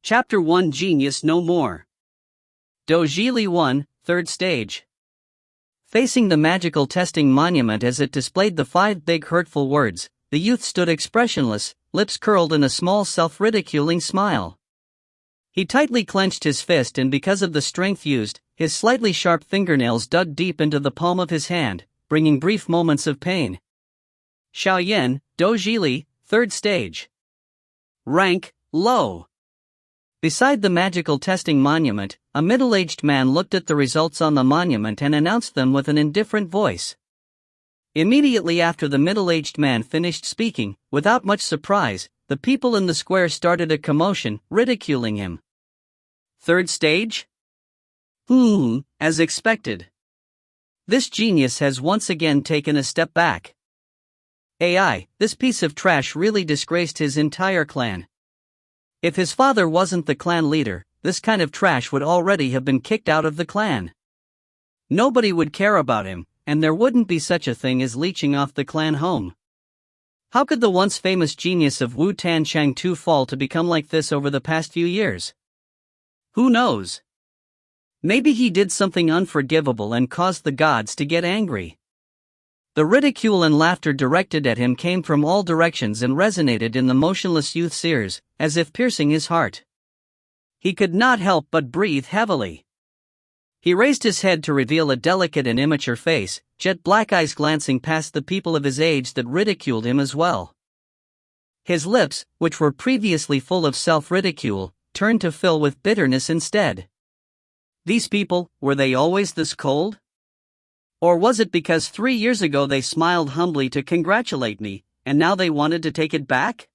Chapter 1 Genius No More. Dojili 1, Third Stage. Facing the magical testing monument as it displayed the 5 big hurtful words, the youth stood expressionless, lips curled in a small self-ridiculing smile. He tightly clenched his fist, and because of the strength used, his slightly sharp fingernails dug deep into the palm of his hand, bringing brief moments of pain. Xiaoyan, Dojili, Third Stage. Rank, Low. Beside the magical testing monument, a middle-aged man looked at the results on the monument and announced them with an indifferent voice. Immediately after the middle-aged man finished speaking, without much surprise, the people in the square started a commotion, ridiculing him. Third stage? As expected. This genius has once again taken a step back. AI, this piece of trash really disgraced his entire clan. If his father wasn't the clan leader, this kind of trash would already have been kicked out of the clan. Nobody would care about him, and there wouldn't be such a thing as leeching off the clan home. How could the once famous genius of Wu Tan Changtu fall to become like this over the past few years? Who knows? Maybe he did something unforgivable and caused the gods to get angry. The ridicule and laughter directed at him came from all directions and resonated in the motionless youth's ears, as if piercing his heart. He could not help but breathe heavily. He raised his head to reveal a delicate and immature face, jet black eyes glancing past the people of his age that ridiculed him as well. His lips, which were previously full of self-ridicule, turned to fill with bitterness instead. These people, were they always this cold? Or was it because 3 years ago they smiled humbly to congratulate me, and now they wanted to take it back?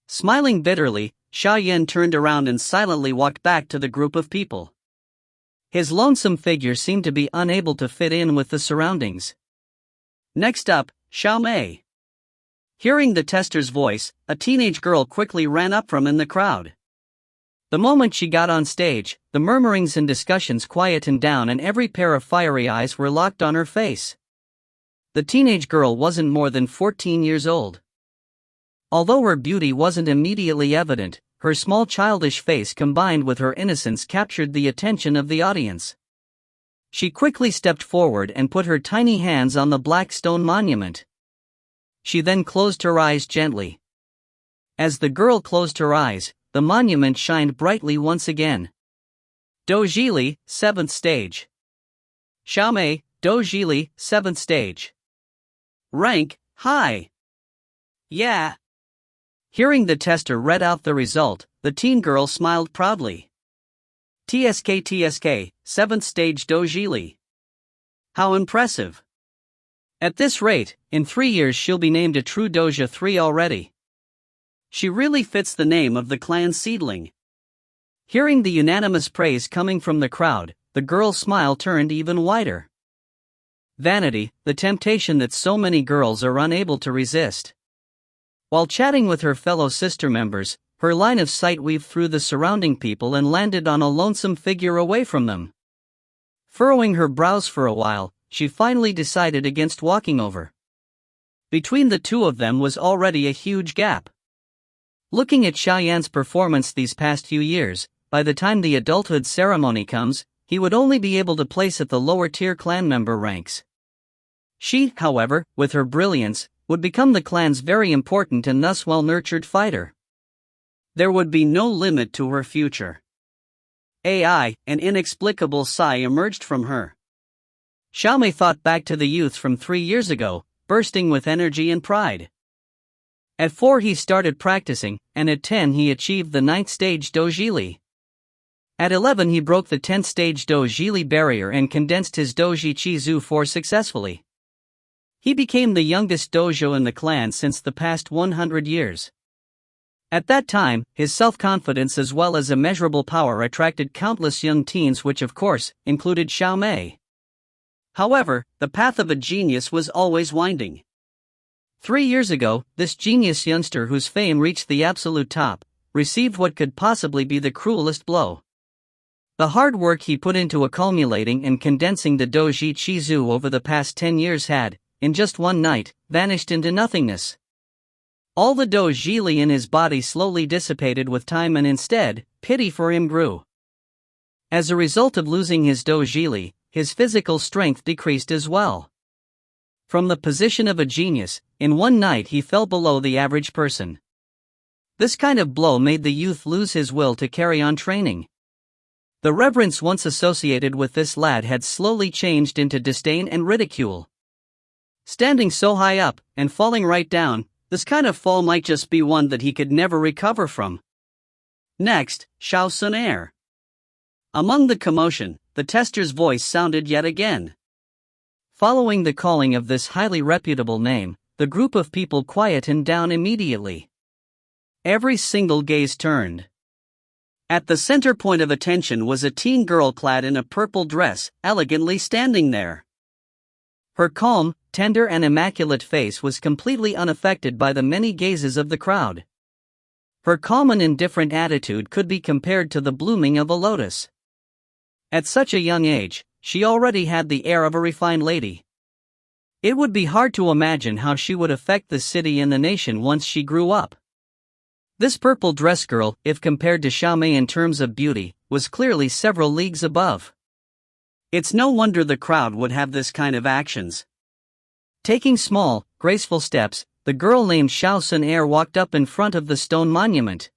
Smiling bitterly, Xiaoyan turned around and silently walked back to the group of people. His lonesome figure seemed to be unable to fit in with the surroundings. Next up, Xiaomei. Hearing the tester's voice, a teenage girl quickly ran up from in the crowd. The moment she got on stage, the murmurings and discussions quietened down and every pair of fiery eyes were locked on her face. The teenage girl wasn't more than 14 years old. Although her beauty wasn't immediately evident, her small childish face combined with her innocence captured the attention of the audience. She quickly stepped forward and put her tiny hands on the black stone monument. She then closed her eyes gently. As the girl closed her eyes, the monument shined brightly once again. Dojili, 7th Stage. Xiaomei, Dojili, 7th Stage. Rank, High. Yeah. Hearing the tester read out the result, the teen girl smiled proudly. TSK, 7th Stage Dojili. How impressive. At this rate, in 3 years she'll be named a true Doja 3 already. She really fits the name of the clan seedling. Hearing the unanimous praise coming from the crowd, the girl's smile turned even wider. Vanity, the temptation that so many girls are unable to resist. While chatting with her fellow sister members, her line of sight weaved through the surrounding people and landed on a lonesome figure away from them. Furrowing her brows for a while, she finally decided against walking over. Between the two of them was already a huge gap. Looking at Xiaoyan's performance these past few years, by the time the adulthood ceremony comes, he would only be able to place at the lower-tier clan member ranks. She, however, with her brilliance, would become the clan's very important and thus well-nurtured fighter. There would be no limit to her future. An inexplicable sigh emerged from her. Xiaomei thought back to the youth from 3 years ago, bursting with energy and pride. At 4 he started practicing, and at 10 he achieved the 9th stage Dojili. At 11 he broke the 10th stage Dojili barrier and condensed his Doji Chizu 4 successfully. He became the youngest dojo in the clan since the past 100 years. At that time, his self-confidence as well as immeasurable power attracted countless young teens, which of course, included Xiaomei. However, the path of a genius was always winding. 3 years ago, this genius youngster whose fame reached the absolute top, received what could possibly be the cruelest blow. The hard work he put into accumulating and condensing the Doji Chizu over the past 10 years had, in just one night, vanished into nothingness. All the Dojili in his body slowly dissipated with time and instead, pity for him grew. As a result of losing his dojili, his physical strength decreased as well. From the position of a genius, in one night he fell below the average person. This kind of blow made the youth lose his will to carry on training. The reverence once associated with this lad had slowly changed into disdain and ridicule. Standing so high up, and falling right down, this kind of fall might just be one that he could never recover from. Next, Xiao Sunair. Among the commotion, the tester's voice sounded yet again. Following the calling of this highly reputable name, the group of people quietened down immediately. Every single gaze turned. At the center point of attention was a teen girl clad in a purple dress, elegantly standing there. Her calm, tender and immaculate face was completely unaffected by the many gazes of the crowd. Her calm and indifferent attitude could be compared to the blooming of a lotus. At such a young age, she already had the air of a refined lady. It would be hard to imagine how she would affect the city and the nation once she grew up. This purple dress girl, if compared to Xiaomei in terms of beauty, was clearly several leagues above. It's no wonder the crowd would have this kind of actions. Taking small, graceful steps, the girl named Xiao Sunair walked up in front of the stone monument.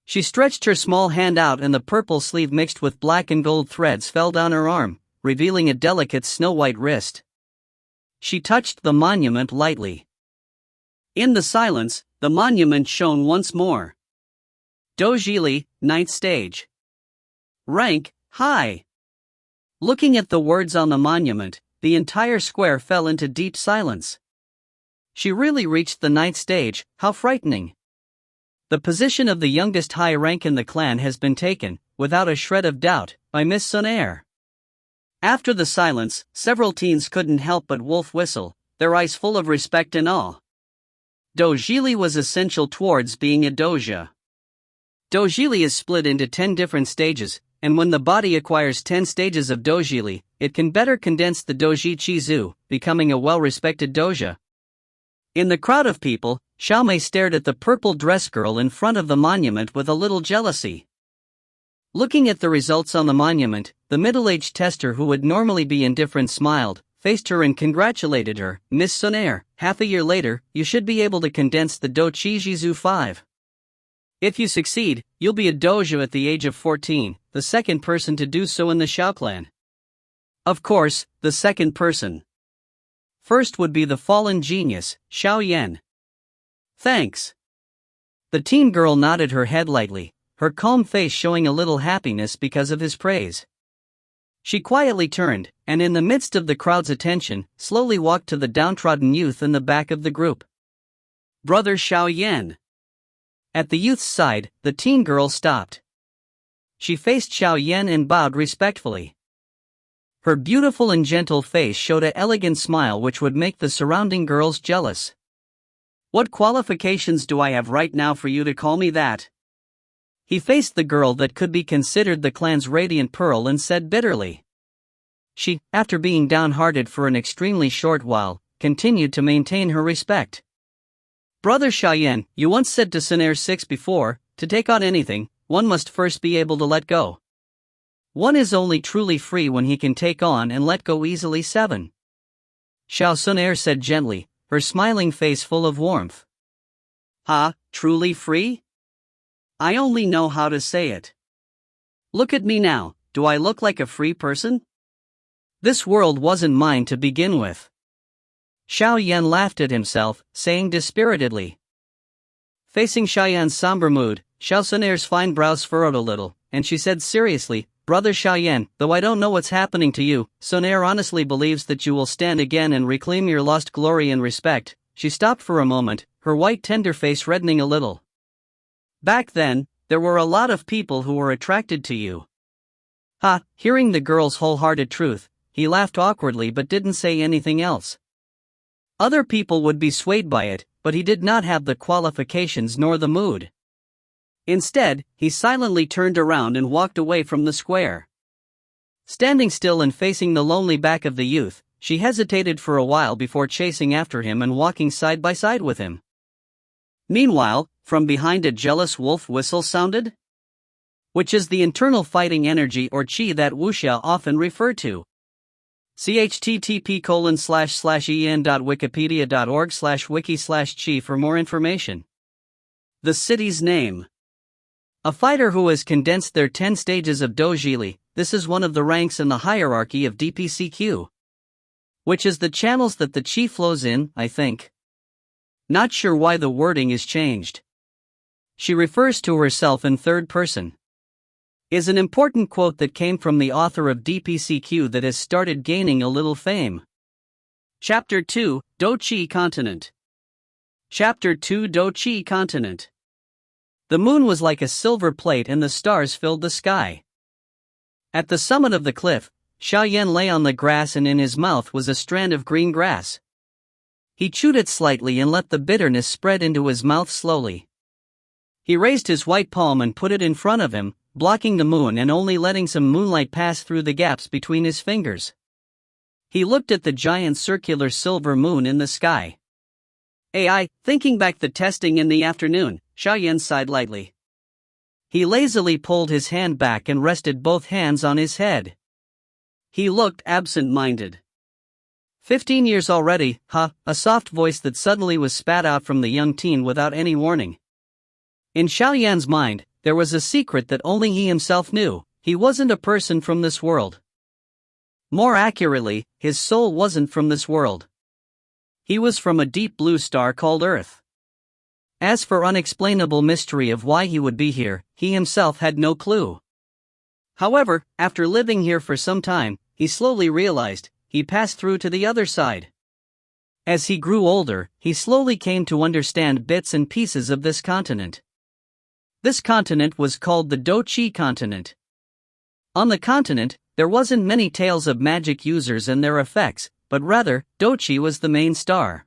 She stretched her small hand out and the purple sleeve mixed with black and gold threads fell down her arm, revealing a delicate snow-white wrist. She touched the monument lightly. In the silence, the monument shone once more. Dojili, 9th stage. Rank, high. Looking at the words on the monument, the entire square fell into deep silence. She really reached the 9th stage, how frightening. The position of the youngest high rank in the clan has been taken, without a shred of doubt, by Miss Sunair. After the silence, several teens couldn't help but wolf whistle, their eyes full of respect and awe. Dojili was essential towards being a doja. Dojili is split into 10 different stages, and when the body acquires 10 stages of dojili, it can better condense the doji chizu, becoming a well-respected doja. In the crowd of people, Xiaomei stared at the purple dress girl in front of the monument with a little jealousy. Looking at the results on the monument, the middle-aged tester who would normally be indifferent smiled, faced her and congratulated her. Miss Sunair, half a year later, you should be able to condense the doji chizu 5. If you succeed, you'll be a dojo at the age of 14, the second person to do so in the Xiao clan. Of course, the second person. First would be the fallen genius, Xiao Yan. Thanks. The teen girl nodded her head lightly, her calm face showing a little happiness because of his praise. She quietly turned, and in the midst of the crowd's attention, slowly walked to the downtrodden youth in the back of the group. Brother Xiao Yan. At the youth's side, the teen girl stopped. She faced Xiao Yan and bowed respectfully. Her beautiful and gentle face showed an elegant smile which would make the surrounding girls jealous. What qualifications do I have right now for you to call me that? He faced the girl that could be considered the clan's radiant pearl and said bitterly. She, after being downhearted for an extremely short while, continued to maintain her respect. Brother Xiaoyan, you once said to Sunair 6 before, to take on anything, one must first be able to let go. One is only truly free when he can take on and let go easily. 7. Xiao Sunair said gently, her smiling face full of warmth. Truly free? I only know how to say it. Look at me now, do I look like a free person? This world wasn't mine to begin with. Xiao Yan laughed at himself, saying dispiritedly. Facing Xiao Yan's somber mood, Xiao Sunair's fine brows furrowed a little, and she said seriously, Brother Xiao Yan, though I don't know what's happening to you, Sunair honestly believes that you will stand again and reclaim your lost glory and respect. She stopped for a moment, her white tender face reddening a little. Back then, there were a lot of people who were attracted to you. Hearing the girl's wholehearted truth, he laughed awkwardly but didn't say anything else. Other people would be swayed by it, but he did not have the qualifications nor the mood. Instead, he silently turned around and walked away from the square. Standing still and facing the lonely back of the youth, she hesitated for a while before chasing after him and walking side by side with him. Meanwhile, from behind a jealous wolf whistle sounded. which is the internal fighting energy or qi that wuxia often refer to. See http://en.wikipedia.org/wiki/qi for more information. The city's name. A fighter who has condensed their 10 stages of dojili. This is one of the ranks in the hierarchy of DPCQ. Which is the channels that the qi flows in, I think. Not sure why the wording is changed. She refers to herself in third person. Is an important quote that came from the author of DPCQ that has started gaining a little fame. Chapter 2, Do-Chi Continent. Chapter 2, Do-Chi Continent. The moon was like a silver plate and the stars filled the sky. At the summit of the cliff, Xiaoyan lay on the grass and in his mouth was a strand of green grass. He chewed it slightly and let the bitterness spread into his mouth slowly. He raised his white palm and put it in front of him, blocking the moon and only letting some moonlight pass through the gaps between his fingers. He looked at the giant circular silver moon in the sky. Thinking back the testing in the afternoon, Xiaoyan sighed lightly. He lazily pulled his hand back and rested both hands on his head. He looked absent-minded. 15 years already, a soft voice that suddenly was spat out from the young teen without any warning. In Xiaoyan's mind, there was a secret that only he himself knew. He wasn't a person from this world. More accurately, his soul wasn't from this world. He was from a deep blue star called Earth. As for unexplainable mystery of why he would be here, he himself had no clue. However, after living here for some time, he slowly realized, he passed through to the other side. As he grew older, he slowly came to understand bits and pieces of this continent. This continent was called the Do-Chi continent. On the continent, there wasn't many tales of magic users and their effects, but rather, Do-Chi was the main star.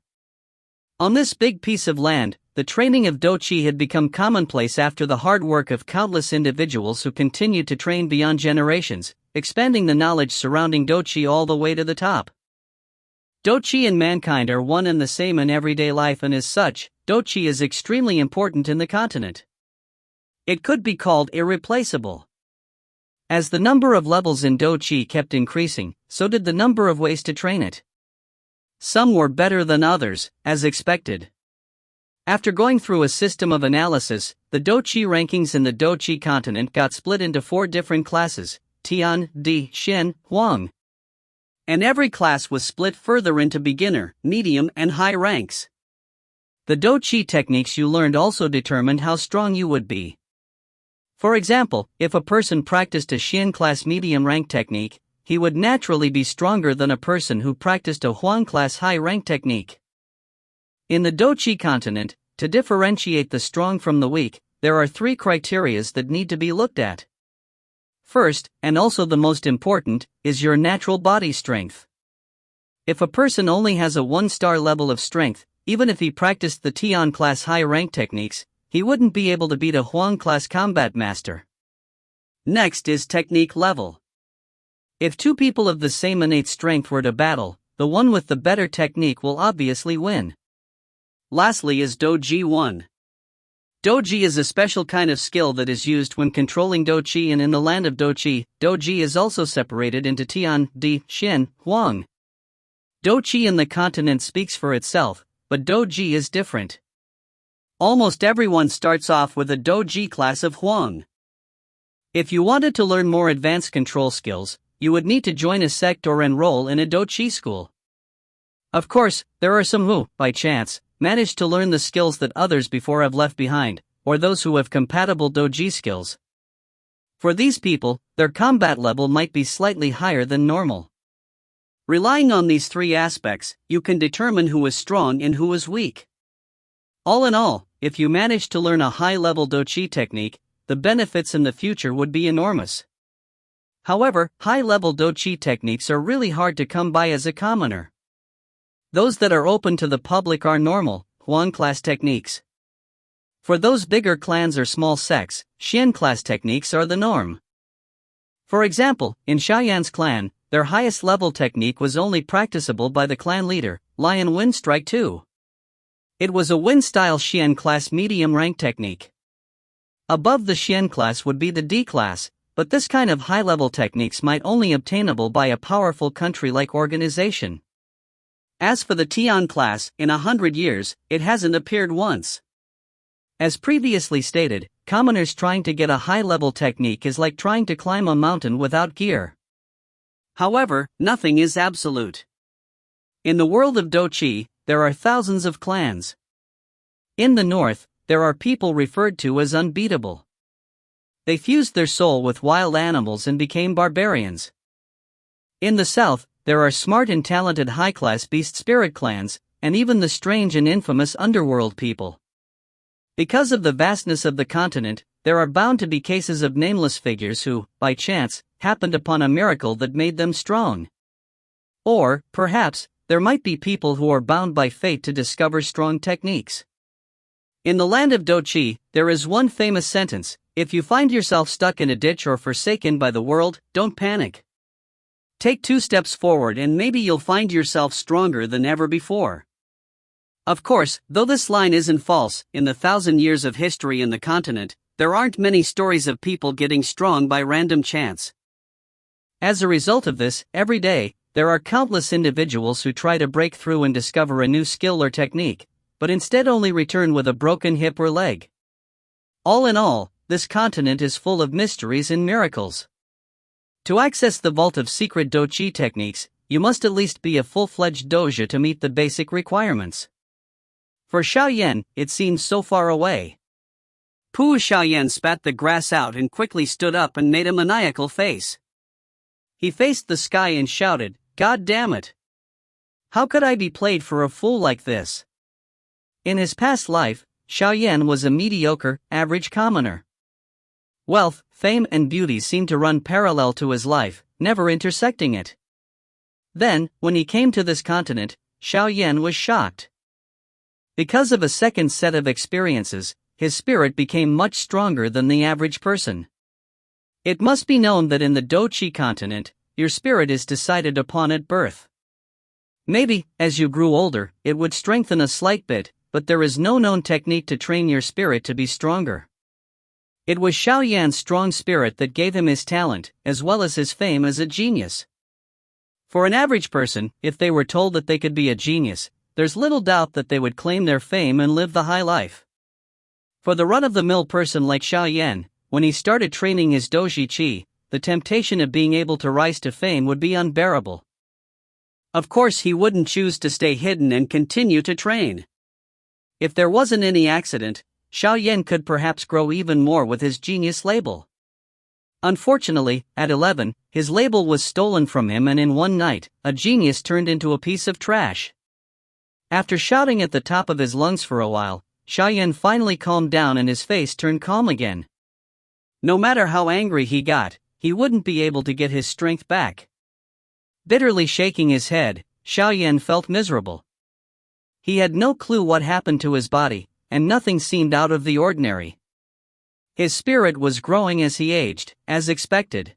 On this big piece of land, the training of Do-Chi had become commonplace after the hard work of countless individuals who continued to train beyond generations, expanding the knowledge surrounding Do-Chi all the way to the top. Do-Chi and mankind are one and the same in everyday life, and as such, Do-Chi is extremely important in the continent. It could be called irreplaceable. As the number of levels in Do-Chi kept increasing, so did the number of ways to train it. Some were better than others, as expected. After going through a system of analysis, the Do-Chi rankings in the Do-Chi continent got split into 4 different classes: Tian, Di, Shen, Huang. And every class was split further into beginner, medium, and high ranks. The Do-Chi techniques you learned also determined how strong you would be. For example, if a person practiced a Xian class medium rank technique, he would naturally be stronger than a person who practiced a Huang class high rank technique. In the Do-Chi continent, to differentiate the strong from the weak, there are 3 criteria that need to be looked at. First, and also the most important, is your natural body strength. If a person only has a 1-star level of strength, even if he practiced the Tian class high rank techniques, he wouldn't be able to beat a Huang class combat master. Next is technique level. If 2 people of the same innate strength were to battle, the one with the better technique will obviously win. Lastly is Doji 1. Doji is a special kind of skill that is used when controlling Do-Chi, and in the land of Do-Chi, Doji is also separated into Tian, Di, Shen, Huang. Do-Chi in the continent speaks for itself, but Doji is different. Almost everyone starts off with a Doji class of Huang. If you wanted to learn more advanced control skills, you would need to join a sect or enroll in a Do-Chi school. Of course, there are some who, by chance, manage to learn the skills that others before have left behind, or those who have compatible Doji skills. For these people, their combat level might be slightly higher than normal. Relying on these 3 aspects, you can determine who is strong and who is weak. All in all, if you manage to learn a high-level Do-Chi technique, the benefits in the future would be enormous. However, high-level Do-Chi techniques are really hard to come by as a commoner. Those that are open to the public are normal, Huang class techniques. For those bigger clans or small sects, Xian class techniques are the norm. For example, in Xiaoyan's clan, their highest level technique was only practicable by the clan leader, Lion Wind Strike 2. It was a Wind-style Xian class medium rank technique. Above the Xian class would be the D class, but this kind of high-level techniques might only obtainable by a powerful country-like organization. As for the Tian class, in 100 years, it hasn't appeared once. As previously stated, commoners trying to get a high-level technique is like trying to climb a mountain without gear. However, nothing is absolute. In the world of Douqi, there are thousands of clans. In the north, there are people referred to as unbeatable. They fused their soul with wild animals and became barbarians. In the south, there are smart and talented high-class beast spirit clans, and even the strange and infamous underworld people. Because of the vastness of the continent, there are bound to be cases of nameless figures who, by chance, happened upon a miracle that made them strong. Or, perhaps, there might be people who are bound by fate to discover strong techniques. In the land of Douqi, there is one famous sentence: if you find yourself stuck in a ditch or forsaken by the world, don't panic. Take 2 steps forward and maybe you'll find yourself stronger than ever before. Of course, though this line isn't false, in the 1,000 years of history in the continent, there aren't many stories of people getting strong by random chance. As a result of this, every day, there are countless individuals who try to break through and discover a new skill or technique, but instead only return with a broken hip or leg. All in all, this continent is full of mysteries and miracles. To access the vault of secret Douqi techniques, you must at least be a full-fledged doja to meet the basic requirements. For Xiaoyan, it seemed so far away. Pu Xiaoyan spat the grass out and quickly stood up and made a maniacal face. He faced the sky and shouted, "God damn it! How could I be played for a fool like this?" In his past life, Xiaoyan was a mediocre, average commoner. Wealth, fame and beauty seemed to run parallel to his life, never intersecting it. Then, when he came to this continent, Xiaoyan was shocked. Because of a second set of experiences, his spirit became much stronger than the average person. It must be known that in the Douqi continent, your spirit is decided upon at birth. Maybe, as you grew older, it would strengthen a slight bit, but there is no known technique to train your spirit to be stronger. It was Xiaoyan's strong spirit that gave him his talent, as well as his fame as a genius. For an average person, if they were told that they could be a genius, there's little doubt that they would claim their fame and live the high life. For the run-of-the-mill person like Xiaoyan, when he started training his Douji Qi, the temptation of being able to rise to fame would be unbearable. Of course, he wouldn't choose to stay hidden and continue to train. If there wasn't any accident, Xiaoyan could perhaps grow even more with his genius label. Unfortunately, at 11, his label was stolen from him, and in one night, a genius turned into a piece of trash. After shouting at the top of his lungs for a while, Xiaoyan finally calmed down and his face turned calm again. No matter how angry he got, he wouldn't be able to get his strength back. Bitterly shaking his head, Xiaoyan felt miserable. He had no clue what happened to his body, and nothing seemed out of the ordinary. His spirit was growing as he aged, as expected.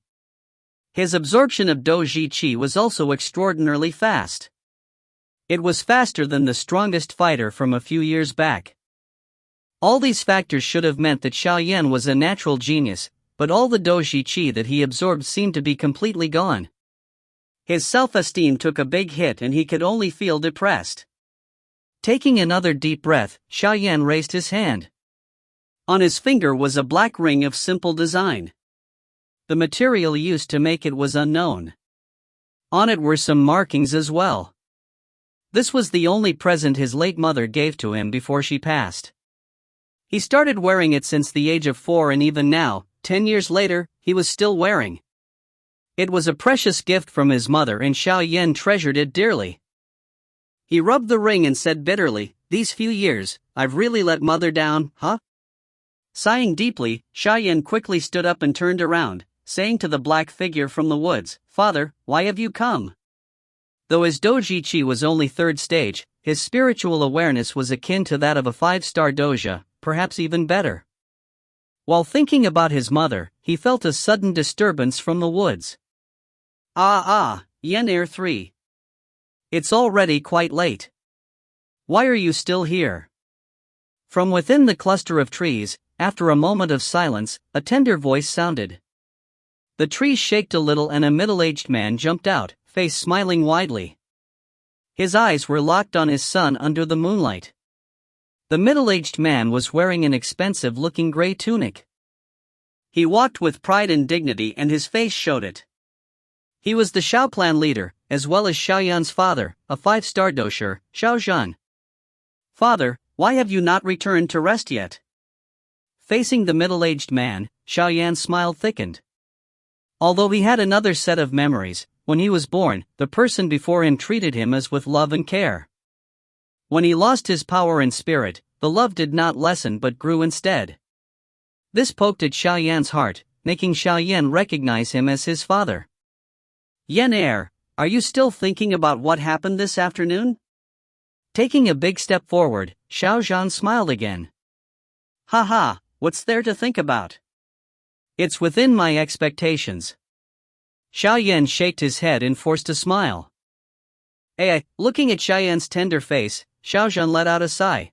His absorption of Douji Qi was also extraordinarily fast. It was faster than the strongest fighter from a few years back. All these factors should have meant that Xiaoyan was a natural genius, but all the Douji Qi that he absorbed seemed to be completely gone. His self-esteem took a big hit and he could only feel depressed. Taking another deep breath, Xiaoyan raised his hand. On his finger was a black ring of simple design. The material used to make it was unknown. On it were some markings as well. This was the only present his late mother gave to him before she passed. He started wearing it since the age of 4, and even now, 10 years later, he was still wearing. It was a precious gift from his mother and Xiaoyan treasured it dearly. He rubbed the ring and said bitterly, "These few years, I've really let mother down, huh?" Sighing deeply, Xiaoyan quickly stood up and turned around, saying to the black figure from the woods, "Father, why have you come?" Though his Douji Qi was only 3rd stage, his spiritual awareness was akin to that of a 5-star doja, perhaps even better. While thinking about his mother, he felt a sudden disturbance from the woods. Yen Air 3. It's already quite late. Why are you still here? From within the cluster of trees, after a moment of silence, a tender voice sounded. The trees shaked a little and a middle-aged man jumped out, face smiling widely. His eyes were locked on his son under the moonlight. The middle-aged man was wearing an expensive-looking gray tunic. He walked with pride and dignity and his face showed it. He was the Xiao clan leader, as well as Xiaoyan's father, a 5-star dosher, Xiaozhan. Father, why have you not returned to rest yet? Facing the middle-aged man, Xiaoyan's smile thickened. Although he had another set of memories, when he was born, the person before him treated him as with love and care. When he lost his power and spirit, the love did not lessen but grew instead. This poked at Xiaoyan's heart, making Xiaoyan recognize him as his father. Yan heir, are you still thinking about what happened this afternoon? Taking a big step forward, Xiaozhan smiled again. Haha, what's there to think about? It's within my expectations. Xiaoyan shook his head and forced a smile. Looking at Xiaoyan's tender face, Xiaozhan let out a sigh.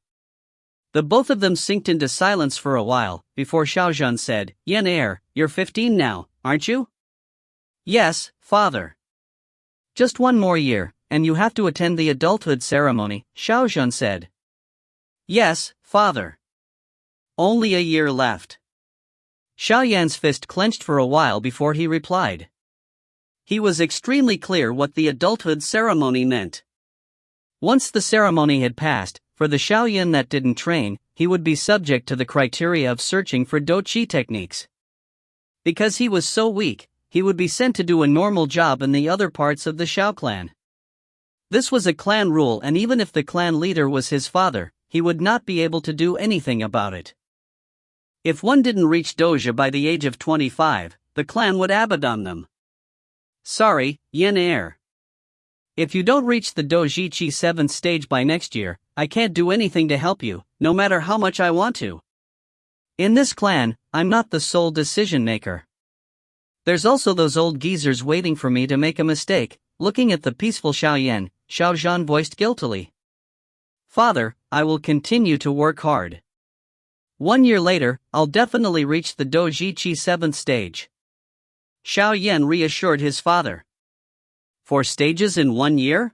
The both of them sinked into silence for a while, before Xiaozhan said, Yan heir, you're 15 now, aren't you? Yes, father. Just one more year, and you have to attend the adulthood ceremony, Xiaozhan said. Yes, father. Only a year left. Xiaoyan's fist clenched for a while before he replied. He was extremely clear what the adulthood ceremony meant. Once the ceremony had passed, for the Xiaoyan that didn't train, he would be subject to the criteria of searching for doqi techniques. Because he was so weak, he would be sent to do a normal job in the other parts of the Xiao clan. This was a clan rule, and even if the clan leader was his father, he would not be able to do anything about it. If one didn't reach doja by the age of 25, the clan would abandon them. Sorry, Yan heir. If you don't reach the doji chi 7th stage by next year, I can't do anything to help you, no matter how much I want to. In this clan, I'm not the sole decision maker. There's also those old geezers waiting for me to make a mistake. Looking at the peaceful Xiaoyan, Xiaozhan voiced guiltily. Father, I will continue to work hard. 1 year later, I'll definitely reach the doji chi 7th stage. Xiaoyan reassured his father. 4 stages in 1 year?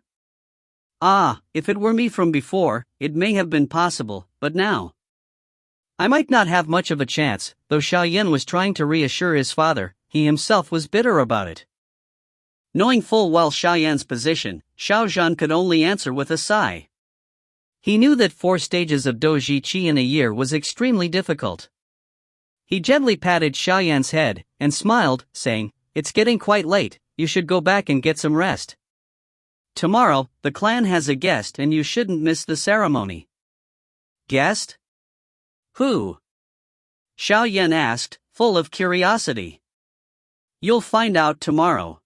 If it were me from before, it may have been possible, but now. I might not have much of a chance. Though Xiaoyan was trying to reassure his father, he himself was bitter about it. Knowing full well Xiaoyan's position, Xiaozhan could only answer with a sigh. He knew that 4 stages of doji chi in a year was extremely difficult. He gently patted Xiaoyan's head, and smiled, saying, It's getting quite late, you should go back and get some rest. Tomorrow, the clan has a guest and you shouldn't miss the ceremony. Guest? Who? Xiaoyan asked, full of curiosity. You'll find out tomorrow.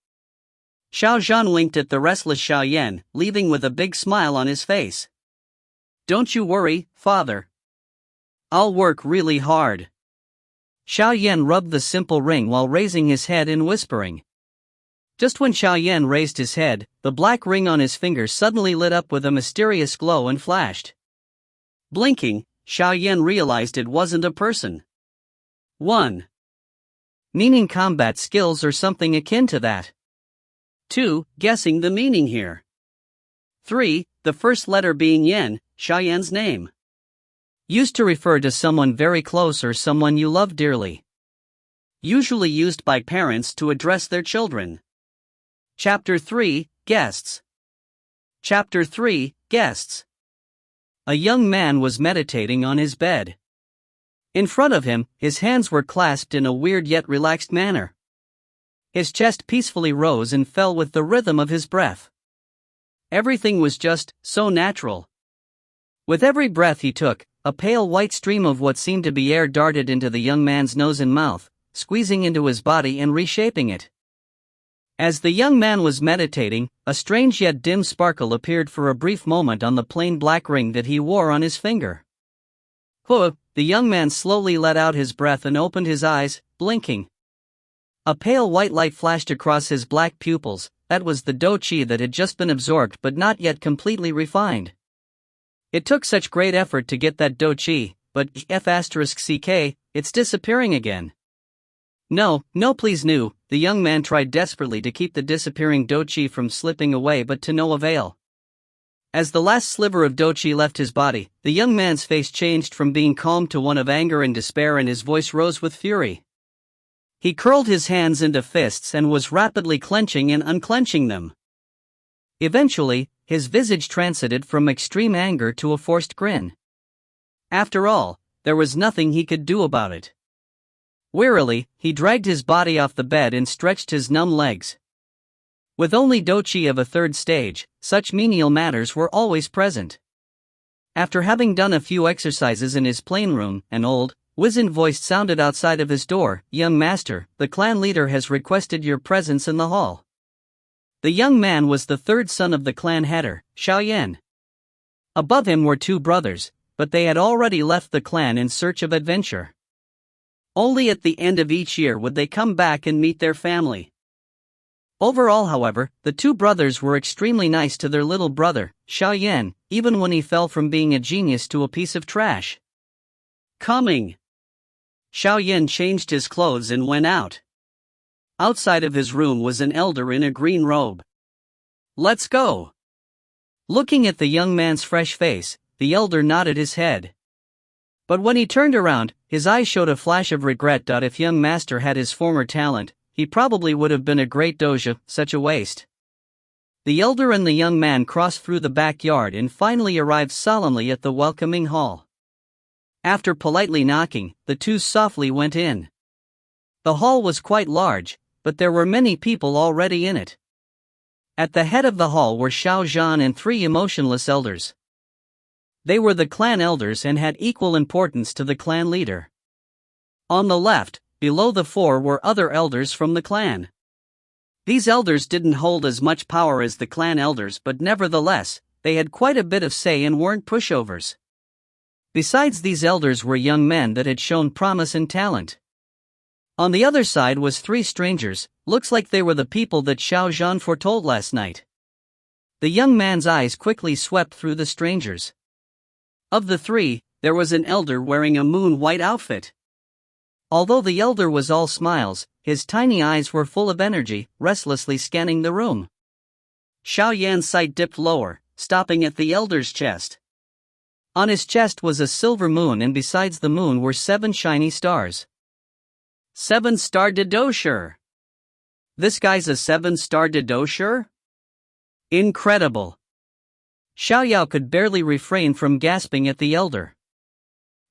Xiaozhan winked at the restless Xiaoyan, leaving with a big smile on his face. Don't you worry, father. I'll work really hard. Xiaoyan rubbed the simple ring while raising his head and whispering. Just when Xiaoyan raised his head, the black ring on his finger suddenly lit up with a mysterious glow and flashed. Blinking, Xiaoyan realized it wasn't a person. 1. Meaning combat skills or something akin to that. 2. Guessing the meaning here. 3. The first letter being Yan, Xiaoyan's name. Used to refer to someone very close or someone you love dearly. Usually used by parents to address their children. Chapter 3, Guests. Chapter 3, Guests. A young man was meditating on his bed. In front of him, his hands were clasped in a weird yet relaxed manner. His chest peacefully rose and fell with the rhythm of his breath. Everything was just so natural. With every breath he took, a pale white stream of what seemed to be air darted into the young man's nose and mouth, squeezing into his body and reshaping it. As the young man was meditating, a strange yet dim sparkle appeared for a brief moment on the plain black ring that he wore on his finger. The young man slowly let out his breath and opened his eyes, blinking. A pale white light flashed across his black pupils. That was the do chi that had just been absorbed but not yet completely refined. It took such great effort to get that do chi, but F***ck, it's disappearing again. No, please no, the young man tried desperately to keep the disappearing Dochi from slipping away, but to no avail. As the last sliver of Dochi left his body, the young man's face changed from being calm to one of anger and despair, and his voice rose with fury. He curled his hands into fists and was rapidly clenching and unclenching them. Eventually, his visage transited from extreme anger to a forced grin. After all, there was nothing he could do about it. Wearily, he dragged his body off the bed and stretched his numb legs. With only Dochi of a third stage, such menial matters were always present. After having done a few exercises in his plain room, an old, wizened voice sounded outside of his door. "Young master, the clan leader has requested your presence in the hall." The young man was the third son of the clan header, Xiaoyan. Above him were two brothers, but they had already left the clan in search of adventure. Only at the end of each year would they come back and meet their family. Overall, however, the two brothers were extremely nice to their little brother, Xiaoyan, even when he fell from being a genius to a piece of trash. Coming. Xiaoyan changed his clothes and went out. Outside of his room was an elder in a green robe. "Let's go." Looking at the young man's fresh face, the elder nodded his head. But when he turned around, his eyes showed a flash of regret. If young master had his former talent, he probably would have been a great doja, such a waste. The elder and the young man crossed through the backyard and finally arrived solemnly at the welcoming hall. After politely knocking, the two softly went in. The hall was quite large, but there were many people already in it. At the head of the hall were Xiao Zhan and three emotionless elders. They were the clan elders and had equal importance to the clan leader. On the left, below the four, were other elders from the clan. These elders didn't hold as much power as the clan elders, but nevertheless, they had quite a bit of say and weren't pushovers. Besides these elders were young men that had shown promise and talent. On the other side was three strangers. Looks like they were the people that Xiao Zhan foretold last night. The young man's eyes quickly swept through the strangers. Of the three, there was an elder wearing a moon-white outfit. Although the elder was all smiles, his tiny eyes were full of energy, restlessly scanning the room. Xiaoyan's sight dipped lower, stopping at the elder's chest. On his chest was a silver moon, and besides the moon were 7 shiny stars. 7-star Didosher. This guy's a 7-star Didosher? Incredible. Xiaoyao could barely refrain from gasping at the elder.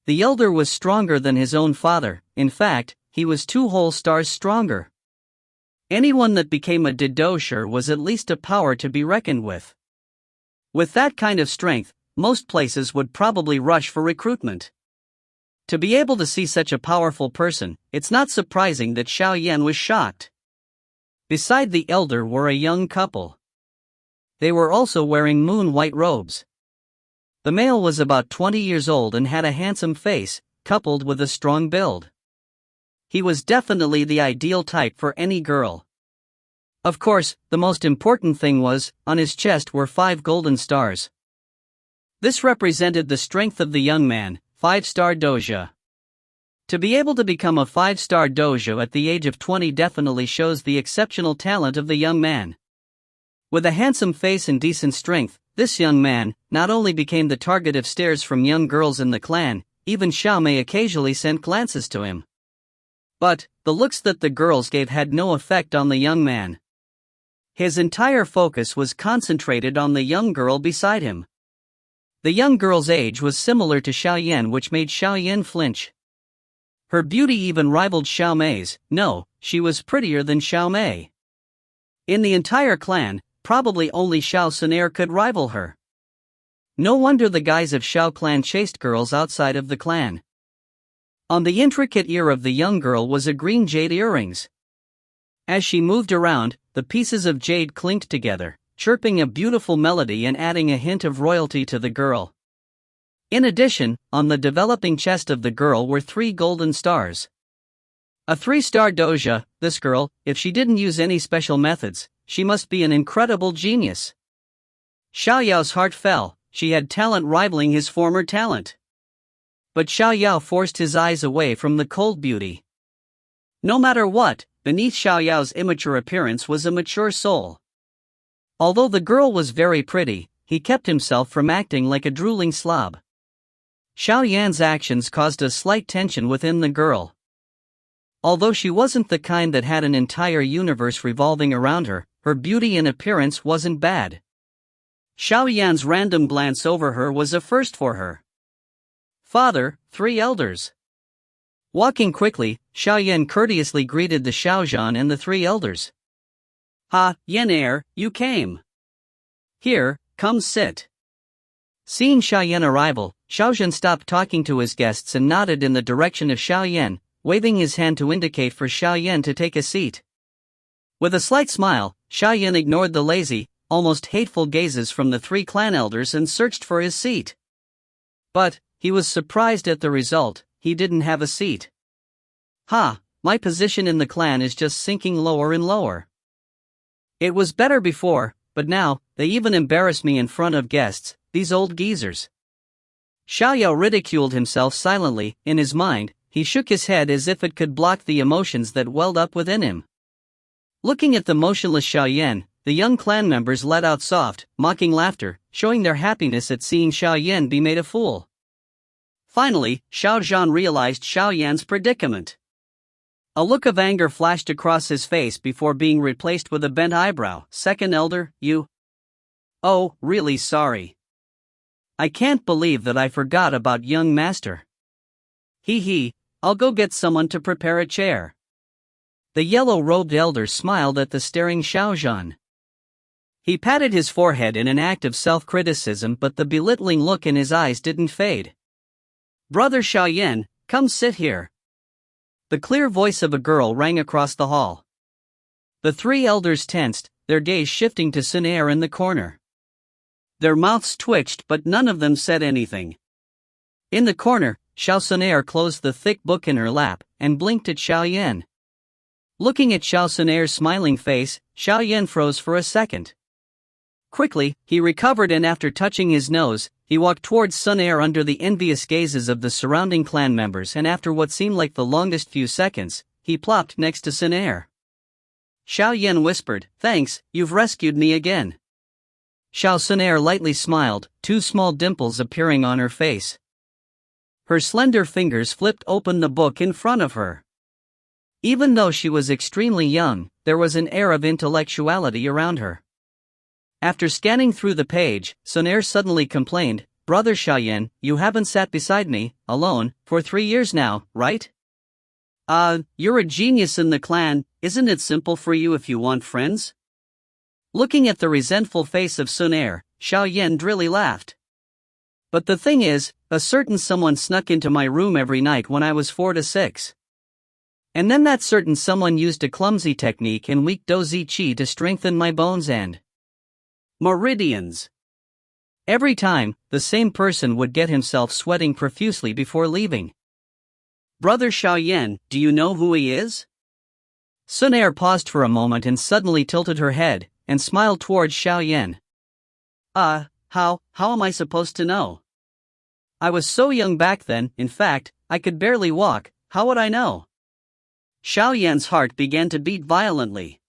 The elder was stronger than his own father. In fact, he was 2 whole stars stronger. Anyone that became a Didosher was at least a power to be reckoned with. With that kind of strength, most places would probably rush for recruitment. To be able to see such a powerful person, it's not surprising that Xiaoyan was shocked. Beside the elder were a young couple. They were also wearing moon-white robes. The male was about 20 years old and had a handsome face, coupled with a strong build. He was definitely the ideal type for any girl. Of course, the most important thing was, on his chest were 5 golden stars. This represented the strength of the young man, 5-star doja. To be able to become a 5-star doja at the age of 20 definitely shows the exceptional talent of the young man. With a handsome face and decent strength, this young man not only became the target of stares from young girls in the clan, even Xiao Mei occasionally sent glances to him. But the looks that the girls gave had no effect on the young man. His entire focus was concentrated on the young girl beside him. The young girl's age was similar to Xiaoyan, which made Xiaoyan flinch. Her beauty even rivaled Xiao Mei's. No, she was prettier than Xiao Mei. In the entire clan, probably only Xiao Sunair could rival her. No wonder the guys of Xiao clan chased girls outside of the clan. On the intricate ear of the young girl was a green jade earrings. As she moved around, the pieces of jade clinked together, chirping a beautiful melody and adding a hint of royalty to the girl. In addition, on the developing chest of the girl were 3 golden stars. A 3-star doja, this girl, if she didn't use any special methods, she must be an incredible genius. Xiaoyao's heart fell. She had talent rivaling his former talent. but Xiao Yao forced his eyes away from the cold beauty. No matter what, beneath Xiao Yao's immature appearance was a mature soul. Although the girl was very pretty, he kept himself from acting like a drooling slob. Xiao Yan's actions caused a slight tension within the girl. Although she wasn't the kind that had an entire universe revolving around her, her beauty and appearance wasn't bad. Xiao Yan's random glance over her was a first for her. Father, 3 elders. Walking quickly, Xiao Yan courteously greeted the Xiaozhan and the 3 elders. Ha, Yan heir, you came. Here, come sit. Seeing Xiao Yan arrival, Xiaozhan stopped talking to his guests and nodded in the direction of Xiao Yan, waving his hand to indicate for Xiao Yan to take a seat. With a slight smile, Xiao Yan ignored the lazy, almost hateful gazes from the 3 clan elders and searched for his seat. But he was surprised at the result. He didn't have a seat. Ha, my position in the clan is just sinking lower and lower. It was better before, but now, they even embarrass me in front of guests, these old geezers. Xiao Yao ridiculed himself silently. In his mind, he shook his head as if it could block the emotions that welled up within him. Looking at the motionless Xiao Yan, the young clan members let out soft, mocking laughter, showing their happiness at seeing Xiao Yan be made a fool. Finally, Xiao Zhan realized Xiao Yan's predicament. A look of anger flashed across his face before being replaced with a bent eyebrow. Second elder, you? Oh, really sorry. I can't believe that I forgot about young master. Hee, I'll go get someone to prepare a chair. The yellow-robed elder smiled at the staring Xiao Zhan. He patted his forehead in an act of self-criticism, but the belittling look in his eyes didn't fade. Brother Xiao Yan, come sit here. The clear voice of a girl rang across the hall. The 3 elders tensed, their gaze shifting to Sun Er in the corner. Their mouths twitched, but none of them said anything. In the corner, Xiao Sun Er closed the thick book in her lap and blinked at Xiao Yan. Looking at Xiao Sun Er's smiling face, Xiao Yan froze for a second. Quickly, he recovered and after touching his nose, he walked towards Sun Er under the envious gazes of the surrounding clan members, and after what seemed like the longest few seconds, he plopped next to Sun Er. Xiao Yan whispered, "Thanks, you've rescued me again." Xiao Sun Er lightly smiled, 2 small dimples appearing on her face. Her slender fingers flipped open the book in front of her. Even though she was extremely young, there was an air of intellectuality around her. After scanning through the page, Sun Er suddenly complained, "Brother Xiao Yan, you haven't sat beside me, alone, for 3 years now, right? You're a genius in the clan, isn't it simple for you if you want friends?" Looking at the resentful face of Sun Er, Xiao Yan drily laughed. "But the thing is, a certain someone snuck into my room every night when I was 4 to 6. And then that certain someone used a clumsy technique and weak dozi qi to strengthen my bones and meridians. Every time, the same person would get himself sweating profusely before leaving. Brother Xiao Yan, do you know who he is?" Sun Er paused for a moment and suddenly tilted her head, and smiled towards Xiao Yan. How am I supposed to know? I was so young back then, in fact, I could barely walk, how would I know? Xiao Yan's heart began to beat violently.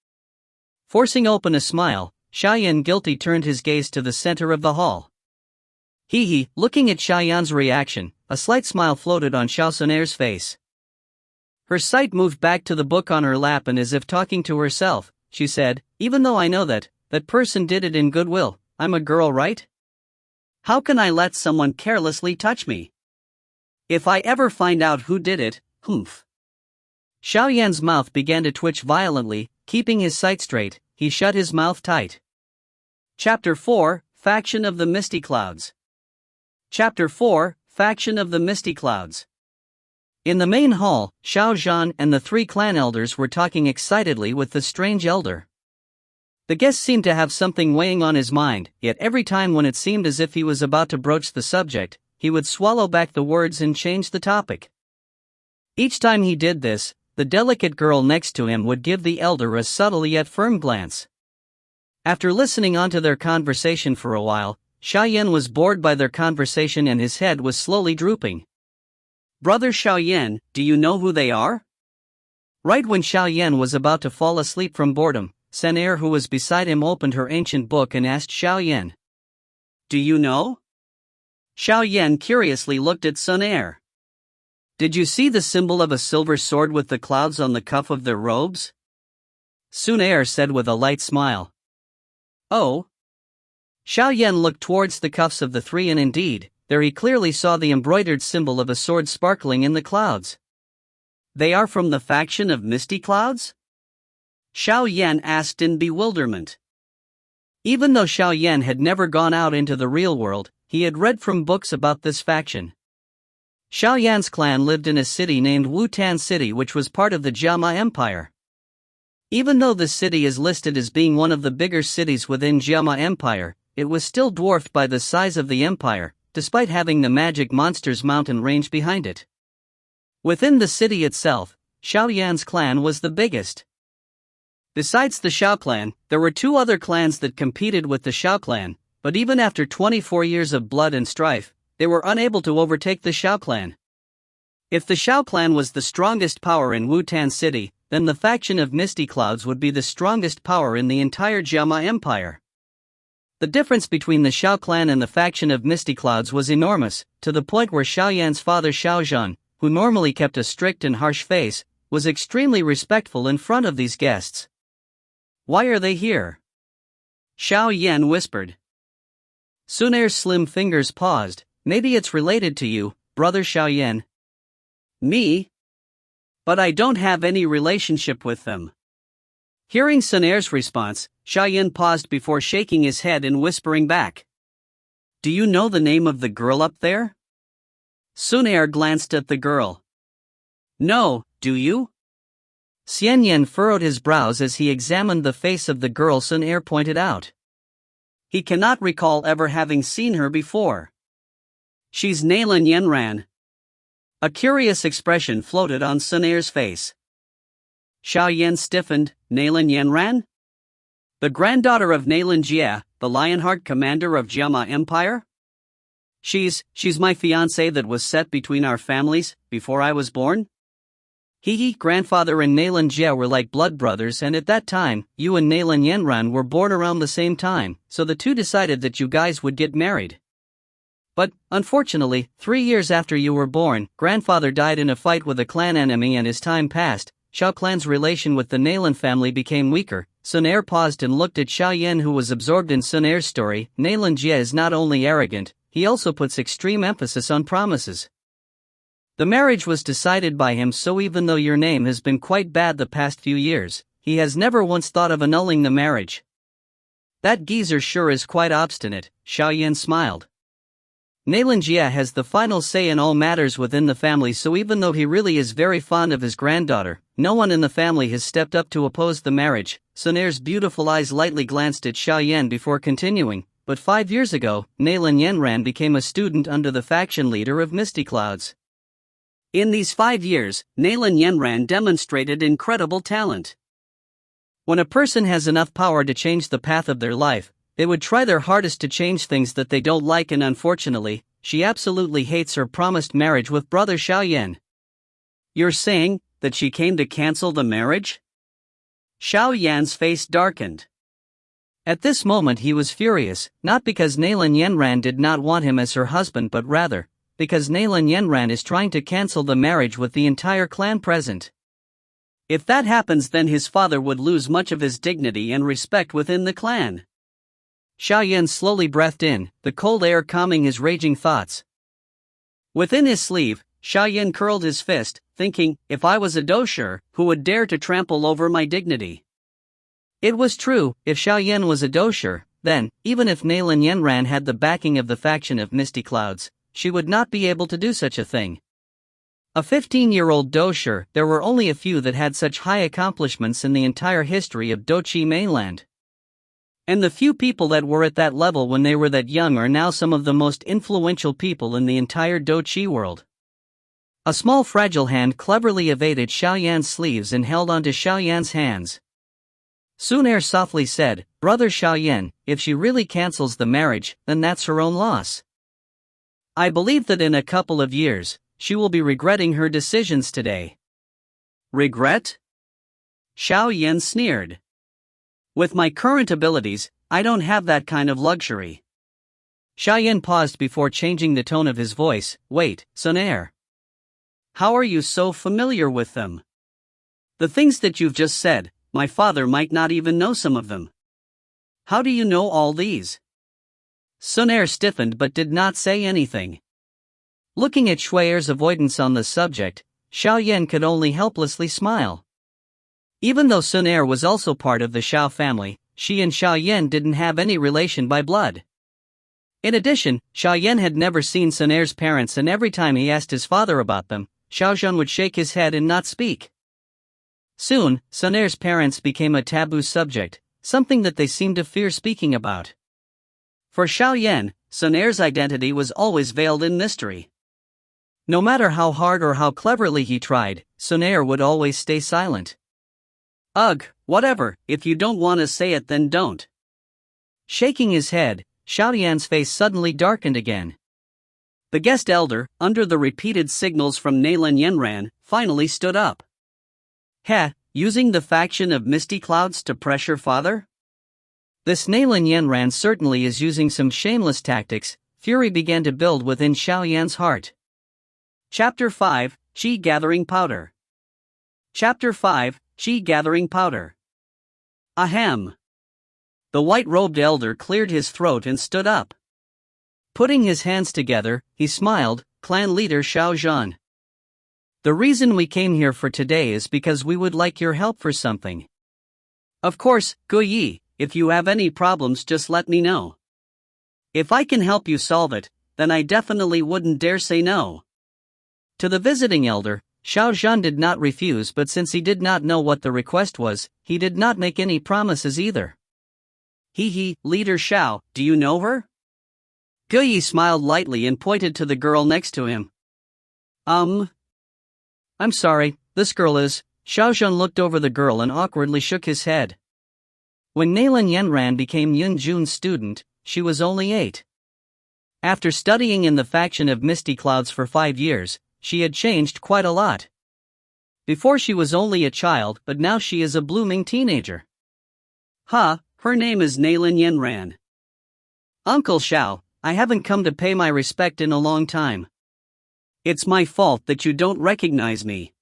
Forcing open a smile, Xiao Yan guilty turned his gaze to the center of the hall. Looking at Xiao Yan's reaction, a slight smile floated on Xiao Sun Er's face. Her sight moved back to the book on her lap and as if talking to herself, she said, "Even though I know that person did it in goodwill, I'm a girl, right? How can I let someone carelessly touch me? If I ever find out who did it, humph." Xiao Yan's mouth began to twitch violently. Keeping his sight straight, he shut his mouth tight. Chapter 4, Faction of the Misty Clouds. Chapter 4, Faction of the Misty Clouds. In the main hall, Xiao Zhan and the 3 clan elders were talking excitedly with the strange elder. The guest seemed to have something weighing on his mind, yet every time when it seemed as if he was about to broach the subject, he would swallow back the words and change the topic. Each time he did this, the delicate girl next to him would give the elder a subtle yet firm glance. After listening onto their conversation for a while, Xiao Yan was bored by their conversation and his head was slowly drooping. Brother Xiaoyan, do you know who they are? Right when Xiaoyan was about to fall asleep from boredom, Sun Er, who was beside him, opened her ancient book and asked Xiaoyan, "Do you know?" Xiaoyan curiously looked at Sun Er. "Did you see the symbol of a silver sword with the clouds on the cuff of their robes?" Sun Er said with a light smile. "Oh." Xiaoyan looked towards the cuffs of the three, and indeed, there he clearly saw the embroidered symbol of a sword sparkling in the clouds. "They are from the faction of Misty Clouds?" Xiaoyan asked in bewilderment. Even though Xiaoyan had never gone out into the real world, he had read from books about this faction. Xiaoyan's clan lived in a city named Wutan City, which was part of the Jiama Empire. Even though the city is listed as being one of the bigger cities within Jiama Empire, it was still dwarfed by the size of the empire, despite having the Magic Monsters mountain range behind it. Within the city itself, Xiaoyan's clan was the biggest. Besides the Xiao clan, there were two other clans that competed with the Xiao clan, but even after 24 years of blood and strife, they were unable to overtake the Xiao clan. If the Xiao clan was the strongest power in Wutan City, then the faction of Misty Clouds would be the strongest power in the entire Jiama Empire. The difference between the Xiao clan and the faction of Misty Clouds was enormous, to the point where Xiaoyan's father Xiaozhan, who normally kept a strict and harsh face, was extremely respectful in front of these guests. "Why are they here?" Xiaoyan whispered. Sun Er's slim fingers paused. "Maybe it's related to you, Brother Xiaoyan." "Me? But I don't have any relationship with them." Hearing Sun Er's response, Xiaoyan paused before shaking his head and whispering back, "Do you know the name of the girl up there?" Sun Er glanced at the girl. "No, do you?" Xianyan furrowed his brows as he examined the face of the girl Sun Er pointed out. He cannot recall ever having seen her before. "She's Nalan Yenran." A curious expression floated on Sun Er's face. Xiaoyan stiffened. "Nalan Yenran? The granddaughter of Nalan Jie, the Lionheart commander of Jiama Empire? She's my fiancée that was set between our families, before I was born?" Grandfather and Nalan Jie were like blood brothers, and at that time, you and Nalan Yenran were born around the same time, so the two decided that you guys would get married. But, unfortunately, 3 years after you were born, grandfather died in a fight with a clan enemy, and as time passed, Xiao clan's relation with the Nalan family became weaker. Sun Er paused and looked at Xiaoyan, who was absorbed in Sun Er's story. Nalan Jie is not only arrogant, he also puts extreme emphasis on promises. The marriage was decided by him, so even though your name has been quite bad the past few years, he has never once thought of annulling the marriage. That geezer sure is quite obstinate, Xiaoyan smiled. Nalan Jie has the final say in all matters within the family, so even though he really is very fond of his granddaughter, no one in the family has stepped up to oppose the marriage. Sun Er's beautiful eyes lightly glanced at Xiaoyan before continuing, but 5 years ago, Nalan Yenran became a student under the faction leader of Misty Clouds. In these 5 years, Nalan Yenran demonstrated incredible talent. When a person has enough power to change the path of their life, they would try their hardest to change things that they don't like, and unfortunately, she absolutely hates her promised marriage with Brother Xiaoyan. "You're saying that she came to cancel the marriage?" Xiaoyan's face darkened. At this moment he was furious, not because Nalan Yenran did not want him as her husband, but rather, because Nalan Yenran is trying to cancel the marriage with the entire clan present. If that happens, then his father would lose much of his dignity and respect within the clan. Xiaoyan slowly breathed in, the cold air calming his raging thoughts. Within his sleeve, Xiaoyan curled his fist, thinking, if I was a dosher, who would dare to trample over my dignity? It was true, if Xiaoyan was a dosher, then, even if Nalan Yenran had the backing of the faction of Misty Clouds, she would not be able to do such a thing. A 15-year-old dosher, there were only a few that had such high accomplishments in the entire history of Dochi mainland. And the few people that were at that level when they were that young are now some of the most influential people in the entire Dochi world. A small fragile hand cleverly evaded Xiaoyan's sleeves and held onto Xiaoyan's hands. Sun Er softly said, Brother Xiaoyan, if she really cancels the marriage, then that's her own loss. I believe that in a couple of years, she will be regretting her decisions today. Regret? Xiao Yan sneered. With my current abilities, I don't have that kind of luxury. Xiao Yan paused before changing the tone of his voice. Wait, Sonair. How are you so familiar with them? The things that you've just said, my father might not even know some of them. How do you know all these? Sonair stiffened but did not say anything. Looking at Shui'er's avoidance on the subject, Xiao Yan could only helplessly smile. Even though Sonair was also part of the Xiao family, she and Xiao Yan didn't have any relation by blood. In addition, Xiao Yan had never seen Sonair's parents, and every time he asked his father about them, Xiao Zhan would shake his head and not speak. Soon, Sonair's parents became a taboo subject, something that they seemed to fear speaking about. For Xiao Yan, Sonair's identity was always veiled in mystery. No matter how hard or how cleverly he tried, Sonair would always stay silent. Ugh, whatever, if you don't want to say it then don't. Shaking his head, Xiao Yan's face suddenly darkened again. The guest elder, under the repeated signals from Naylan Yenran, finally stood up. Heh, using the faction of Misty Clouds to pressure father? This Naylan Yenran certainly is using some shameless tactics. Fury began to build within Xiao Yan's heart. Chapter 5, Qi Gathering Powder. Chapter 5, Qi Gathering Powder. Ahem. The white-robed elder cleared his throat and stood up. Putting his hands together, he smiled. Clan leader Xiao Zhan. The reason we came here for today is because we would like your help for something. Of course, Guyi, if you have any problems just let me know. If I can help you solve it, then I definitely wouldn't dare say no. To the visiting elder, Xiao Zhan did not refuse, but since he did not know what the request was, he did not make any promises either. Leader Xiao, do you know her? Guyi smiled lightly and pointed to the girl next to him. I'm sorry, this girl is. Xiao Zhan looked over the girl and awkwardly shook his head. When Naylan Yenran became Yun Jun's student, she was only 8. After studying in the faction of Misty Clouds for 5 years, she had changed quite a lot. Before she was only a child, but now she is a blooming teenager. Her name is Naylan Yenran. Uncle Xiao, I haven't come to pay my respect in a long time. It's my fault that you don't recognize me.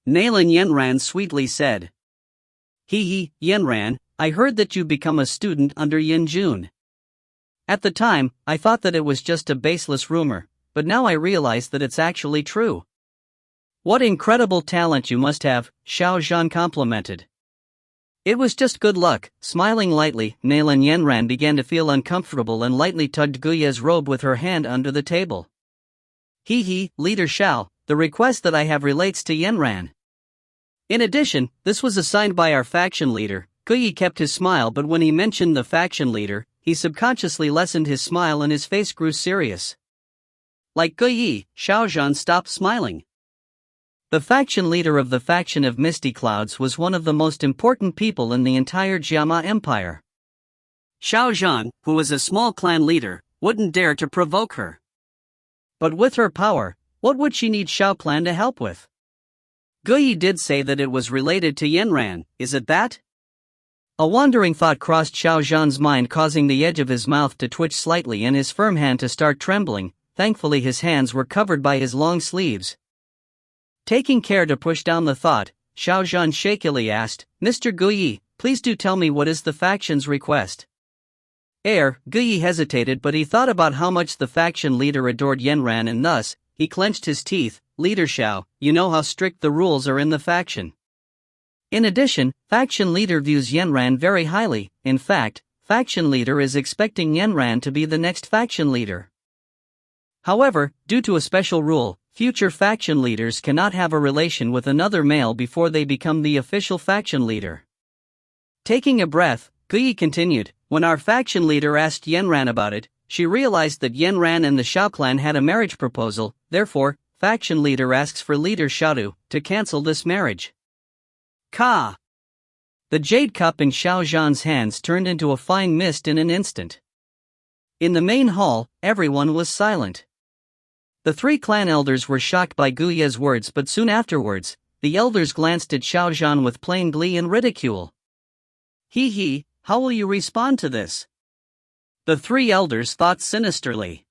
Naylan Yenran sweetly said. Yenran, I heard that you become a student under Yin Jun. At the time, I thought that it was just a baseless rumor, but now I realize that it's actually true. What incredible talent you must have, Xiao Zhan complimented. It was just good luck. Smiling lightly, Naylan Yenran began to feel uncomfortable and lightly tugged Guye's robe with her hand under the table. Leader Xiao, the request that I have relates to Yenran. In addition, this was assigned by our faction leader. Guye kept his smile, but when he mentioned the faction leader, he subconsciously lessened his smile and his face grew serious. Like Guye, Xiao Zhan stopped smiling. The faction leader of the faction of Misty Clouds was one of the most important people in the entire Jiama Empire. Xiao Zhan, who was a small clan leader, wouldn't dare to provoke her. But with her power, what would she need Xiao Clan to help with? Guyi did say that it was related to Yenran, is it that? A wandering thought crossed Xiao Zhan's mind, causing the edge of his mouth to twitch slightly and his firm hand to start trembling. Thankfully his hands were covered by his long sleeves. Taking care to push down the thought, Xiao Zhan shakily asked, Mr. Guyi, please do tell me what is the faction's request. Guyi hesitated, but he thought about how much the faction leader adored Yenran and thus, he clenched his teeth. Leader Xiao, you know how strict the rules are in the faction. In addition, faction leader views Yenran very highly. In fact, faction leader is expecting Yenran to be the next faction leader. However, due to a special rule, future faction leaders cannot have a relation with another male before they become the official faction leader. Taking a breath, Guyi continued, when our faction leader asked Yenran about it, she realized that Yenran and the Xiao clan had a marriage proposal. Therefore, faction leader asks for leader Xiaodu to cancel this marriage. Ka! The jade cup in Xiao Zhan's hands turned into a fine mist in an instant. In the main hall, everyone was silent. The three clan elders were shocked by Guya's words, but soon afterwards, the elders glanced at Xiao Zhan with plain glee and ridicule. Hee hee, how will you respond to this? The three elders thought sinisterly.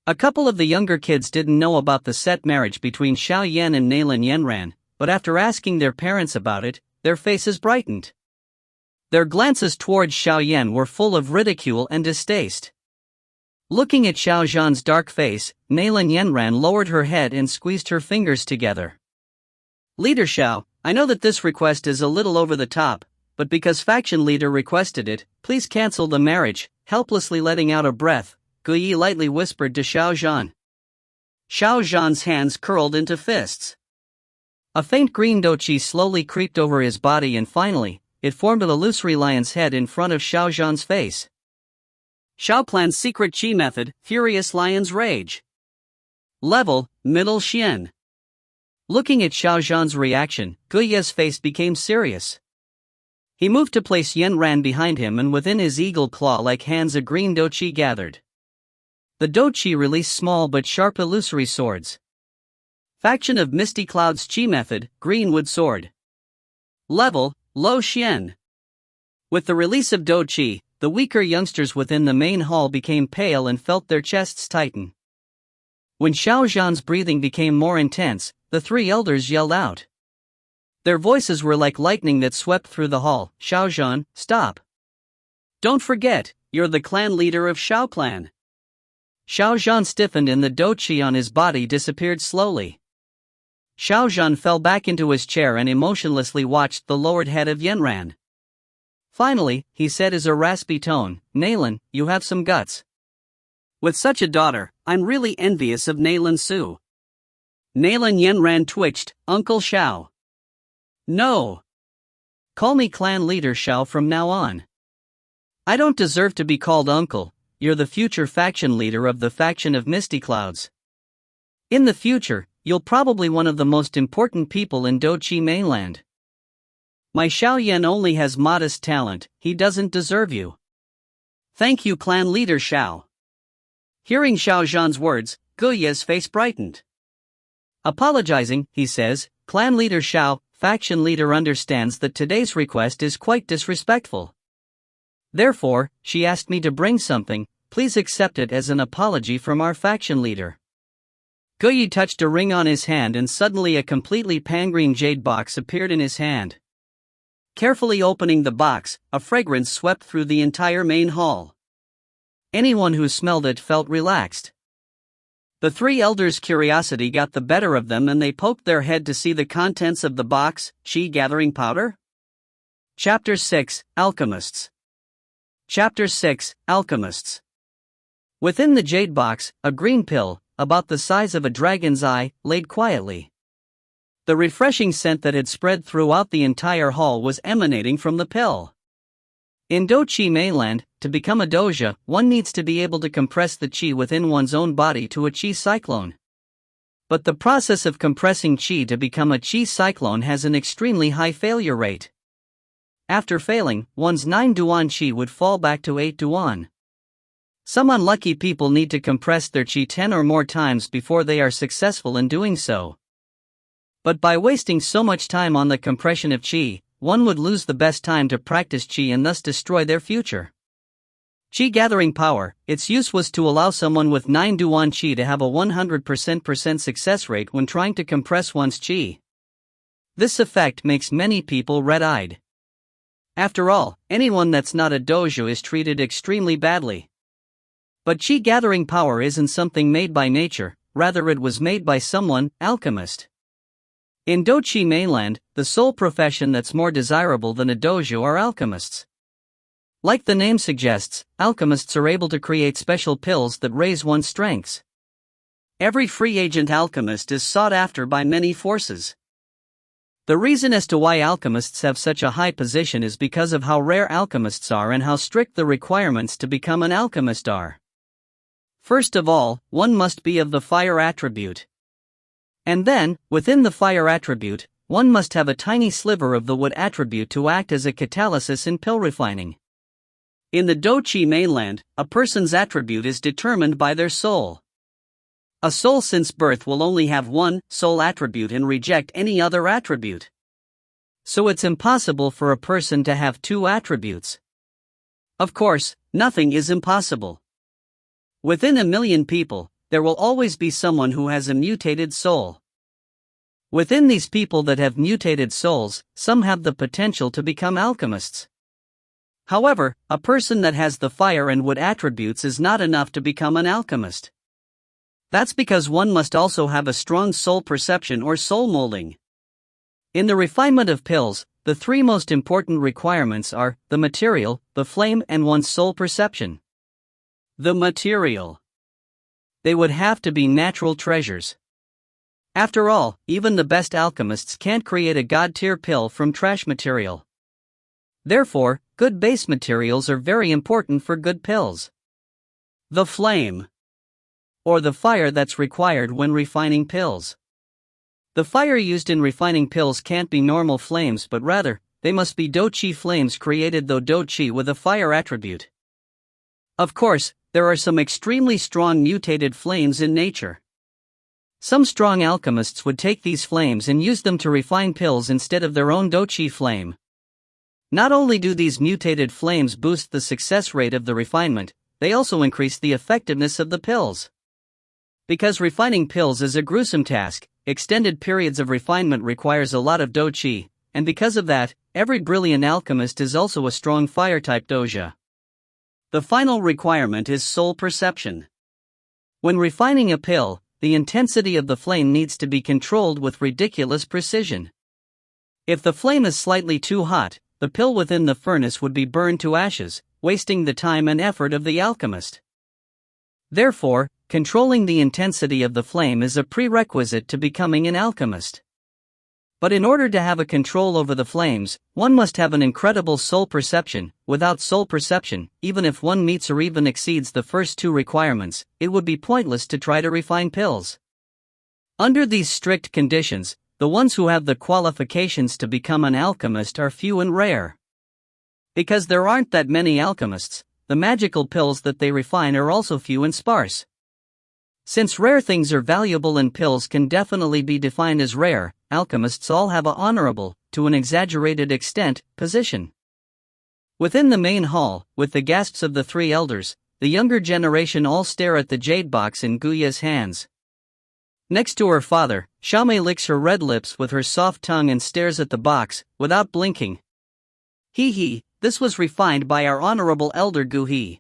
A couple of the younger kids didn't know about the set marriage between Xiao Yan and Nalan Yanran, but after asking their parents about it, their faces brightened. Their glances towards Xiao Yan were full of ridicule and distaste. Looking at Xiao Zhan's dark face, Nalan Yanran lowered her head and squeezed her fingers together. Leader Xiao, I know that this request is a little over the top, but because faction leader requested it, please cancel the marriage. Helplessly letting out a breath, Guyi lightly whispered to Xiao Zhan. Xiao Zhan's hands curled into fists. A faint green doqi slowly creeped over his body and finally, it formed an illusory lion's head in front of Xiao Zhan's face. Xiao Clan's secret chi method, Furious Lion's Rage. Level, Middle Xian. Looking at Xiao Zhan's reaction, Guya's face became serious. He moved to place Yanran behind him, and within his eagle claw-like hands a green doqi gathered. The doqi released small but sharp illusory swords. Faction of Misty Cloud's Chi Method, Greenwood Sword. Level, Low Xian. With the release of doqi, the weaker youngsters within the main hall became pale and felt their chests tighten. When Xiao Zhan's breathing became more intense, the three elders yelled out. Their voices were like lightning that swept through the hall. Xiao Zhan, stop. Don't forget, you're the clan leader of Xiao Clan. Xiao Zhan stiffened and the doqi on his body disappeared slowly. Xiao Zhan fell back into his chair and emotionlessly watched the lowered head of Yanran. Finally, he said in a raspy tone, Nalan, you have some guts. With such a daughter, I'm really envious of Nalan Su. Nalan Yanran twitched, Uncle Xiao. No. Call me clan leader Xiao from now on. I don't deserve to be called uncle, you're the future faction leader of the faction of Misty Clouds. In the future, you'll probably one of the most important people in Doqi mainland. My Xiao Yan only has modest talent, he doesn't deserve you. Thank you clan leader Xiao. Hearing Xiao Zhan's words, Guya's face brightened. Apologizing, he says, clan leader Xiao, faction leader understands that today's request is quite disrespectful. Therefore, she asked me to bring something, please accept it as an apology from our faction leader. Guyi touched a ring on his hand and suddenly a completely pangreen jade box appeared in his hand. Carefully opening the box, a fragrance swept through the entire main hall. Anyone who smelled it felt relaxed. The three elders' curiosity got the better of them and they poked their head to see the contents of the box. Chi gathering powder? Chapter 6, Alchemists. Chapter 6, Alchemists. Within the jade box, a green pill, about the size of a dragon's eye, laid quietly. The refreshing scent that had spread throughout the entire hall was emanating from the pill. In Doqi mainland, to become a doja, one needs to be able to compress the chi within one's own body to a chi cyclone. But the process of compressing chi to become a chi cyclone has an extremely high failure rate. After failing, one's 9 duan chi would fall back to 8 duan. Some unlucky people need to compress their chi 10 or more times before they are successful in doing so. But by wasting so much time on the compression of chi, one would lose the best time to practice chi and thus destroy their future. Chi gathering power, its use was to allow someone with 9 duan chi to have a 100% success rate when trying to compress one's chi. This effect makes many people red-eyed. After all, anyone that's not a dojo is treated extremely badly. But chi gathering power isn't something made by nature, rather it was made by someone, alchemist. In Doqi mainland, the sole profession that's more desirable than a dojo are alchemists. Like the name suggests, alchemists are able to create special pills that raise one's strengths. Every free agent alchemist is sought after by many forces. The reason as to why alchemists have such a high position is because of how rare alchemists are and how strict the requirements to become an alchemist are. First of all, one must be of the fire attribute. And then, within the fire attribute, one must have a tiny sliver of the wood attribute to act as a catalysis in pill refining. In the Doqi mainland, a person's attribute is determined by their soul. A soul since birth will only have one soul attribute and reject any other attribute. So it's impossible for a person to have two attributes. Of course, nothing is impossible. Within 1,000,000 people, there will always be someone who has a mutated soul. Within these people that have mutated souls, some have the potential to become alchemists. However, a person that has the fire and wood attributes is not enough to become an alchemist. That's because one must also have a strong soul perception or soul molding. In the refinement of pills, the three most important requirements are the material, the flame, and one's soul perception. The material. They would have to be natural treasures. After all, even the best alchemists can't create a god-tier pill from trash material. Therefore, good base materials are very important for good pills. The flame. Or the fire that's required when refining pills. The fire used in refining pills can't be normal flames, but rather, they must be do-chi flames created through do-chi with a fire attribute. Of course, there are some extremely strong mutated flames in nature. Some strong alchemists would take these flames and use them to refine pills instead of their own do-chi flame. Not only do these mutated flames boost the success rate of the refinement, they also increase the effectiveness of the pills. Because refining pills is a gruesome task, extended periods of refinement requires a lot of do-chi, and because of that, every brilliant alchemist is also a strong fire-type doja. The final requirement is soul perception. When refining a pill, the intensity of the flame needs to be controlled with ridiculous precision. If the flame is slightly too hot, the pill within the furnace would be burned to ashes, wasting the time and effort of the alchemist. Therefore, controlling the intensity of the flame is a prerequisite to becoming an alchemist. But in order to have a control over the flames, one must have an incredible soul perception. Without soul perception, even if one meets or even exceeds the first two requirements, it would be pointless to try to refine pills. Under these strict conditions, the ones who have the qualifications to become an alchemist are few and rare. Because there aren't that many alchemists, the magical pills that they refine are also few and sparse. Since rare things are valuable and pills can definitely be defined as rare, alchemists all have a honorable, to an exaggerated extent, position. Within the main hall, with the gasps of the three elders, the younger generation all stare at the jade box in Guya's hands. Next to her father, Xiaomei licks her red lips with her soft tongue and stares at the box, without blinking. Hee, this was refined by our honorable elder Guhi.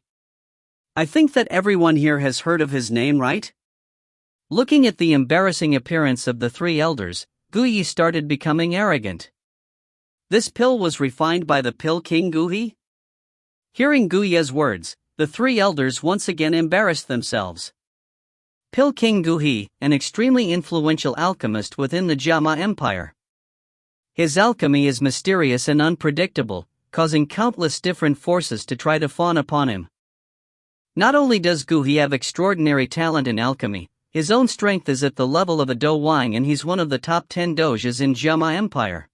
I think that everyone here has heard of his name, right? Looking at the embarrassing appearance of the three elders, Guyi started becoming arrogant. This pill was refined by the Pill King Guhi? Hearing Guya's words, the three elders once again embarrassed themselves. Pill King Guhi, an extremely influential alchemist within the Jiama Empire. His alchemy is mysterious and unpredictable, causing countless different forces to try to fawn upon him. Not only does Guhi have extraordinary talent in alchemy, his own strength is at the level of a Do Wang and he's one of the top 10 doges in Jiama Empire.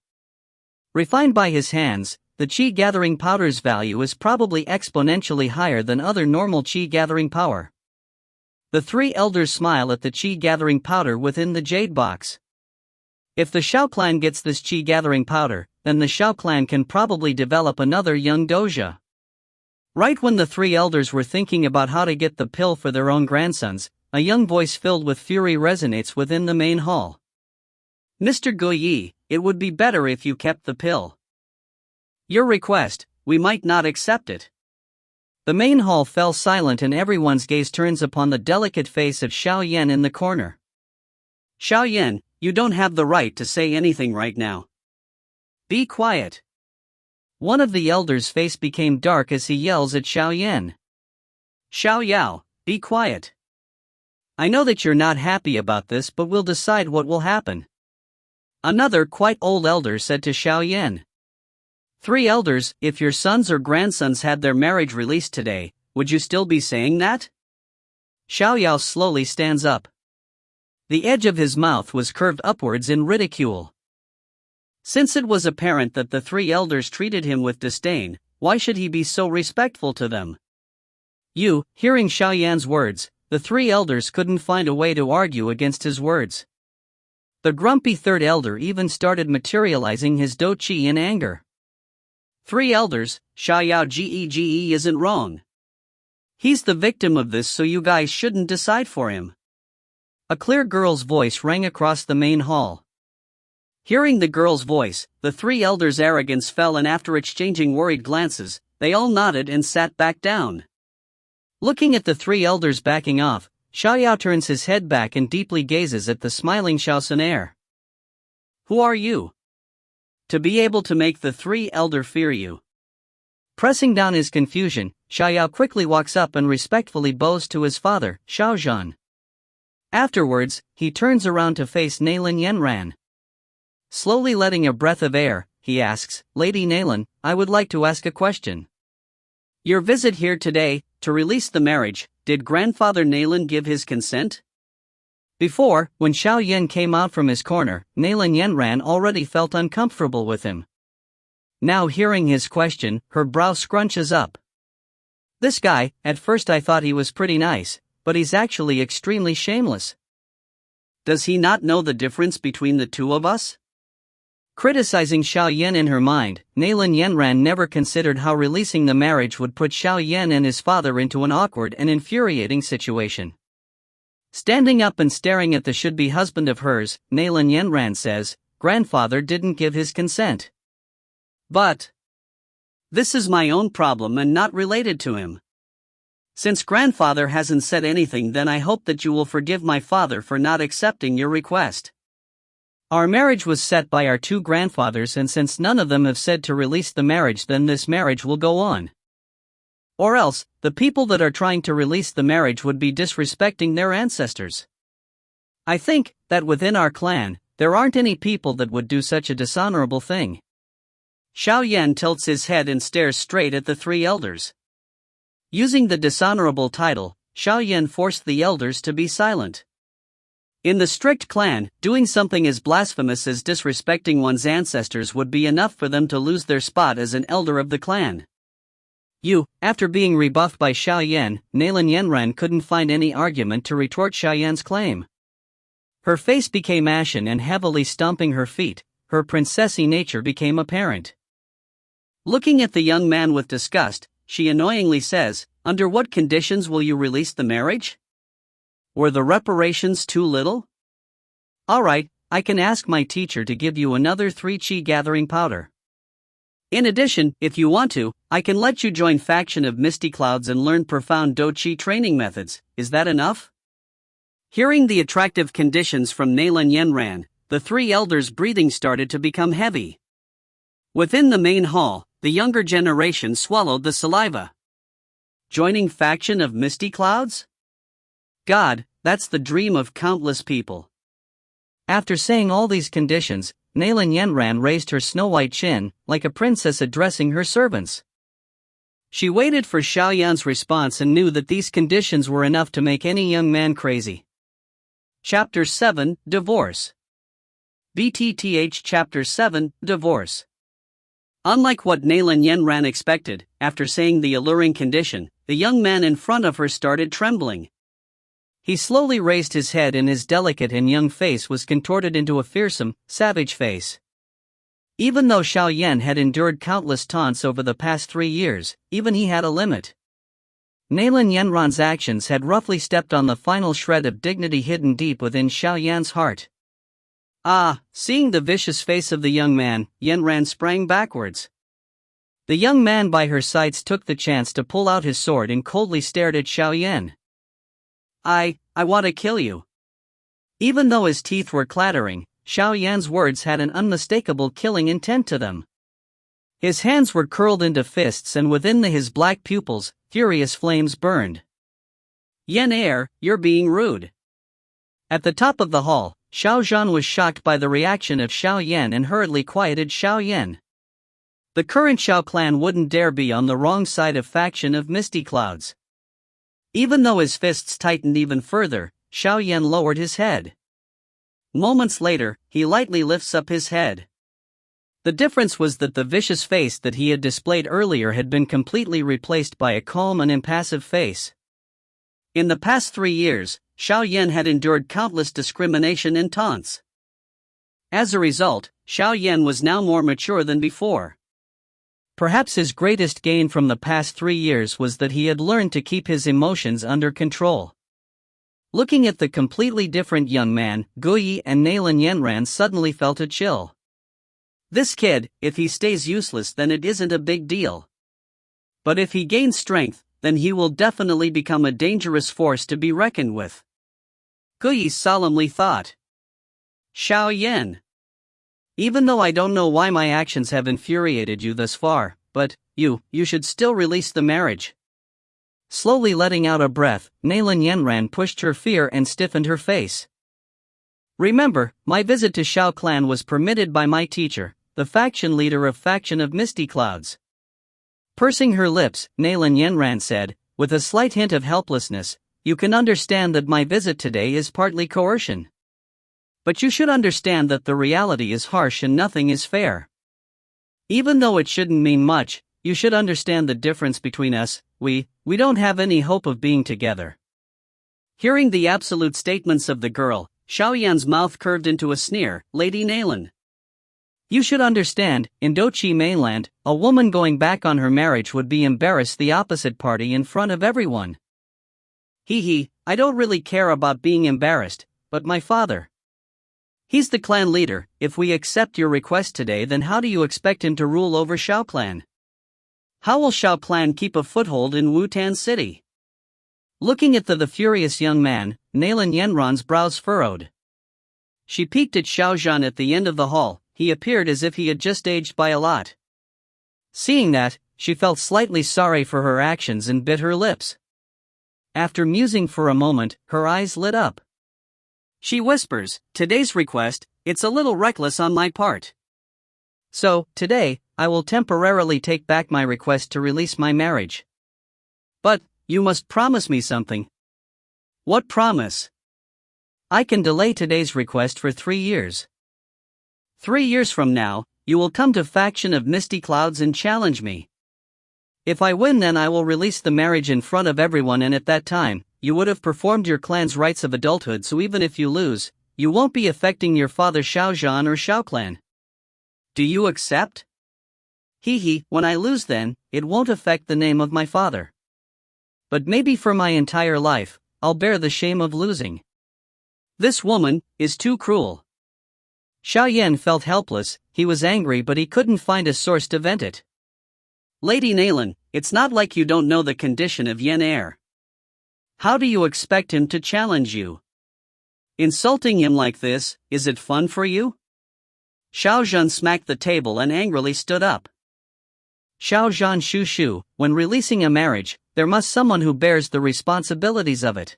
Refined by his hands, the qi gathering powder's value is probably exponentially higher than other normal qi gathering power. The three elders smile at the qi gathering powder within the jade box. If the Shao clan gets this qi gathering powder, then the Shao clan can probably develop another young doja. Right when the three elders were thinking about how to get the pill for their own grandsons, a young voice filled with fury resonates within the main hall. Mr. Guyi, it would be better if you kept the pill. Your request, we might not accept it. The main hall fell silent and everyone's gaze turns upon the delicate face of Xiao Yan in the corner. Xiao Yan, you don't have the right to say anything right now. Be quiet. One of the elders' face became dark as he yells at Xiao Yan. Xiao Yao, be quiet. I know that you're not happy about this, but we'll decide what will happen. Another quite old elder said to Xiao Yan. Three elders, if your sons or grandsons had their marriage released today, would you still be saying that? Xiao Yao slowly stands up. The edge of his mouth was curved upwards in ridicule. Since it was apparent that the three elders treated him with disdain, why should he be so respectful to them? Hearing Xiao Yan's words, the three elders couldn't find a way to argue against his words. The grumpy third elder even started materializing his do chi in anger. Three elders, Xiao Gege isn't wrong. He's the victim of this, so you guys shouldn't decide for him. A clear girl's voice rang across the main hall. Hearing the girl's voice, the three elders' arrogance fell, and after exchanging worried glances, they all nodded and sat back down. Looking at the three elders backing off, Xiao turns his head back and deeply gazes at the smiling Xiao. Who are you? To be able to make the three elder fear you. Pressing down his confusion, Xiao quickly walks up and respectfully bows to his father, Xiaozhan. Afterwards, he turns around to face Nalan Yanran. Slowly letting a breath of air, he asks, Lady Nalan, I would like to ask a question. Your visit here today, to release the marriage, did Grandfather Nalan give his consent? Before, when Xiao Yan came out from his corner, Nalan Yanran already felt uncomfortable with him. Now hearing his question, her brow scrunches up. This guy, at first I thought he was pretty nice, but he's actually extremely shameless. Does he not know the difference between the two of us? Criticizing Xiao Yan in her mind, Nalan Yanran never considered how releasing the marriage would put Xiao Yan and his father into an awkward and infuriating situation. Standing up and staring at the should-be husband of hers, Nalan Yanran says, Grandfather didn't give his consent. But this is my own problem and not related to him. Since Grandfather hasn't said anything, then I hope that you will forgive my father for not accepting your request. Our marriage was set by our two grandfathers, and since none of them have said to release the marriage, then this marriage will go on. Or else, the people that are trying to release the marriage would be disrespecting their ancestors. I think that within our clan, there aren't any people that would do such a dishonorable thing. Xiao Yan tilts his head and stares straight at the three elders. Using the dishonorable title, Xiao Yan forced the elders to be silent. In the strict clan, doing something as blasphemous as disrespecting one's ancestors would be enough for them to lose their spot as an elder of the clan. After being rebuffed by Xiao Yan, Nalan Yanran couldn't find any argument to retort Xiao Yan's claim. Her face became ashen, and heavily stomping her feet, her princessy nature became apparent. Looking at the young man with disgust, she annoyingly says, Under what conditions will you release the marriage? Were the reparations too little? Alright, I can ask my teacher to give you another 3 chi gathering powder. In addition, if you want to, I can let you join faction of Misty Clouds and learn profound do chi training methods. Is that enough? Hearing the attractive conditions from Nalan Yanran, the three elders' breathing started to become heavy. Within the main hall, the younger generation swallowed the saliva. Joining faction of Misty Clouds? God, that's the dream of countless people. After saying all these conditions, Nalan Yanran raised her snow-white chin, like a princess addressing her servants. She waited for Xiao Yan's response and knew that these conditions were enough to make any young man crazy. Chapter 7, Divorce. BTTH Chapter 7, Divorce. Unlike what Nalan Yanran expected, after saying the alluring condition, the young man in front of her started trembling. He slowly raised his head, and his delicate and young face was contorted into a fearsome, savage face. Even though Xiao Yan had endured countless taunts over the past 3 years, even he had a limit. Nalan Yanran's actions had roughly stepped on the final shred of dignity hidden deep within Xiao Yan's heart. Seeing the vicious face of the young man, Yanran sprang backwards. The young man by her sides took the chance to pull out his sword and coldly stared at Xiao Yan. I want to kill you. Even though his teeth were clattering, Xiao Yan's words had an unmistakable killing intent to them. His hands were curled into fists, and within his black pupils, furious flames burned. Yan, you're being rude. At the top of the hall, Xiao Zhan was shocked by the reaction of Xiao Yan and hurriedly quieted Xiao Yan. The current Xiao clan wouldn't dare be on the wrong side of faction of Misty Clouds. Even though his fists tightened even further, Xiao Yan lowered his head. Moments later, he lightly lifts up his head. The difference was that the vicious face that he had displayed earlier had been completely replaced by a calm and impassive face. In the past 3 years, Xiao Yan had endured countless discrimination and taunts. As a result, Xiao Yan was now more mature than before. Perhaps his greatest gain from the past 3 years was that he had learned to keep his emotions under control. Looking at the completely different young man, Guyi and Nalan Yanran suddenly felt a chill. This kid, if he stays useless, then it isn't a big deal. But if he gains strength, then he will definitely become a dangerous force to be reckoned with. Guyi solemnly thought. Xiao Yan. Even though I don't know why my actions have infuriated you thus far, but, you should still release the marriage. Slowly letting out a breath, Nalan Yanran pushed her fear and stiffened her face. Remember, my visit to Xiao Clan was permitted by my teacher, the faction leader of Faction of Misty Clouds. Pursing her lips, Nalan Yanran said, with a slight hint of helplessness, you can understand that my visit today is partly coercion. But you should understand that the reality is harsh and nothing is fair. Even though it shouldn't mean much, you should understand the difference between us. We don't have any hope of being together. Hearing the absolute statements of the girl, Xiao Yan's mouth curved into a sneer. Lady Nalan. You should understand, in Dochi mainland, a woman going back on her marriage would be embarrass the opposite party in front of everyone. I don't really care about being embarrassed, but my father. He's the clan leader. If we accept your request today, then how do you expect him to rule over Xiao Clan? How will Xiao Clan keep a foothold in Wutan City? Looking at the furious young man, Nalan Yanran's brows furrowed. She peeked at Xiao Zhan at the end of the hall. He appeared as if he had just aged by a lot. Seeing that, she felt slightly sorry for her actions and bit her lips. After musing for a moment, her eyes lit up. She whispers, today's request, it's a little reckless on my part. So, today, I will temporarily take back my request to release my marriage. But, you must promise me something. What promise? I can delay today's request for 3 years. 3 years from now, you will come to Faction of Misty Clouds and challenge me. If I win, then I will release the marriage in front of everyone, and at that time, you would have performed your clan's rites of adulthood, so even if you lose, you won't be affecting your father Xiao Zhan or Xiao Clan. Do you accept? When I lose, then, it won't affect the name of my father. But maybe for my entire life, I'll bear the shame of losing. This woman is too cruel. Xiao Yan felt helpless. He was angry, but he couldn't find a source to vent it. Lady Nalan, it's not like you don't know the condition of Yen Heir. How do you expect him to challenge you? Insulting him like this, is it fun for you? Xiao Zhan smacked the table and angrily stood up. Xiao Zhan Shu, when releasing a marriage, there must someone who bears the responsibilities of it.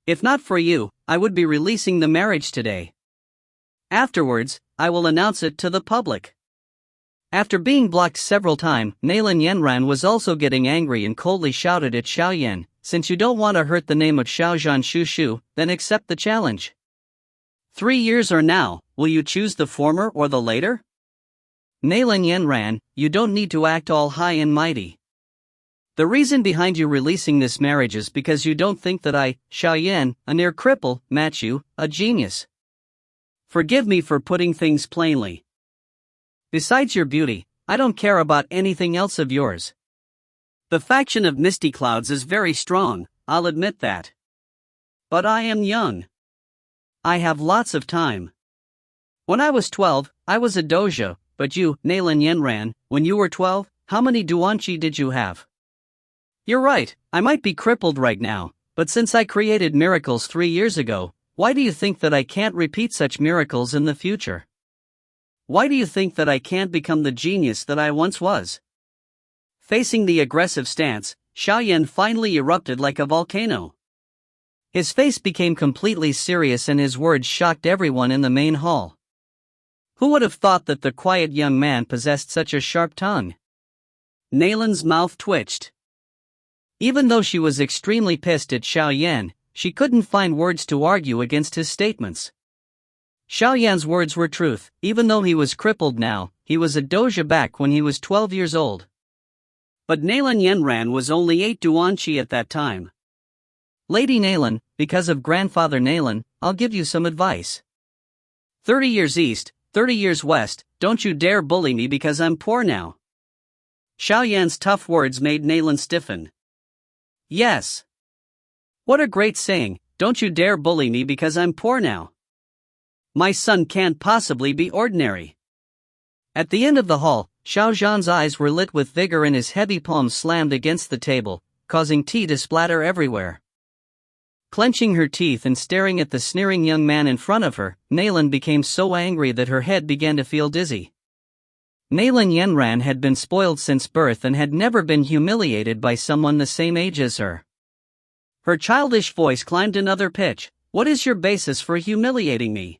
If not for you, I would be releasing the marriage today. Afterwards, I will announce it to the public. After being blocked several times, Nalan Yanran was also getting angry and coldly shouted at Xiao Yan, since you don't want to hurt the name of Xiao Zhan Shu, then accept the challenge. 3 years or now, will you choose the former or the later? Nalan Yanran, you don't need to act all high and mighty. The reason behind you releasing this marriage is because you don't think that I, Xiao Yan, a near cripple, match you, a genius. Forgive me for putting things plainly. Besides your beauty, I don't care about anything else of yours. The faction of Misty Clouds is very strong, I'll admit that. But I am young. I have lots of time. When I was 12, I was a dojo, but you, Nalan Yanran, when you were 12, how many duanqi did you have? You're right, I might be crippled right now, but since I created miracles 3 years ago, why do you think that I can't repeat such miracles in the future? Why do you think that I can't become the genius that I once was? Facing the aggressive stance, Xiao Yan finally erupted like a volcano. His face became completely serious and his words shocked everyone in the main hall. Who would have thought that the quiet young man possessed such a sharp tongue? Nalan's mouth twitched. Even though she was extremely pissed at Xiao Yan, she couldn't find words to argue against his statements. Xiao Yan's words were truth. Even though he was crippled now, he was a doja back when he was 12 years old. But Nalan Yanran was only 8 duanqi at that time. Lady Nalan, because of Grandfather Nalan, I'll give you some advice. 30 years east, 30 years west, don't you dare bully me because I'm poor now. Xiao Yan's tough words made Nalan stiffen. Yes. What a great saying, don't you dare bully me because I'm poor now. My son can't possibly be ordinary. At the end of the hall, Xiao Zhan's eyes were lit with vigor and his heavy palms slammed against the table, causing tea to splatter everywhere. Clenching her teeth and staring at the sneering young man in front of her, Nalan became so angry that her head began to feel dizzy. Nalan Yenran had been spoiled since birth and had never been humiliated by someone the same age as her. Her childish voice climbed another pitch. What is your basis for humiliating me?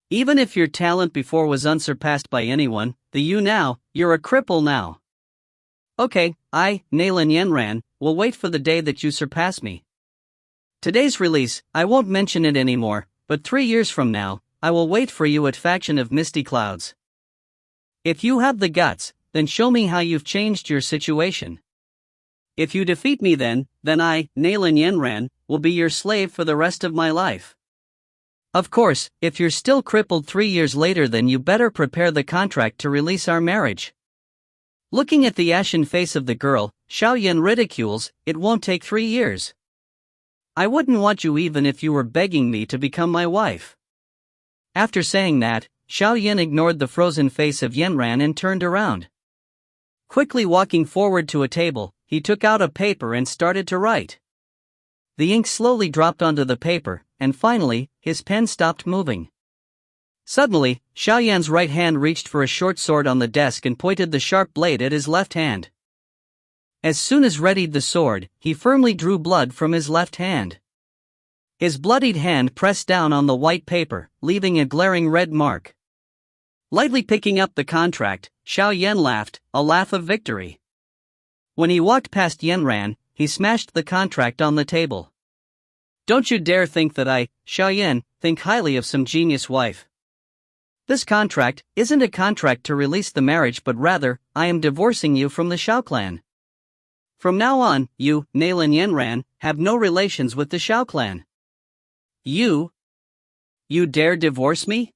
Even if your talent before was unsurpassed by anyone, you're a cripple now. Okay, Nalan Yenran, will wait for the day that you surpass me. Today's release, I won't mention it anymore, but 3 years from now, I will wait for you at Faction of Misty Clouds. If you have the guts, then show me how you've changed your situation. If you defeat me then I, Nalan Yenran, will be your slave for the rest of my life. Of course, if you're still crippled 3 years later, then you better prepare the contract to release our marriage. Looking at the ashen face of the girl, Xiao Yan ridicules, it won't take 3 years. I wouldn't want you even if you were begging me to become my wife. After saying that, Xiao Yan ignored the frozen face of Yenran and turned around. Quickly walking forward to a table, he took out a paper and started to write. The ink slowly dropped onto the paper, and finally, his pen stopped moving. Suddenly, Xiao Yan's right hand reached for a short sword on the desk and pointed the sharp blade at his left hand. As soon as readied the sword, he firmly drew blood from his left hand. His bloodied hand pressed down on the white paper, leaving a glaring red mark. Lightly picking up the contract, Xiao Yan laughed, a laugh of victory. When he walked past Yenran, he smashed the contract on the table. Don't you dare think that I, Xiao Yan, think highly of some genius wife. This contract isn't a contract to release the marriage, but rather, I am divorcing you from the Xiao clan. From now on, you, Nalan Yenran, have no relations with the Xiao clan. You dare divorce me?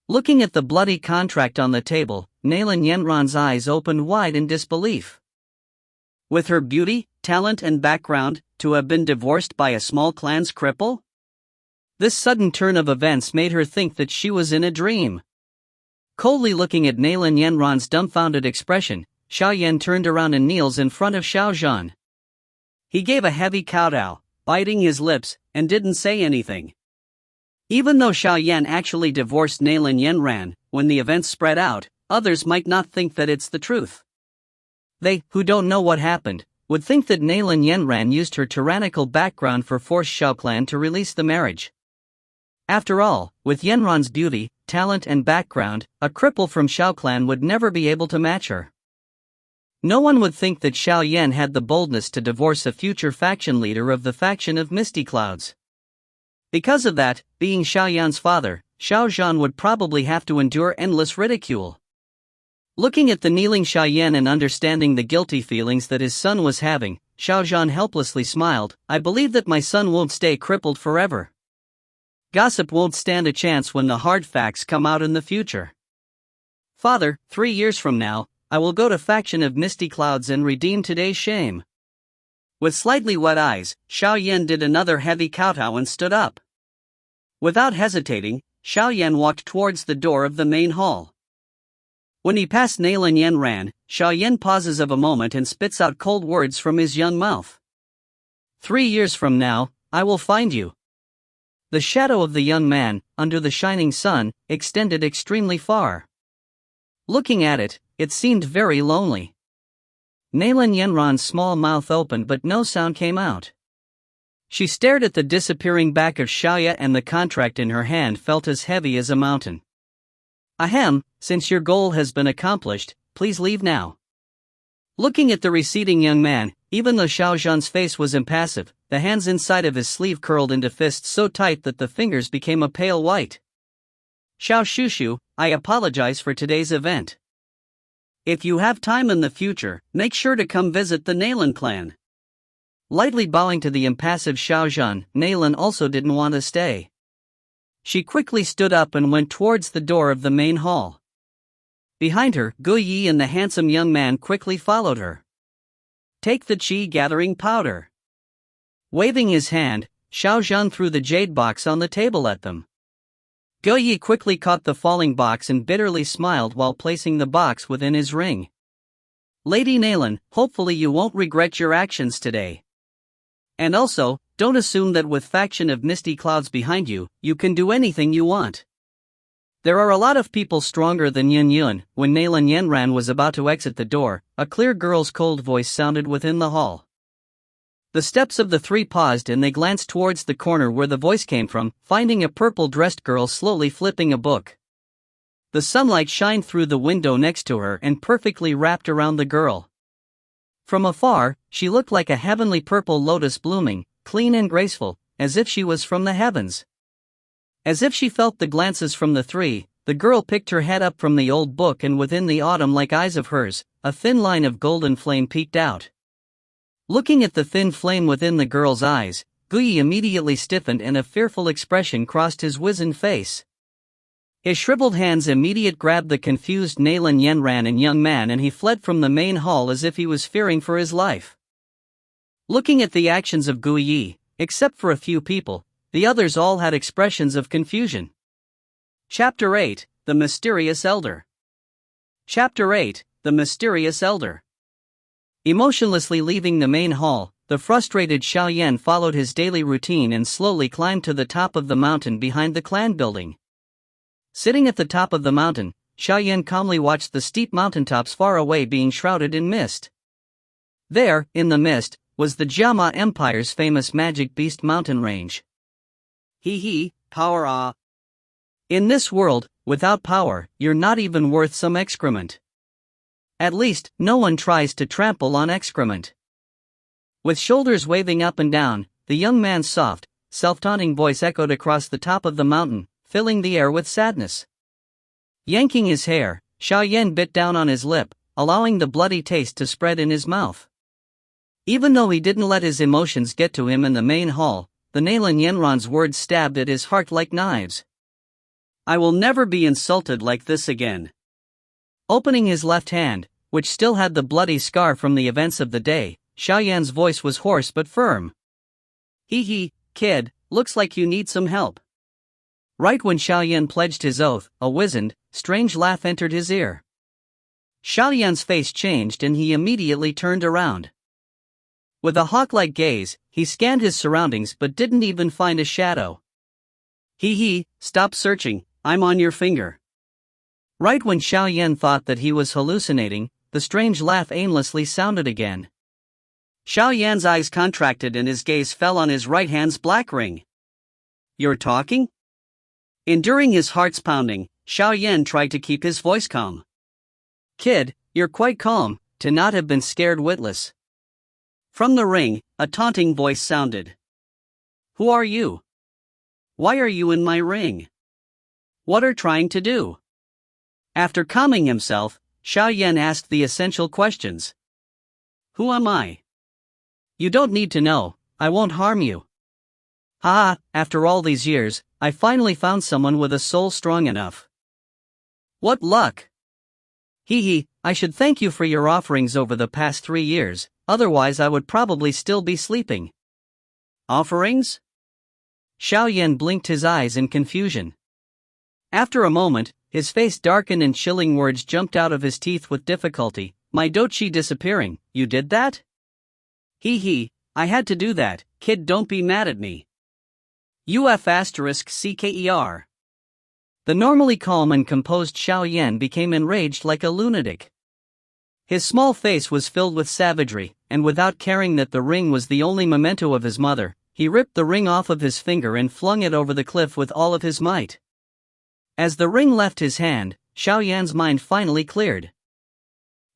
Looking at the bloody contract on the table, Nalan Yenran's eyes opened wide in disbelief. With her beauty, talent and background, to have been divorced by a small clan's cripple? This sudden turn of events made her think that she was in a dream. Coldly looking at Nalan Yenran's dumbfounded expression, Xiao Yan turned around and kneels in front of Xiao Zhan. He gave a heavy kowtow, biting his lips, and didn't say anything. Even though Xiao Yan actually divorced Nalan Yenran, when the events spread out, others might not think that it's the truth. They, who don't know what happened, would think that Nalan Yenran used her tyrannical background for force Xiao clan to release the marriage. After all, with Yenran's beauty, talent and background, a cripple from Xiao clan would never be able to match her. No one would think that Xiao Yan had the boldness to divorce a future faction leader of the faction of Misty Clouds. Because of that, being Xiao Yan's father, Xiao Zhan would probably have to endure endless ridicule. Looking at the kneeling Xiao Yan and understanding the guilty feelings that his son was having, Xiao Zhan helplessly smiled. I believe that my son won't stay crippled forever. Gossip won't stand a chance when the hard facts come out in the future. Father, 3 years from now, I will go to faction of Misty Clouds and redeem today's shame. With slightly wet eyes, Xiao Yan did another heavy kowtow and stood up. Without hesitating, Xiao Yan walked towards the door of the main hall. When he passed Nalan Yenran, Xiao Yan pauses of a moment and spits out cold words from his young mouth. 3 years from now, I will find you. The shadow of the young man, under the shining sun, extended extremely far. Looking at it, it seemed very lonely. Nalan Yenran's small mouth opened but no sound came out. She stared at the disappearing back of Xiaoya and the contract in her hand felt as heavy as a mountain. Ahem, since your goal has been accomplished, please leave now. Looking at the receding young man, even though Xiao Zhan's face was impassive, the hands inside of his sleeve curled into fists so tight that the fingers became a pale white. Xiao Shushu, I apologize for today's event. If you have time in the future, make sure to come visit the Nalan clan. Lightly bowing to the impassive Xiao Zhan, Nalan also didn't want to stay. She quickly stood up and went towards the door of the main hall. Behind her, Gu Yi and the handsome young man quickly followed her. "Take the qi-gathering powder." Waving his hand, Xiao Zhan threw the jade box on the table at them. Gu Yi quickly caught the falling box and bitterly smiled while placing the box within his ring. "Lady Nalan, hopefully you won't regret your actions today. And also, don't assume that with faction of misty clouds behind you, you can do anything you want. There are a lot of people stronger than Yun Yun." When Nalan Yenran was about to exit the door, a clear girl's cold voice sounded within the hall. The steps of the three paused and they glanced towards the corner where the voice came from, finding a purple-dressed girl slowly flipping a book. The sunlight shined through the window next to her and perfectly wrapped around the girl. From afar, she looked like a heavenly purple lotus blooming, clean and graceful, as if she was from the heavens. As if she felt the glances from the three, the girl picked her head up from the old book and within the autumn-like eyes of hers, a thin line of golden flame peeked out. Looking at the thin flame within the girl's eyes, Gu Yi immediately stiffened and a fearful expression crossed his wizened face. His shriveled hands immediately grabbed the confused Nalan Yenran and young man and he fled from the main hall as if he was fearing for his life. Looking at the actions of Gu Yi, except for a few people, the others all had expressions of confusion. Chapter 8, The Mysterious Elder. Chapter 8, The Mysterious Elder. Emotionlessly leaving the main hall, the frustrated Xiao Yan followed his daily routine and slowly climbed to the top of the mountain behind the clan building. Sitting at the top of the mountain, Xiao Yan calmly watched the steep mountaintops far away being shrouded in mist. There, in the mist, was the Jiama Empire's famous magic beast mountain range. Power ah. In this world, without power, you're not even worth some excrement. At least, no one tries to trample on excrement. With shoulders waving up and down, the young man's soft, self-taunting voice echoed across the top of the mountain, filling the air with sadness. Yanking his hair, Xiao Yan bit down on his lip, allowing the bloody taste to spread in his mouth. Even though he didn't let his emotions get to him in the main hall, the Nalan Yenran's words stabbed at his heart like knives. "I will never be insulted like this again." Opening his left hand, which still had the bloody scar from the events of the day, Xiao Yan's voice was hoarse but firm. Kid, looks like you need some help." Right when Xiao Yan pledged his oath, a wizened, strange laugh entered his ear. Xiao Yan's face changed and he immediately turned around. With a hawk-like gaze, he scanned his surroundings but didn't even find a shadow. Stop searching, I'm on your finger." Right when Xiao Yan thought that he was hallucinating, the strange laugh aimlessly sounded again. Xiao Yan's eyes contracted and his gaze fell on his right hand's black ring. "You're talking?" Enduring his heart's pounding, Xiao Yan tried to keep his voice calm. "Kid, you're quite calm, to not have been scared witless." From the ring, a taunting voice sounded. "Who are you? Why are you in my ring? What are trying to do?" After calming himself, Xiao Yan asked the essential questions. "Who am I?" "You don't need to know, I won't harm you." After all these years, I finally found someone with a soul strong enough." "What luck!" I should thank you for your offerings over the past 3 years, otherwise I would probably still be sleeping." "Offerings?" Xiao Yan blinked his eyes in confusion. After a moment, his face darkened and chilling words jumped out of his teeth with difficulty. "My dochi disappearing, you did that?" I had to do that, kid, don't be mad at me." *CKER. The normally calm and composed Xiao Yan became enraged like a lunatic. His small face was filled with savagery, and without caring that the ring was the only memento of his mother, he ripped the ring off of his finger and flung it over the cliff with all of his might. As the ring left his hand, Xiao Yan's mind finally cleared.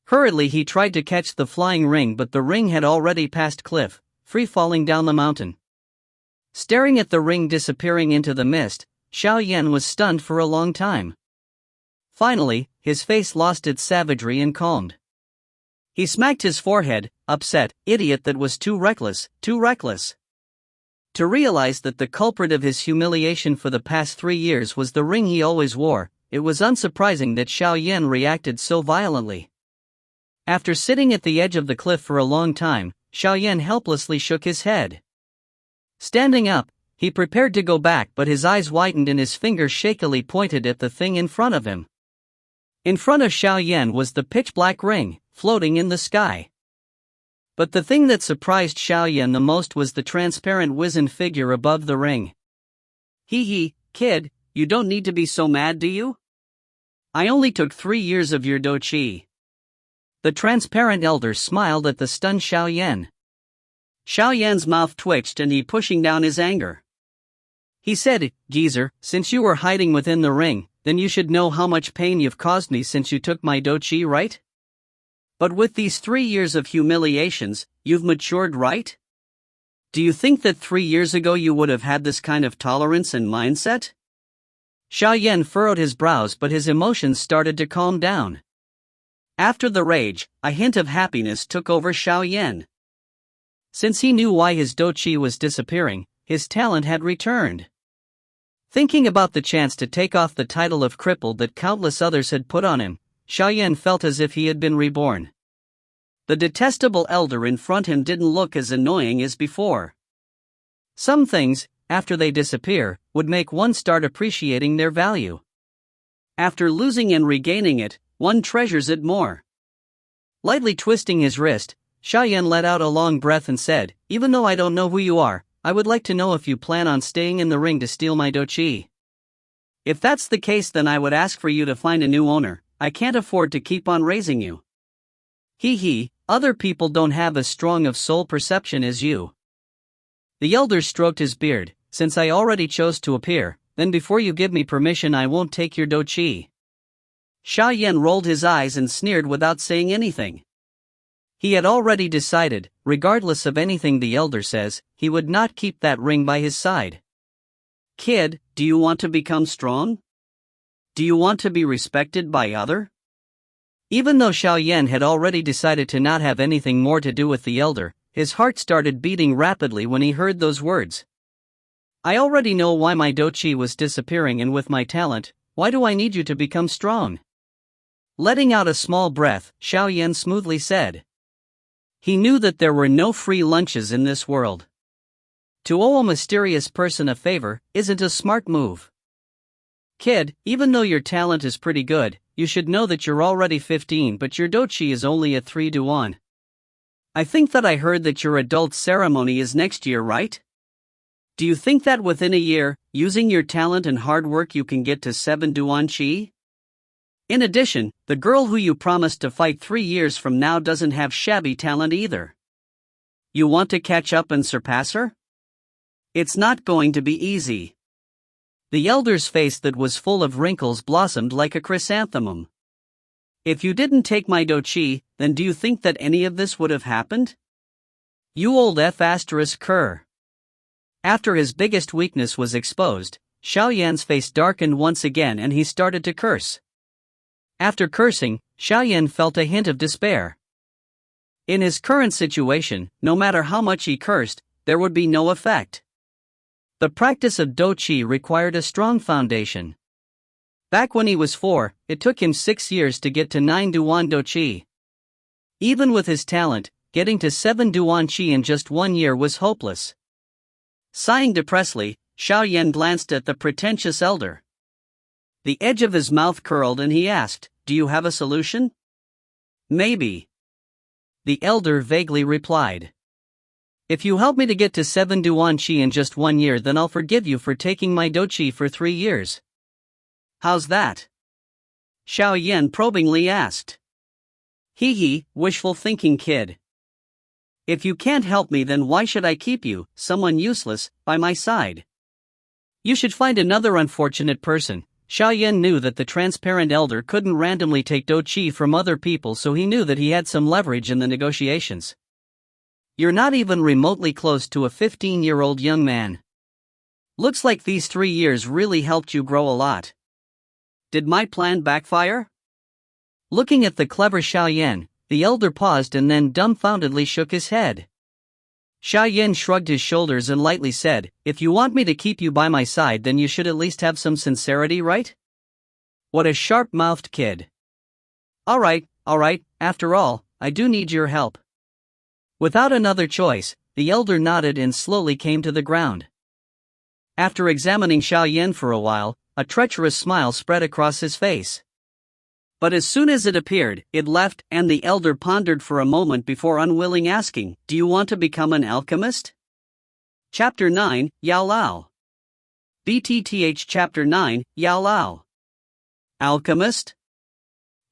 Hurriedly he tried to catch the flying ring, but the ring had already passed cliff, free falling down the mountain. Staring at the ring disappearing into the mist, Xiao Yan was stunned for a long time. Finally, his face lost its savagery and calmed. He smacked his forehead, upset, idiot that was too reckless, too reckless. To realize that the culprit of his humiliation for the past 3 years was the ring he always wore, it was unsurprising that Xiao Yan reacted so violently. After sitting at the edge of the cliff for a long time, Xiao Yan helplessly shook his head. Standing up, he prepared to go back, but his eyes widened and his fingers shakily pointed at the thing in front of him. In front of Xiao Yan was the pitch-black ring, floating in the sky. But the thing that surprised Xiao Yan the most was the transparent wizened figure above the ring. Hee, kid, you don't need to be so mad, do you? I only took 3 years of your doqi. The transparent elder smiled at the stunned Xiao Yan. Xiao Yan's mouth twitched and he pushing down his anger. He said, geezer, since you were hiding within the ring, then you should know how much pain you've caused me since you took my doqi, right? But with these 3 years of humiliations, you've matured, right? Do you think that 3 years ago you would have had this kind of tolerance and mindset? Xiao Yan furrowed his brows, but his emotions started to calm down. After the rage, a hint of happiness took over Xiao Yan. Since he knew why his doqi was disappearing, his talent had returned. Thinking about the chance to take off the title of crippled that countless others had put on him, Xiao Yan felt as if he had been reborn. The detestable elder in front of him didn't look as annoying as before. Some things, after they disappear, would make one start appreciating their value. After losing and regaining it, one treasures it more. Lightly twisting his wrist, Xiao Yan let out a long breath and said, even though I don't know who you are, I would like to know if you plan on staying in the ring to steal my doqi. If that's the case, then I would ask for you to find a new owner. I can't afford to keep on raising you. Hee, other people don't have as strong of soul perception as you. The elder stroked his beard. Since I already chose to appear, then before you give me permission I won't take your doqi. Xiao Yan rolled his eyes and sneered without saying anything. He had already decided, regardless of anything the elder says, he would not keep that ring by his side. Kid, do you want to become strong? Do you want to be respected by others? Even though Xiao Yan had already decided to not have anything more to do with the elder, his heart started beating rapidly when he heard those words. I already know why my doqi was disappearing, and with my talent, why do I need you to become strong? Letting out a small breath, Xiao Yan smoothly said. He knew that there were no free lunches in this world. To owe a mysterious person a favor isn't a smart move. Kid, even though your talent is pretty good, you should know that you're already 15, but your doqi is only a 3-to-1. I think that I heard that your adult ceremony is next year, right? Do you think that within a year, using your talent and hard work, you can get to 7-to-1 chi? In addition, the girl who you promised to fight 3 years from now doesn't have shabby talent either. You want to catch up and surpass her? It's not going to be easy. The elder's face that was full of wrinkles blossomed like a chrysanthemum. If you didn't take my doqi, then do you think that any of this would have happened? You old F***er. After his biggest weakness was exposed, Xiao Yan's face darkened once again and he started to curse. After cursing, Xiao Yan felt a hint of despair. In his current situation, no matter how much he cursed, there would be no effect. The practice of doqi required a strong foundation. Back when he was 4, it took him 6 years to get to 9-to-1 doqi. Even with his talent, getting to 7-to-1 chi in just 1 year was hopeless. Sighing depressedly, Xiao Yan glanced at the pretentious elder. The edge of his mouth curled and he asked, do you have a solution? Maybe. The elder vaguely replied. If you help me to get to 7-to-1 chi in just 1 year, then I'll forgive you for taking my doqi for 3 years. How's that? Xiao Yan probingly asked. Hee, wishful thinking, kid. If you can't help me, then why should I keep you, someone useless, by my side? You should find another unfortunate person. Xiao Yan knew that the transparent elder couldn't randomly take doqi from other people, so he knew that he had some leverage in the negotiations. You're not even remotely close to a 15-year-old young man. Looks like these 3 years really helped you grow a lot. Did my plan backfire? Looking at the clever Xiao Yan, The elder paused and then dumbfoundedly shook his head. Xia Yan shrugged his shoulders and lightly said, "If you want me to keep you by my side, then you should at least have some sincerity, right?" What a sharp-mouthed kid. Alright, after all, I do need your help." Without another choice, the elder nodded and slowly came to the ground. After examining Xia Yan for a while, a treacherous smile spread across his face. But as soon as it appeared, it left, and the elder pondered for a moment before unwilling asking, "Do you want to become an alchemist?" Chapter 9, Yao Lao. BTTH Chapter 9, Yao Lao. Alchemist?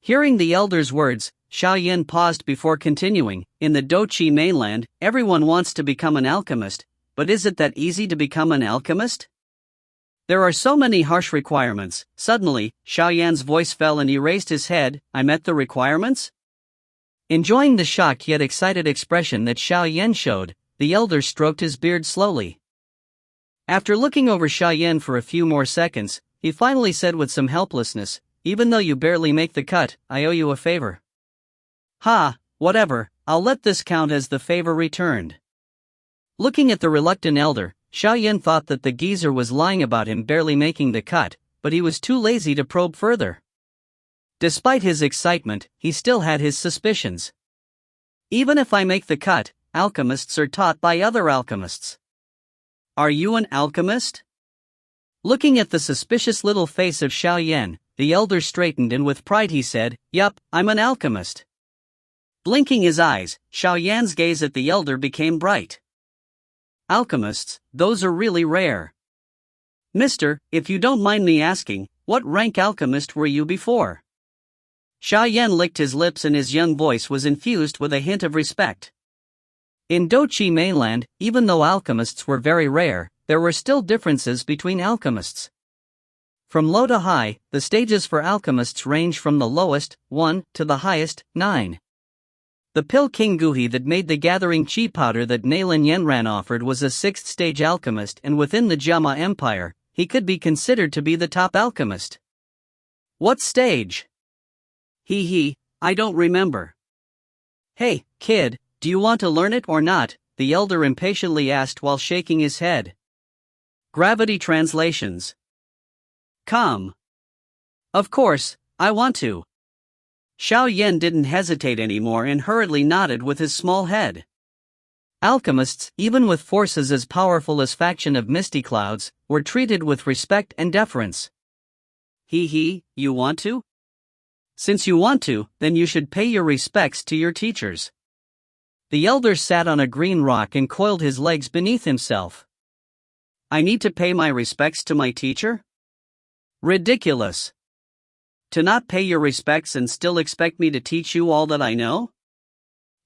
Hearing the elder's words, Xia Yan paused before continuing. "In the Doqi mainland, everyone wants to become an alchemist, but is it that easy to become an alchemist? There are so many harsh requirements." Suddenly, Xia Yan's voice fell and he raised his head. "I met the requirements?" Enjoying the shocked yet excited expression that Xia Yan showed, the elder stroked his beard slowly. After looking over Xia Yan for a few more seconds, he finally said with some helplessness, "Even though you barely make the cut, I owe you a favor." "Ha, whatever, I'll let this count as the favor returned." Looking at the reluctant elder, Xia Yan thought that the geezer was lying about him barely making the cut, but he was too lazy to probe further. Despite his excitement, he still had his suspicions. "Even if I make the cut, alchemists are taught by other alchemists." "Are you an alchemist?" Looking at the suspicious little face of Xia Yan, the elder straightened and with pride he said, "Yup, I'm an alchemist." Blinking his eyes, Xia Yan's gaze at the elder became bright. "Alchemists, those are really rare. Mister, if you don't mind me asking, what rank alchemist were you before?" Xia Yan licked his lips and his young voice was infused with a hint of respect. In Doqi mainland, even though alchemists were very rare, there were still differences between alchemists. From low to high, the stages for alchemists range from the lowest, 1, to the highest, 9. The pill King Guhi that made the gathering chi powder that Nalin Yenran offered was a 6th stage alchemist, and within the Jama Empire, he could be considered to be the top alchemist. "What stage?" I don't remember." "Hey, kid, do you want to learn it or not?" the elder impatiently asked while shaking his head. Gravity Translations. Come. Of course, I want to. Xiao Yan didn't hesitate anymore and hurriedly nodded with his small head. Alchemists, even with forces as powerful as faction of misty clouds, were treated with respect and deference. You want to? Since you want to, then you should pay your respects to your teachers. The elder sat on a green rock and coiled his legs beneath himself. I need to pay my respects to my teacher? Ridiculous. To not pay your respects and still expect me to teach you all that I know?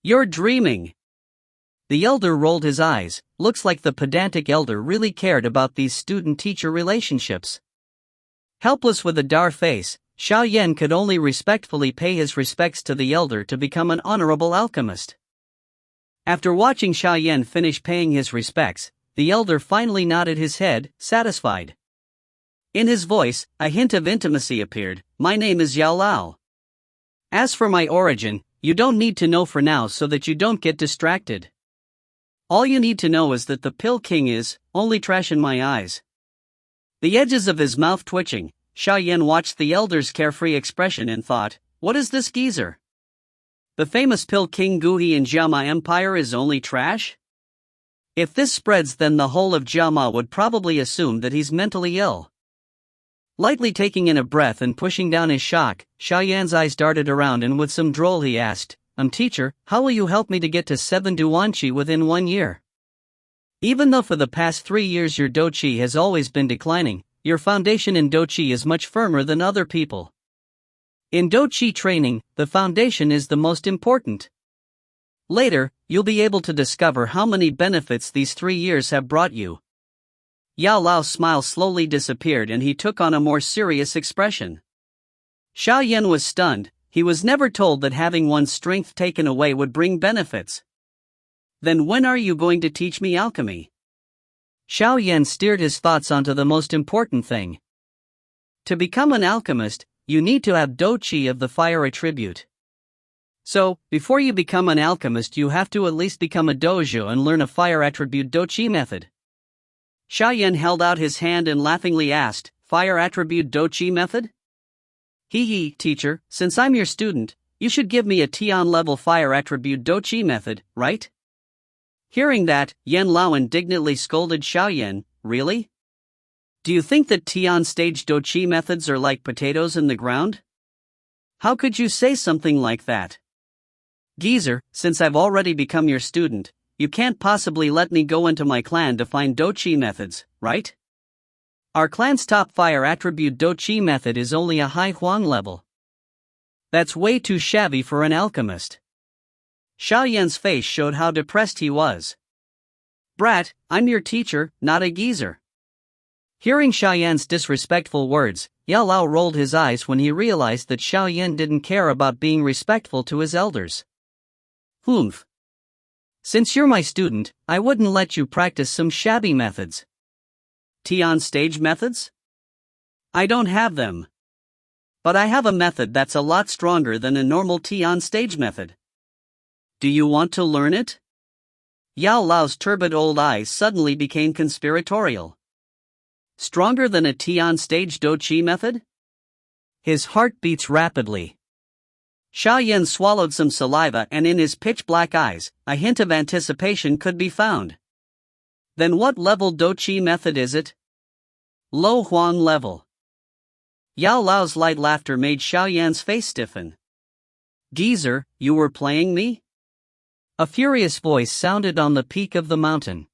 You're dreaming. The elder rolled his eyes. Looks like the pedantic elder really cared about these student-teacher relationships. Helpless with a dour face, Xiao Yan could only respectfully pay his respects to the elder to become an honorable alchemist. After watching Xiao Yan finish paying his respects, the elder finally nodded his head, satisfied. In his voice, a hint of intimacy appeared. My name is Yao Lao. As for my origin, you don't need to know for now so that you don't get distracted. All you need to know is that the Pill King is only trash in my eyes. The edges of his mouth twitching, Xiao Yan watched the elder's carefree expression and thought, what is this geezer? The famous Pill King Guhi in Jiama Empire is only trash? If this spreads, then the whole of Jiama would probably assume that he's mentally ill. Lightly taking in a breath and pushing down his shock, Xiao Yan's eyes darted around and with some droll he asked, teacher, how will you help me to get to 7 Duanqi within 1 year? Even though for the past 3 years your Doqi has always been declining, your foundation in Doqi is much firmer than other people. In Doqi training, the foundation is the most important. Later, you'll be able to discover how many benefits these 3 years have brought you. Yao Lao's smile slowly disappeared and he took on a more serious expression. Xiao Yan was stunned. He was never told that having one's strength taken away would bring benefits. Then when are you going to teach me alchemy? Xiao Yan steered his thoughts onto the most important thing. To become an alchemist, you need to have Doqi of the fire attribute. So, before you become an alchemist, you have to at least become a dojo and learn a fire attribute dochi method. Xiaoyan held out his hand and laughingly asked, Fire attribute dochi method? Hee, teacher, since I'm your student, you should give me a Tian level fire attribute dochi method, right? Hearing that, Yan Lao indignantly scolded Xiaoyan, really? Do you think that Tian stage dochi methods are like potatoes in the ground? How could you say something like that? Geezer, since I've already become your student, you can't possibly let me go into my clan to find dochi methods, right? Our clan's top fire attribute dochi method is only a high Huang level. That's way too shabby for an alchemist. Xiaoyan's face showed how depressed he was. Brat, I'm your teacher, not a geezer. Hearing Xiaoyan's disrespectful words, Yao Lao rolled his eyes when he realized that Xiaoyan didn't care about being respectful to his elders. Humph. Since you're my student, I wouldn't let you practice some shabby methods. Tian stage methods? I don't have them. But I have a method that's a lot stronger than a normal Tian stage method. Do you want to learn it? Yao Lao's turbid old eyes suddenly became conspiratorial. Stronger than a Tian stage dochi method? His heart beats rapidly. Xiaoyan swallowed some saliva, and in his pitch-black eyes, a hint of anticipation could be found. Then what level dochi method is it? Low Huang level. Yao Lao's light laughter made Xiaoyan's face stiffen. Geezer, you were playing me? A furious voice sounded on the peak of the mountain.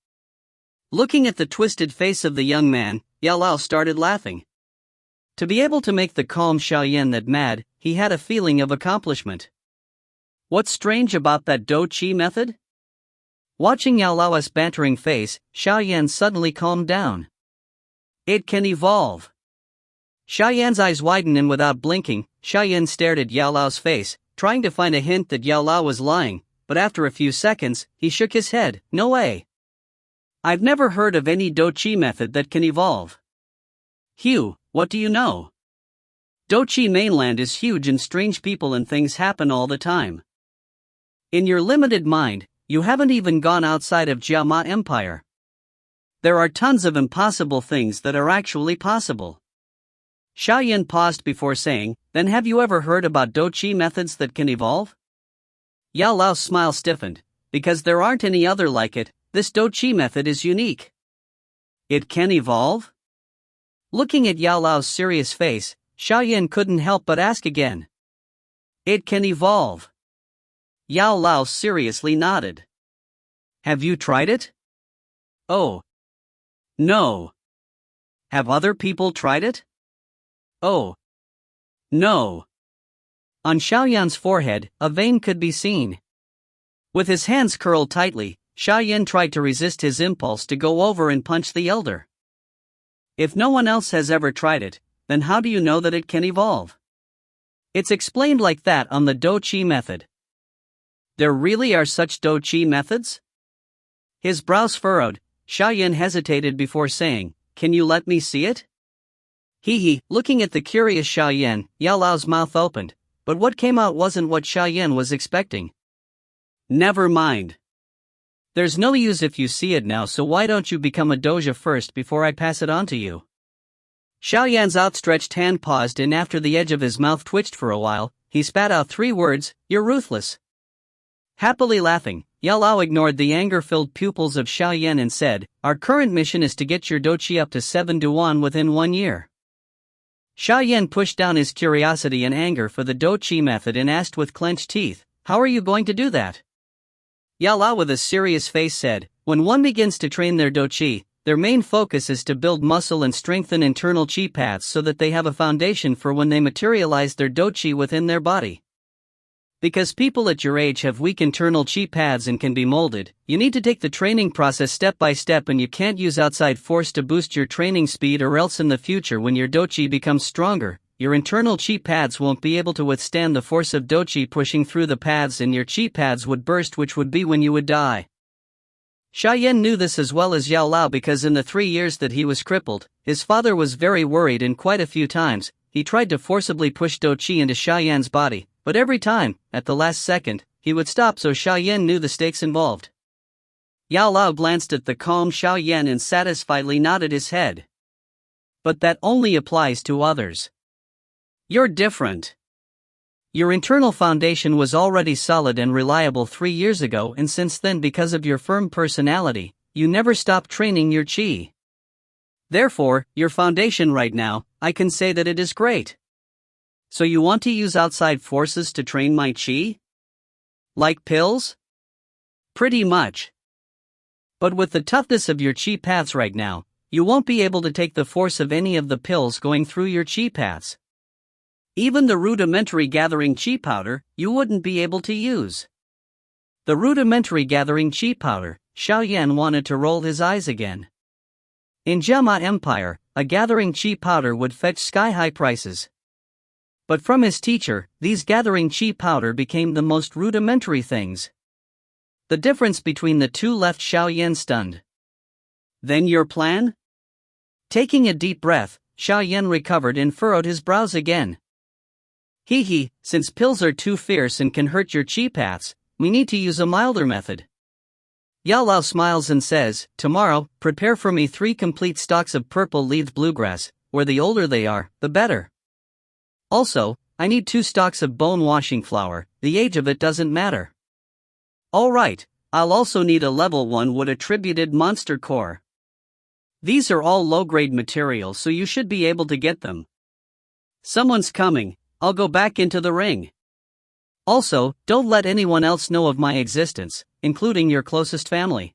Looking at the twisted face of the young man, Yao Lao started laughing. To be able to make the calm Xiaoyan that mad, he had a feeling of accomplishment. What's strange about that dochi method? Watching Yao Lao's bantering face, Xiaoyan suddenly calmed down. It can evolve. Xiaoyan's eyes widened, and without blinking, Xiaoyan stared at Yao Lao's face, trying to find a hint that Yao Lao was lying, but after a few seconds, he shook his head. No way. I've never heard of any dochi method that can evolve. Hugh, what do you know? Dochi mainland is huge and strange people and things happen all the time. In your limited mind, you haven't even gone outside of Jiama Empire. There are tons of impossible things that are actually possible. Xiaoyan paused before saying, then have you ever heard about dochi methods that can evolve? Yao Lao's smile stiffened. Because there aren't any other like it, this dochi method is unique. It can evolve? Looking at Yao Lao's serious face, Xiaoyan couldn't help but ask again. It can evolve. Yao Lao seriously nodded. Have you tried it? Oh. No. Have other people tried it? Oh. No. On Xiaoyan's forehead, a vein could be seen. With his hands curled tightly, Xiaoyan tried to resist his impulse to go over and punch the elder. If no one else has ever tried it, then how do you know that it can evolve? It's explained like that on the dochi method. There really are such dochi methods? His brows furrowed. Xiaoyan hesitated before saying, can you let me see it? Hee, looking at the curious Xiaoyan, Yao Lao's mouth opened, but what came out wasn't what Xiaoyan was expecting. Never mind. There's no use if you see it now, so why don't you become a doja first before I pass it on to you? Xiaoyan's outstretched hand paused, and after the edge of his mouth twitched for a while, he spat out 3 words, you're ruthless. Happily laughing, Yao Lao ignored the anger-filled pupils of Xiaoyan and said, our current mission is to get your dochi up to 7 to 1 within 1 year. Xiaoyan pushed down his curiosity and anger for the dochi method and asked with clenched teeth, how are you going to do that? Yao Lao with a serious face said, when one begins to train their dochi, their main focus is to build muscle and strengthen internal chi paths so that they have a foundation for when they materialize their dochi within their body. Because people at your age have weak internal chi paths and can be molded, you need to take the training process step by step, and you can't use outside force to boost your training speed, or else in the future when your dochi becomes stronger, your internal chi paths won't be able to withstand the force of dochi pushing through the paths and your chi paths would burst, which would be when you would die. Xiaoyan knew this as well as Yao Lao because in the 3 years that he was crippled, his father was very worried, and quite a few times, he tried to forcibly push dochi into Xiaoyan's body, but every time, at the last second, he would stop so Xiao Yan knew the stakes involved. Yao Lao glanced at the calm Xiao Yan and satisfiedly nodded his head. But that only applies to others. You're different. Your internal foundation was already solid and reliable 3 years ago, and since then, because of your firm personality, you never stopped training your qi. Therefore, your foundation right now, I can say that it is great. So you want to use outside forces to train my qi? Like pills? Pretty much. But with the toughness of your qi paths right now, you won't be able to take the force of any of the pills going through your qi paths. Even the rudimentary gathering qi powder, you wouldn't be able to use. The rudimentary gathering qi powder, Xiao Yan wanted to roll his eyes again. In Jiama Empire, a gathering qi powder would fetch sky-high prices. But from his teacher, these gathering qi powder became the most rudimentary things. The difference between the two left Xiao Yan stunned. Then your plan? Taking a deep breath, Xiao Yan recovered and furrowed his brows again. Since pills are too fierce and can hurt your qi paths, we need to use a milder method. Yao Lao smiles and says, tomorrow, prepare for me 3 complete stalks of purple-leaved bluegrass, where the older they are, the better. Also, I need 2 stalks of bone-washing flour, the age of it doesn't matter. Alright, I'll also need a level 1 wood-attributed monster core. These are all low-grade materials, so you should be able to get them. Someone's coming, I'll go back into the ring. Also, don't let anyone else know of my existence, including your closest family.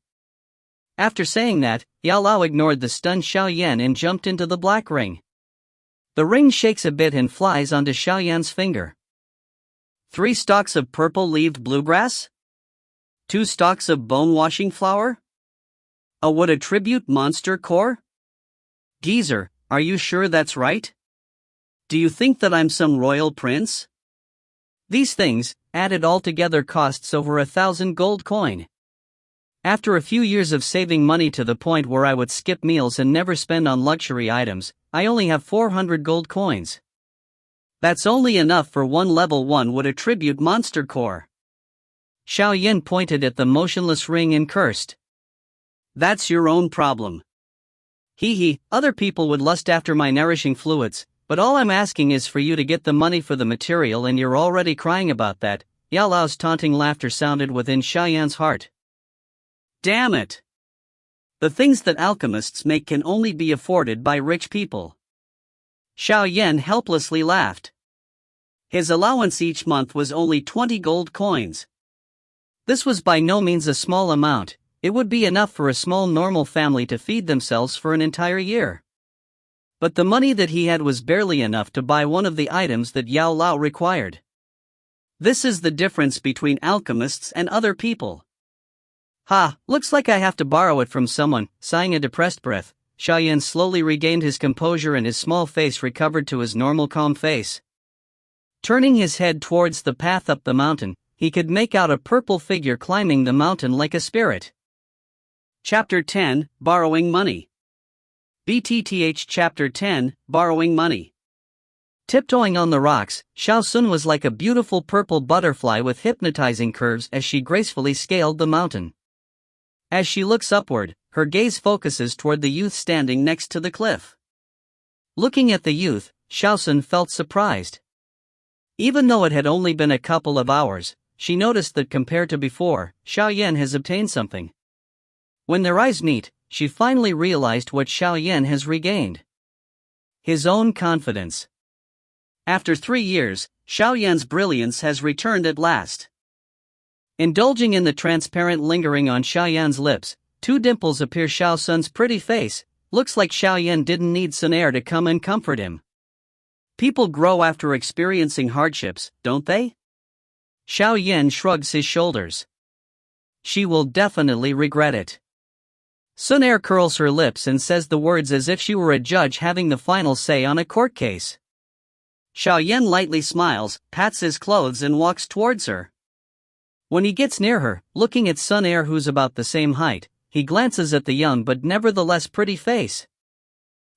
After saying that, Yao Lao ignored the stunned Xiao Yan and jumped into the black ring. The ring shakes a bit and flies onto Xiao Yan's finger. 3 stalks of purple-leaved bluegrass? 2 stalks of bone-washing flour? A wood-attribute monster core? Geezer, are you sure that's right? Do you think that I'm some royal prince? These things, added all together, costs over 1,000 gold coin. After a few years of saving money to the point where I would skip meals and never spend on luxury items, I only have 400 gold coins. That's only enough for 1 level 1 wood-attribute monster core. Xiao Yan pointed at the motionless ring and cursed. That's your own problem. Other people would lust after my nourishing fluids, but all I'm asking is for you to get the money for the material, and you're already crying about that. Yao Lao's taunting laughter sounded within Xiao Yan's heart. Damn it! The things that alchemists make can only be afforded by rich people. Xiao Yan helplessly laughed. His allowance each month was only 20 gold coins. This was by no means a small amount. It would be enough for a small normal family to feed themselves for an entire year. But the money that he had was barely enough to buy one of the items that Yao Lao required. This is the difference between alchemists and other people. Looks like I have to borrow it from someone. Sighing a depressed breath, Xiao Yan slowly regained his composure and his small face recovered to his normal calm face. Turning his head towards the path up the mountain, he could make out a purple figure climbing the mountain like a spirit. Chapter 10, Borrowing Money. BTTH Chapter 10, Borrowing Money. Tiptoeing on the rocks, Xiao Sun was like a beautiful purple butterfly with hypnotizing curves as she gracefully scaled the mountain. As she looks upward, her gaze focuses toward the youth standing next to the cliff. Looking at the youth, Xiao Sun felt surprised. Even though it had only been a couple of hours, she noticed that compared to before, Xiao Yan has obtained something. When their eyes meet, she finally realized what Xiao Yan has regained. His own confidence. After 3 years, Xiao Yan's brilliance has returned at last. Indulging in the transparent lingering on Xiao Yan's lips, 2 dimples appear Xiao Sun's pretty face. Looks like Xiao Yan didn't need Sun Air to come and comfort him. People grow after experiencing hardships, don't they? Xiao Yan shrugs his shoulders. She will definitely regret it. Sun Air curls her lips and says the words as if she were a judge having the final say on a court case. Xiao Yan lightly smiles, pats his clothes and walks towards her. When he gets near her, looking at Sun Air, who's about the same height, he glances at the young but nevertheless pretty face.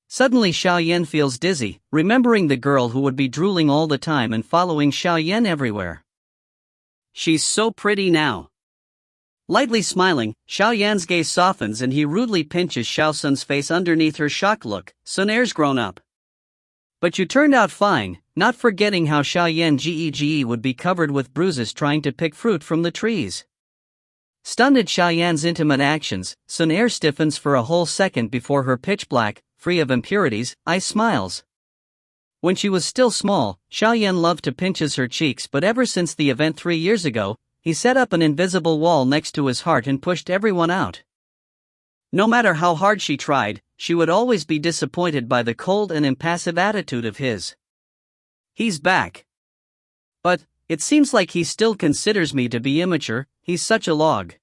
Suddenly Xiao Yan feels dizzy, remembering the girl who would be drooling all the time and following Xiao Yan everywhere. She's so pretty now. Lightly smiling, Xiao Yan's gaze softens and he rudely pinches Xiao Sun's face underneath her shocked look. "Sun Air's grown up. But you turned out fine," not forgetting how Xiao Yan Gege would be covered with bruises trying to pick fruit from the trees. Stunned at Xiao Yan's intimate actions, Sun Air stiffens for a whole second before her pitch black, free of impurities, eyes smiles. When she was still small, Xiao Yan loved to pinches her cheeks, but ever since the event 3 years ago, he set up an invisible wall next to his heart and pushed everyone out. No matter how hard she tried, she would always be disappointed by the cold and impassive attitude of his. "He's back. But it seems like he still considers me to be immature, he's such a log."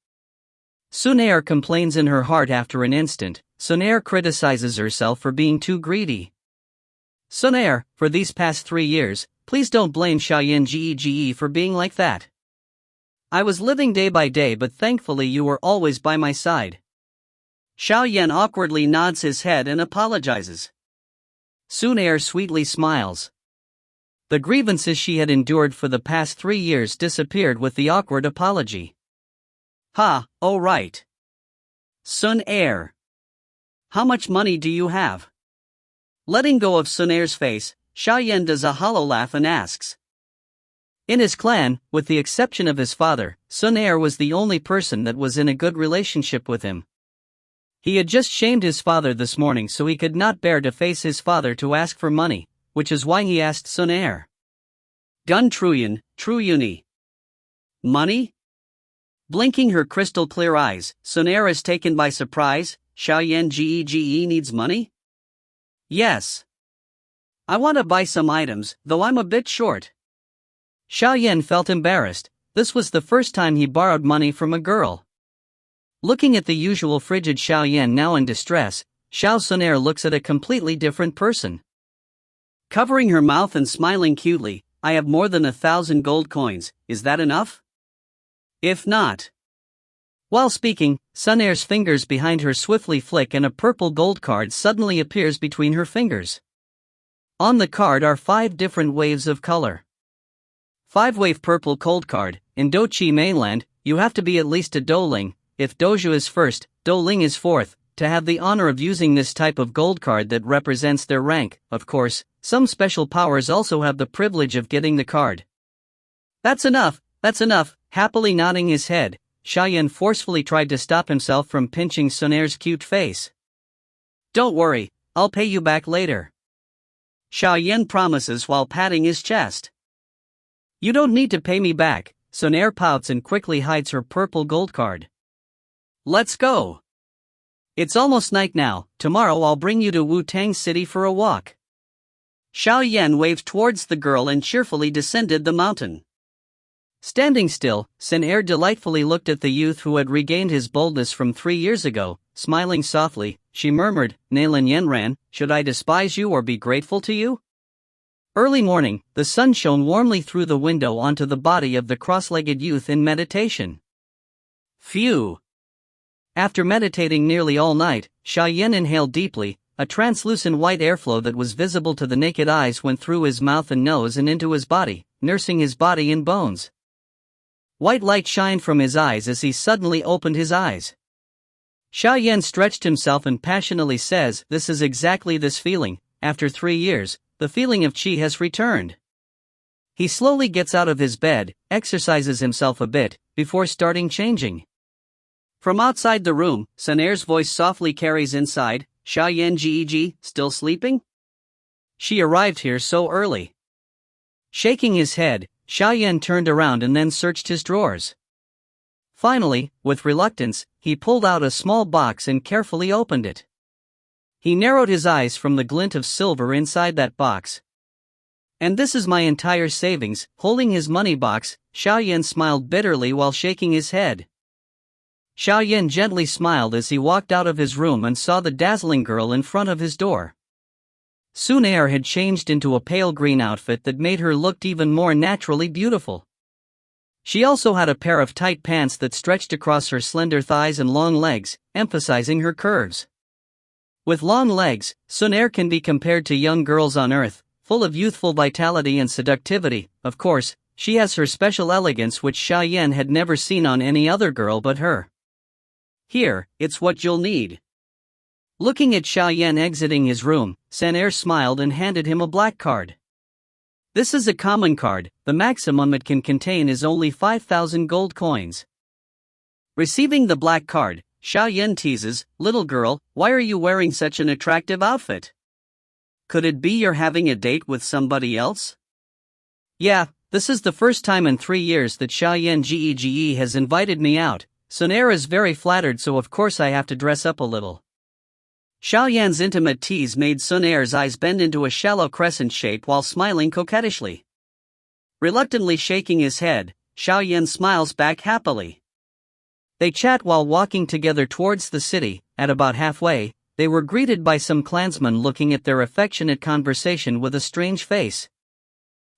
Sun Air complains in her heart after an instant. Sun Air criticizes herself for being too greedy. "Sun Air, for these past 3 years, please don't blame Xiaoyan Gege for being like that. I was living day by day, but thankfully you were always by my side." Xiao Yan awkwardly nods his head and apologizes. Sun Air sweetly smiles. The grievances she had endured for the past 3 years disappeared with the awkward apology. "Ha, oh right. Sun Air. How much money do you have?" Letting go of Sun Air's face, Xiao Yan does a hollow laugh and asks. In his clan, with the exception of his father, Sun Air was the only person that was in a good relationship with him. He had just shamed his father this morning, so he could not bear to face his father to ask for money, which is why he asked Sun Air. "Gun Truyuni. Money?" Blinking her crystal clear eyes, Sun Air is taken by surprise. "Xiaoyan Gege needs money?" "Yes. I want to buy some items, though I'm a bit short." Xiao Yan felt embarrassed. This was the first time he borrowed money from a girl. Looking at the usual frigid Xiao Yan now in distress, Xiao Sun Air looks at a completely different person. Covering her mouth and smiling cutely, "I have more than 1,000 gold coins, is that enough? If not." While speaking, Sun Air's fingers behind her swiftly flick and a purple gold card suddenly appears between her fingers. On the card are 5 different waves of color. 5-wave purple cold card. In Dochi mainland, you have to be at least a Doling. If Doju is first, Doling is fourth, to have the honor of using this type of gold card that represents their rank. Of course, some special powers also have the privilege of getting the card. That's enough. Happily nodding his head, Xiao Yan forcefully tried to stop himself from pinching Sun Air's cute face. "Don't worry, I'll pay you back later," Xiao Yan promises while patting his chest. "You don't need to pay me back," Sun Air pouts and quickly hides her purple gold card. "Let's go. It's almost night now, tomorrow I'll bring you to Wu-Tang City for a walk." Xiao Yan waved towards the girl and cheerfully descended the mountain. Standing still, Sun Air delightfully looked at the youth who had regained his boldness from 3 years ago. Smiling softly, she murmured, "Nalan Yenran, should I despise you or be grateful to you?" Early morning, the sun shone warmly through the window onto the body of the cross-legged youth in meditation. Phew! After meditating nearly all night, Xiao Yan inhaled deeply. A translucent white airflow that was visible to the naked eyes went through his mouth and nose and into his body, nursing his body and bones. White light shined from his eyes as he suddenly opened his eyes. Xiao Yan stretched himself and passionately says, "This is exactly this feeling. After 3 years, the feeling of qi has returned." He slowly gets out of his bed, exercises himself a bit, before starting changing. From outside the room, Sun Air's voice softly carries inside, "Xiao Yan Gege, still sleeping? She arrived here so early." Shaking his head, Xiao Yan turned around and then searched his drawers. Finally, with reluctance, he pulled out a small box and carefully opened it. He narrowed his eyes from the glint of silver inside that box. "And this is my entire savings." Holding his money box, Xiao Yan smiled bitterly while shaking his head. Xiao Yan gently smiled as he walked out of his room and saw the dazzling girl in front of his door. Sun Air had changed into a pale green outfit that made her look even more naturally beautiful. She also had a pair of tight pants that stretched across her slender thighs and long legs, emphasizing her curves. With long legs, Sunair can be compared to young girls on Earth, full of youthful vitality and seductivity. Of course, she has her special elegance which Xiaoyan had never seen on any other girl but her. Here, it's what you'll need. Looking at Xiaoyan exiting his room, Sunair smiled and handed him a black card. This is a common card, the maximum it can contain is only 5,000 gold coins. Receiving the black card, Xiaoyan teases, "Little girl, why are you wearing such an attractive outfit? Could it be you're having a date with somebody else?" "Yeah, this is the first time in 3 years that Xiaoyan Gege has invited me out. Sunair is very flattered, so of course I have to dress up a little." Xiaoyan's intimate tease made Sunair's eyes bend into a shallow crescent shape while smiling coquettishly. Reluctantly shaking his head, Xiaoyan smiles back happily. They chat while walking together towards the city. At about halfway, they were greeted by some clansmen looking at their affectionate conversation with a strange face.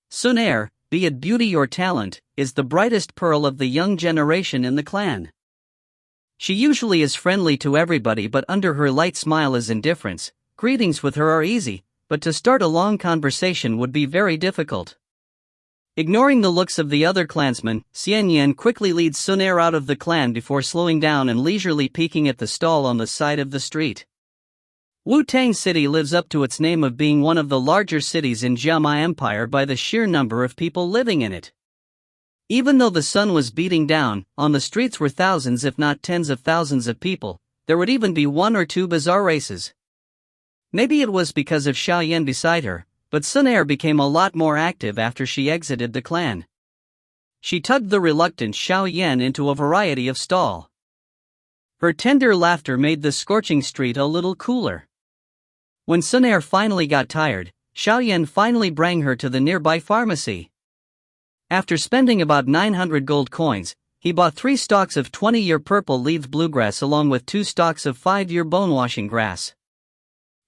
Sunair, be it beauty or talent, is the brightest pearl of the young generation in the clan. She usually is friendly to everybody, but under her light smile is indifference. Greetings with her are easy, but to start a long conversation would be very difficult. Ignoring the looks of the other clansmen, Xianyan quickly leads Sunair out of the clan before slowing down and leisurely peeking at the stall on the side of the street. Wu-Tang City lives up to its name of being one of the larger cities in Jiama Empire by the sheer number of people living in it. Even though the sun was beating down, on the streets were thousands if not tens of thousands of people. There would even be 1 or 2 bizarre races. Maybe it was because of Xiaoyan beside her, but Sunair became a lot more active after she exited the clan. She tugged the reluctant Xiaoyan into a variety of stall. Her tender laughter made the scorching street a little cooler. When Sunair finally got tired, Xiaoyan finally brought her to the nearby pharmacy. After spending about 900 gold coins, he bought 3 stalks of 20-year purple-leaved bluegrass along with 2 stalks of 5-year bone-washing grass.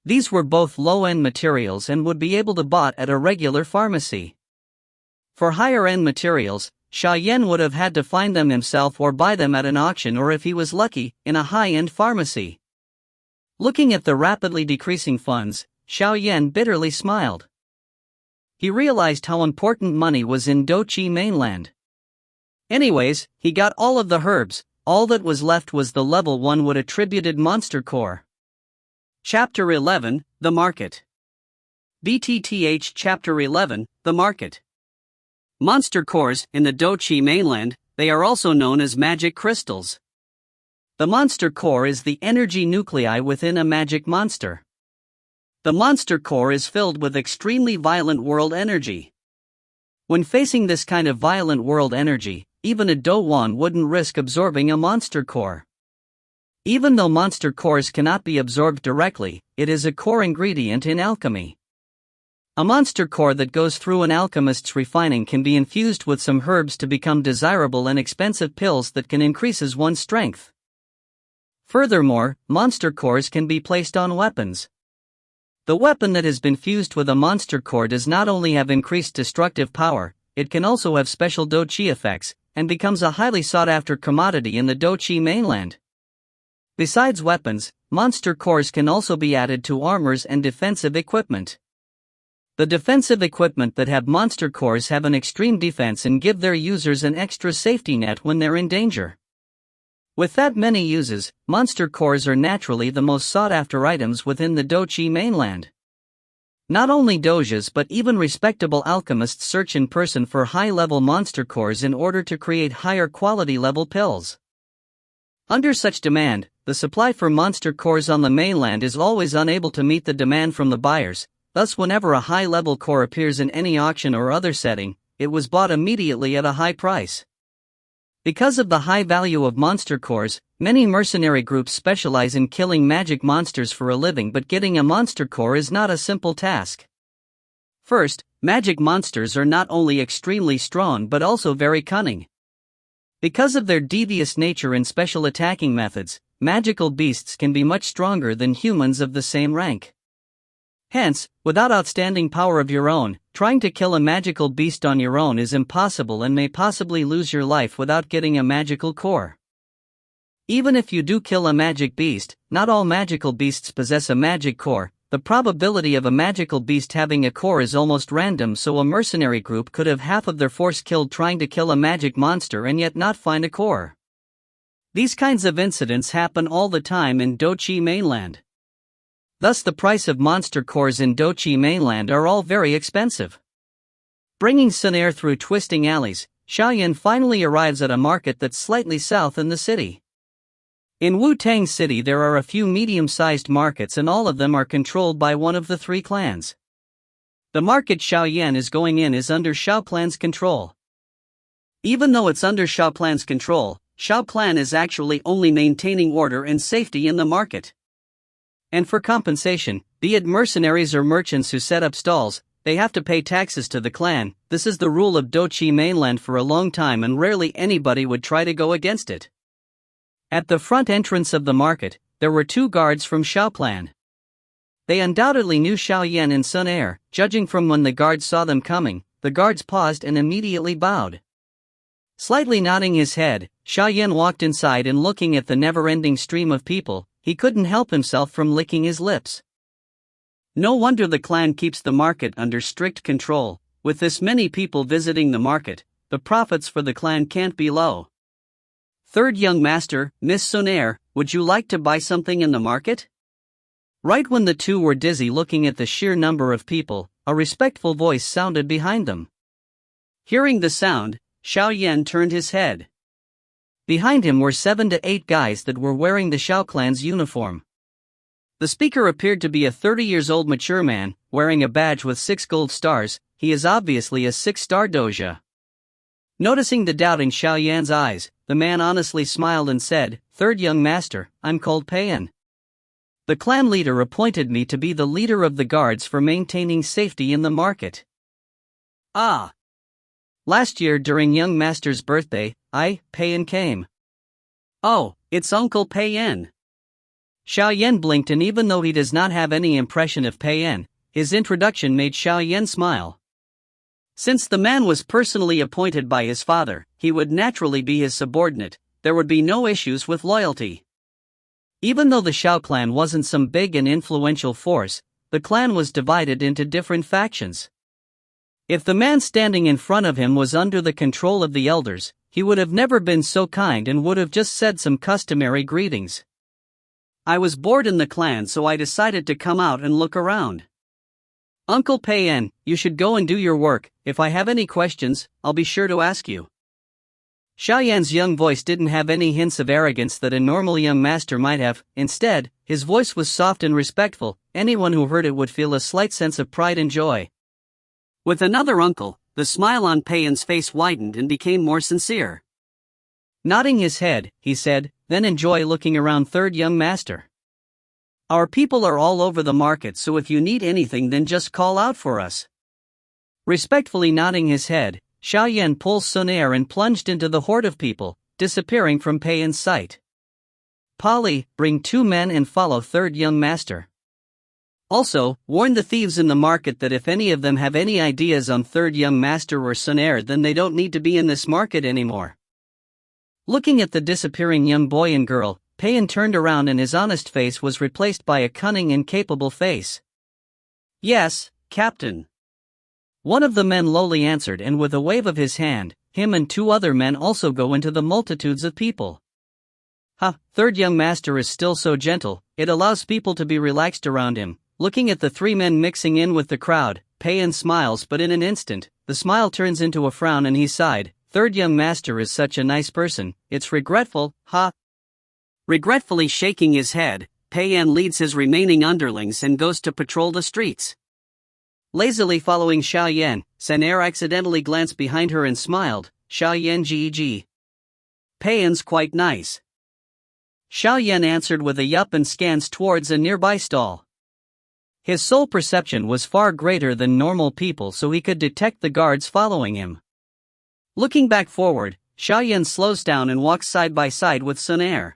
These were both low-end materials and would be able to bought at a regular pharmacy. For higher-end materials, Xiaoyan would have had to find them himself or buy them at an auction, or if he was lucky, in a high-end pharmacy. Looking at the rapidly decreasing funds, Xiaoyan bitterly smiled. He realized how important money was in Dochi mainland. Anyways, he got all of the herbs. All that was left was the level 1 would attributed monster core. Chapter 11, The Market. BTTH Chapter 11, The Market. Monster cores, in the Dochi mainland, they are also known as magic crystals. The monster core is the energy nuclei within a magic monster. The monster core is filled with extremely violent world energy. When facing this kind of violent world energy, even a Dowan wouldn't risk absorbing a monster core. Even though monster cores cannot be absorbed directly, it is a core ingredient in alchemy. A monster core that goes through an alchemist's refining can be infused with some herbs to become desirable and expensive pills that can increases one's strength. Furthermore, monster cores can be placed on weapons. The weapon that has been fused with a monster core does not only have increased destructive power, it can also have special Dochi effects, and becomes a highly sought-after commodity in the Dochi mainland. Besides weapons, monster cores can also be added to armors and defensive equipment. The defensive equipment that have monster cores have an extreme defense and give their users an extra safety net when they're in danger. With that many uses, monster cores are naturally the most sought-after items within the Dochi mainland. Not only doges but even respectable alchemists search in person for high-level monster cores in order to create higher quality level pills. Under such demand, the supply for monster cores on the mainland is always unable to meet the demand from the buyers, thus whenever a high-level core appears in any auction or other setting, it was bought immediately at a high price. Because of the high value of monster cores, many mercenary groups specialize in killing magic monsters for a living, but getting a monster core is not a simple task. First, magic monsters are not only extremely strong but also very cunning. Because of their devious nature and special attacking methods, magical beasts can be much stronger than humans of the same rank. Hence, without outstanding power of your own, trying to kill a magical beast on your own is impossible and may possibly lose your life without getting a magical core. Even if you do kill a magic beast, not all magical beasts possess a magic core. The probability of a magical beast having a core is almost random, so a mercenary group could have half of their force killed trying to kill a magic monster and yet not find a core. These kinds of incidents happen all the time in Dochi mainland. Thus the price of monster cores in Dochi mainland are all very expensive. Bringing Sun Air through twisting alleys, Xiaoyan finally arrives at a market that's slightly south in the city. In Wu-Tang City there are a few medium-sized markets and all of them are controlled by one of the three clans. The market Xiaoyan is going in is under Xiao Clan's control. Even though it's under Xiao Clan's control, Xiao Clan is actually only maintaining order and safety in the market. And for compensation, be it mercenaries or merchants who set up stalls, they have to pay taxes to the clan. This is the rule of Dochi mainland for a long time and rarely anybody would try to go against it. At the front entrance of the market, there were two guards from Xiao Clan. They undoubtedly knew Xiaoyan and Sun Air. Judging from when the guards saw them coming, the guards paused and immediately bowed. Slightly nodding his head, Xiaoyan walked inside and looking at the never-ending stream of people, he couldn't help himself from licking his lips. No wonder the clan keeps the market under strict control. With this many people visiting the market, the profits for the clan can't be low. Third young master, Miss Sun Air, would you like to buy something in the market? Right when the two were dizzy looking at the sheer number of people, a respectful voice sounded behind them. Hearing the sound, Xiaoyan turned his head. Behind him were 7 to 8 guys that were wearing the Xiao Clan's uniform. The speaker appeared to be a 30-years-old mature man, wearing a badge with 6 gold stars. He is obviously a 6-star doja. Noticing the doubt in Xiaoyan's eyes, the man honestly smiled and said, "Third young master, I'm called Payan. The clan leader appointed me to be the leader of the guards for maintaining safety in the market." Ah! Last year during young master's birthday, Payan came. Oh, it's Uncle Payan. Xiaoyan blinked, and even though he does not have any impression of Payan, his introduction made Xiaoyan smile. Since the man was personally appointed by his father, he would naturally be his subordinate. There would be no issues with loyalty. Even though the Xiao clan wasn't some big and influential force, the clan was divided into different factions. If the man standing in front of him was under the control of the elders, he would have never been so kind and would have just said some customary greetings. I was bored in the clan, so I decided to come out and look around. Uncle Payan, you should go and do your work. If I have any questions, I'll be sure to ask you. Xiaoyan's young voice didn't have any hints of arrogance that a normal young master might have. Instead, his voice was soft and respectful. Anyone who heard it would feel a slight sense of pride and joy. With another uncle, the smile on Payan's face widened and became more sincere. Nodding his head, he said, "Then enjoy looking around, third young master. Our people are all over the market, so if you need anything then just call out for us." Respectfully nodding his head, Xiaoyan pulled Sun Air and plunged into the horde of people, disappearing from Payan's sight. Polly, bring 2 men and follow third young master. Also, warn the thieves in the market that if any of them have any ideas on third young master or Sun Air, then they don't need to be in this market anymore. Looking at the disappearing young boy and girl, Payan turned around and his honest face was replaced by a cunning and capable face. "Yes, Captain." One of the men lowly answered, and with a wave of his hand, him and 2 other men also go into the multitudes of people. Third young master is still so gentle, it allows people to be relaxed around him. Looking at the 3 men mixing in with the crowd, Payan smiles, but in an instant, the smile turns into a frown and he sighed. Third young master is such a nice person, it's regretful, Regretfully shaking his head, Payan leads his remaining underlings and goes to patrol the streets. Lazily following Xiaoyan, Sun Air accidentally glanced behind her and smiled. "Xiaoyan GG. Payan's quite nice." Xiaoyan answered with a yup and scans towards a nearby stall. His soul perception was far greater than normal people, so he could detect the guards following him. Looking back forward, Xiaoyan slows down and walks side by side with Sun Air.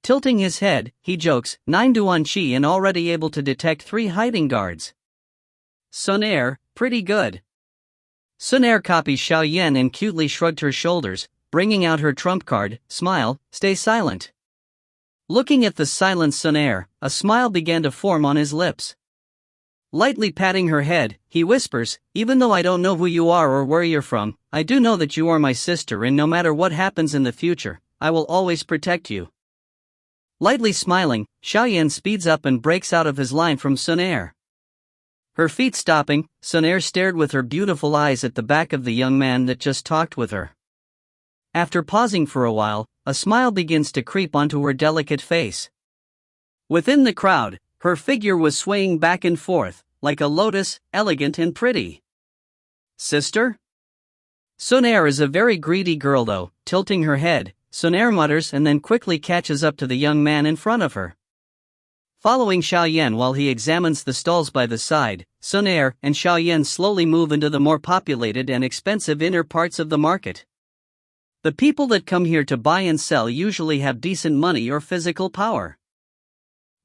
Tilting his head, he jokes, 9 to 1 chi, and already able to detect 3 hiding guards. Sun Air, pretty good. Sun Air copies Xiaoyan and cutely shrugged her shoulders. bringing out her trump card. Smile, stay silent. Looking at the silent Sun Air, a smile began to form on his lips. Lightly patting her head, he whispers, even though I don't know who you are or where you're from, I do know that you are my sister, and no matter what happens in the future, I will always protect you. Lightly smiling, Xiaoyan speeds up and breaks out of his line from Sun Air. Her feet stopping, Sun Air stared with her beautiful eyes at the back of the young man that just talked with her. After pausing for a while, a smile begins to creep onto her delicate face. Within the crowd, her figure was swaying back and forth, like a lotus, elegant and pretty. Sister? Sun Air is a very greedy girl though, tilting her head, Sun Air mutters and then quickly catches up to the young man in front of her. Following Xiaoyan while he examines the stalls by the side, Sun Air and Xiaoyan slowly move into the more populated and expensive inner parts of the market. The people that come here to buy and sell usually have decent money or physical power.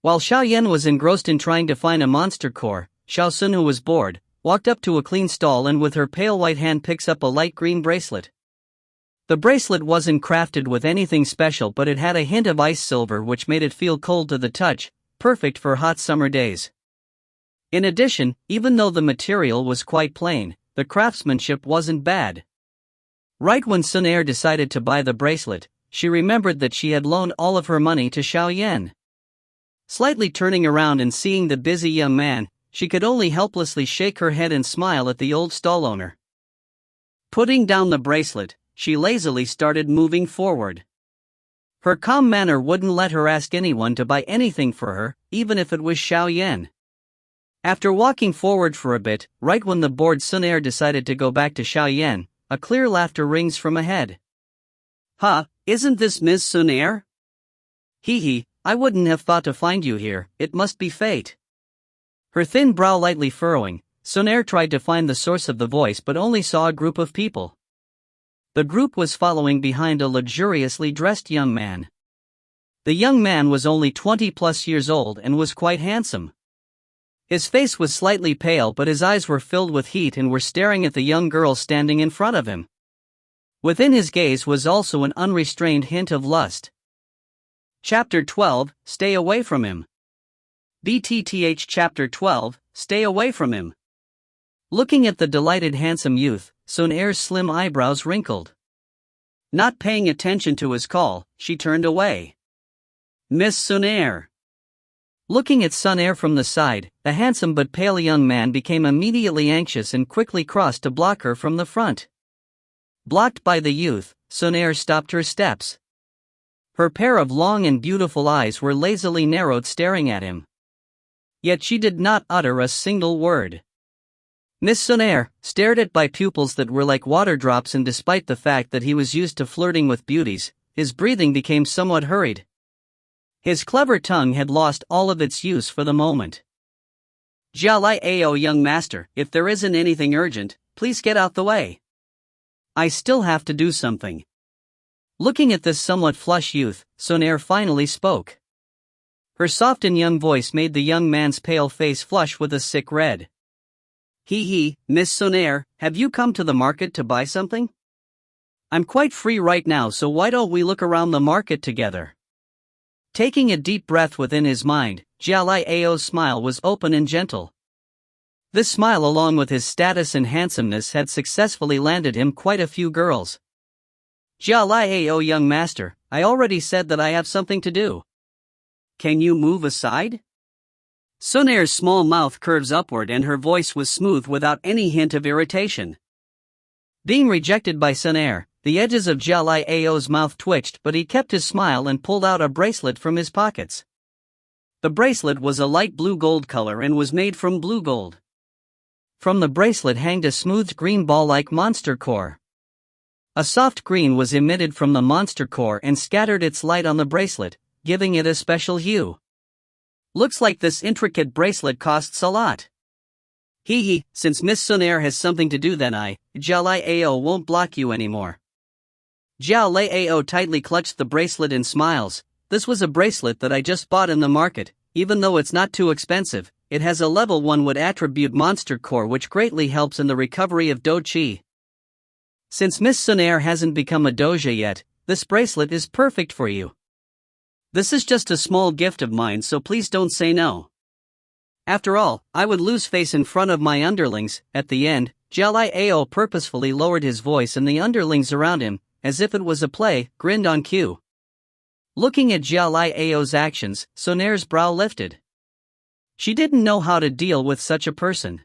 While Xiaoyan was engrossed in trying to find a monster core, Xiaosun, who was bored, walked up to a clean stall and with her pale white hand picks up a light green bracelet. The bracelet wasn't crafted with anything special, but it had a hint of ice silver which made it feel cold to the touch, perfect for hot summer days. In addition, even though the material was quite plain, the craftsmanship wasn't bad. Right when Sun Air decided to buy the bracelet, she remembered that she had loaned all of her money to Xiaoyan. Slightly turning around and seeing the busy young man, she could only helplessly shake her head and smile at the old stall owner. Putting down the bracelet, she lazily started moving forward. Her calm manner wouldn't let her ask anyone to buy anything for her, even if it was Xiaoyan. After walking forward for a bit, right when the bored Sun Air decided to go back to Xiaoyan, a clear laughter rings from ahead. Huh, isn't this Miss Sun Air? Hee hee, I wouldn't have thought to find you here, it must be fate. Her thin brow lightly furrowing, Sun Air tried to find the source of the voice but only saw a group of people. The group was following behind a luxuriously dressed young man. The young man was only 20+ years old and was quite handsome. His face was slightly pale but his eyes were filled with heat and were staring at the young girl standing in front of him. Within his gaze was also an unrestrained hint of lust. Chapter 12, Stay Away from Him. BTTH Chapter 12, Stay Away from Him. Looking at the delighted handsome youth, Sun Air's slim eyebrows wrinkled. Not paying attention to his call, she turned away. Miss Sun Air. Looking at Sun Air from the side, the handsome but pale young man became immediately anxious and quickly crossed to block her from the front. Blocked by the youth, Sun Air stopped her steps. Her pair of long and beautiful eyes were lazily narrowed, staring at him. Yet she did not utter a single word. Miss Sun Air, stared at by pupils that were like water drops, and despite the fact that he was used to flirting with beauties, his breathing became somewhat hurried. His clever tongue had lost all of its use for the moment. Jialai Ao, young master, if there isn't anything urgent, please get out the way. I still have to do something. Looking at this somewhat flush youth, Sun Air finally spoke. Her soft and young voice made the young man's pale face flush with a sick red. Hee hee, Miss Sun Air, have you come to the market to buy something? I'm quite free right now, so why don't we look around the market together? Taking a deep breath within his mind, Jialai Ao's smile was open and gentle. This smile, along with his status and handsomeness, had successfully landed him quite a few girls. Jialai Ao, young master, I already said that I have something to do. Can you move aside? Sun Air's small mouth curves upward and her voice was smooth without any hint of irritation. Being rejected by Sun Air, the edges of Jialai Ao's mouth twitched, but he kept his smile and pulled out a bracelet from his pockets. The bracelet was a light blue gold color and was made from blue gold. From the bracelet hanged a smooth green ball-like monster core. A soft green was emitted from the monster core and scattered its light on the bracelet, giving it a special hue. Looks like this intricate bracelet costs a lot. Hee hee, since Miss Sun Air has something to do, then Jialai Ao, won't block you anymore. Jialai Ao tightly clutched the bracelet and smiles. This was a bracelet that I just bought in the market. Even though it's not too expensive, it has a level 1 would attribute monster core which greatly helps in the recovery of Do Chi. Since Miss Sunair hasn't become a doja yet, this bracelet is perfect for you. This is just a small gift of mine, so please don't say no. After all, I would lose face in front of my underlings. At the end, Jalai-ao purposefully lowered his voice and the underlings around him, as if it was a play, grinned on cue. Looking at Jalai-ao's actions, Sunair's brow lifted. She didn't know how to deal with such a person.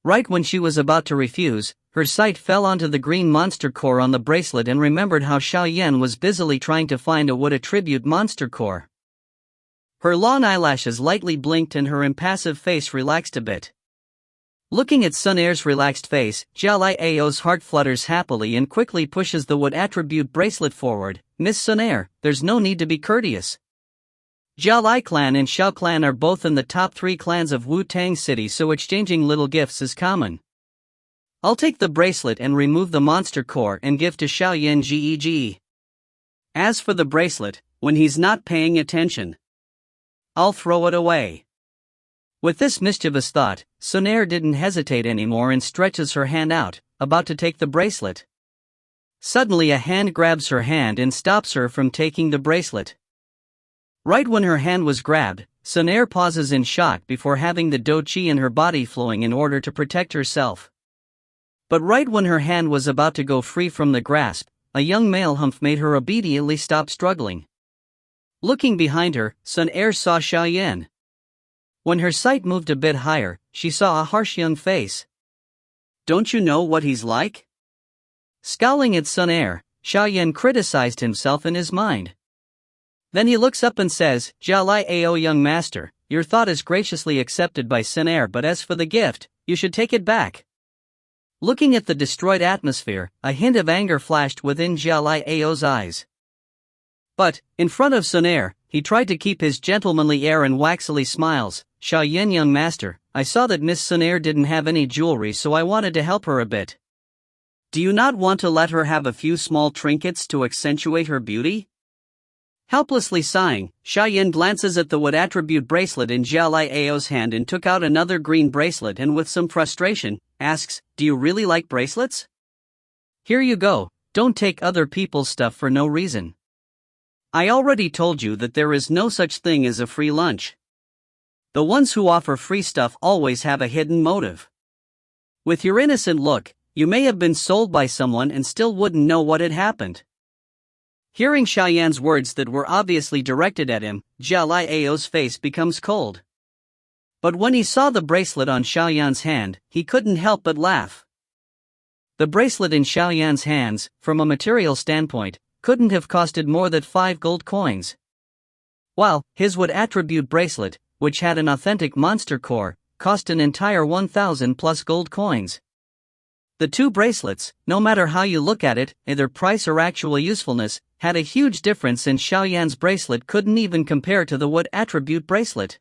Right when she was about to refuse, her sight fell onto the green monster core on the bracelet and remembered how Xiaoyan was busily trying to find a wood attribute monster core. Her long eyelashes lightly blinked and her impassive face relaxed a bit. Looking at Sunair's relaxed face, Jalai-ao's heart flutters happily and quickly pushes the wood attribute bracelet forward. Miss Sunair, there's no need to be courteous. Jalai clan and Xiao clan are both in the top 3 clans of Wu-Tang City, so exchanging little gifts is common. I'll take the bracelet and remove the monster core and give to Xiaoyan Geg. As for the bracelet, when he's not paying attention, I'll throw it away. With this mischievous thought, Sunair didn't hesitate anymore and stretches her hand out, about to take the bracelet. Suddenly a hand grabs her hand and stops her from taking the bracelet. Right when her hand was grabbed, Sunair pauses in shock before having the do chi in her body flowing in order to protect herself. But right when her hand was about to go free from the grasp, a young male humph made her obediently stop struggling. Looking behind her, Sunair saw Xiaoyan. When her sight moved a bit higher, she saw a harsh young face. Don't you know what he's like? Scowling at Sunair, Xiaoyan criticized himself in his mind. Then he looks up and says, Jalai-ao young master, your thought is graciously accepted by Sunair, but as for the gift, you should take it back. Looking at the destroyed atmosphere, a hint of anger flashed within Jalai-ao's eyes. But, in front of Sunair, he tried to keep his gentlemanly air and waxily smiles. Xiaoyan young master, I saw that Miss Sunair didn't have any jewelry, so I wanted to help her a bit. Do you not want to let her have a few small trinkets to accentuate her beauty? Helplessly sighing, Xiaoyan glances at the wood attribute bracelet in Jalai-ao's hand and took out another green bracelet and with some frustration, asks, do you really like bracelets? Here you go, don't take other people's stuff for no reason. I already told you that there is no such thing as a free lunch. The ones who offer free stuff always have a hidden motive. With your innocent look, you may have been sold by someone and still wouldn't know what had happened. Hearing Xiaoyan's words that were obviously directed at him, Jalai-ao's face becomes cold. But when he saw the bracelet on Xiaoyan's hand, he couldn't help but laugh. The bracelet in Xiaoyan's hands, from a material standpoint, couldn't have costed more than 5 gold coins. While his would attribute bracelet, which had an authentic monster core, cost an entire 1,000 plus gold coins. The two bracelets, no matter how you look at it, either price or actual usefulness, had a huge difference, and Xiaoyan's bracelet couldn't even compare to the wood attribute bracelet.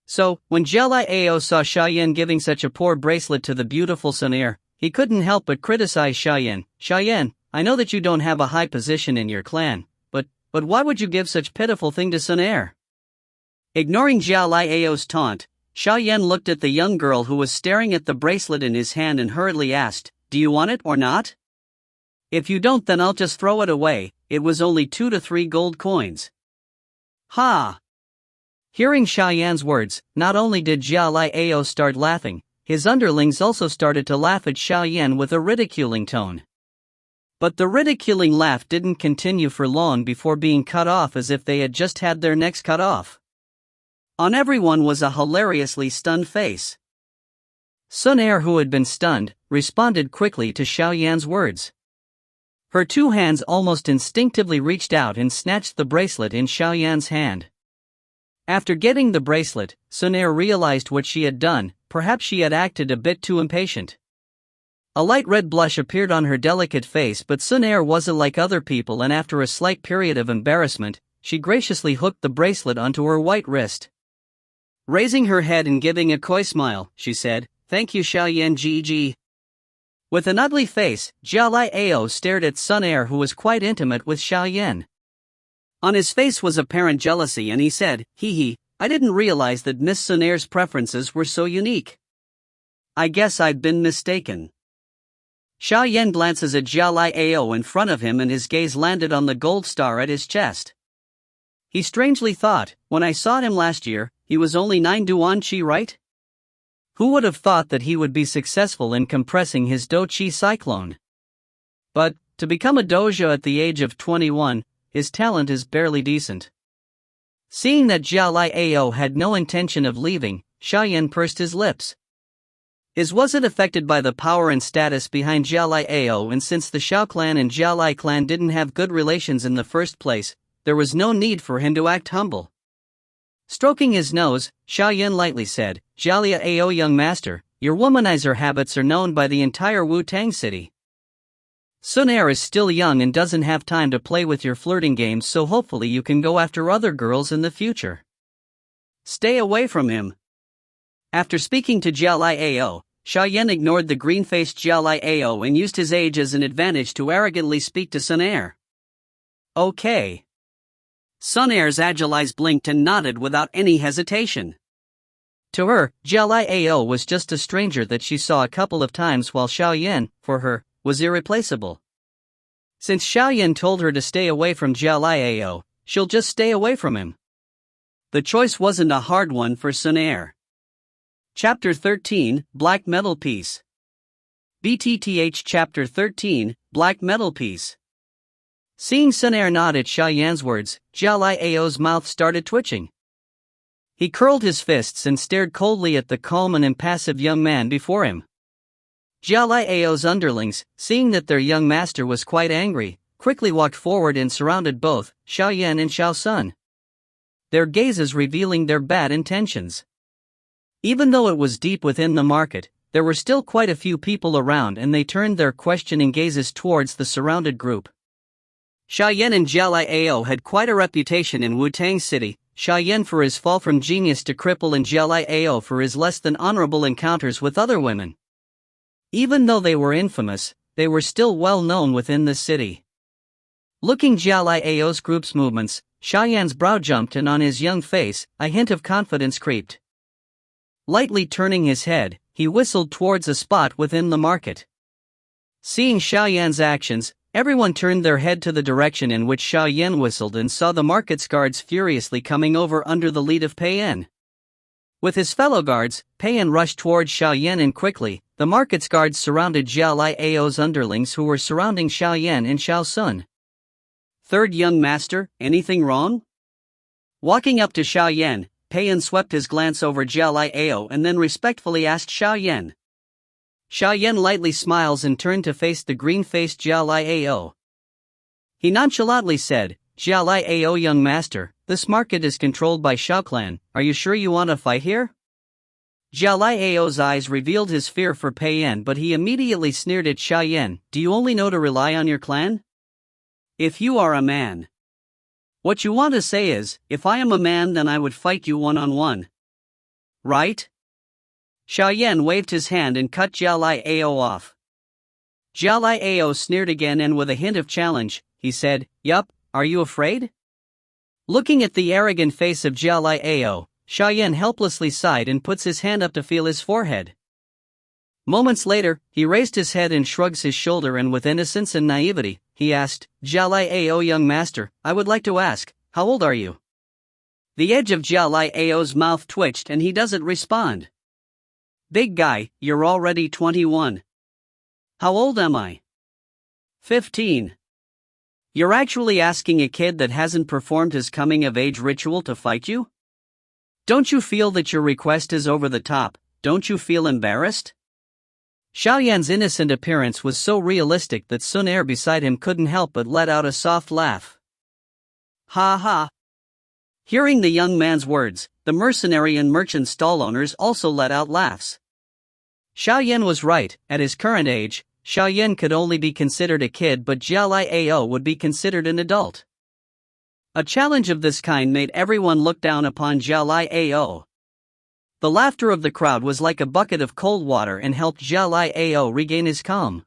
So, when Jalai-ao saw Xiaoyan giving such a poor bracelet to the beautiful Sunair, he couldn't help but criticize Xiaoyan. Xiaoyan, I know that you don't have a high position in your clan, but why would you give such pitiful thing to Sunair? Ignoring Jalai-ao's taunt, Xiaoyan looked at the young girl who was staring at the bracelet in his hand and hurriedly asked, do you want it or not? If you don't, then I'll just throw it away, it was only 2 to 3 gold coins. Ha! Hearing Xiaoyan's words, not only did Jalai-ao start laughing, his underlings also started to laugh at Xiaoyan with a ridiculing tone. But the ridiculing laugh didn't continue for long before being cut off as if they had just had their necks cut off. On everyone was a hilariously stunned face. Sunair, who had been stunned, responded quickly to Xiaoyan's words. Her 2 hands almost instinctively reached out and snatched the bracelet in Xiaoyan's hand. After getting the bracelet, Sunair realized what she had done. Perhaps she had acted a bit too impatient. A light red blush appeared on her delicate face, but Sunair wasn't like other people, and after a slight period of embarrassment, she graciously hooked the bracelet onto her white wrist. Raising her head and giving a coy smile, she said, thank you Xiaoyan Geg. With an ugly face, Jalai-ao stared at Sunair, who was quite intimate with Xiaoyan. On his face was apparent jealousy, and he said, hee, I didn't realize that Miss Sunair's preferences were so unique. I guess I'd been mistaken. Xiao Yan glances at Zhao Lai Ao in front of him and his gaze landed on the gold star at his chest. He strangely thought, when I saw him last year, he was only 9 Duan Qi, right? Who would have thought that he would be successful in compressing his Do Qi cyclone? But, to become a dojo at the age of 21, his talent is barely decent. Seeing that Zhao Lai Ao had no intention of leaving, Xiao Yan pursed his lips. His wasn't affected by the power and status behind Zhao Lai Ao, and since the Xiao clan and Zhao Lai clan didn't have good relations in the first place, there was no need for him to act humble. Stroking his nose, Xiao Yan lightly said, "Zhao Lai Ao, young master, your womanizer habits are known by the entire Wu-Tang city. Sun Er is still young and doesn't have time to play with your flirting games, so hopefully you can go after other girls in the future. Stay away from him." After speaking to Zhao Lai Ao, Xiao Yan ignored the green-faced Zhao Lai Ao and used his age as an advantage to arrogantly speak to Sun Er. "Okay." Sun Er's agile eyes blinked and nodded without any hesitation. To her, Zhao Lai Ao was just a stranger that she saw a couple of times, while Xiao Yan, for her, was irreplaceable. Since Xiao Yan told her to stay away from Zhao Lai Ao, she'll just stay away from him. The choice wasn't a hard one for Sun Er. Chapter 13, Black Metal Piece. BTTH Chapter 13, Black Metal Piece. Seeing Sun Er nod at Xiao Yan's words, Zhao Lai Ao's mouth started twitching. He curled his fists and stared coldly at the calm and impassive young man before him. Zhao Lai Ao's underlings, seeing that their young master was quite angry, quickly walked forward and surrounded both Xiao Yan and Xiao Sun, their gazes revealing their bad intentions. Even though it was deep within the market, there were still quite a few people around, and they turned their questioning gazes towards the surrounded group. Xiao Yan and Zhao Lai Ao had quite a reputation in Wu-Tang City, Xiao Yan for his fall from genius to cripple and Zhao Lai Ao for his less than honorable encounters with other women. Even though they were infamous, they were still well known within the city. Looking Zhao Lai Ao's group's movements, Xiao Yan's brow jumped and on his young face, a hint of confidence creeped. Lightly turning his head, he whistled towards a spot within the market. Seeing Xiao Yan's actions, everyone turned their head to the direction in which Xiao Yan whistled and saw the market's guards furiously coming over under the lead of Pei Yan. With his fellow guards, Pei Yan rushed towards Xiao Yan, and quickly, the market's guards surrounded Zhao Lai Ao's underlings who were surrounding Xiao Yan and Xiao Sun. "Third young master, anything wrong?" Walking up to Xiao Yan, Pei Yan swept his glance over Zhao Lai Ao and then respectfully asked Xiao Yan. Xiao Yan lightly smiles and turned to face the green-faced Zhao Lai Ao. He nonchalantly said, "Zhao Lai Ao, young master, this market is controlled by Xiao clan, are you sure you want to fight here?" Zhao Lai Ao's eyes revealed his fear for Pei Yan, but he immediately sneered at Xiao Yan. "Do you only know to rely on your clan? If you are a man. What you want to say is, if I am a man then I would fight you one-on-one. Right?" Xiao Yan waved his hand and cut Zhao Lai Ao off. Zhao Lai Ao sneered again and with a hint of challenge, he said, "Yup, are you afraid?" Looking at the arrogant face of Zhao Lai Ao, Xiao Yan helplessly sighed and puts his hand up to feel his forehead. Moments later, he raised his head and shrugs his shoulder, and with innocence and naivety, he asked, "Zhao Lai Ao, young master, I would like to ask, how old are you?" The edge of Zhao Lai Ao's mouth twitched and he doesn't respond. "Big guy, you're already 21. How old am I?" 15. You're actually asking a kid that hasn't performed his coming-of-age ritual to fight you? Don't you feel that your request is over the top? Don't you feel embarrassed? Xiao Yan's innocent appearance was so realistic that Sun Er beside him couldn't help but let out a soft laugh. Ha ha. Hearing the young man's words, the mercenary and merchant stall owners also let out laughs. Xiao Yan was right, at his current age, Xiao Yan could only be considered a kid, but Zhao Lai Ao would be considered an adult. A challenge of this kind made everyone look down upon Zhao Lai Ao. The laughter of the crowd was like a bucket of cold water and helped Zhao Lai Ao regain his calm.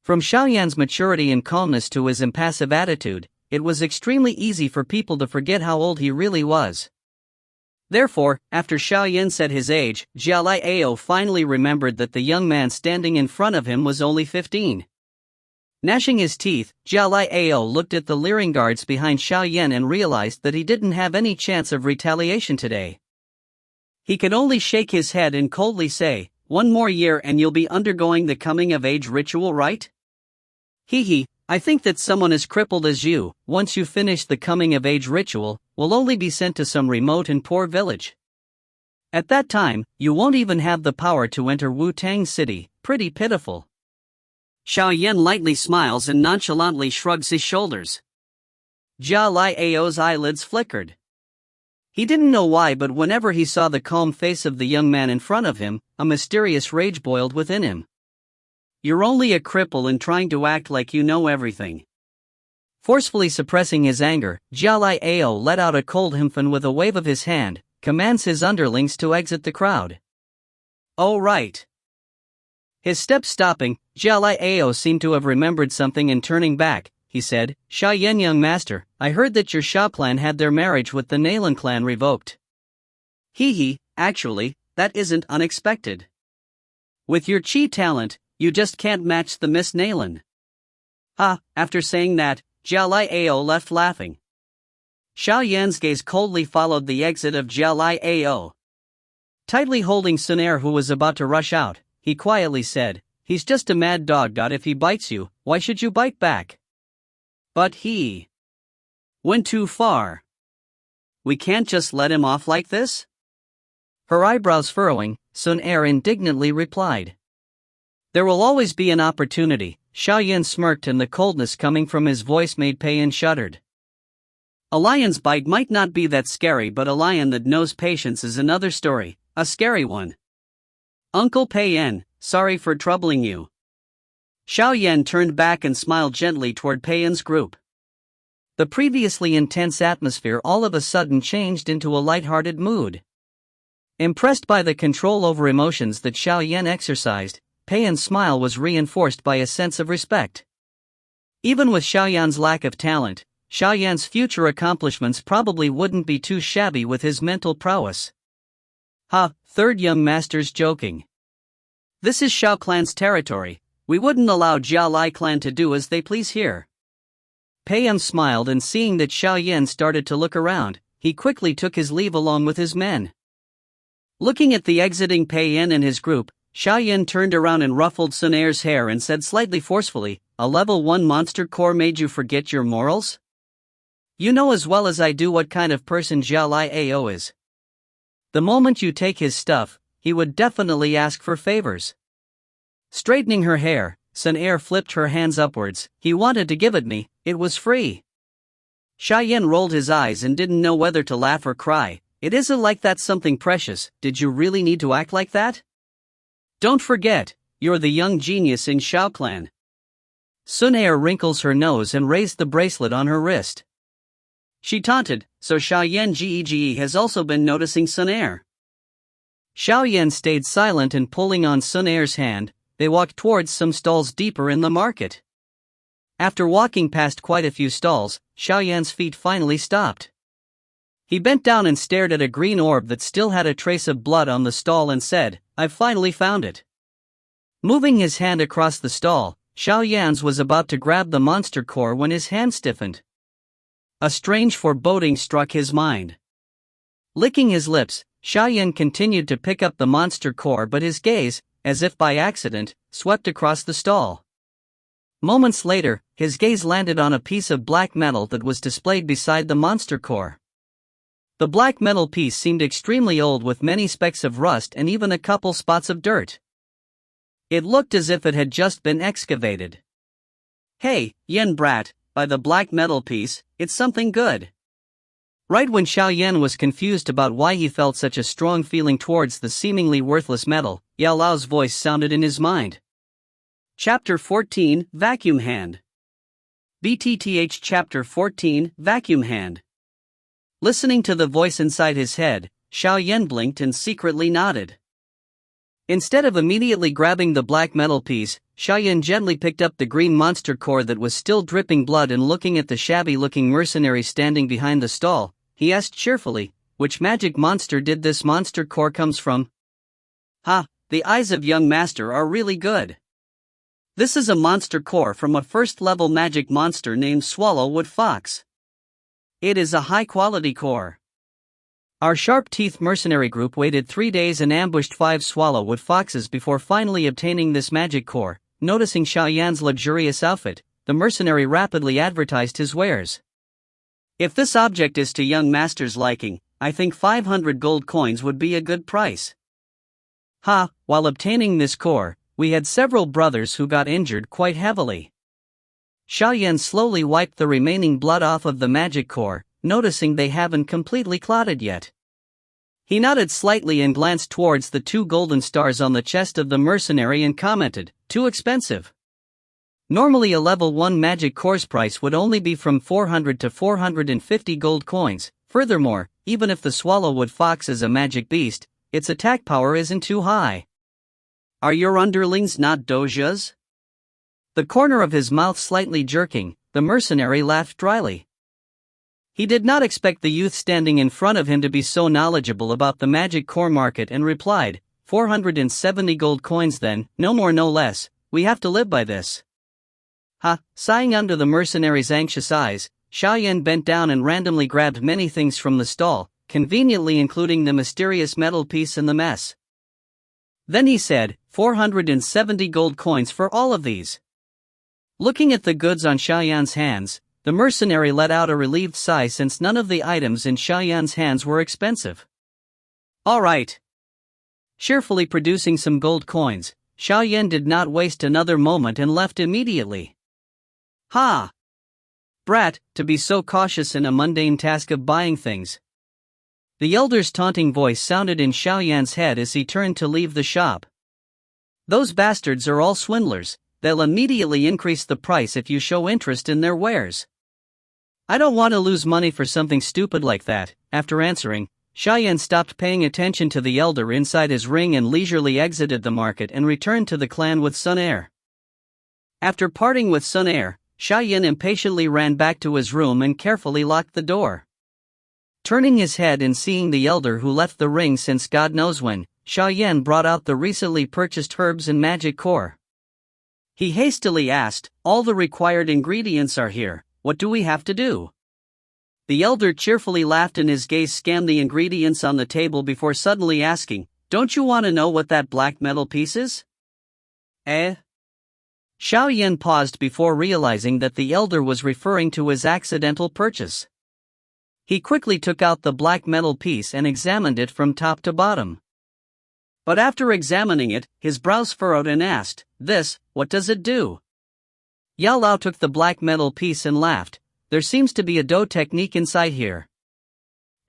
From Xiao Yan's maturity and calmness to his impassive attitude, it was extremely easy for people to forget how old he really was. Therefore, after Xiao Yan said his age, Jialai Ao finally remembered that the young man standing in front of him was only 15. Gnashing his teeth, Jialai Ao looked at the leering guards behind Xiao Yan and realized that he didn't have any chance of retaliation today. He could only shake his head and coldly say, "One more year and you'll be undergoing the coming-of-age ritual, right? Hee, I think that someone as crippled as you, once you finish the coming-of-age ritual, will only be sent to some remote and poor village. At that time, you won't even have the power to enter Wu-Tang City, pretty pitiful." Xiao Yan lightly smiles and nonchalantly shrugs his shoulders. Jia Lai Ao's eyelids flickered. He didn't know why, but whenever he saw the calm face of the young man in front of him, a mysterious rage boiled within him. "You're only a cripple and trying to act like you know everything." Forcefully suppressing his anger, Jia Lai Ao let out a cold hmph and with a wave of his hand, commands his underlings to exit the crowd. "Oh right." His steps stopping, Jia Lai Ao seemed to have remembered something and turning back, he said, "Xiao Yan young master, I heard that your Sha clan had their marriage with the Nalan clan revoked." Hee, actually, that isn't unexpected. With your chi talent, you just can't match the Miss Nalan. After saying that, Jia Lai Ao left laughing. Xiao Yan's gaze coldly followed the exit of Jia Lai Ao. Tightly holding Sun Er, who was about to rush out, he quietly said, "He's just a mad dog. If he bites you, why should you bite back?" But he went too far. We can't just let him off like this? Her eyebrows furrowing, Sun Er indignantly replied. "There will always be an opportunity." Xiao Yan smirked and the coldness coming from his voice made Pei Yan shuddered. A lion's bite might not be that scary, but a lion that knows patience is another story, a scary one. "Uncle Pei Yan, sorry for troubling you." Xiao Yan turned back and smiled gently toward Pei Yan's group. The previously intense atmosphere all of a sudden changed into a light-hearted mood. Impressed by the control over emotions that Xiao Yan exercised, Pei Yan's smile was reinforced by a sense of respect. Even with Xiao Yan's lack of talent, Xiao Yan's future accomplishments probably wouldn't be too shabby with his mental prowess. Third young master's joking. This is Xiao clan's territory. We wouldn't allow Jia Lai clan to do as they please here. Pei Yan smiled, and seeing that Xiao Yan started to look around, he quickly took his leave along with his men. Looking at the exiting Pei Yan and his group, Xiao Yan turned around and ruffled Sun Er's hair and said slightly forcefully, "A level 1 monster core made you forget your morals? You know as well as I do what kind of person Jia Lai Ao is. The moment you take his stuff, he would definitely ask for favors." Straightening her hair, Sun Er flipped her hands upwards. "He wanted to give it me, it was free." Xiao Yan rolled his eyes and didn't know whether to laugh or cry. "It isn't like that's something precious. Did you really need to act like that? Don't forget, you're the young genius in Xiao clan." Sun Er wrinkles her nose and raised the bracelet on her wrist. She taunted, "So Xiao Yan Gege has also been noticing Sun Er." Xiao Yan stayed silent and pulling on Sun Er's hand, they walked towards some stalls deeper in the market. After walking past quite a few stalls, Xiao Yan's feet finally stopped. He bent down and stared at a green orb that still had a trace of blood on the stall and said, "I've finally found it." Moving his hand across the stall, Xiao Yan's was about to grab the monster core when his hand stiffened. A strange foreboding struck his mind. Licking his lips, Xiao Yan continued to pick up the monster core, but his gaze, as if by accident, swept across the stall. Moments later, his gaze landed on a piece of black metal that was displayed beside the monster core. The black metal piece seemed extremely old, with many specks of rust and even a couple spots of dirt. It looked as if it had just been excavated. "Hey, Yen brat, by the black metal piece, it's something good." Right when Xiao Yan was confused about why he felt such a strong feeling towards the seemingly worthless metal, Yao Lao's voice sounded in his mind. Chapter 14, Vacuum Hand. BTTH Chapter 14, Vacuum Hand. Listening to the voice inside his head, Xiao Yan blinked and secretly nodded. Instead of immediately grabbing the black metal piece, Xiao Yan gently picked up the green monster core that was still dripping blood, and looking at the shabby-looking mercenary standing behind the stall, he asked cheerfully, which magic monster did this monster core comes from? Ha, the eyes of young master are really good. This is a monster core from a first-level magic monster named Swallowwood Fox. It is a high-quality core. Our sharp-teeth mercenary group waited 3 days and ambushed 5 Swallowwood Foxes before finally obtaining this magic core. Noticing Xiaoyan's luxurious outfit, the mercenary rapidly advertised his wares. If this object is to young master's liking, I think 500 gold coins would be a good price. Ha, while obtaining this core, we had several brothers who got injured quite heavily. Xiaoyan slowly wiped the remaining blood off of the magic core, noticing they haven't completely clotted yet. He nodded slightly and glanced towards the 2 golden stars on the chest of the mercenary and commented, "Too expensive." Normally a level 1 magic core's price would only be from 400 to 450 gold coins. Furthermore, even if the Swallowwood Fox is a magic beast, its attack power isn't too high. Are your underlings not dojas? The corner of his mouth slightly jerking, the mercenary laughed dryly. He did not expect the youth standing in front of him to be so knowledgeable about the magic core market and replied, 470 gold coins then, no more no less, we have to live by this. Ha, sighing under the mercenary's anxious eyes, Xiaoyan bent down and randomly grabbed many things from the stall, conveniently including the mysterious metal piece and the mess. Then he said, 470 gold coins for all of these. Looking at the goods on Xiaoyan's hands, the mercenary let out a relieved sigh since none of the items in Xiaoyan's hands were expensive. All right. Cheerfully producing some gold coins, Xiaoyan did not waste another moment and left immediately. Ha! Brat, to be so cautious in a mundane task of buying things. The elder's taunting voice sounded in Xiaoyan's head as he turned to leave the shop. Those bastards are all swindlers, they'll immediately increase the price if you show interest in their wares. I don't want to lose money for something stupid like that. After answering, Xiaoyan stopped paying attention to the elder inside his ring and leisurely exited the market and returned to the clan with Sun Air. After parting with Sun Air, Xiaoyan impatiently ran back to his room and carefully locked the door. Turning his head and seeing the elder who left the ring since God knows when, Xiaoyan brought out the recently purchased herbs and magic core. He hastily asked, all the required ingredients are here, what do we have to do? The elder cheerfully laughed and his gaze scanned the ingredients on the table before suddenly asking, don't you want to know what that black metal piece is? Eh? Xiaoyan paused before realizing that the elder was referring to his accidental purchase. He quickly took out the black metal piece and examined it from top to bottom. But after examining it, his brows furrowed and asked, this, what does it do? Yao Lao took the black metal piece and laughed, there seems to be a Do technique inside here.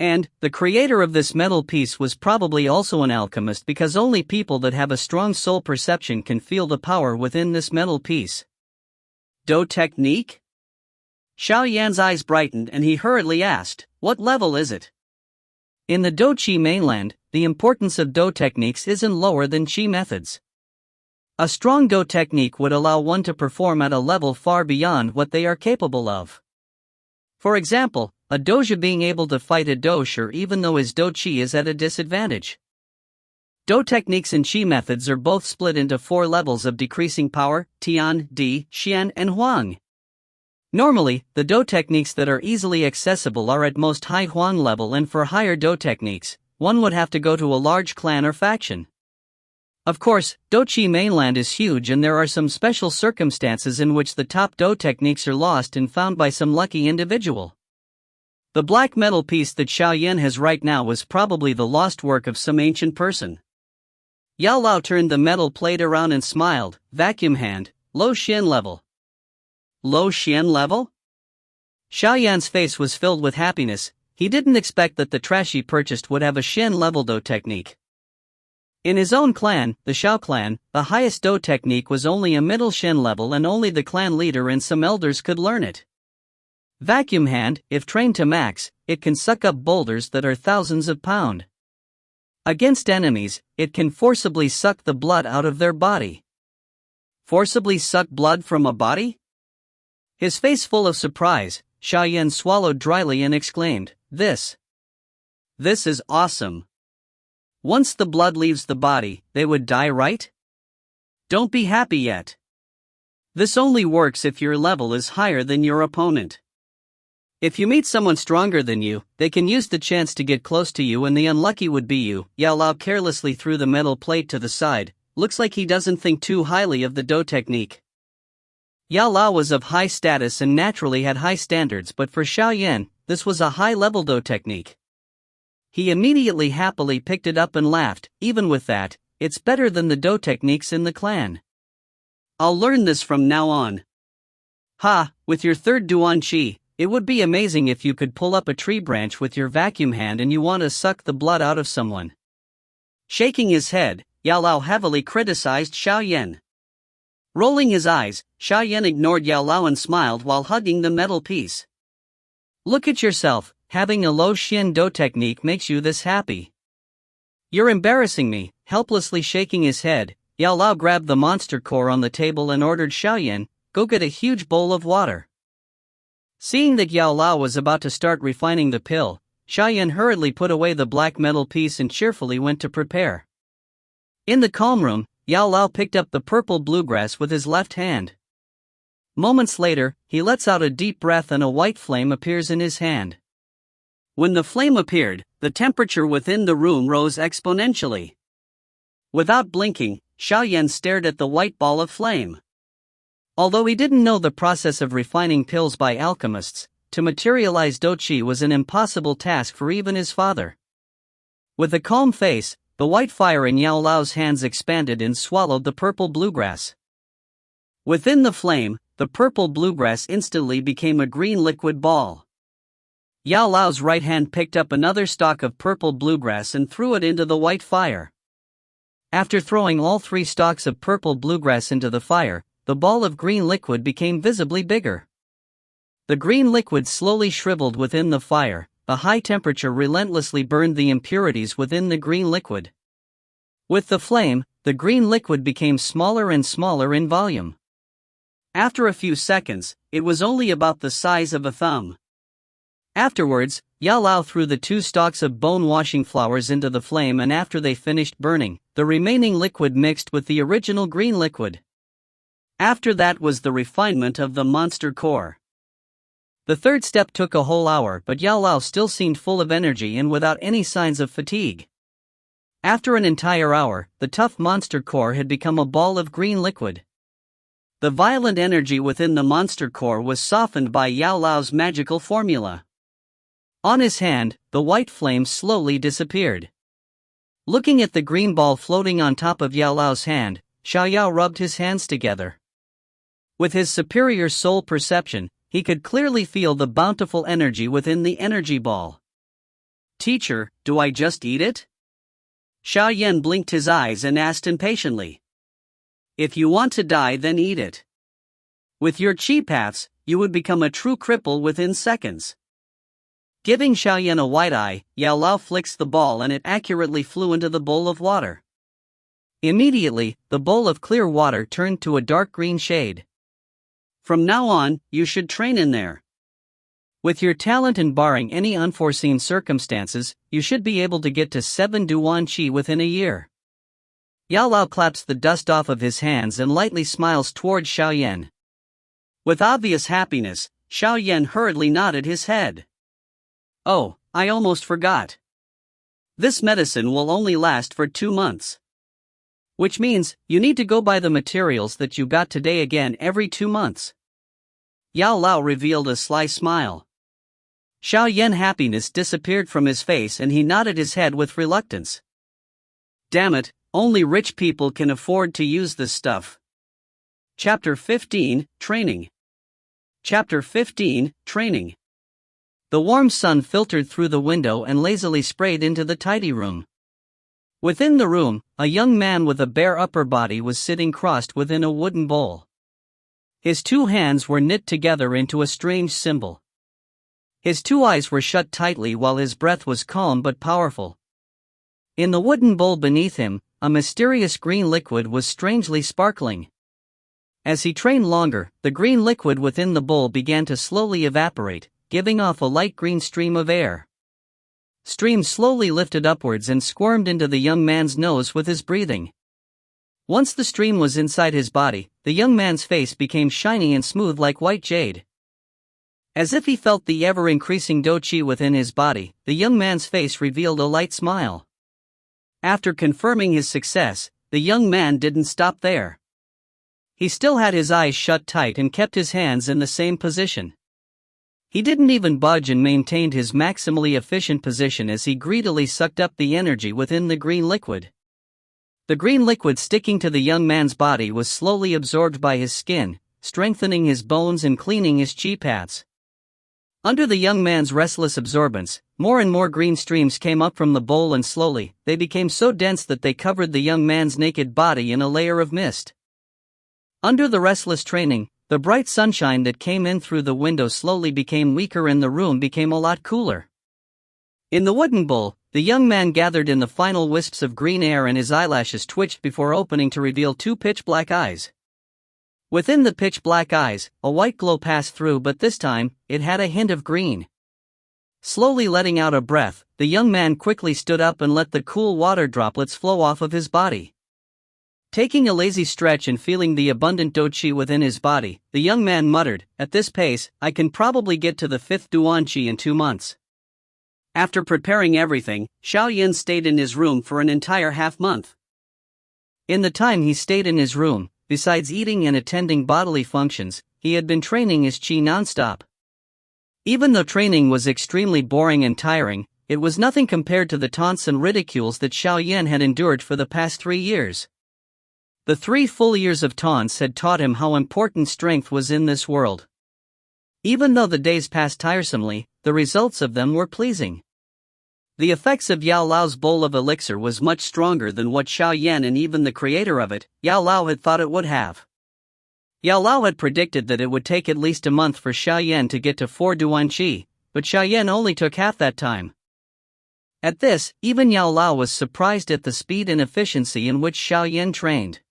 And, the creator of this metal piece was probably also an alchemist because only people that have a strong soul perception can feel the power within this metal piece. Do technique? Xiaoyan's eyes brightened and he hurriedly asked, what level is it? In the Do Chi mainland, the importance of Do techniques isn't lower than Chi methods. A strong Do technique would allow one to perform at a level far beyond what they are capable of. For example, a doja being able to fight a dosher even though his Do Chi is at a disadvantage. Do techniques and Chi methods are both split into 4 levels of decreasing power, Tian, Di, Xian and Huang. Normally, the Do techniques that are easily accessible are at most high Huang level, and for higher Do techniques, one would have to go to a large clan or faction. Of course, Do Chi mainland is huge and there are some special circumstances in which the top Do techniques are lost and found by some lucky individual. The black metal piece that Xiaoyan has right now was probably the lost work of some ancient person. Yao Lao turned the metal plate around and smiled, vacuum hand, low Xian level. Low Xian level? Xiaoyan's face was filled with happiness, he didn't expect that the trash he purchased would have a Xian level Do technique. In his own clan, the Xiao clan, the highest Do technique was only a middle Xian level and only the clan leader and some elders could learn it. Vacuum hand, if trained to max, it can suck up boulders that are thousands of pounds. Against enemies, it can forcibly suck the blood out of their body. Forcibly suck blood from a body? His face full of surprise, Xiaoyan swallowed dryly and exclaimed, This This is awesome. Once the blood leaves the body, they would die, right? Don't be happy yet. This only works if your level is higher than your opponent. If you meet someone stronger than you, they can use the chance to get close to you, and the unlucky would be you. Yao Lao carelessly threw the metal plate to the side. Looks like he doesn't think too highly of the Do technique. Yao Lao was of high status and naturally had high standards, but for Xiao Yan, this was a high-level Do technique. He immediately happily picked it up and laughed. Even with that, it's better than the Do techniques in the clan. I'll learn this from now on. Ha, with your third Duan Qi, it would be amazing if you could pull up a tree branch with your vacuum hand and you want to suck the blood out of someone. Shaking his head, Yao Lao heavily criticized Xiao Yan. Rolling his eyes, Xiao Yan ignored Yao Lao and smiled while hugging the metal piece. Look at yourself, having a low Xian Do technique makes you this happy. You're embarrassing me. Helplessly shaking his head, Yao Lao grabbed the monster core on the table and ordered Xiao Yan, go get a huge bowl of water. Seeing that Yao Lao was about to start refining the pill, Xiao Yan hurriedly put away the black metal piece and cheerfully went to prepare. In the calm room, Yao Lao picked up the purple bluegrass with his left hand. Moments later, he lets out a deep breath and a white flame appears in his hand. When the flame appeared, the temperature within the room rose exponentially. Without blinking, Xiao Yan stared at the white ball of flame. Although he didn't know the process of refining pills by alchemists, to materialize Do Qi was an impossible task for even his father. With a calm face, the white fire in Yao Lao's hands expanded and swallowed the purple bluegrass. Within the flame, the purple bluegrass instantly became a green liquid ball. Yao Lao's right hand picked up another stalk of purple bluegrass and threw it into the white fire. After throwing all 3 stalks of purple bluegrass into the fire, the ball of green liquid became visibly bigger. The green liquid slowly shriveled within the fire. The high temperature relentlessly burned the impurities within the green liquid. With the flame, the green liquid became smaller and smaller in volume. After a few seconds, it was only about the size of a thumb. Afterwards, Yao Lao threw the 2 stalks of bone-washing flowers into the flame, and after they finished burning, the remaining liquid mixed with the original green liquid. After that was the refinement of the monster core. The third step took a whole hour, but Yao Lao still seemed full of energy and without any signs of fatigue. After an entire hour, the tough monster core had become a ball of green liquid. The violent energy within the monster core was softened by Yao Lao's magical formula. On his hand, the white flame slowly disappeared. Looking at the green ball floating on top of Yao Lao's hand, Xiao Yao rubbed his hands together. With his superior soul perception, he could clearly feel the bountiful energy within the energy ball. Teacher, do I just eat it? Xiao Yan blinked his eyes and asked impatiently. If you want to die, then eat it. With your chi paths, you would become a true cripple within seconds. Giving Xiao Yan a wide eye, Yao Lao flicks the ball and it accurately flew into the bowl of water. Immediately, the bowl of clear water turned to a dark green shade. From now on, you should train in there. With your talent and barring any unforeseen circumstances, you should be able to get to 7 Duan Qi within a year. Yao Lao claps the dust off of his hands and lightly smiles towards Xiao Yan. With obvious happiness, Xiao Yan hurriedly nodded his head. Oh, I almost forgot. This medicine will only last for 2 months. Which means, you need to go buy the materials that you got today again every 2 months. Yao Lao revealed a sly smile. Xiao Yan's happiness disappeared from his face and he nodded his head with reluctance. Damn it, only rich people can afford to use this stuff. Chapter 15, Training. Chapter 15, Training. The warm sun filtered through the window and lazily sprayed into the tidy room. Within the room, a young man with a bare upper body was sitting crossed within a wooden bowl. His 2 hands were knit together into a strange symbol. His 2 eyes were shut tightly while his breath was calm but powerful. In the wooden bowl beneath him, a mysterious green liquid was strangely sparkling. As he trained longer, the green liquid within the bowl began to slowly evaporate, giving off a light green stream of air. Stream slowly lifted upwards and squirmed into the young man's nose with his breathing. Once the stream was inside his body, the young man's face became shiny and smooth like white jade. As if he felt the ever-increasing do qi within his body, the young man's face revealed a light smile. After confirming his success, the young man didn't stop there. He still had his eyes shut tight and kept his hands in the same position. He didn't even budge and maintained his maximally efficient position as he greedily sucked up the energy within the green liquid. The green liquid sticking to the young man's body was slowly absorbed by his skin, strengthening his bones and cleaning his qi paths. Under the young man's restless absorbance, more and more green streams came up from the bowl, and slowly, they became so dense that they covered the young man's naked body in a layer of mist. Under the restless training, the bright sunshine that came in through the window slowly became weaker and the room became a lot cooler. In the wooden bowl, the young man gathered in the final wisps of green air and his eyelashes twitched before opening to reveal two pitch-black eyes. Within the pitch-black eyes, a white glow passed through, but this time, it had a hint of green. Slowly letting out a breath, the young man quickly stood up and let the cool water droplets flow off of his body. Taking a lazy stretch and feeling the abundant do qi within his body, the young man muttered, "At this pace, I can probably get to the 5th Duan Qi in 2 months." After preparing everything, Xiaoyan stayed in his room for an entire half-month. In the time he stayed in his room, besides eating and attending bodily functions, he had been training his qi non-stop. Even though training was extremely boring and tiring, it was nothing compared to the taunts and ridicules that Xiaoyan had endured for the past 3 years. The 3 full years of taunts had taught him how important strength was in this world. Even though the days passed tiresomely, the results of them were pleasing. The effects of Yao Lao's bowl of elixir was much stronger than what Xiaoyan and even the creator of it, Yao Lao, had thought it would have. Yao Lao had predicted that it would take at least a month for Xiaoyan to get to 4 Duan Qi, but Xiaoyan only took half that time. At this, even Yao Lao was surprised at the speed and efficiency in which Xiaoyan trained.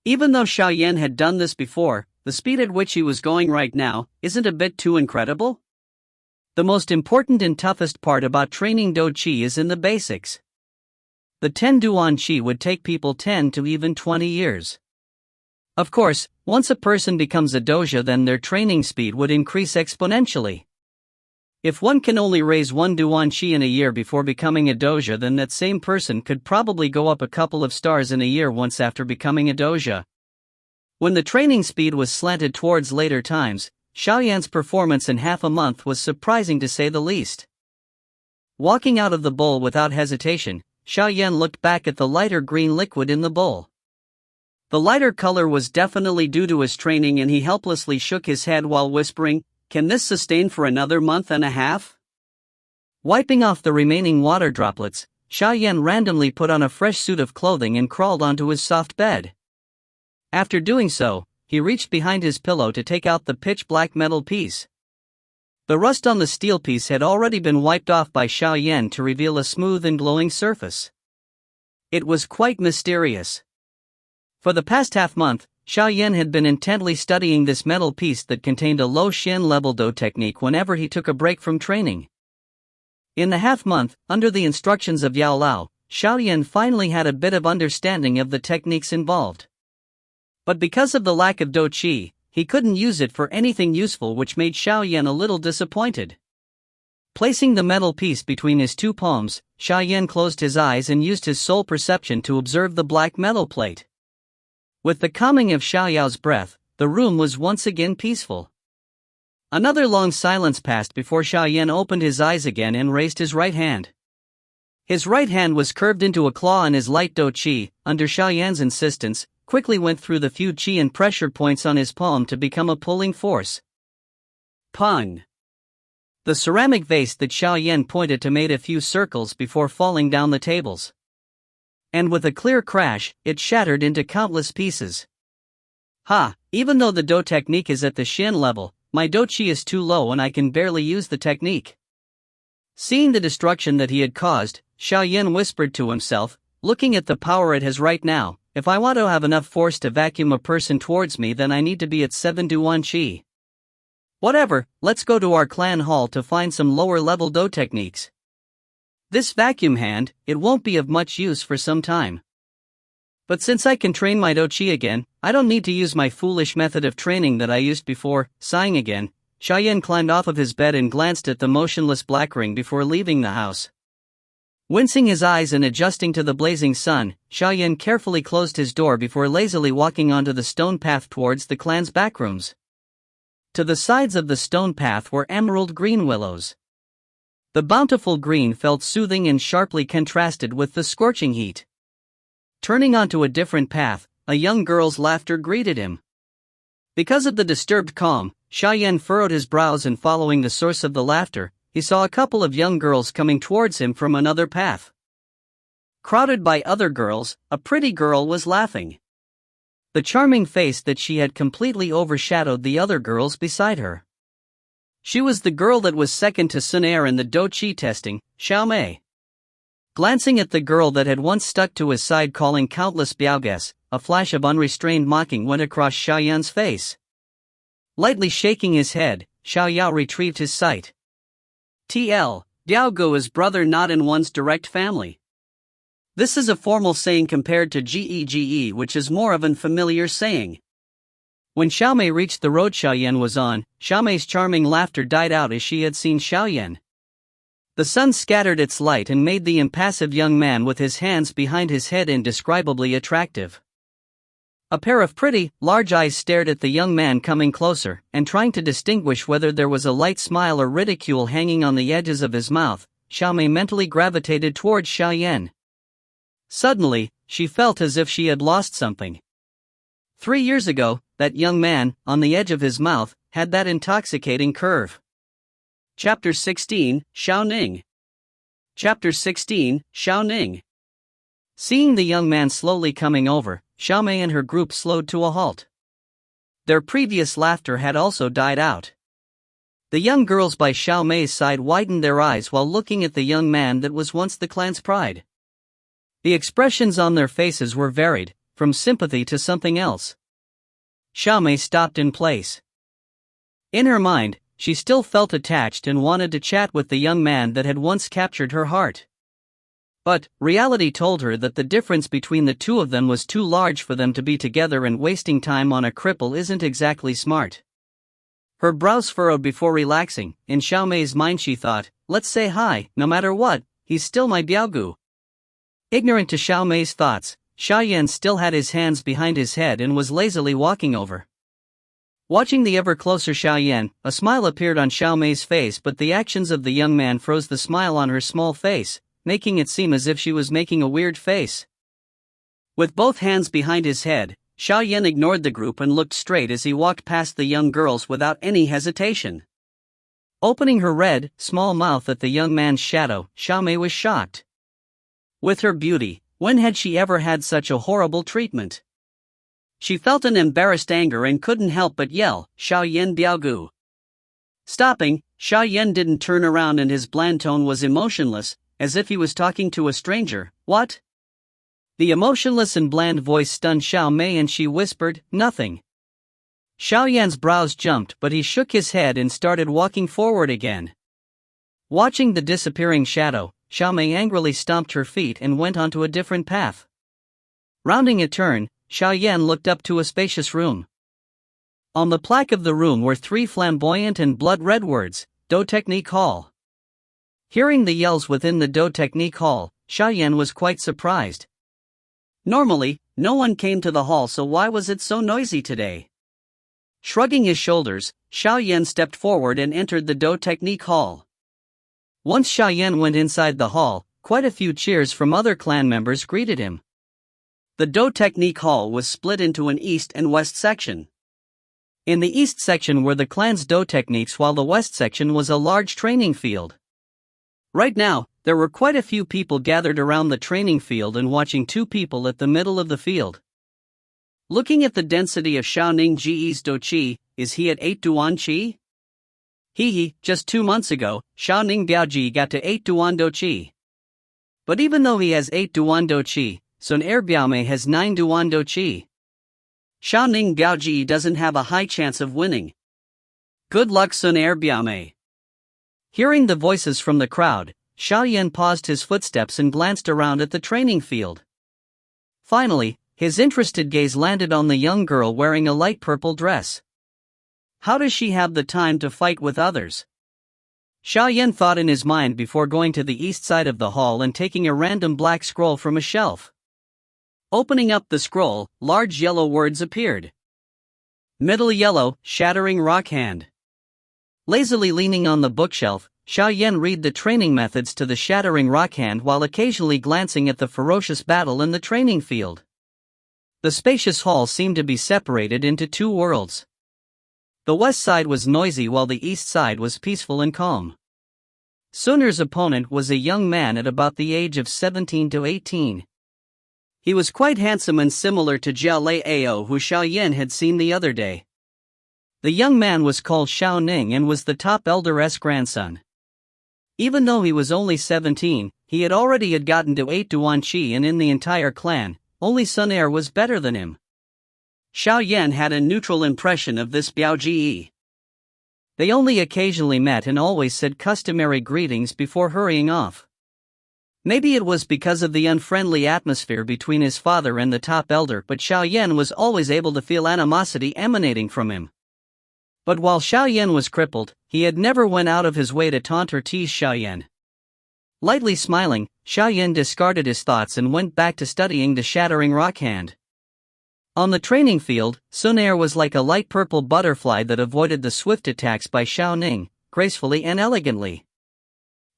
Even though Xiaoyan had done this before, the speed at which he was going right now isn't a bit too incredible? The most important and toughest part about training do qi is in the basics. The 10 Duan Qi would take people 10 to even 20 years. Of course, once a person becomes a doja, then their training speed would increase exponentially. If one can only raise 1 Duan Qi in a year before becoming a doja, then that same person could probably go up a couple of stars in a year once after becoming a doja. When the training speed was slanted towards later times, Xiaoyan's performance in half a month was surprising to say the least. Walking out of the bowl without hesitation, Xiaoyan looked back at the lighter green liquid in the bowl. The lighter color was definitely due to his training, and he helplessly shook his head while whispering, "Can this sustain for another month and a half?" Wiping off the remaining water droplets, Xiaoyan randomly put on a fresh suit of clothing and crawled onto his soft bed. After doing so, he reached behind his pillow to take out the pitch-black metal piece. The rust on the steel piece had already been wiped off by Xiaoyan to reveal a smooth and glowing surface. It was quite mysterious. For the past half-month, Xiaoyan had been intently studying this metal piece that contained a low Shin level do technique whenever he took a break from training. In the half-month, under the instructions of Yao Lao, Xiaoyan finally had a bit of understanding of the techniques involved. But because of the lack of do qi, he couldn't use it for anything useful, which made Xiaoyan a little disappointed. Placing the metal piece between his 2 palms, Xiaoyan closed his eyes and used his soul perception to observe the black metal plate. With the calming of Xiaoyao's breath, the room was once again peaceful. Another long silence passed before Xiaoyan opened his eyes again and raised his right hand. His right hand was curved into a claw, and his light do qi, under Xiaoyan's insistence, quickly went through the few qi and pressure points on his palm to become a pulling force. Pun. The ceramic vase that Xiaoyan pointed to made a few circles before falling down the tables. And with a clear crash, it shattered into countless pieces. Even though the do technique is at the Shin level, my do qi is too low and I can barely use the technique. Seeing the destruction that he had caused, Xiaoyan whispered to himself, "Looking at the power it has right now, if I want to have enough force to vacuum a person towards me, then I need to be at 7 Duan Qi. Whatever, let's go to our clan hall to find some lower level do techniques." This vacuum hand, it won't be of much use for some time. But since I can train my dochi again, I don't need to use my foolish method of training that I used before." Sighing again, Xiaoyan climbed off of his bed and glanced at the motionless black ring before leaving the house. Wincing his eyes and adjusting to the blazing sun, Xiaoyan carefully closed his door before lazily walking onto the stone path towards the clan's backrooms. To the sides of the stone path were emerald green willows. The bountiful green felt soothing and sharply contrasted with the scorching heat. Turning onto a different path, a young girl's laughter greeted him. Because of the disturbed calm, Xiaoyan furrowed his brows, and following the source of the laughter, he saw a couple of young girls coming towards him from another path. Crowded by other girls, a pretty girl was laughing. The charming face that she had completely overshadowed the other girls beside her. She was the girl that was second to Sun Er in the dochi testing, Xiao Mei. Glancing at the girl that had once stuck to his side calling countless biaoges, a flash of unrestrained mocking went across Xiaoyan's face. Lightly shaking his head, Xiao Yao retrieved his sight. TL, Diaogu is brother not in one's direct family. This is a formal saying compared to Gege, which is more of an familiar saying. When Xiaomei reached the road Xiaoyan was on, Xiaomei's charming laughter died out as she had seen Xiaoyan. The sun scattered its light and made the impassive young man with his hands behind his head indescribably attractive. A pair of pretty, large eyes stared at the young man coming closer, and trying to distinguish whether there was a light smile or ridicule hanging on the edges of his mouth, Xiaomei mentally gravitated towards Xiaoyan. Suddenly, she felt as if she had lost something. 3 years ago, that young man, on the edge of his mouth, had that intoxicating curve. Chapter 16, Xiao Ning. Chapter 16, Xiao Ning. Seeing the young man slowly coming over, Xiaomei and her group slowed to a halt. Their previous laughter had also died out. The young girls by Xiaomei's side widened their eyes while looking at the young man that was once the clan's pride. The expressions on their faces were varied, from sympathy to something else. Xiaomei stopped in place. In her mind, she still felt attached and wanted to chat with the young man that had once captured her heart. But reality told her that the difference between the two of them was too large for them to be together, and wasting time on a cripple isn't exactly smart. Her brows furrowed before relaxing. In Xiaomei's mind she thought, let's say hi, no matter what, he's still my Biaogu. Ignorant to Xiaomei's thoughts, Xiaoyan still had his hands behind his head and was lazily walking over. Watching the ever closer Xiaoyan, a smile appeared on Xiaomei's face, but the actions of the young man froze the smile on her small face, making it seem as if she was making a weird face. With both hands behind his head, Xiaoyan ignored the group and looked straight as he walked past the young girls without any hesitation. Opening her red, small mouth at the young man's shadow, Xiaomei was shocked. With her beauty, when had she ever had such a horrible treatment? She felt an embarrassed anger and couldn't help but yell, Xiaoyan Biaogu. Stopping, Xiaoyan didn't turn around and his bland tone was emotionless, as if he was talking to a stranger. What? The emotionless and bland voice stunned Xiaomei and she whispered, nothing. Xiaoyan's brows jumped, but he shook his head and started walking forward again. Watching the disappearing shadow, Xiaomei angrily stomped her feet and went onto a different path. Rounding a turn, Xiaoyan looked up to a spacious room. On the plaque of the room were 3 flamboyant and blood-red words, Do Technique Hall. Hearing the yells within the Do Technique Hall, Xiaoyan was quite surprised. Normally, no one came to the hall, so why was it so noisy today? Shrugging his shoulders, Xiaoyan stepped forward and entered the Do Technique Hall. Once Xiaoyan went inside the hall, quite a few cheers from other clan members greeted him. The Do Technique Hall was split into an east and west section. In the east section were the clan's Do techniques, while the west section was a large training field. Right now, there were quite a few people gathered around the training field and watching 2 people at the middle of the field. Looking at the density of Xiaoning Ji's Do Qi, is he at 8 Duan Qi? Just 2 months ago, Xiaoning Biaoji got to 8 Duan Do Qi. But even though he has 8 Duan Do Qi, Sun Er Biaomei has 9 Duan Do Qi. Xiaoning Biaoji doesn't have a high chance of winning. Good luck, Sun Er Biaomei. Hearing the voices from the crowd, Xiao Yan paused his footsteps and glanced around at the training field. Finally, his interested gaze landed on the young girl wearing a light purple dress. How does she have the time to fight with others? Xiao Yan thought in his mind before going to the east side of the hall and taking a random black scroll from a shelf. Opening up the scroll, large yellow words appeared. Middle yellow, shattering rock hand. Lazily leaning on the bookshelf, Xiao Yan read the training methods to the shattering rock hand while occasionally glancing at the ferocious battle in the training field. The spacious hall seemed to be separated into two worlds. The west side was noisy while the east side was peaceful and calm. Sun Er's opponent was a young man at about the age of 17 to 18. He was quite handsome and similar to Jiao Lei Ao who Xiao Yan had seen the other day. The young man was called Xiao Ning and was the top elder's grandson. Even though he was only 17, he had already gotten to 8 Duan Qi and in the entire clan, only Sun Er was better than him. Xiao Yan had a neutral impression of this Biao Ji. They only occasionally met and always said customary greetings before hurrying off. Maybe it was because of the unfriendly atmosphere between his father and the top elder, but Xiao Yan was always able to feel animosity emanating from him. But while Xiao Yan was crippled, he had never went out of his way to taunt or tease Xiao Yan. Lightly smiling, Xiao Yan discarded his thoughts and went back to studying the shattering rock hand. On the training field, Sun Er was like a light purple butterfly that avoided the swift attacks by Xiao Ning, gracefully and elegantly.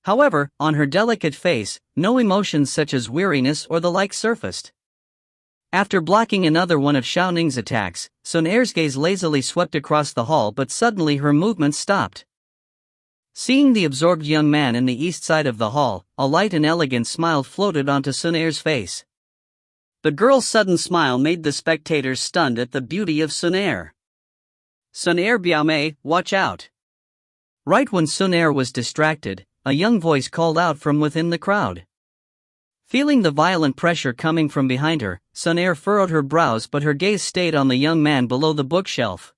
However, on her delicate face, no emotions such as weariness or the like surfaced. After blocking another one of Xiao Ning's attacks, Sun Er's gaze lazily swept across the hall, but suddenly her movements stopped. Seeing the absorbed young man in the east side of the hall, a light and elegant smile floated onto Sun Er's face. The girl's sudden smile made the spectators stunned at the beauty of Sun Er. Sun Er Biaomei, watch out! Right when Sun Er was distracted, a young voice called out from within the crowd. Feeling the violent pressure coming from behind her, Sun Er furrowed her brows, but her gaze stayed on the young man below the bookshelf.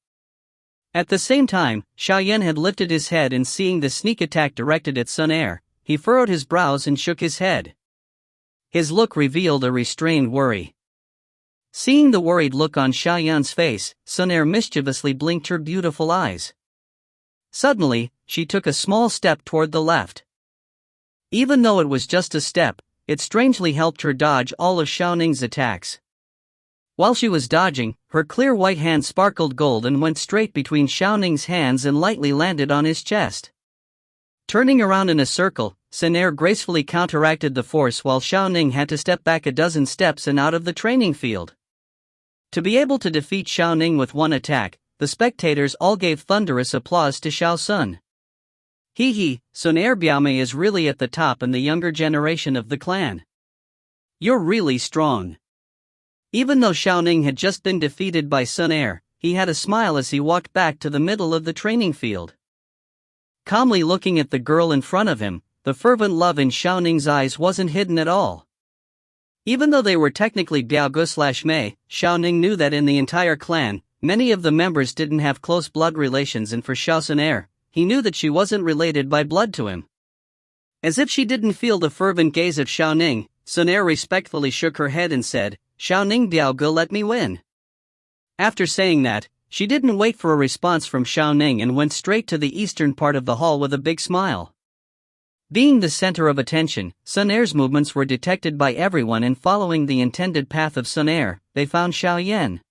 At the same time, Xiao Yan had lifted his head and seeing the sneak attack directed at Sun Er, he furrowed his brows and shook his head. His look revealed a restrained worry. Seeing the worried look on Xiao Yan's face, Sun Er mischievously blinked her beautiful eyes. Suddenly, she took a small step toward the left. Even though it was just a step, it strangely helped her dodge all of Xiao Ning's attacks. While she was dodging, her clear white hand sparkled gold and went straight between Xiao Ning's hands and lightly landed on his chest. Turning around in a circle, Sun Er gracefully counteracted the force while Xiao Ning had to step back a dozen steps and out of the training field. To be able to defeat Xiao Ning with one attack, the spectators all gave thunderous applause to Xiao Sun. Hee, Sun Er Biaomei is really at the top in the younger generation of the clan. You're really strong. Even though Xiao Ning had just been defeated by Sun Er, he had a smile as he walked back to the middle of the training field. Calmly looking at the girl in front of him, the fervent love in Xiao Ning's eyes wasn't hidden at all. Even though they were technically Biao-gu/Mei, Xiao Ning knew that in the entire clan, many of the members didn't have close blood relations, and for Xiao Sun Er, he knew that she wasn't related by blood to him. As if she didn't feel the fervent gaze of Xiao Ning, Sun Er respectfully shook her head and said, Xiao Ning Biao-gu, let me win. After saying that, she didn't wait for a response from Xiao Ning and went straight to the eastern part of the hall with a big smile. Being the center of attention, Sun Er's movements were detected by everyone, and following the intended path of Sun Er, they found Xiao Yan.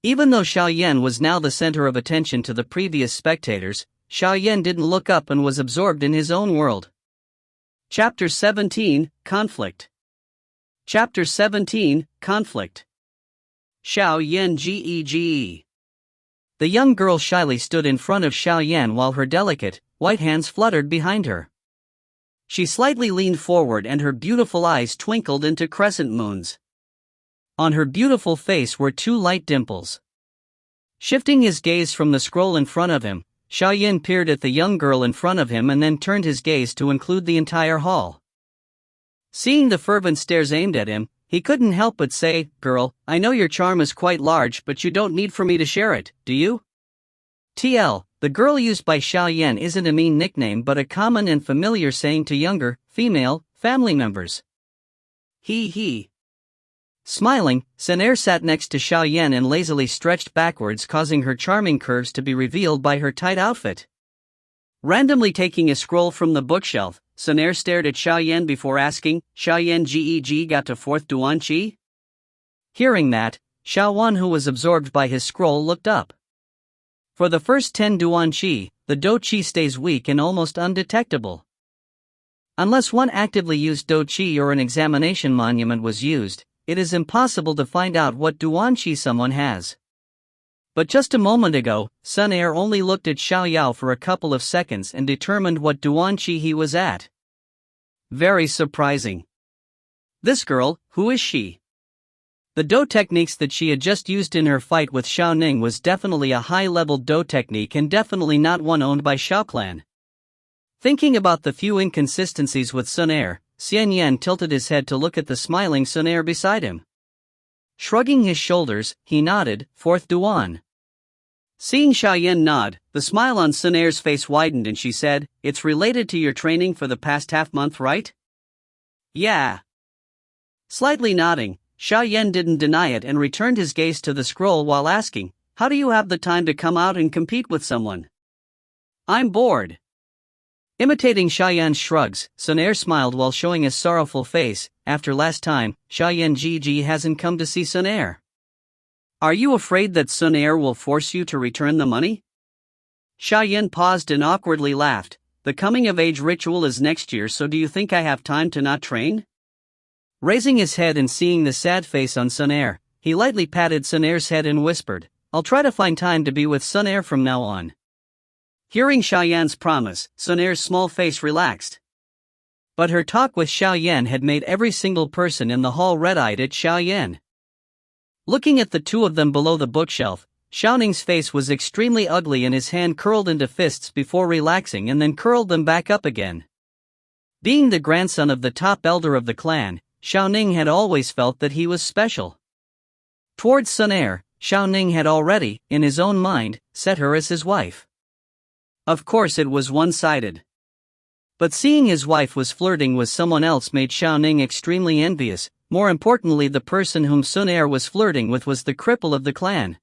Even though Xiao Yan was now the center of attention to the previous spectators, Xiao Yan didn't look up and was absorbed in his own world. Chapter 17, Conflict. Chapter 17, Conflict. Xiao Yan Gege. The young girl shyly stood in front of Xiao Yan while her delicate, white hands fluttered behind her. She slightly leaned forward and her beautiful eyes twinkled into crescent moons. On her beautiful face were two light dimples. Shifting his gaze from the scroll in front of him, Xiao Yan peered at the young girl in front of him and then turned his gaze to include the entire hall. Seeing the fervent stares aimed at him, he couldn't help but say, Girl, I know your charm is quite large, but you don't need for me to share it, do you? TL, the girl used by Xiao Yan isn't a mean nickname but a common and familiar saying to younger, female, family members. He. Smiling, Sun-air sat next to Xiao Yan and lazily stretched backwards, causing her charming curves to be revealed by her tight outfit. Randomly taking a scroll from the bookshelf, Sun-air stared at Xiao Yan before asking, Xiao Yan GEG got to 4th Duan Qi? Hearing that, Xiao Wan, who was absorbed by his scroll, looked up. For the first 10 Duan Qi, the Do Qi stays weak and almost undetectable. Unless one actively used Do Qi or an examination monument was used, it is impossible to find out what Duan Qi someone has. But just a moment ago, Sun-air only looked at Xiao Yao for a couple of seconds and determined what Duan Qi he was at. Very surprising. This girl, who is she? The Do techniques that she had just used in her fight with Xiao Ning was definitely a high-level Do technique and definitely not one owned by Xiao Clan. Thinking about the few inconsistencies with Sun-air, Xian Yan tilted his head to look at the smiling Sun-air beside him. Shrugging his shoulders, he nodded, 4th Duan. Seeing Xiao Yan nod, the smile on Sun-air's face widened and she said, it's related to your training for the past half-month, right? Yeah. Slightly nodding, Xiao Yan didn't deny it and returned his gaze to the scroll while asking, how do you have the time to come out and compete with someone? I'm bored. Imitating Xiao Yan's shrugs, Sun-air smiled while showing a sorrowful face. After last time, Xiao Yan GG hasn't come to see Sun-air. Are you afraid that Sun-air will force you to return the money? Xiao Yan paused and awkwardly laughed. The coming-of-age ritual is next year, so do you think I have time to not train? Raising his head and seeing the sad face on Sun-air, he lightly patted Sun-air's head and whispered, I'll try to find time to be with Sun-air from now on. Hearing Xiao Yan's promise, Sun-air's small face relaxed. But her talk with Xiao Yan had made every single person in the hall red-eyed at Xiao Yan. Looking at the two of them below the bookshelf, Xiao Ning's face was extremely ugly and his hand curled into fists before relaxing and then curled them back up again. Being the grandson of the top elder of the clan, Xiao Ning had always felt that he was special. Towards Sun-air, Xiao Ning had already, in his own mind, set her as his wife. Of course it was one-sided. But seeing his wife was flirting with someone else made Xiao Ning extremely envious. More importantly, the person whom Sun-air was flirting with was the cripple of the clan.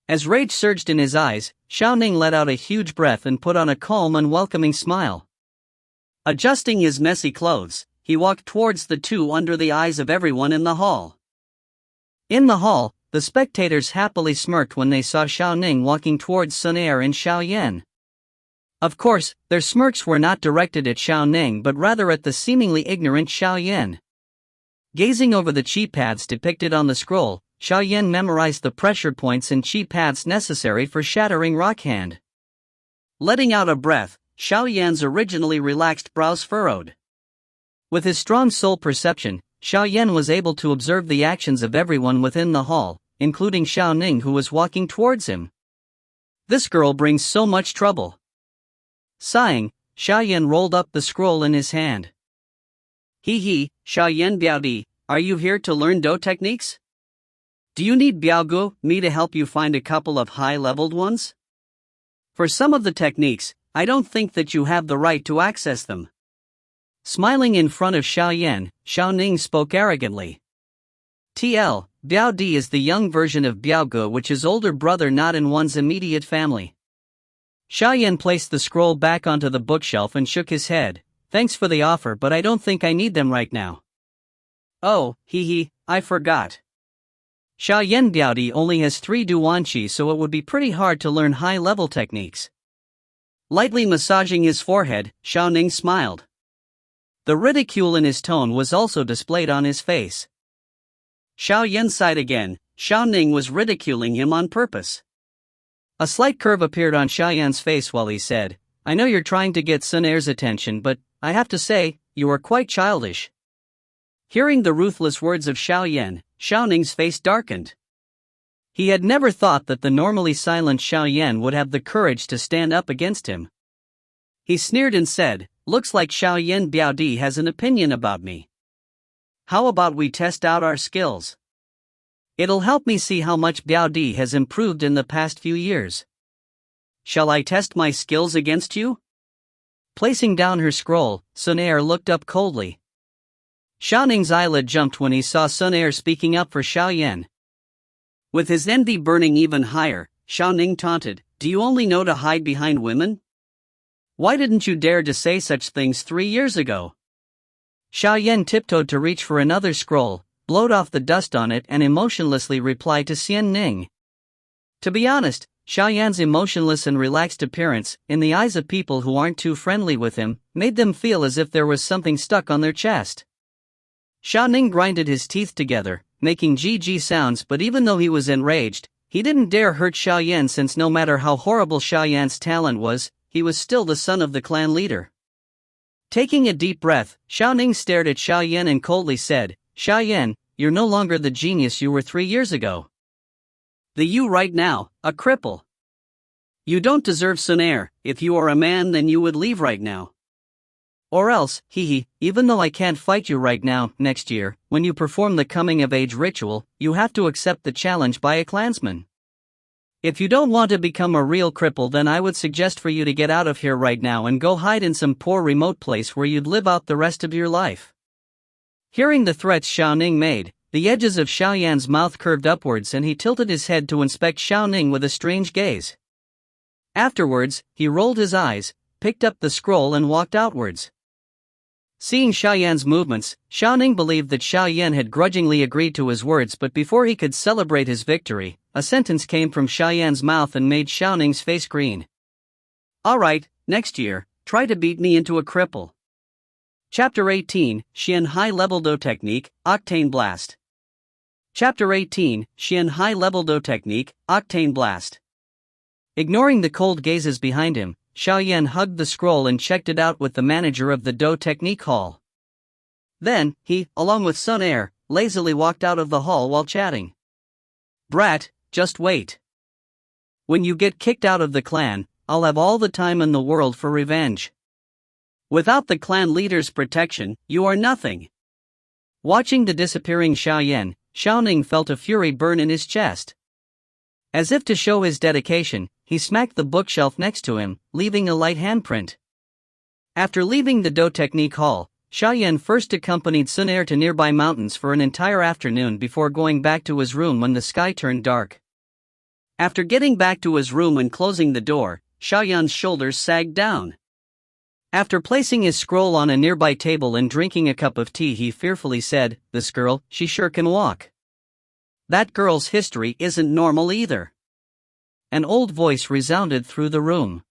As rage surged in his eyes, Xiao Ning let out a huge breath and put on a calm and welcoming smile. Adjusting his messy clothes, he walked towards the two under the eyes of everyone in the hall. In the hall, the spectators happily smirked when they saw Xiao Ning walking towards Sun-air and Xiao Yan. Of course, their smirks were not directed at Xiao Ning but rather at the seemingly ignorant Xiao Yan. Gazing over the chi pads depicted on the scroll, Xiao Yan memorized the pressure points and chi pads necessary for shattering Rock Hand. Letting out a breath, Xiao Yan's originally relaxed brows furrowed. With his strong soul perception, Xiao Yan was able to observe the actions of everyone within the hall, including Xiao Ning who was walking towards him. This girl brings so much trouble. Sighing, Xiao Yan rolled up the scroll in his hand. Xiao Yan Biaodi, are you here to learn Do techniques? Do you need Biaogu, me to help you find a couple of high-leveled ones? For some of the techniques, I don't think that you have the right to access them. Smiling in front of Xiao Yan, Xiao Ning spoke arrogantly. TL, Biao Di is the young version of Biaogu, which is older brother not in one's immediate family. Xiao Yan placed the scroll back onto the bookshelf and shook his head. Thanks for the offer, but I don't think I need them right now. Oh, I forgot. Xiao Yan Biao Di only has 3 Duanqi, so it would be pretty hard to learn high-level techniques. Lightly massaging his forehead, Xiao Ning smiled. The ridicule in his tone was also displayed on his face. Xiao Yan sighed again. Xiao Ning was ridiculing him on purpose. A slight curve appeared on Xiao Yan's face while he said, I know you're trying to get Sun-air's attention, but, I have to say, you are quite childish. Hearing the ruthless words of Xiao Yan, Xiao Ning's face darkened. He had never thought that the normally silent Xiao Yan would have the courage to stand up against him. He sneered and said, looks like Xiao Yan Biao Di has an opinion about me. How about we test out our skills? It'll help me see how much Biao Di has improved in the past few years. shall I test my skills against you? Placing down her scroll, Sun Er looked up coldly. Xiaoning's eyelid jumped when he saw Sun Er speaking up for Xiaoyan. With his envy burning even higher, Xiaoning taunted, "Do you only know to hide behind women? Why didn't you dare to say such things 3 years ago?" Xiaoyan tiptoed to reach for another scroll, blowed off the dust on it and emotionlessly replied to Xian Ning. To be honest, Xiaoyan's emotionless and relaxed appearance, in the eyes of people who aren't too friendly with him, made them feel as if there was something stuck on their chest. Xiaoning grinded his teeth together, making GG sounds, but even though he was enraged, he didn't dare hurt Xiaoyan since no matter how horrible Xiaoyan's talent was, he was still the son of the clan leader. Taking a deep breath, Xiaoning stared at Xiaoyan and coldly said, "Xiaoyan, you're no longer the genius you were 3 years ago. The you right now, a cripple. You don't deserve Sun Er. If you are a man, then you would leave right now. Or else, even though I can't fight you right now, next year, when you perform the coming-of-age ritual, you have to accept the challenge by a clansman. If you don't want to become a real cripple, then I would suggest for you to get out of here right now and go hide in some poor remote place where you'd live out the rest of your life." Hearing the threats Xiaoning made, the edges of Xiaoyan's mouth curved upwards and he tilted his head to inspect Xiaoning with a strange gaze. Afterwards, he rolled his eyes, picked up the scroll and walked outwards. Seeing Xiaoyan's movements, Xiaoning believed that Xiaoyan had grudgingly agreed to his words, but before he could celebrate his victory, a sentence came from Xiaoyan's mouth and made Xiaoning's face green. "Alright, next year, try to beat me into a cripple." Chapter 18, Xian High-Level Do Technique, Octane Blast. Chapter 18, Xian High-Level Do Technique, Octane Blast. Ignoring the cold gazes behind him, Xiaoyan hugged the scroll and checked it out with the manager of the Do Technique Hall. Then, he, along with Sun Er, lazily walked out of the hall while chatting. "Brat, just wait. When you get kicked out of the clan, I'll have all the time in the world for revenge. Without the clan leader's protection, you are nothing." Watching the disappearing Xiaoyan, Xiaoning felt a fury burn in his chest. As if to show his dedication, he smacked the bookshelf next to him, leaving a light handprint. After leaving the Do Technique Hall, Xiaoyan first accompanied Sun Er to nearby mountains for an entire afternoon before going back to his room when the sky turned dark. After getting back to his room and closing the door, Xiaoyan's shoulders sagged down. After placing his scroll on a nearby table and drinking a cup of tea, he fearfully said, "This girl, she sure can walk. That girl's history isn't normal either." An old voice resounded through the room.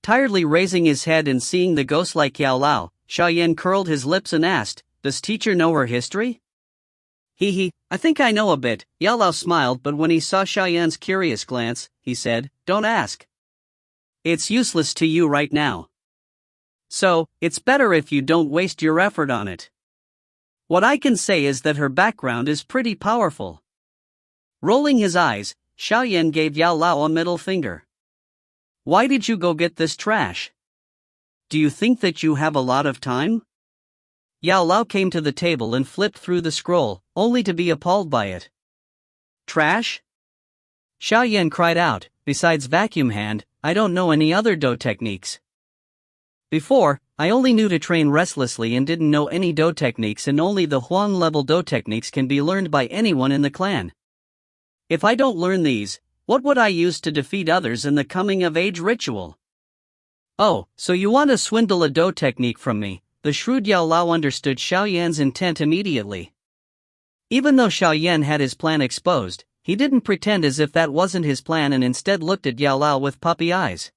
Tiredly raising his head and seeing the ghost-like Yao Lao, Xiaoyan curled his lips and asked, "Does teacher know her history?" I think I know a bit." Yao Lao smiled, but when he saw Xiaoyan's curious glance, he said, "Don't ask. It's useless to you right now. So, it's better if you don't waste your effort on it. What I can say is that her background is pretty powerful." Rolling his eyes, Xiaoyan gave Yao Lao a middle finger. "Why did you go get this trash? Do you think that you have a lot of time?" Yao Lao came to the table and flipped through the scroll, only to be appalled by it. "Trash?" Xiaoyan cried out, "Besides vacuum hand, I don't know any other Do techniques. Before, I only knew to train restlessly and didn't know any Do techniques, and only the Huang level Do techniques can be learned by anyone in the clan. If I don't learn these, what would I use to defeat others in the coming-of-age ritual?" "Oh, so you want to swindle a Do technique from me?" The shrewd Yao Lao understood Xiaoyan's intent immediately. Even though Xiaoyan had his plan exposed, he didn't pretend as if that wasn't his plan and instead looked at Yao Lao with puppy eyes.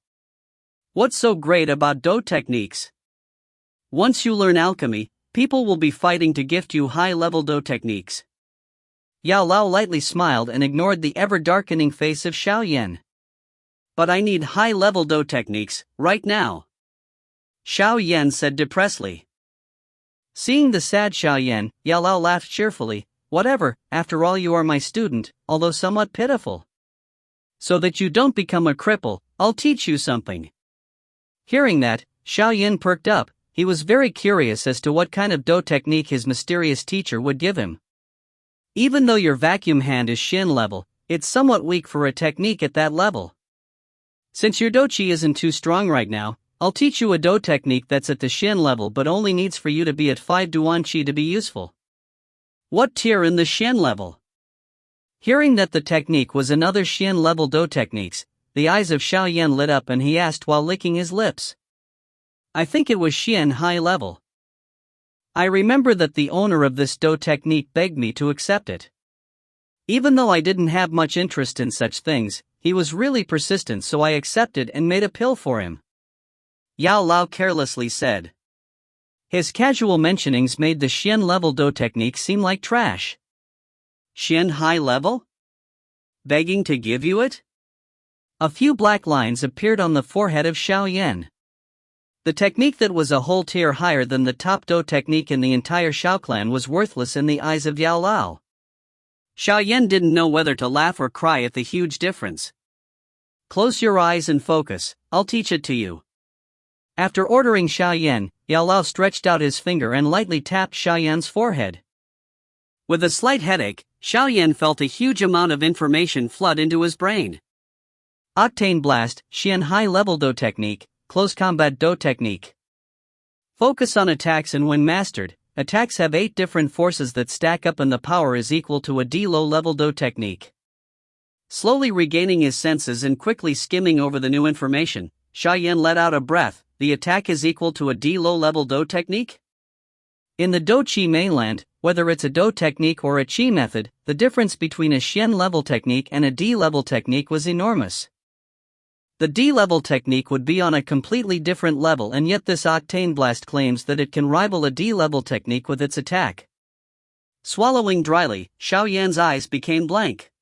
"What's so great about Do techniques? Once you learn alchemy, people will be fighting to gift you high-level Do techniques." Yao Lao lightly smiled and ignored the ever-darkening face of Xiaoyan. "But I need high-level Do techniques, right now," Xiaoyan said depressedly. Seeing the sad Xiaoyan, Yao Lao laughed cheerfully. "Whatever, after all you are my student, although somewhat pitiful. So that you don't become a cripple, I'll teach you something." Hearing that, Xiaoyan perked up. He was very curious as to what kind of Do technique his mysterious teacher would give him. Even though your vacuum hand is Xin level, it's somewhat weak for a technique at that level. Since your do chi isn't too strong right now, I'll teach you a do technique that's at the Xian level but only needs for you to be at 5 Duan Qi to be useful. What tier in the Xian level? Hearing that the technique was another Xian level do techniques, the eyes of Xiao Yan lit up and he asked while licking his lips. I think it was Xian high level. I remember that the owner of this do technique begged me to accept it. Even though I didn't have much interest in such things, he was really persistent, so I accepted and made a pill for him. Yao Lao carelessly said. His casual mentionings made the Xian level do technique seem like trash. Xian high level? Begging to give you it? A few black lines appeared on the forehead of Xiao Yan. The technique that was a whole tier higher than the top do technique in the entire Xiao clan was worthless in the eyes of Yao Lao. Xiao Yan didn't know whether to laugh or cry at the huge difference. Close your eyes and focus, I'll teach it to you. After ordering Xiao Yan, Yao Lao stretched out his finger and lightly tapped Xiao Yan's forehead. With a slight headache, Xiao Yan felt a huge amount of information flood into his brain. Octane Blast, Xian High Level Do Technique, Close Combat Do Technique. Focus on attacks, and when mastered, attacks have 8 different forces that stack up and the power is equal to a D low level Do technique. Slowly regaining his senses and quickly skimming over the new information, Xiao Yan let out a breath. The attack is equal to a D low level Do technique? In the Do Chi mainland, whether it's a Do technique or a Chi method, the difference between a Xian level technique and a D level technique was enormous. The D level technique would be on a completely different level, and yet this Octane Blast claims that it can rival a D level technique with its attack. Swallowing dryly, Xiao Yan's eyes became blank.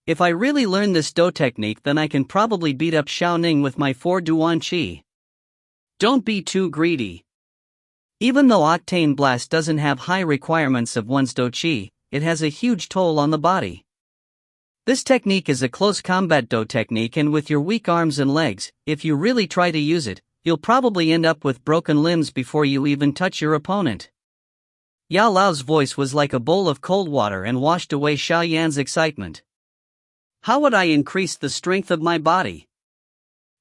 If I really learn this Do technique, then I can probably beat up Xiao Ning with my 4 Duan Qi. Don't be too greedy. Even though Octane Blast doesn't have high requirements of one's Do Chi, it has a huge toll on the body. This technique is a close combat Do technique, and with your weak arms and legs, if you really try to use it, you'll probably end up with broken limbs before you even touch your opponent. Yao Lao's voice was like a bowl of cold water and washed away Xiao Yan's excitement. How would I increase the strength of my body?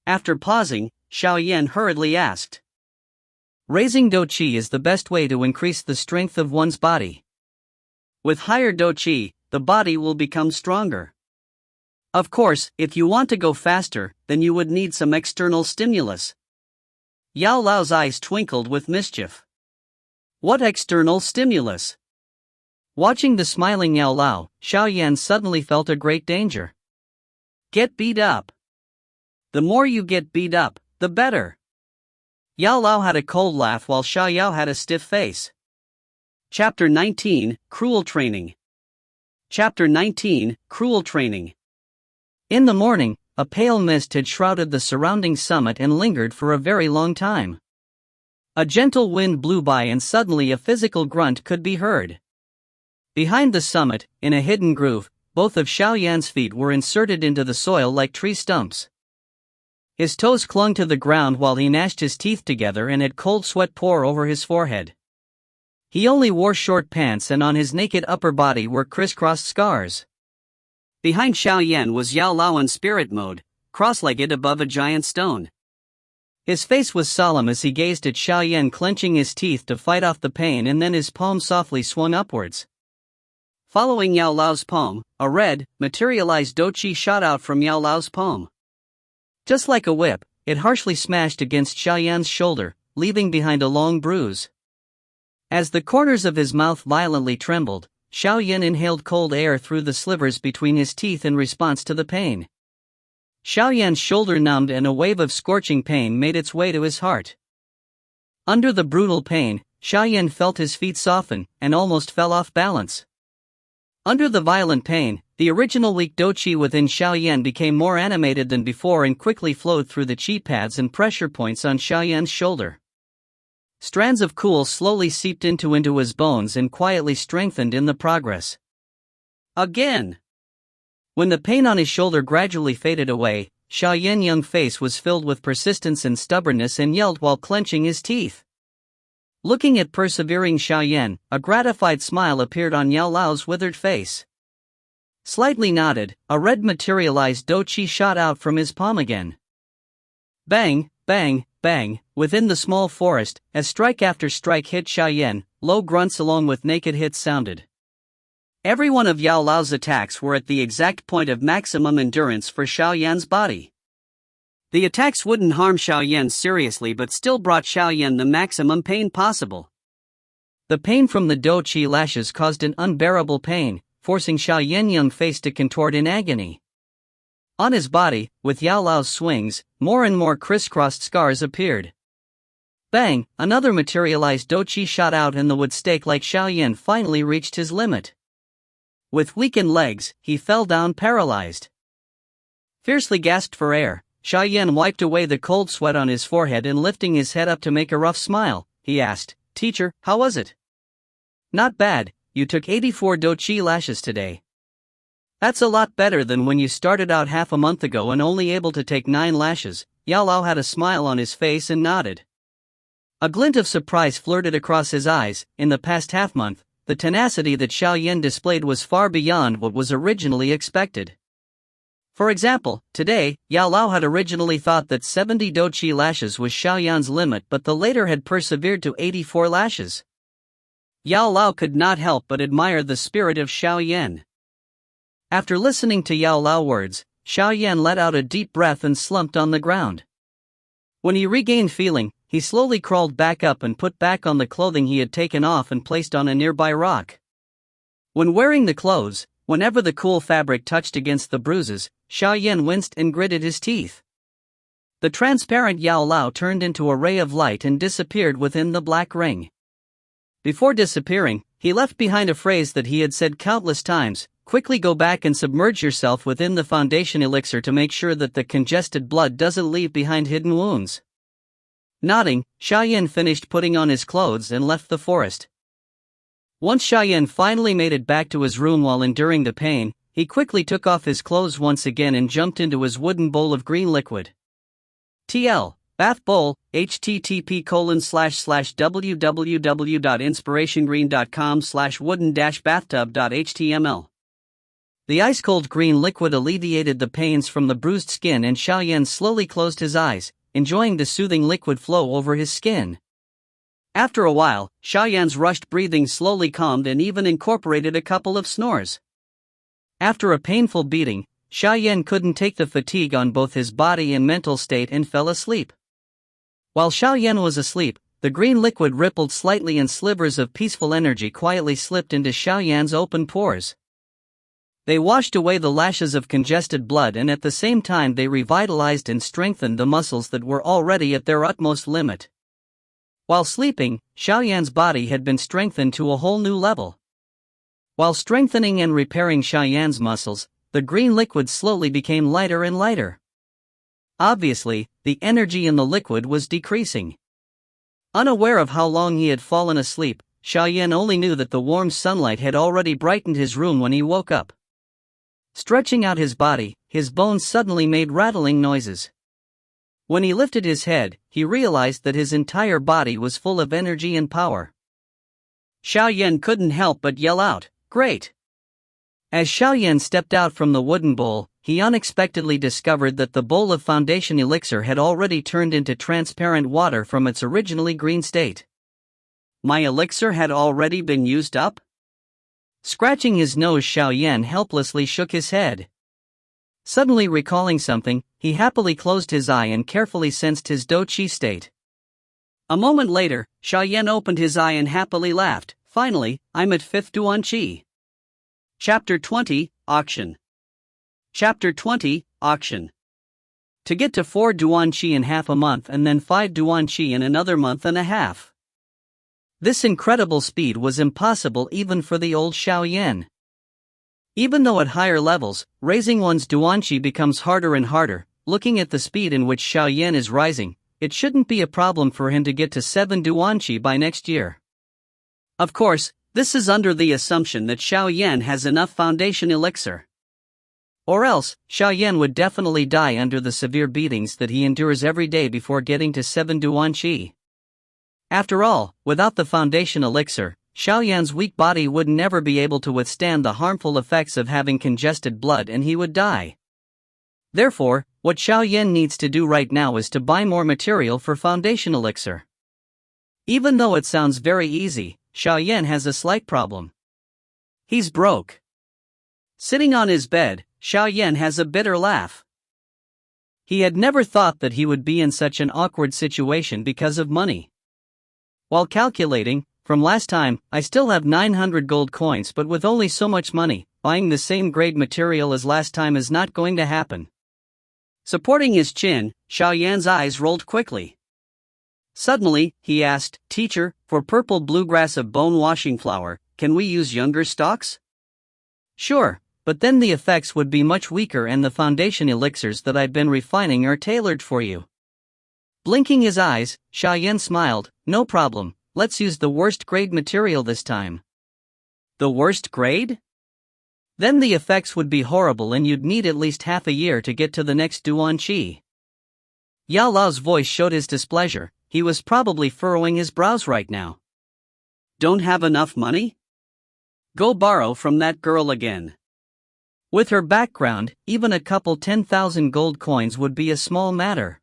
After pausing, Xiao Yan hurriedly asked. Raising Do Chi is the best way to increase the strength of one's body. With higher Do Chi, the body will become stronger. Of course, if you want to go faster, then you would need some external stimulus. Yao Lao's eyes twinkled with mischief. What external stimulus? Watching the smiling Yao Lao, Xiao Yan suddenly felt a great danger. Get beat up. The more you get beat up, the better. Yao Lao had a cold laugh while Xiao Yao had a stiff face. Chapter 19, Cruel Training. Chapter 19, Cruel Training. In the morning, a pale mist had shrouded the surrounding summit and lingered for a very long time. A gentle wind blew by and suddenly a physical grunt could be heard. Behind the summit, in a hidden groove, both of Xiao Yan's feet were inserted into the soil like tree stumps. His toes clung to the ground while he gnashed his teeth together and had cold sweat pour over his forehead. He only wore short pants, and on his naked upper body were crisscrossed scars. Behind Xiao Yan was Yao Lao in spirit mode, cross-legged above a giant stone. His face was solemn as he gazed at Xiao Yan clenching his teeth to fight off the pain, and then his palm softly swung upwards. Following Yao Lao's palm, a red, materialized Do Chi shot out from Yao Lao's palm. Just like a whip, it harshly smashed against Xiao Yan's shoulder, leaving behind a long bruise. As the corners of his mouth violently trembled, Xiao Yan inhaled cold air through the slivers between his teeth in response to the pain. Xiao Yan's shoulder numbed and a wave of scorching pain made its way to his heart. Under the brutal pain, Xiao Yan felt his feet soften and almost fell off balance. Under the violent pain, the original weak Do Chi within Xiao Yan became more animated than before and quickly flowed through the Chi pads and pressure points on Xiao Yan's shoulder. Strands of cool slowly seeped into his bones and quietly strengthened in the progress. Again! When the pain on his shoulder gradually faded away, Xiao Yan's young face was filled with persistence and stubbornness and yelled while clenching his teeth. Looking at persevering Xiao Yan, a gratified smile appeared on Yao Lao's withered face. Slightly nodded, a red materialized Do Chi shot out from his palm again. Bang, bang, bang, within the small forest, as strike after strike hit Xiaoyan, low grunts along with naked hits sounded. Every one of Yao Lao's attacks were at the exact point of maximum endurance for Xiaoyan's body. The attacks wouldn't harm Xiaoyan seriously but still brought Xiaoyan the maximum pain possible. The pain from the Do Qi lashes caused an unbearable pain, forcing Xiaoyan's young face to contort in agony. On his body, with Yao Lao's swings, more and more crisscrossed scars appeared. Bang, another materialized Do Qi shot out and the wood stake like Xiaoyan finally reached his limit. With weakened legs, he fell down paralyzed. Fiercely gasped for air, Xiaoyan wiped away the cold sweat on his forehead and lifting his head up to make a rough smile, he asked, "Teacher, how was it?" "Not bad, you took 84 Do Qi lashes today. That's a lot better than when you started out half a month ago and only able to take 9 lashes, Yao Lao had a smile on his face and nodded. A glint of surprise flirted across his eyes. In the past half month, the tenacity that Xiaoyan displayed was far beyond what was originally expected. For example, today, Yao Lao had originally thought that 70 Do Qi lashes was Xiaoyan's limit but the later had persevered to 84 lashes. Yao Lao could not help but admire the spirit of Xiaoyan. After listening to Yao Lao's words, Xiaoyan let out a deep breath and slumped on the ground. When he regained feeling, he slowly crawled back up and put back on the clothing he had taken off and placed on a nearby rock. When wearing the clothes, whenever the cool fabric touched against the bruises, Xiaoyan winced and gritted his teeth. The transparent Yao Lao turned into a ray of light and disappeared within the black ring. Before disappearing, he left behind a phrase that he had said countless times: "Quickly go back and submerge yourself within the foundation elixir to make sure that the congested blood doesn't leave behind hidden wounds." Nodding, Xiaoyan finished putting on his clothes and left the forest. Once Xiaoyan finally made it back to his room while enduring the pain, he quickly took off his clothes once again and jumped into his wooden bowl of green liquid. TL Bath Bowl, http://www.inspirationgreen.com/wooden-bathtub.html. The ice-cold green liquid alleviated the pains from the bruised skin and Xiaoyan slowly closed his eyes, enjoying the soothing liquid flow over his skin. After a while, Xiaoyan's rushed breathing slowly calmed and even incorporated a couple of snores. After a painful beating, Xiaoyan couldn't take the fatigue on both his body and mental state and fell asleep. While Xiaoyan was asleep, the green liquid rippled slightly and slivers of peaceful energy quietly slipped into Xiaoyan's open pores. They washed away the lashes of congested blood and at the same time they revitalized and strengthened the muscles that were already at their utmost limit. While sleeping, Xiaoyan's body had been strengthened to a whole new level. While strengthening and repairing Xiaoyan's muscles, the green liquid slowly became lighter and lighter. Obviously, the energy in the liquid was decreasing. Unaware of how long he had fallen asleep, Xiaoyan only knew that the warm sunlight had already brightened his room when he woke up. Stretching out his body, his bones suddenly made rattling noises. When he lifted his head, he realized that his entire body was full of energy and power. Xiaoyan couldn't help but yell out, "Great!" As Xiaoyan stepped out from the wooden bowl, he unexpectedly discovered that the bowl of foundation elixir had already turned into transparent water from its originally green state. My elixir had already been used up? Scratching his nose, Xiaoyan helplessly shook his head. Suddenly recalling something, he happily closed his eye and carefully sensed his Do Qi state. A moment later, Xiaoyan opened his eye and happily laughed. Finally, I'm at 5th Duan Qi. Chapter 20, Auction. Chapter 20, Auction. To get to 4 Duan Qi in half a month and then 5 Duan Qi in another month and a half. This incredible speed was impossible even for the old Xiaoyan. Even though at higher levels, raising one's Duan Qi becomes harder and harder, looking at the speed in which Xiaoyan is rising, it shouldn't be a problem for him to get to 7 Duan Qi by next year. Of course, this is under the assumption that Xiaoyan has enough foundation elixir. Or else, Xiaoyan would definitely die under the severe beatings that he endures every day before getting to 7 Duan Qi. After all, without the foundation elixir, Xiaoyan's weak body would never be able to withstand the harmful effects of having congested blood and he would die. Therefore, What Xiaoyan needs to do right now is to buy more material for foundation elixir. Even though it sounds very easy, Xiaoyan has a slight problem. He's broke. Sitting on his bed, Xiaoyan has a bitter laugh. He had never thought that he would be in such an awkward situation because of money. While calculating, from last time, I still have 900 gold coins, but with only so much money, buying the same grade material as last time is not going to happen. Supporting his chin, Xiaoyan's eyes rolled quickly. Suddenly, he asked, "Teacher, for purple bluegrass of bone washing flour, can we use younger stalks?" "Sure, but then the effects would be much weaker and the foundation elixirs that I've been refining are tailored for you." Blinking his eyes, Xiaoyan smiled, "No problem, let's use the worst grade material this time." "The worst grade?" "Then the effects would be horrible and you'd need at least half a year to get to the next Duan Qi." Yao Lao's voice showed his displeasure. He was probably furrowing his brows right now. "Don't have enough money? Go borrow from that girl again." With her background, even a couple 10,000 gold coins would be a small matter.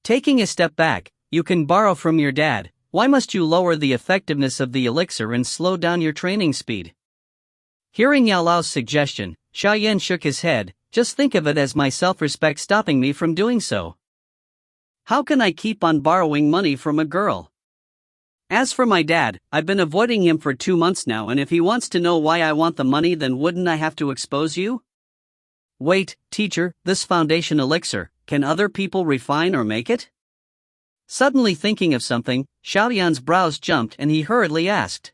Taking a step back, "You can borrow from your dad, why must you lower the effectiveness of the elixir and slow down your training speed?" Hearing Yao Lao's suggestion, Xiaoyan shook his head. "Just think of it as my self-respect stopping me from doing so. How can I keep on borrowing money from a girl? As for my dad, I've been avoiding him for 2 months now, and if he wants to know why I want the money, then wouldn't I have to expose you?" "Wait, teacher, this foundation elixir, can other people refine or make it?" Suddenly thinking of something, Xiaoyan's brows jumped and he hurriedly asked.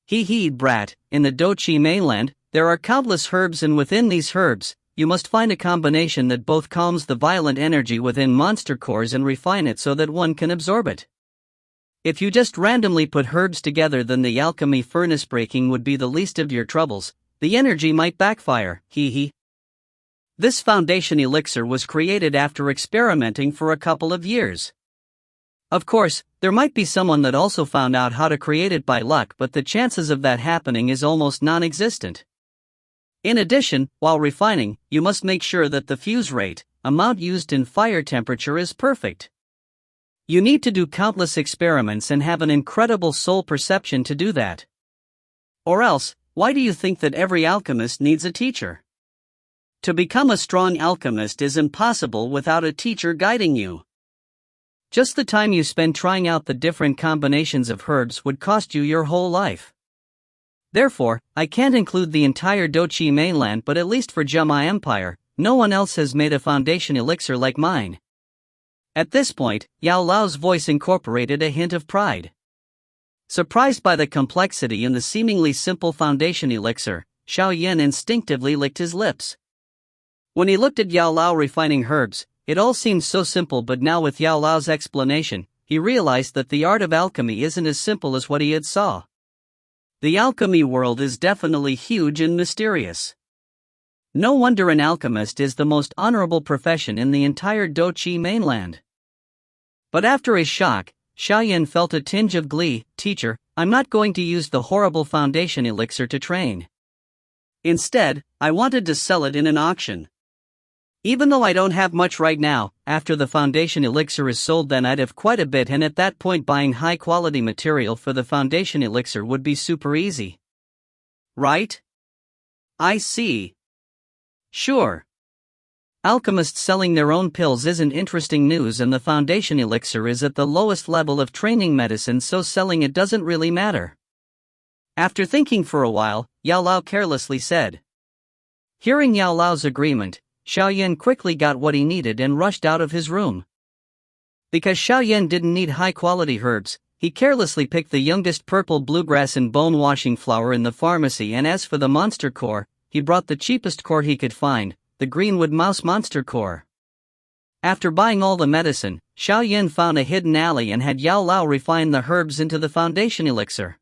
"Hee, brat, in the Doqi mainland, there are countless herbs, and within these herbs, you must find a combination that both calms the violent energy within monster cores and refine it so that one can absorb it. If you just randomly put herbs together, then the alchemy furnace breaking would be the least of your troubles. The energy might backfire, hee. This foundation elixir was created after experimenting for a couple of years. Of course, there might be someone that also found out how to create it by luck, but the chances of that happening is almost non-existent. In addition, while refining, you must make sure that the fuse rate, amount used in fire temperature, is perfect. You need to do countless experiments and have an incredible soul perception to do that. Or else, why do you think that every alchemist needs a teacher? To become a strong alchemist is impossible without a teacher guiding you. Just the time you spend trying out the different combinations of herbs would cost you your whole life. Therefore, I can't include the entire Doqi mainland, but at least for Jama Empire, no one else has made a foundation elixir like mine." At this point, Yao Lao's voice incorporated a hint of pride. Surprised by the complexity in the seemingly simple foundation elixir, Xiaoyan instinctively licked his lips. When he looked at Yao Lao refining herbs, it all seemed so simple, but now with Yao Lao's explanation, he realized that the art of alchemy isn't as simple as what he had saw. The alchemy world is definitely huge and mysterious. No wonder an alchemist is the most honorable profession in the entire Doqi mainland. But after his shock, Xiaoyan felt a tinge of glee. "Teacher, I'm not going to use the horrible foundation elixir to train. Instead, I wanted to sell it in an auction. Even though I don't have much right now, after the foundation elixir is sold, then I'd have quite a bit, and at that point buying high quality material for the foundation elixir would be super easy." "Right? I see. Sure. Alchemists selling their own pills isn't interesting news, and the foundation elixir is at the lowest level of training medicine, so selling it doesn't really matter." After thinking for a while, Yao Lao carelessly said. Hearing Yao Lao's agreement, Xiaoyan quickly got what he needed and rushed out of his room. Because Xiaoyan didn't need high-quality herbs, he carelessly picked the youngest purple bluegrass and bone-washing flour in the pharmacy, and as for the monster core, he brought the cheapest core he could find, the greenwood mouse monster core. After buying all the medicine, Xiaoyan found a hidden alley and had Yao Lao refine the herbs into the foundation elixir.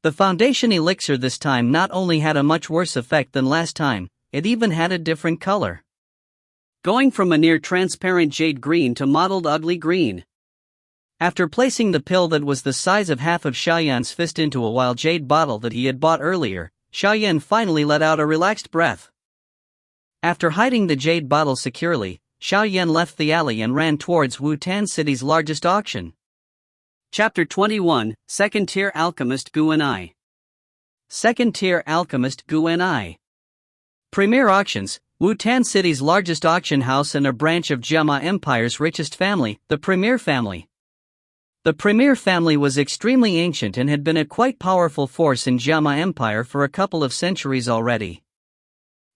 The foundation elixir this time not only had a much worse effect than last time, it even had a different color. Going from a near-transparent jade green to mottled ugly green. After placing the pill that was the size of half of Xiaoyan's fist into a wild jade bottle that he had bought earlier, Xiaoyan finally let out a relaxed breath. After hiding the jade bottle securely, Xiao Yan left the alley and ran towards Wutan City's largest auction. Chapter 21, Second-Tier Alchemist Gu and I. Second-Tier Alchemist Gu and I. Premier Auctions, Wutan City's largest auction house and a branch of Jiama Empire's richest family, the Premier family. The Premier family was extremely ancient and had been a quite powerful force in Jiama Empire for a couple of centuries already.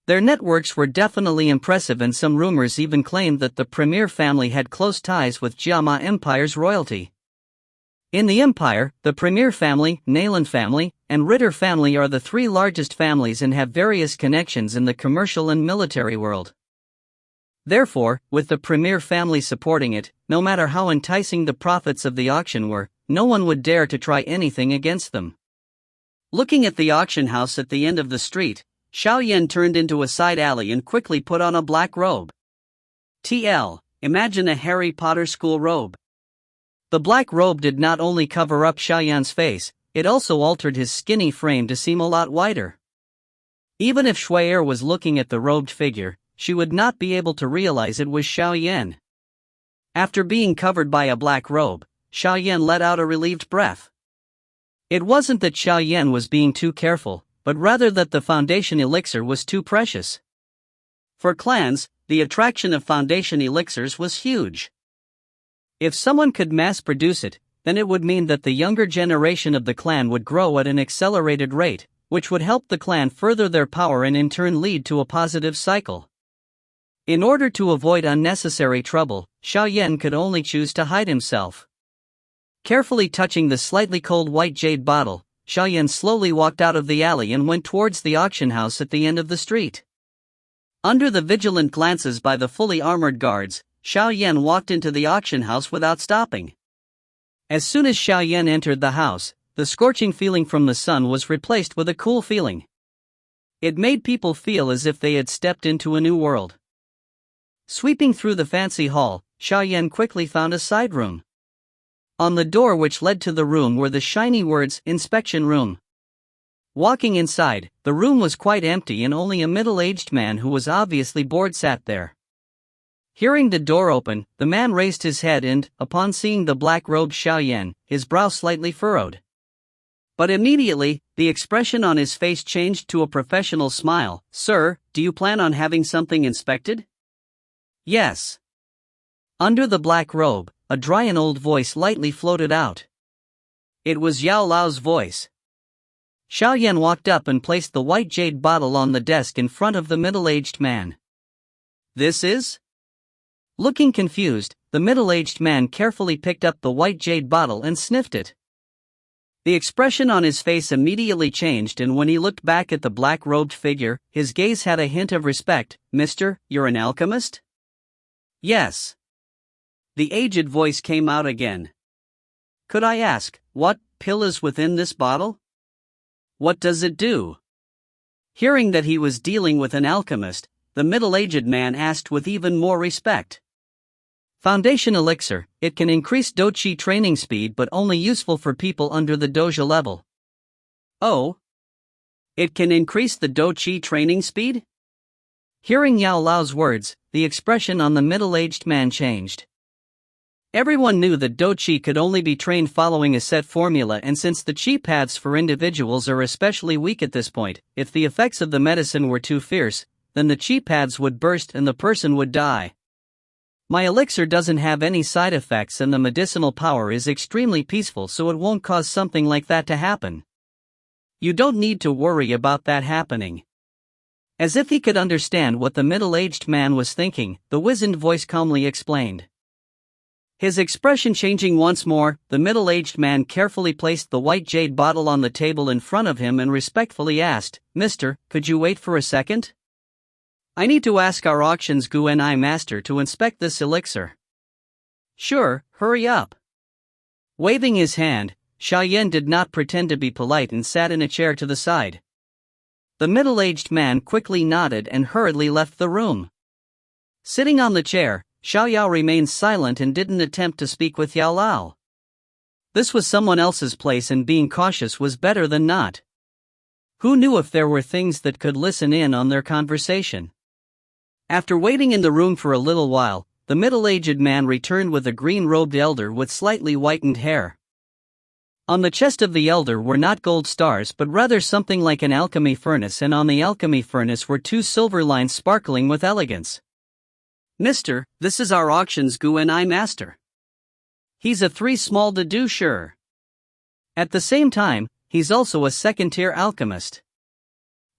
Their networks were definitely impressive, and some rumors even claimed that the Premier family had close ties with Jiama Empire's royalty. In the empire, the Premier family, Nayland family, and Ritter family are the three largest families and have various connections in the commercial and military world. Therefore, with the Premier family supporting it, no matter how enticing the profits of the auction were, no one would dare to try anything against them. Looking at the auction house at the end of the street, Xiao Yan turned into a side alley and quickly put on a black robe. Imagine a Harry Potter school robe. The black robe did not only cover up Xiao Yan's face, it also altered his skinny frame to seem a lot wider. Even if Shui'er was looking at the robed figure, she would not be able to realize it was Xiao Yan. After being covered by a black robe, Xiao Yan let out a relieved breath. It wasn't that Xiao Yan was being too careful, but rather that the foundation elixir was too precious. For clans, the attraction of foundation elixirs was huge. If someone could mass-produce it, then it would mean that the younger generation of the clan would grow at an accelerated rate, which would help the clan further their power and in turn lead to a positive cycle. In order to avoid unnecessary trouble, Xiao Yan could only choose to hide himself. Carefully touching the slightly cold white jade bottle, Xiao Yan slowly walked out of the alley and went towards the auction house at the end of the street. Under the vigilant glances by the fully armored guards, Xiao Yan walked into the auction house without stopping. As soon as Xiao Yan entered the house, the scorching feeling from the sun was replaced with a cool feeling. It made people feel as if they had stepped into a new world. Sweeping through the fancy hall, Xiao Yan quickly found a side room. On the door which led to the room were the shiny words, "Inspection Room." Walking inside, the room was quite empty and only a middle-aged man who was obviously bored sat there. Hearing the door open, the man raised his head and, upon seeing the black-robed Xiao Yan, his brow slightly furrowed. But immediately, the expression on his face changed to a professional smile. "Sir, do you plan on having something inspected?" "Yes." Under the black robe, a dry and old voice lightly floated out. It was Yao Lao's voice. Xiao Yan walked up and placed the white jade bottle on the desk in front of the middle-aged man. "This is?" Looking confused, the middle-aged man carefully picked up the white jade bottle and sniffed it. The expression on his face immediately changed, and when he looked back at the black-robed figure, his gaze had a hint of respect. "Mister, you're an alchemist?" "Yes." The aged voice came out again. "Could I ask, what pill is within this bottle? What does it do?" Hearing that he was dealing with an alchemist, the middle-aged man asked with even more respect. "Foundation elixir, it can increase doqi training speed but only useful for people under the doja level." "Oh? It can increase the doqi training speed?" Hearing Yao Lao's words, the expression on the middle-aged man changed. Everyone knew that doqi could only be trained following a set formula, and since the chi paths for individuals are especially weak at this point, if the effects of the medicine were too fierce, then the chi paths would burst and the person would die. "My elixir doesn't have any side effects and the medicinal power is extremely peaceful, so it won't cause something like that to happen. You don't need to worry about that happening." As if he could understand what the middle-aged man was thinking, the wizened voice calmly explained. His expression changing once more, the middle-aged man carefully placed the white jade bottle on the table in front of him and respectfully asked, "Mister, could you wait for a second? I need to ask our auctions Gu and I master to inspect this elixir." "Sure, hurry up." Waving his hand, Xiao Yan did not pretend to be polite and sat in a chair to the side. The middle-aged man quickly nodded and hurriedly left the room. Sitting on the chair, Xiao Yao remained silent and didn't attempt to speak with Yao Lao. This was someone else's place and being cautious was better than not. Who knew if there were things that could listen in on their conversation? After waiting in the room for a little while, the middle-aged man returned with a green-robed elder with slightly whitened hair. On the chest of the elder were not gold stars but rather something like an alchemy furnace, and on the alchemy furnace were 2 silver lines sparkling with elegance. "Mister, this is our auction's Guanai master. He's a 3 small to do sure. At the same time, he's also a second-tier alchemist."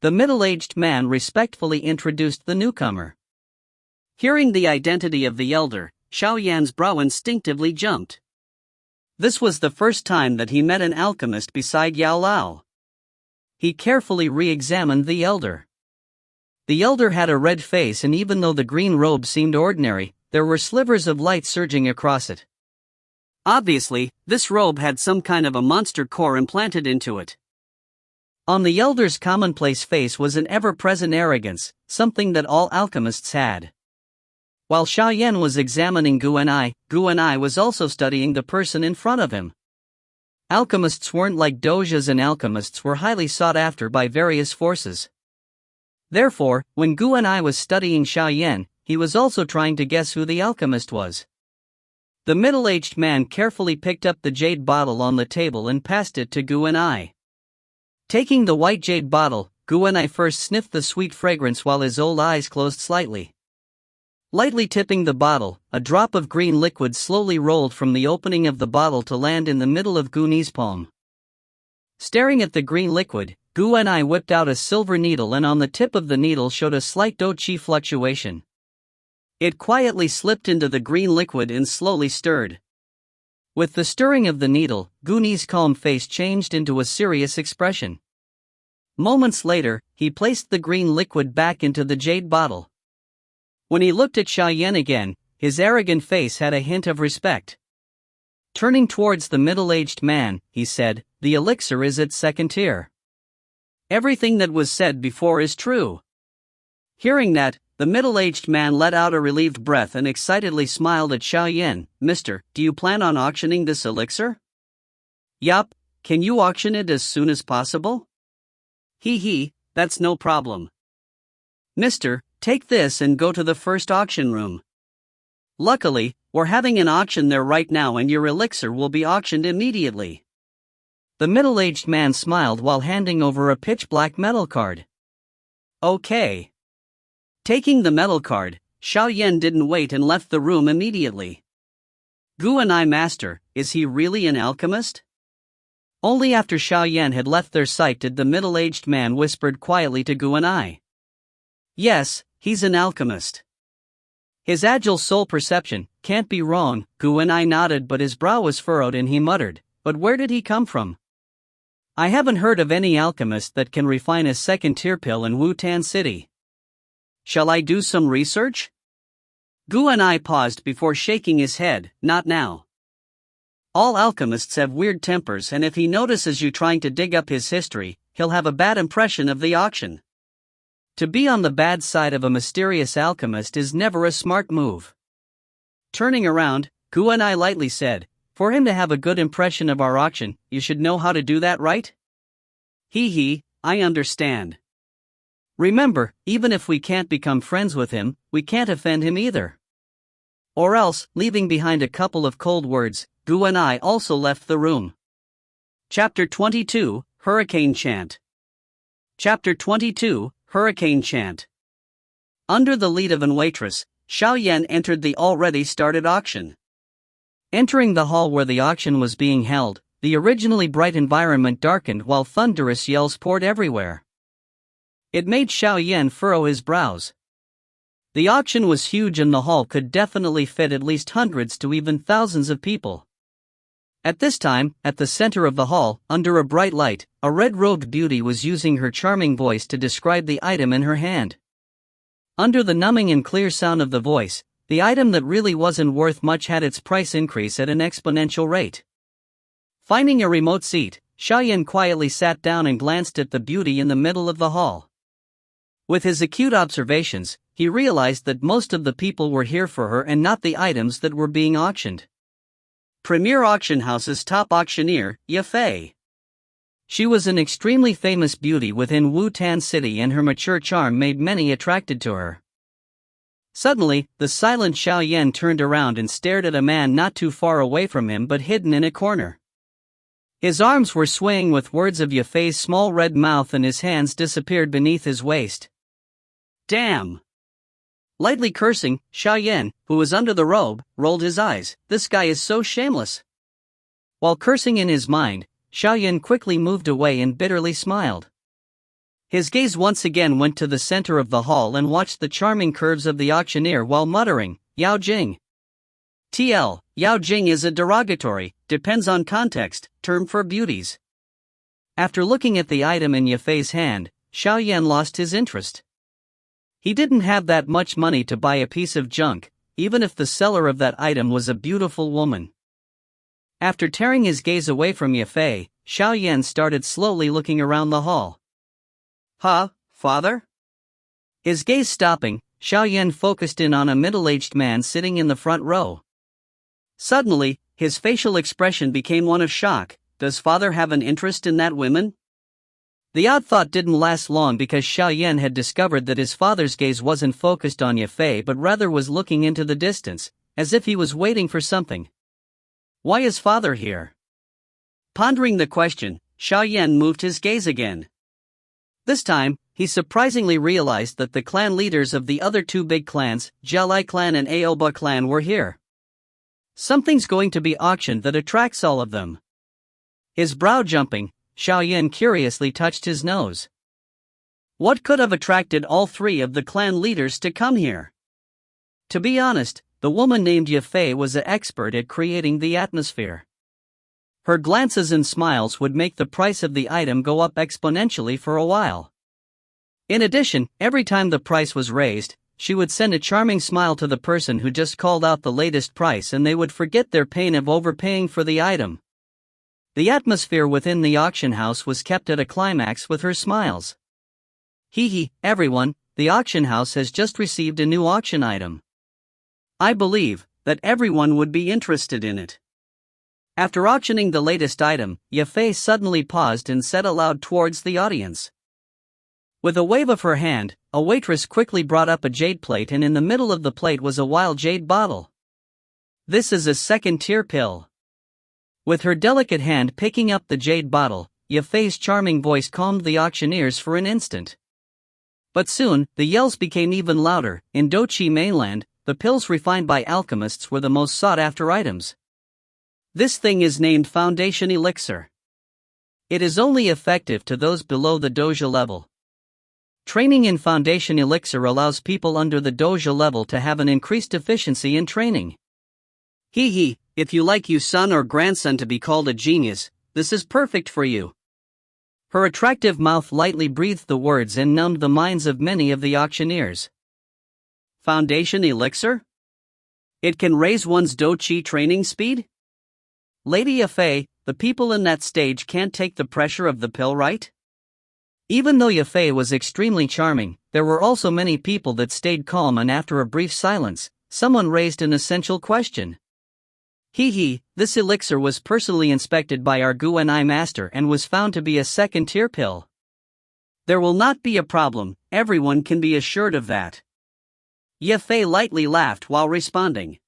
The middle-aged man respectfully introduced the newcomer. Hearing the identity of the elder, Xiao Yan's brow instinctively jumped. This was the first time that he met an alchemist beside Yao Lao. He carefully re-examined the elder. The elder had a red face, and even though the green robe seemed ordinary, there were slivers of light surging across it. Obviously, this robe had some kind of a monster core implanted into it. On the elder's commonplace face was an ever-present arrogance, something that all alchemists had. While Xiao Yan was examining Guanai was also studying the person in front of him. Alchemists weren't like dojas, and alchemists were highly sought after by various forces. Therefore, when Guanai was studying Xiao Yan, he was also trying to guess who the alchemist was. The middle-aged man carefully picked up the jade bottle on the table and passed it to Guanai. Taking the white jade bottle, Guanai first sniffed the sweet fragrance while his old eyes closed slightly. Lightly tipping the bottle, a drop of green liquid slowly rolled from the opening of the bottle to land in the middle of Guanai's palm. Staring at the green liquid, Guanai whipped out a silver needle, and on the tip of the needle showed a slight dou-chi fluctuation. It quietly slipped into the green liquid and slowly stirred. With the stirring of the needle, Guanai's calm face changed into a serious expression. Moments later, he placed the green liquid back into the jade bottle. When he looked at Xiao Yan again, his arrogant face had a hint of respect. Turning towards the middle-aged man, he said, "The elixir is at second tier. Everything that was said before is true." Hearing that, the middle-aged man let out a relieved breath and excitedly smiled at Xiao Yan. "Mister, do you plan on auctioning this elixir?" "Yup, can you auction it as soon as possible?" He, that's no problem." "Mister, take this and go to the first auction room. Luckily, we're having an auction there right now and your elixir will be auctioned immediately." The middle-aged man smiled while handing over a pitch-black metal card. "Okay." Taking the metal card, Xiao Yan didn't wait and left the room immediately. "Guanai master, is he really an alchemist?" Only after Xiao Yan had left their sight did the middle-aged man whispered quietly to Guanai. "Yes, he's an alchemist." His agile soul perception, "Can't be wrong." Guanai nodded, but his brow was furrowed and he muttered, "But where did he come from? I haven't heard of any alchemist that can refine a second-tier pill in Wutan City. Shall I do some research?" Guanai paused before shaking his head. "Not now. All alchemists have weird tempers, and if he notices you trying to dig up his history, he'll have a bad impression of the auction. To be on the bad side of a mysterious alchemist is never a smart move." Turning around, Guanai lightly said, "For him to have a good impression of our auction, you should know how to do that, right?" I understand. Remember, even if we can't become friends with him, we can't offend him either." Or else, leaving behind a couple of cold words, Guanai also left the room. Chapter 22, Hurricane Chant. Chapter 22, Hurricane Chant. Under the lead of an waitress, Xiao Yan entered the already started auction. Entering the hall where the auction was being held, the originally bright environment darkened while thunderous yells poured everywhere. It made Xiao Yan furrow his brows. The auction was huge and the hall could definitely fit at least hundreds to even thousands of people. At this time, at the center of the hall, under a bright light, a red-robed beauty was using her charming voice to describe the item in her hand. Under the numbing and clear sound of the voice, the item that really wasn't worth much had its price increase at an exponential rate. Finding a remote seat, Xiao Yan quietly sat down and glanced at the beauty in the middle of the hall. With his acute observations, he realized that most of the people were here for her and not the items that were being auctioned. Premier Auction House's top auctioneer, Ye Fei. She was an extremely famous beauty within Wutan City and her mature charm made many attracted to her. Suddenly, the silent Xiao Yan turned around and stared at a man not too far away from him but hidden in a corner. His arms were swaying with words of Yafei's small red mouth and his hands disappeared beneath his waist. Damn! Lightly cursing, Xiao Yan, who was under the robe, rolled his eyes. This guy is so shameless. While cursing in his mind, Xiao Yan quickly moved away and bitterly smiled. His gaze once again went to the center of the hall and watched the charming curves of the auctioneer while muttering, Yao Jing. TL, Yao Jing is a derogatory, depends on context, term for beauties. After looking at the item in Yafei's hand, Xiao Yan lost his interest. He didn't have that much money to buy a piece of junk, even if the seller of that item was a beautiful woman. After tearing his gaze away from Yafei, Xiao Yan started slowly looking around the hall. Huh, father? His gaze stopping, Xiao Yan focused in on a middle-aged man sitting in the front row. Suddenly, his facial expression became one of shock. Does father have an interest in that woman? The odd thought didn't last long because Xiao Yan had discovered that his father's gaze wasn't focused on Yafei but rather was looking into the distance, as if he was waiting for something. Why is father here? Pondering the question, Xiao Yan moved his gaze again. This time, he surprisingly realized that the clan leaders of the other two big clans, Jialai clan and Aoba clan, were here. Something's going to be auctioned that attracts all of them. His brow jumping, Xiao Yan curiously touched his nose. What could have attracted all three of the clan leaders to come here? To be honest, the woman named Yafei was an expert at creating the atmosphere. Her glances and smiles would make the price of the item go up exponentially for a while. In addition, every time the price was raised, she would send a charming smile to the person who just called out the latest price and they would forget their pain of overpaying for the item. The atmosphere within the auction house was kept at a climax with her smiles. Hee, everyone, the auction house has just received a new auction item. I believe that everyone would be interested in it. After auctioning the latest item, Yafei suddenly paused and said aloud towards the audience. With a wave of her hand, a waitress quickly brought up a jade plate and in the middle of the plate was a wild jade bottle. This is a second-tier pill. With her delicate hand picking up the jade bottle, Yafei's charming voice calmed the auctioneers for an instant. But soon, the yells became even louder. In Dochi mainland, the pills refined by alchemists were the most sought-after items. This thing is named Foundation Elixir. It is only effective to those below the doja level. Training in Foundation Elixir allows people under the doja level to have an increased efficiency in training. Hee, if you like your son or grandson to be called a genius, this is perfect for you. Her attractive mouth lightly breathed the words and numbed the minds of many of the auctioneers. Foundation Elixir? It can raise one's dochi training speed? Lady Yafei, the people in that stage can't take the pressure of the pill, right? Even though Yafei was extremely charming, there were also many people that stayed calm and after a brief silence, someone raised an essential question. Hee, this elixir was personally inspected by our Guanai master and was found to be a second-tier pill. There will not be a problem, everyone can be assured of that. Yafei lightly laughed while responding.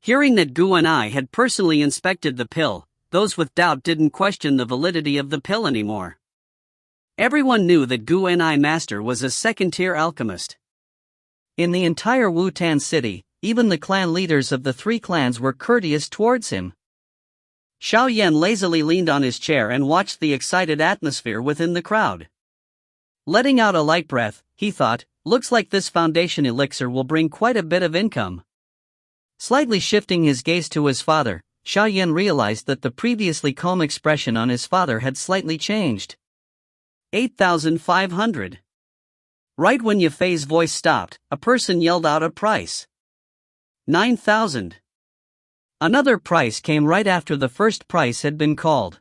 Hearing that Guanai had personally inspected the pill, those with doubt didn't question the validity of the pill anymore. Everyone knew that Guanai master was a second-tier alchemist. In the entire Wu-Tan city, even the clan leaders of the three clans were courteous towards him. Xiao Yan lazily leaned on his chair and watched the excited atmosphere within the crowd. Letting out a light breath, he thought, looks like this foundation elixir will bring quite a bit of income. Slightly shifting his gaze to his father, Xiao Yan realized that the previously calm expression on his father had slightly changed. 8,500. Right when Yafei's voice stopped, a person yelled out a price. 9,000. Another price came right after the first price had been called.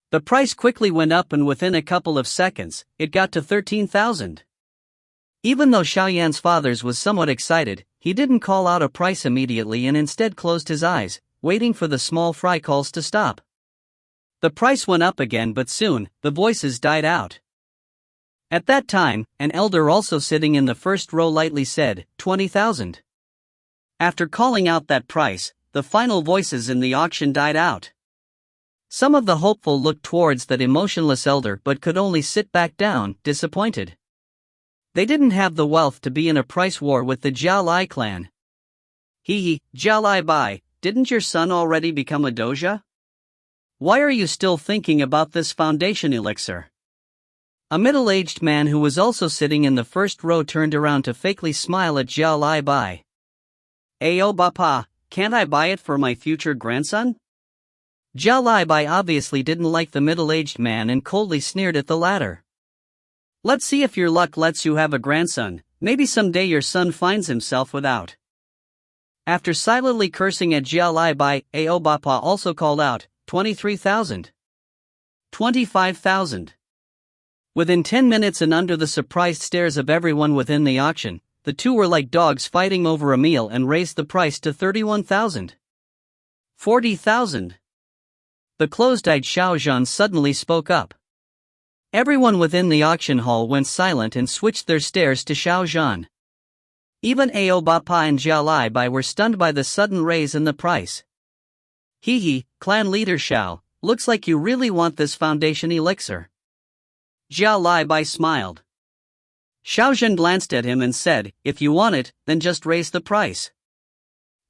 The price quickly went up and within a couple of seconds, it got to 13,000. Even though Xiao Yan's father's was somewhat excited, he didn't call out a price immediately and instead closed his eyes, waiting for the small fry calls to stop. The price went up again but soon, the voices died out. At that time, an elder also sitting in the first row lightly said, 20,000. After calling out that price, the final voices in the auction died out. Some of the hopeful looked towards that emotionless elder but could only sit back down, disappointed. They didn't have the wealth to be in a price war with the Jiao Lai clan. Jiao Lai Bai, didn't your son already become a doja? Why are you still thinking about this foundation elixir? A middle-aged man who was also sitting in the first row turned around to fakely smile at Jiao Lai Bai. Ayo Bapa, can't I buy it for my future grandson? Jiao Lai Bai obviously didn't like the middle-aged man and coldly sneered at the latter. Let's see if your luck lets you have a grandson, maybe someday your son finds himself without. After silently cursing at Jiao Lai Bai, Ao Bapa also called out, 23,000. 25,000. Within 10 minutes and under the surprised stares of everyone within the auction, the two were like dogs fighting over a meal and raised the price to 31,000. 40,000. The closed-eyed Xiao Zhan suddenly spoke up. Everyone within the auction hall went silent and switched their stares to Xiao Zhan. Even Ao Bapa and Jiao Lai Bai were stunned by the sudden raise in the price. Clan leader Xiao, looks like you really want this foundation elixir. Jiao Lai Bai smiled. Xiao Zhan glanced at him and said, if you want it, then just raise the price.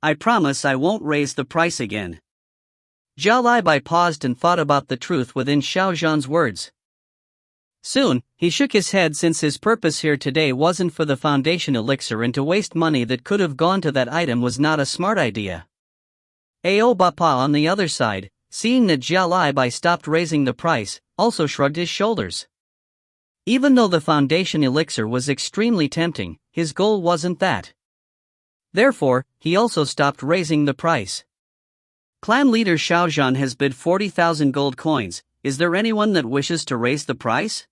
I promise I won't raise the price again. Jiao Lai Bai paused and thought about the truth within Xiao Zhan's words. Soon, he shook his head since his purpose here today wasn't for the foundation elixir and to waste money that could have gone to that item was not a smart idea. Ao Bapa on the other side, seeing that Jiao Lai Bai stopped raising the price, also shrugged his shoulders. Even though the foundation elixir was extremely tempting, his goal wasn't that. Therefore, he also stopped raising the price. Clan leader Xiao Zhan has bid 40,000 gold coins, is there anyone that wishes to raise the price?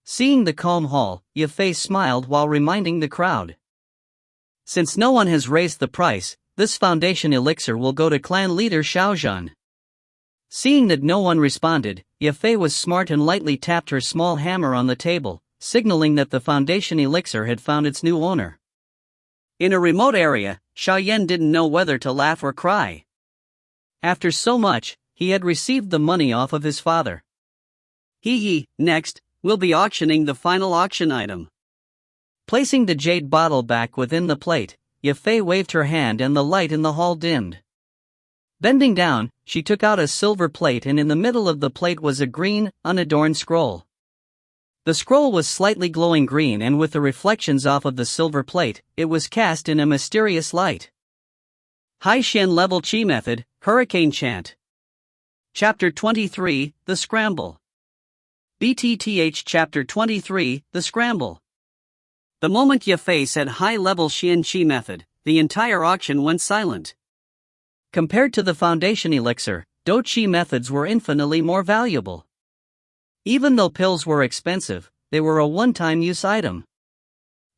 Seeing the calm hall, Ye Fei smiled while reminding the crowd. Since no one has raised the price, this foundation elixir will go to clan leader Xiao Zhan. Seeing that no one responded, Ye Fei was smart and lightly tapped her small hammer on the table, signaling that the foundation elixir had found its new owner. In a remote area, Xiaoyan didn't know whether to laugh or cry. After so much, he had received the money off of his father. Next, we'll be auctioning the final auction item. Placing the jade bottle back within the plate, Ye Fei waved her hand and the light in the hall dimmed. Bending down, she took out a silver plate and in the middle of the plate was a green, unadorned scroll. The scroll was slightly glowing green and with the reflections off of the silver plate, it was cast in a mysterious light. Hai Xian Level Qi Method, Hurricane Chant. Chapter 23, The Scramble. BTTH Chapter 23, The Scramble. The moment Ye Fei said high-level Xian Qi method, the entire auction went silent. Compared to the foundation elixir, Do Qi methods were infinitely more valuable. Even though pills were expensive, they were a one-time use item.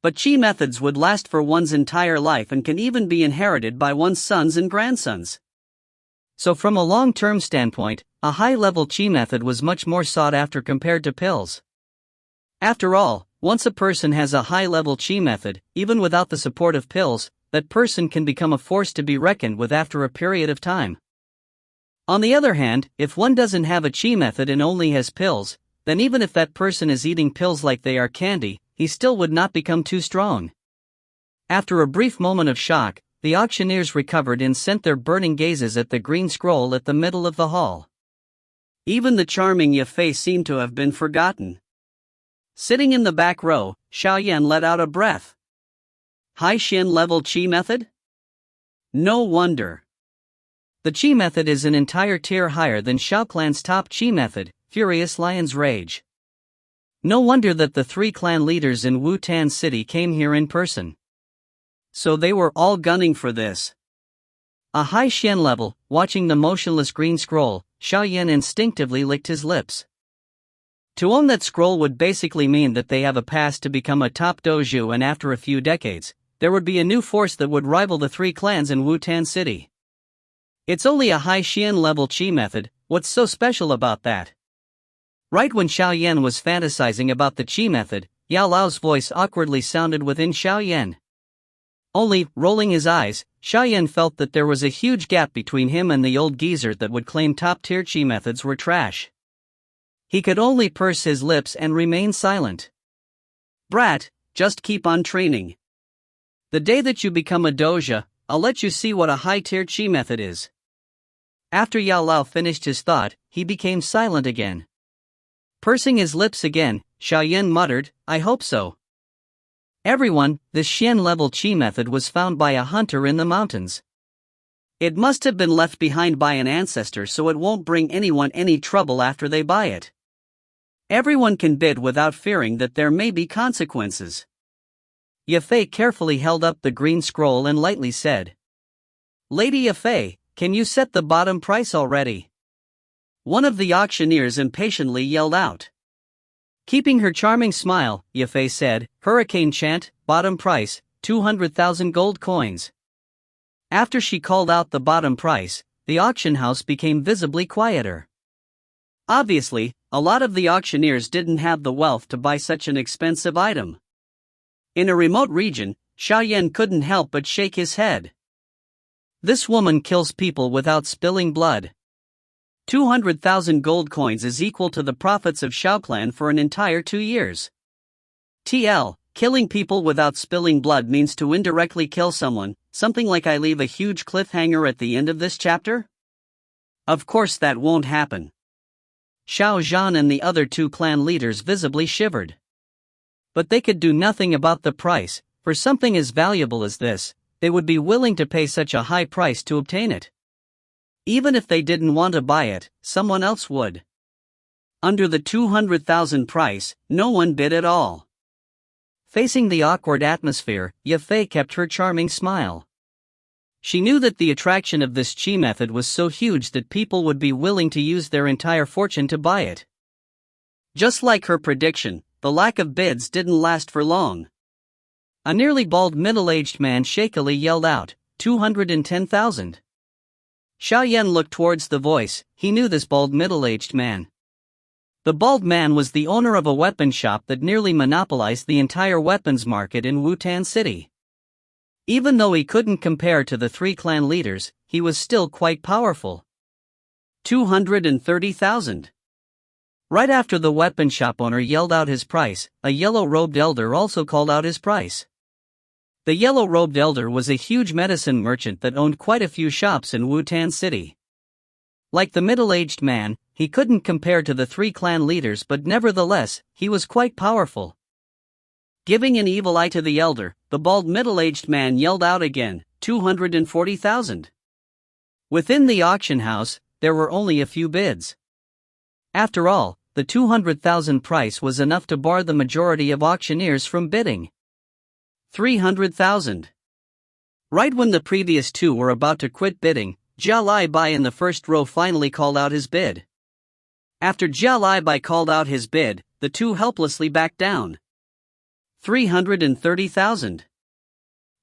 But Qi methods would last for one's entire life and can even be inherited by one's sons and grandsons. So from a long-term standpoint, a high-level Qi method was much more sought after compared to pills. After all, once a person has a high-level Qi method, even without the support of pills, that person can become a force to be reckoned with after a period of time. On the other hand, if one doesn't have a Qi method and only has pills, then even if that person is eating pills like they are candy, he still would not become too strong. After a brief moment of shock, the auctioneers recovered and sent their burning gazes at the green scroll at the middle of the hall. Even the charming Ye Fei seemed to have been forgotten. Sitting in the back row, Xiaoyan let out a breath. Hai Xian Level Qi Method? No wonder. The Qi method is an entire tier higher than Xiao Clan's top Qi method, Furious Lion's Rage. No wonder that the three clan leaders in Wu-Tan City came here in person. So they were all gunning for this. A Hai Xian level, watching the motionless green scroll, Xiaoyan instinctively licked his lips. To own that scroll would basically mean that they have a pass to become a top doju, and after a few decades, there would be a new force that would rival the three clans in Wu-Tan City. It's only a Hai Xian level Qi method, what's so special about that? Right when Xiao Yan was fantasizing about the chi method, Yao Lao's voice awkwardly sounded within Xiao Yan. Only, rolling his eyes, Xiao Yan felt that there was a huge gap between him and the old geezer that would claim top-tier chi methods were trash. He could only purse his lips and remain silent. Brat, just keep on training. The day that you become a doja, I'll let you see what a high-tier chi method is. After Yao Lao finished his thought, he became silent again. Pursing his lips again, Xiao Yan muttered, I hope so. Everyone, this Xian-level chi method was found by a hunter in the mountains. It must have been left behind by an ancestor so it won't bring anyone any trouble after they buy it. Everyone can bid without fearing that there may be consequences. Yafei carefully held up the green scroll and lightly said, Lady Yafei, can you set the bottom price already? One of the auctioneers impatiently yelled out. Keeping her charming smile, Yafei said, Hurricane chant, bottom price, 200,000 gold coins. After she called out the bottom price, the auction house became visibly quieter. Obviously, a lot of the auctioneers didn't have the wealth to buy such an expensive item. In a remote region, Xiao Yan couldn't help but shake his head. This woman kills people without spilling blood. 200,000 gold coins is equal to the profits of Xiao Clan for an entire 2 years. TL, killing people without spilling blood means to indirectly kill someone, something like I leave a huge cliffhanger at the end of this chapter? Of course that won't happen. Xiao Zhan and the other 2 clan leaders visibly shivered. But they could do nothing about the price. For something as valuable as this, they would be willing to pay such a high price to obtain it. Even if they didn't want to buy it, someone else would. Under the 200,000 price, no one bid at all. Facing the awkward atmosphere, Yafei kept her charming smile. She knew that the attraction of this chi method was so huge that people would be willing to use their entire fortune to buy it. Just like her prediction, the lack of bids didn't last for long. A nearly bald middle-aged man shakily yelled out, 210,000. Xiao Yan looked towards the voice. He knew this bald middle-aged man. The bald man was the owner of a weapon shop that nearly monopolized the entire weapons market in Wutan City. Even though he couldn't compare to the 3 clan leaders, he was still quite powerful. 230,000. Right after the weapon shop owner yelled out his price, a yellow-robed elder also called out his price. The yellow-robed elder was a huge medicine merchant that owned quite a few shops in Wutan City. Like the middle-aged man, he couldn't compare to the 3 clan leaders, but nevertheless, he was quite powerful. Giving an evil eye to the elder, the bald middle-aged man yelled out again, 240,000. Within the auction house, there were only a few bids. After all, the 200,000 price was enough to bar the majority of auctioneers from bidding. 300,000. Right when the previous 2 were about to quit bidding, Jia Lai Bai in the first row finally called out his bid. After Jia Lai Bai called out his bid, the 2 helplessly backed down. 330,000.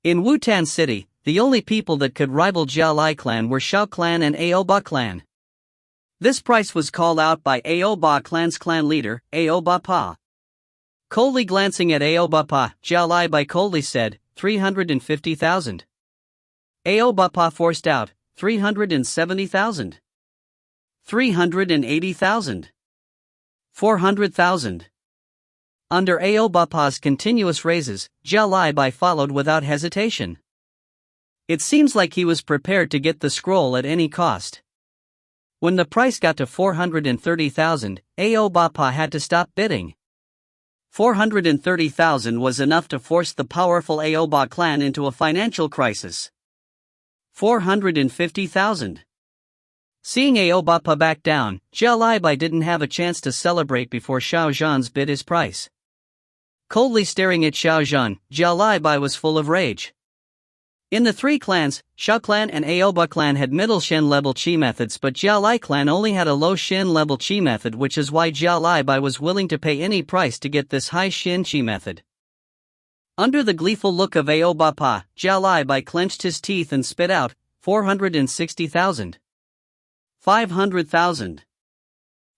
In Wutan City, the only people that could rival Jia Lai clan were Xiao clan and Aoba clan. This price was called out by Aoba clan's clan leader, Aoba Pa. Coldly glancing at Aoba Pa, Jia Lai Bai coldly said, 350,000. Aoba Pa forced out, 370,000. 380,000. 400,000. Under Aoba Pa's continuous raises, Jia Lai Bai followed without hesitation. It seems like he was prepared to get the scroll at any cost. When the price got to 430,000, Aoba Pa had to stop bidding. 430,000 was enough to force the powerful Aoba clan into a financial crisis. 450,000. Seeing Aoba Pa back down, Jia Lai Bai didn't have a chance to celebrate before Xiao Zhan's bid his price. Coldly staring at Xiao Zhan, Jia Lai Bai was full of rage. In the 3 clans, Xiao clan and Aoba clan had middle Shen level chi methods, but Jia Lai clan only had a low Shen level chi method, which is why Jia Lai Bai was willing to pay any price to get this high Shen chi method. Under the gleeful look of Aoba Pa, Jia Lai Bai clenched his teeth and spit out, 460,000. 500,000.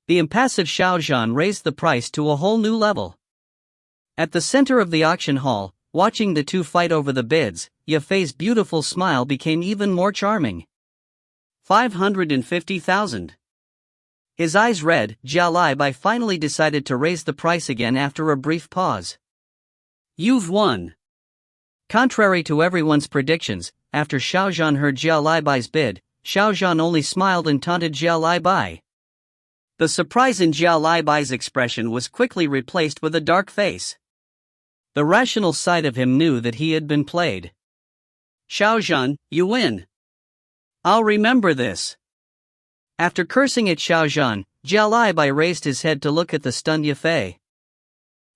The impassive Xiao Zhan raised the price to a whole new level. At the center of the auction hall, watching the two fight over the bids, Ye Fei's beautiful smile became even more charming. 550,000. His eyes red, Jia Lai finally decided to raise the price again after a brief pause. You've won. Contrary to everyone's predictions, after Xiao Zhan heard Jia Lai's bid, Xiao Zhan only smiled and taunted Jia Lai. The surprise in Jia Lai's expression was quickly replaced with a dark face. The rational side of him knew that he had been played. Xiao Zhan, you win. I'll remember this. After cursing at Xiao Zhan, Jia Lai raised his head to look at the stunned Ye Fei.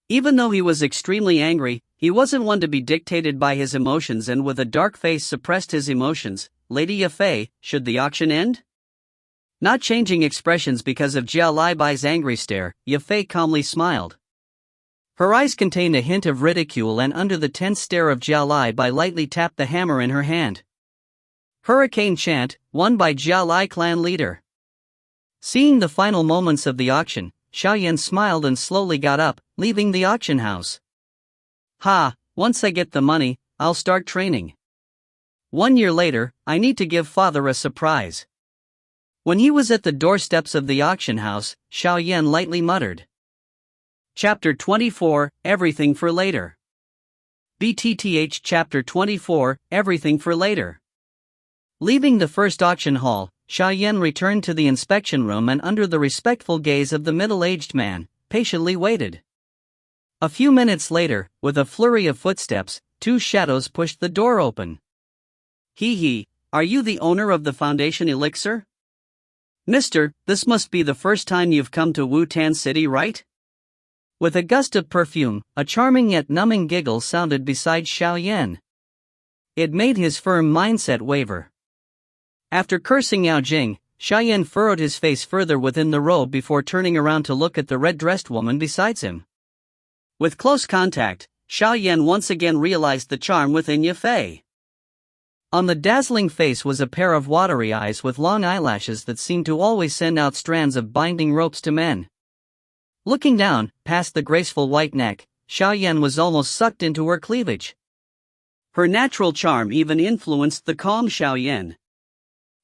Even though he was extremely angry, he wasn't one to be dictated by his emotions, and with a dark face suppressed his emotions. Lady Ye Fei, should the auction end? Not changing expressions because of Jia Lai's angry stare, Ye Fei calmly smiled. Her eyes contained a hint of ridicule, and under the tense stare of Jia Lai lightly tapped the hammer in her hand. Hurricane chant, won by Jia Lai clan leader. Seeing the final moments of the auction, Xiaoyan smiled and slowly got up, leaving the auction house. Once I get the money, I'll start training. 1 year later, I need to give father a surprise. When he was at the doorsteps of the auction house, Xiaoyan lightly muttered. Chapter 24, Everything for Later. BTTH Chapter 24, Everything for Later. Leaving the first auction hall, Xiaoyan returned to the inspection room and under the respectful gaze of the middle-aged man, patiently waited. A few minutes later, with a flurry of footsteps, two shadows pushed the door open. Are you the owner of the Foundation Elixir? Mister, this must be the first time you've come to Wu-Tan City, right? With a gust of perfume, a charming yet numbing giggle sounded beside Xiaoyan. It made his firm mindset waver. After cursing Yao Jing, Xiaoyan furrowed his face further within the robe before turning around to look at the red-dressed woman beside him. With close contact, Xiaoyan once again realized the charm within Ye Fei. On the dazzling face was a pair of watery eyes with long eyelashes that seemed to always send out strands of binding ropes to men. Looking down, past the graceful white neck, Xiaoyan was almost sucked into her cleavage. Her natural charm even influenced the calm Xiaoyan.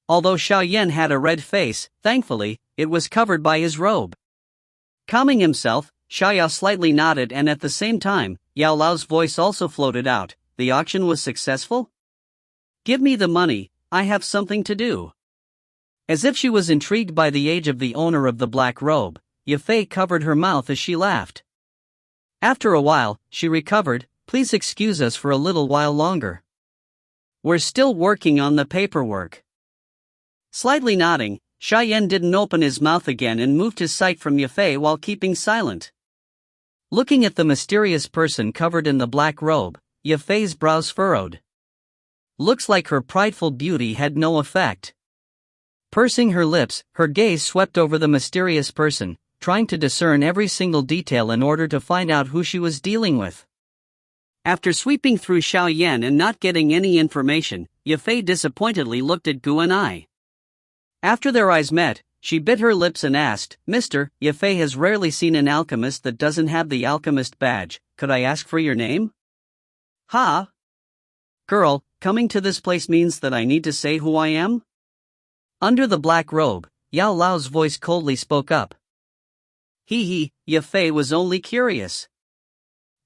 Although Xiaoyan had a red face, thankfully, it was covered by his robe. Calming himself, Xiaoyao slightly nodded, and at the same time, Yao Lao's voice also floated out. The auction was successful? Give me the money, I have something to do. As if she was intrigued by the age of the owner of the black robe, Ye Fei covered her mouth as she laughed. After a while, she recovered. Please excuse us for a little while longer. We're still working on the paperwork. Slightly nodding, Xiaoyan didn't open his mouth again and moved his sight from Ye Fei while keeping silent. Looking at the mysterious person covered in the black robe, Ye Fei's brows furrowed. Looks like her prideful beauty had no effect. Pursing her lips, her gaze swept over the mysterious person, trying to discern every single detail in order to find out who she was dealing with. After sweeping through Xiaoyan and not getting any information, Ye Fei disappointedly looked at Gu and I. After their eyes met, she bit her lips and asked, Mister, Ye Fei has rarely seen an alchemist that doesn't have the alchemist badge. Could I ask for your name? Girl, coming to this place means that I need to say who I am? Under the black robe, Yao Lao's voice coldly spoke up. Ye Fei was only curious.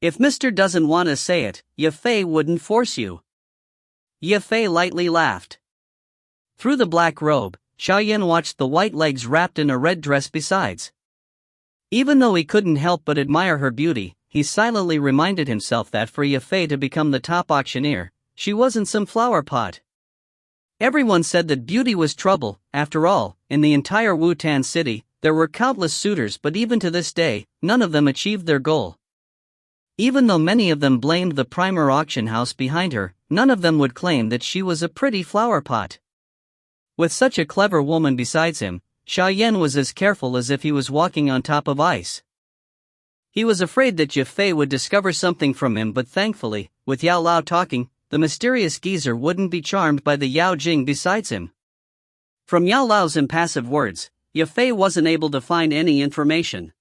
If Mister doesn't want to say it, Ye Fei wouldn't force you. Ye Fei lightly laughed. Through the black robe, Xiaoyan watched the white legs wrapped in a red dress besides. Even though he couldn't help but admire her beauty, he silently reminded himself that for Ye Fei to become the top auctioneer, she wasn't some flower pot. Everyone said that beauty was trouble. After all, in the entire Wu-Tan city, there were countless suitors, but even to this day, none of them achieved their goal. Even though many of them blamed the primer auction house behind her, none of them would claim that she was a pretty flower pot. With such a clever woman besides him, Xiaoyan was as careful as if he was walking on top of ice. He was afraid that Ye Fei would discover something from him, but thankfully, with Yao Lao talking, the mysterious geezer wouldn't be charmed by the Yao Jing besides him. From Yao Lao's impassive words, Yafei wasn't able to find any information.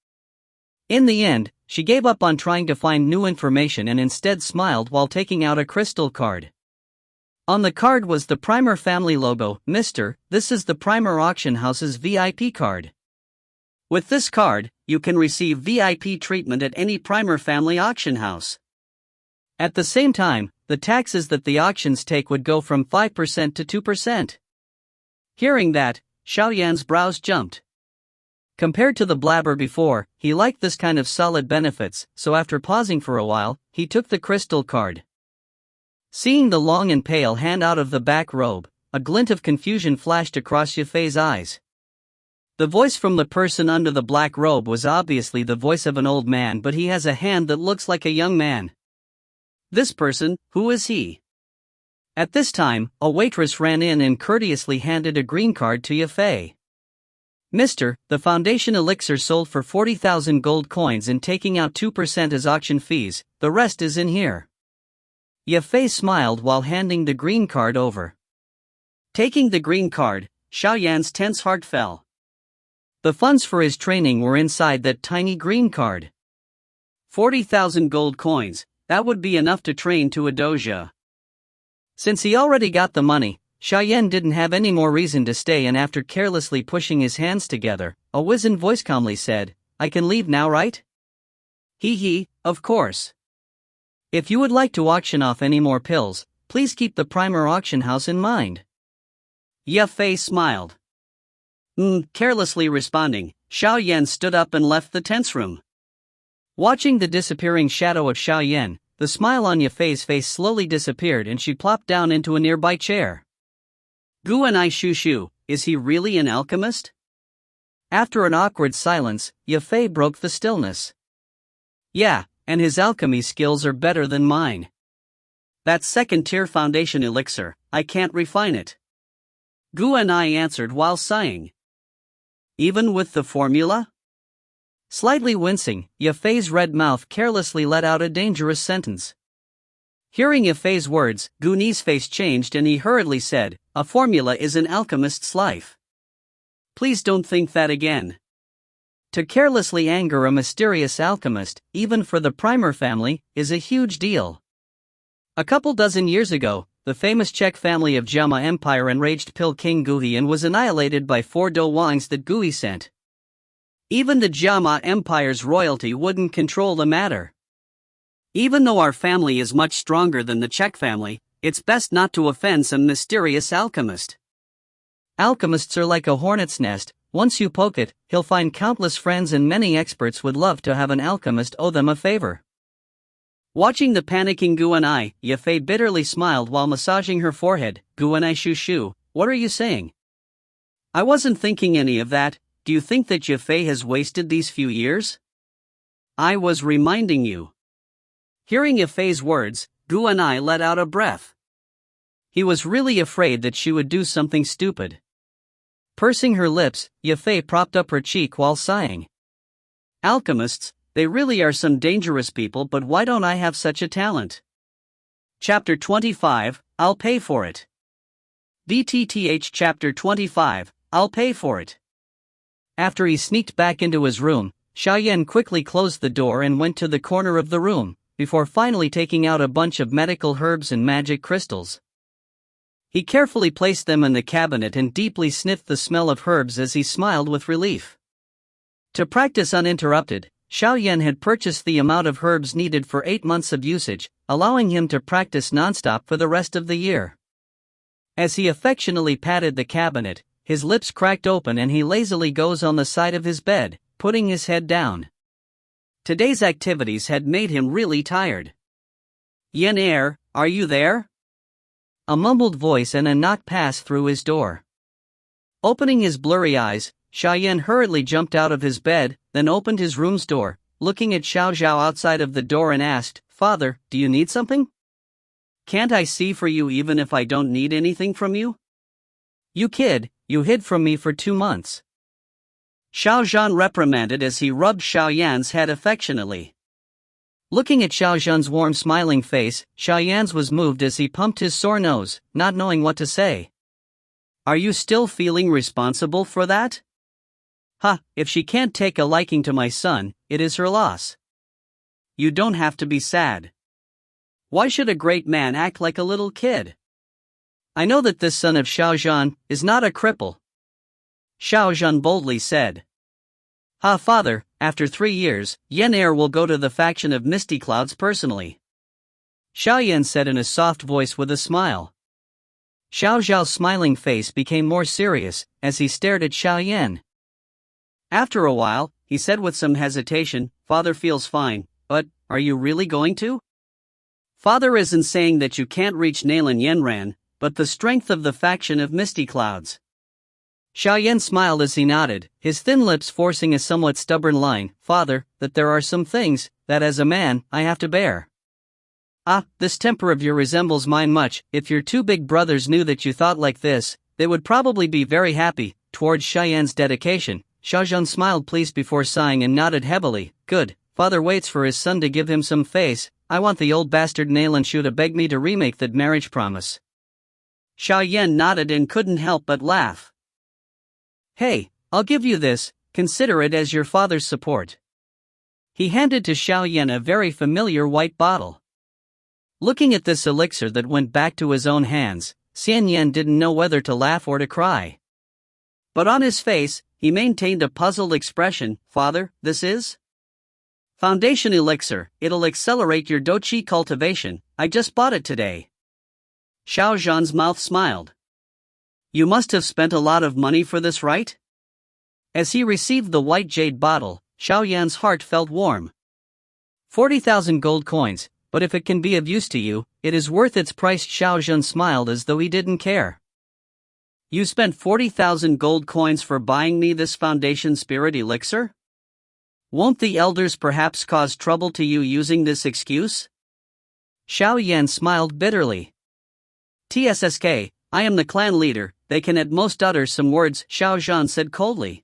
In the end, she gave up on trying to find new information and instead smiled while taking out a crystal card. On the card was the Primer family logo. Mr. This is the Primer Auction House's VIP card. With this card, you can receive VIP treatment at any Primer family auction house. At the same time, the taxes that the auctions take would go from 5% to 2%. Hearing that, Xiaoyan's brows jumped. Compared to the blabber before, he liked this kind of solid benefits, so after pausing for a while, he took the crystal card. Seeing the long and pale hand out of the back robe, a glint of confusion flashed across Yafei's eyes. The voice from the person under the black robe was obviously the voice of an old man, but he has a hand that looks like a young man. This person, who is he? At this time, a waitress ran in and courteously handed a green card to Yafei. Mr. The Foundation elixir sold for 40,000 gold coins and taking out 2% as auction fees, the rest is in here. Yafei smiled while handing the green card over. Taking the green card, Xiaoyan's tense heart fell. The funds for his training were inside that tiny green card. 40,000 gold coins, that would be enough to train to a dojo. Since he already got the money, Xiaoyan didn't have any more reason to stay, and after carelessly pushing his hands together, a wizened voice calmly said, I can leave now, right? Hee, of course. If you would like to auction off any more pills, please keep the Primer auction house in mind. Yafei smiled. Carelessly responding, Xiaoyan stood up and left the tense room. Watching the disappearing shadow of Xiaoyan, the smile on Yafei's face slowly disappeared and she plopped down into a nearby chair. Guanai Shushu, is he really an alchemist? After an awkward silence, Yafei broke the stillness. Yeah, and his alchemy skills are better than mine. That second-tier foundation elixir, I can't refine it. Guanai answered while sighing. Even with the formula? Slightly wincing, Yafei's red mouth carelessly let out a dangerous sentence. Hearing Yafei's words, Guni's face changed and he hurriedly said, a formula is an alchemist's life. Please don't think that again. To carelessly anger a mysterious alchemist, even for the Primer family, is a huge deal. A couple dozen years ago, the famous Czech family of Jama Empire enraged Pil King Gui and was annihilated by 4 do wangs that Gui sent. Even the Jama Empire's royalty wouldn't control the matter. Even though our family is much stronger than the Czech family, it's best not to offend some mysterious alchemist. Alchemists are like a hornet's nest. Once you poke it, he'll find countless friends, and many experts would love to have an alchemist owe them a favor. Watching the panicking Guanai, Yafei bitterly smiled while massaging her forehead. Guanai Shushu, what are you saying? I wasn't thinking any of that. Do you think that Yafei has wasted these few years? I was reminding you. Hearing Yafei's words, Guanai let out a breath. He was really afraid that she would do something stupid. Pursing her lips, Yafei propped up her cheek while sighing. Alchemists, they really are some dangerous people, but why don't I have such a talent? Chapter 25, I'll pay for it. VTTH Chapter 25, I'll pay for it. After he sneaked back into his room, Xiaoyan quickly closed the door and went to the corner of the room, before finally taking out a bunch of medical herbs and magic crystals. He carefully placed them in the cabinet and deeply sniffed the smell of herbs as he smiled with relief. To practice uninterrupted, Xiaoyan had purchased the amount of herbs needed for 8 months of usage, allowing him to practice nonstop for the rest of the year. As he affectionately patted the cabinet, his lips cracked open and he lazily goes on the side of his bed, putting his head down. Today's activities had made him really tired. Yen Air, are you there? A mumbled voice and a knock passed through his door. Opening his blurry eyes, Xiaoyan hurriedly jumped out of his bed, then opened his room's door, looking at Xiao Zhao outside of the door and asked, Father, do you need something? Can't I see for you even if I don't need anything from you? You kid, you hid from me for 2 months. Xiao Zhan reprimanded as he rubbed Xiaoyan's head affectionately. Looking at Xiao Zhan's warm smiling face, Xiaoyan's was moved as he pumped his sore nose, not knowing what to say. Are you still feeling responsible for that? Ha, if she can't take a liking to my son, it is her loss. You don't have to be sad. Why should a great man act like a little kid? I know that this son of Xiao Zhan is not a cripple. Xiao Zhan boldly said. Ha, father, after 3 years, Yan Er will go to the faction of Misty Clouds personally. Xiao Yan said in a soft voice with a smile. Xiao Zhao's smiling face became more serious as he stared at Xiao Yan. After a while, he said with some hesitation, Father feels fine, but, are you really going to? Father isn't saying that you can't reach Nalan Yanran, but the strength of the faction of Misty Clouds. Xiao Yan smiled as he nodded, his thin lips forcing a somewhat stubborn line, Father, that there are some things, that as a man, I have to bear. Ah, this temper of your resembles mine much. If your 2 big brothers knew that you thought like this, they would probably be very happy. Towards Xiao Yan's dedication, Xiao Zhan smiled pleased before sighing and nodded heavily. Good, father waits for his son to give him some face. I want the old bastard Nalan Shu to beg me to remake that marriage promise. Xiao Yan nodded and couldn't help but laugh. Hey, I'll give you this, consider it as your father's support. He handed to Xiao Yan a very familiar white bottle. Looking at this elixir that went back to his own hands, Xian Yan didn't know whether to laugh or to cry. But on his face, he maintained a puzzled expression. Father, this is? Foundation elixir, it'll accelerate your doqi cultivation, I just bought it today. Xiao Zhan's mouth smiled. You must have spent a lot of money for this, right? As he received the white jade bottle, Xiao Yan's heart felt warm. 40,000 gold coins, but if it can be of use to you, it is worth its price. Xiao Zhan smiled as though he didn't care. You spent 40,000 gold coins for buying me this foundation spirit elixir? Won't the elders perhaps cause trouble to you using this excuse? Xiao Yan smiled bitterly. TSSK, I am the clan leader, they can at most utter some words, Xiao Zhan said coldly.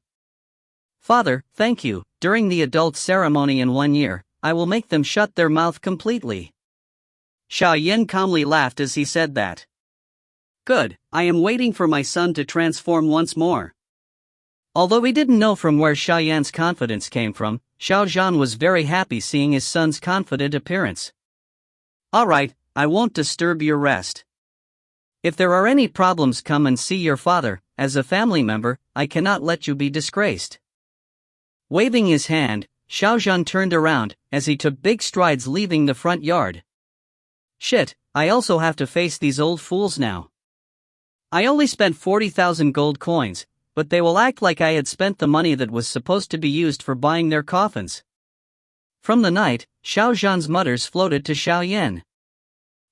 Father, thank you, during the adult ceremony in 1 year, I will make them shut their mouth completely. Xiao Yan calmly laughed as he said that. Good, I am waiting for my son to transform once more. Although he didn't know from where Xiao Yan's confidence came from, Xiao Zhan was very happy seeing his son's confident appearance. Alright, I won't disturb your rest. If there are any problems, come and see your father. As a family member, I cannot let you be disgraced. Waving his hand, Xiao Zhan turned around, as he took big strides leaving the front yard. Shit, I also have to face these old fools now. I only spent 40,000 gold coins, but they will act like I had spent the money that was supposed to be used for buying their coffins. From the night, Xiao Zhan's mutters floated to Xiao Yan.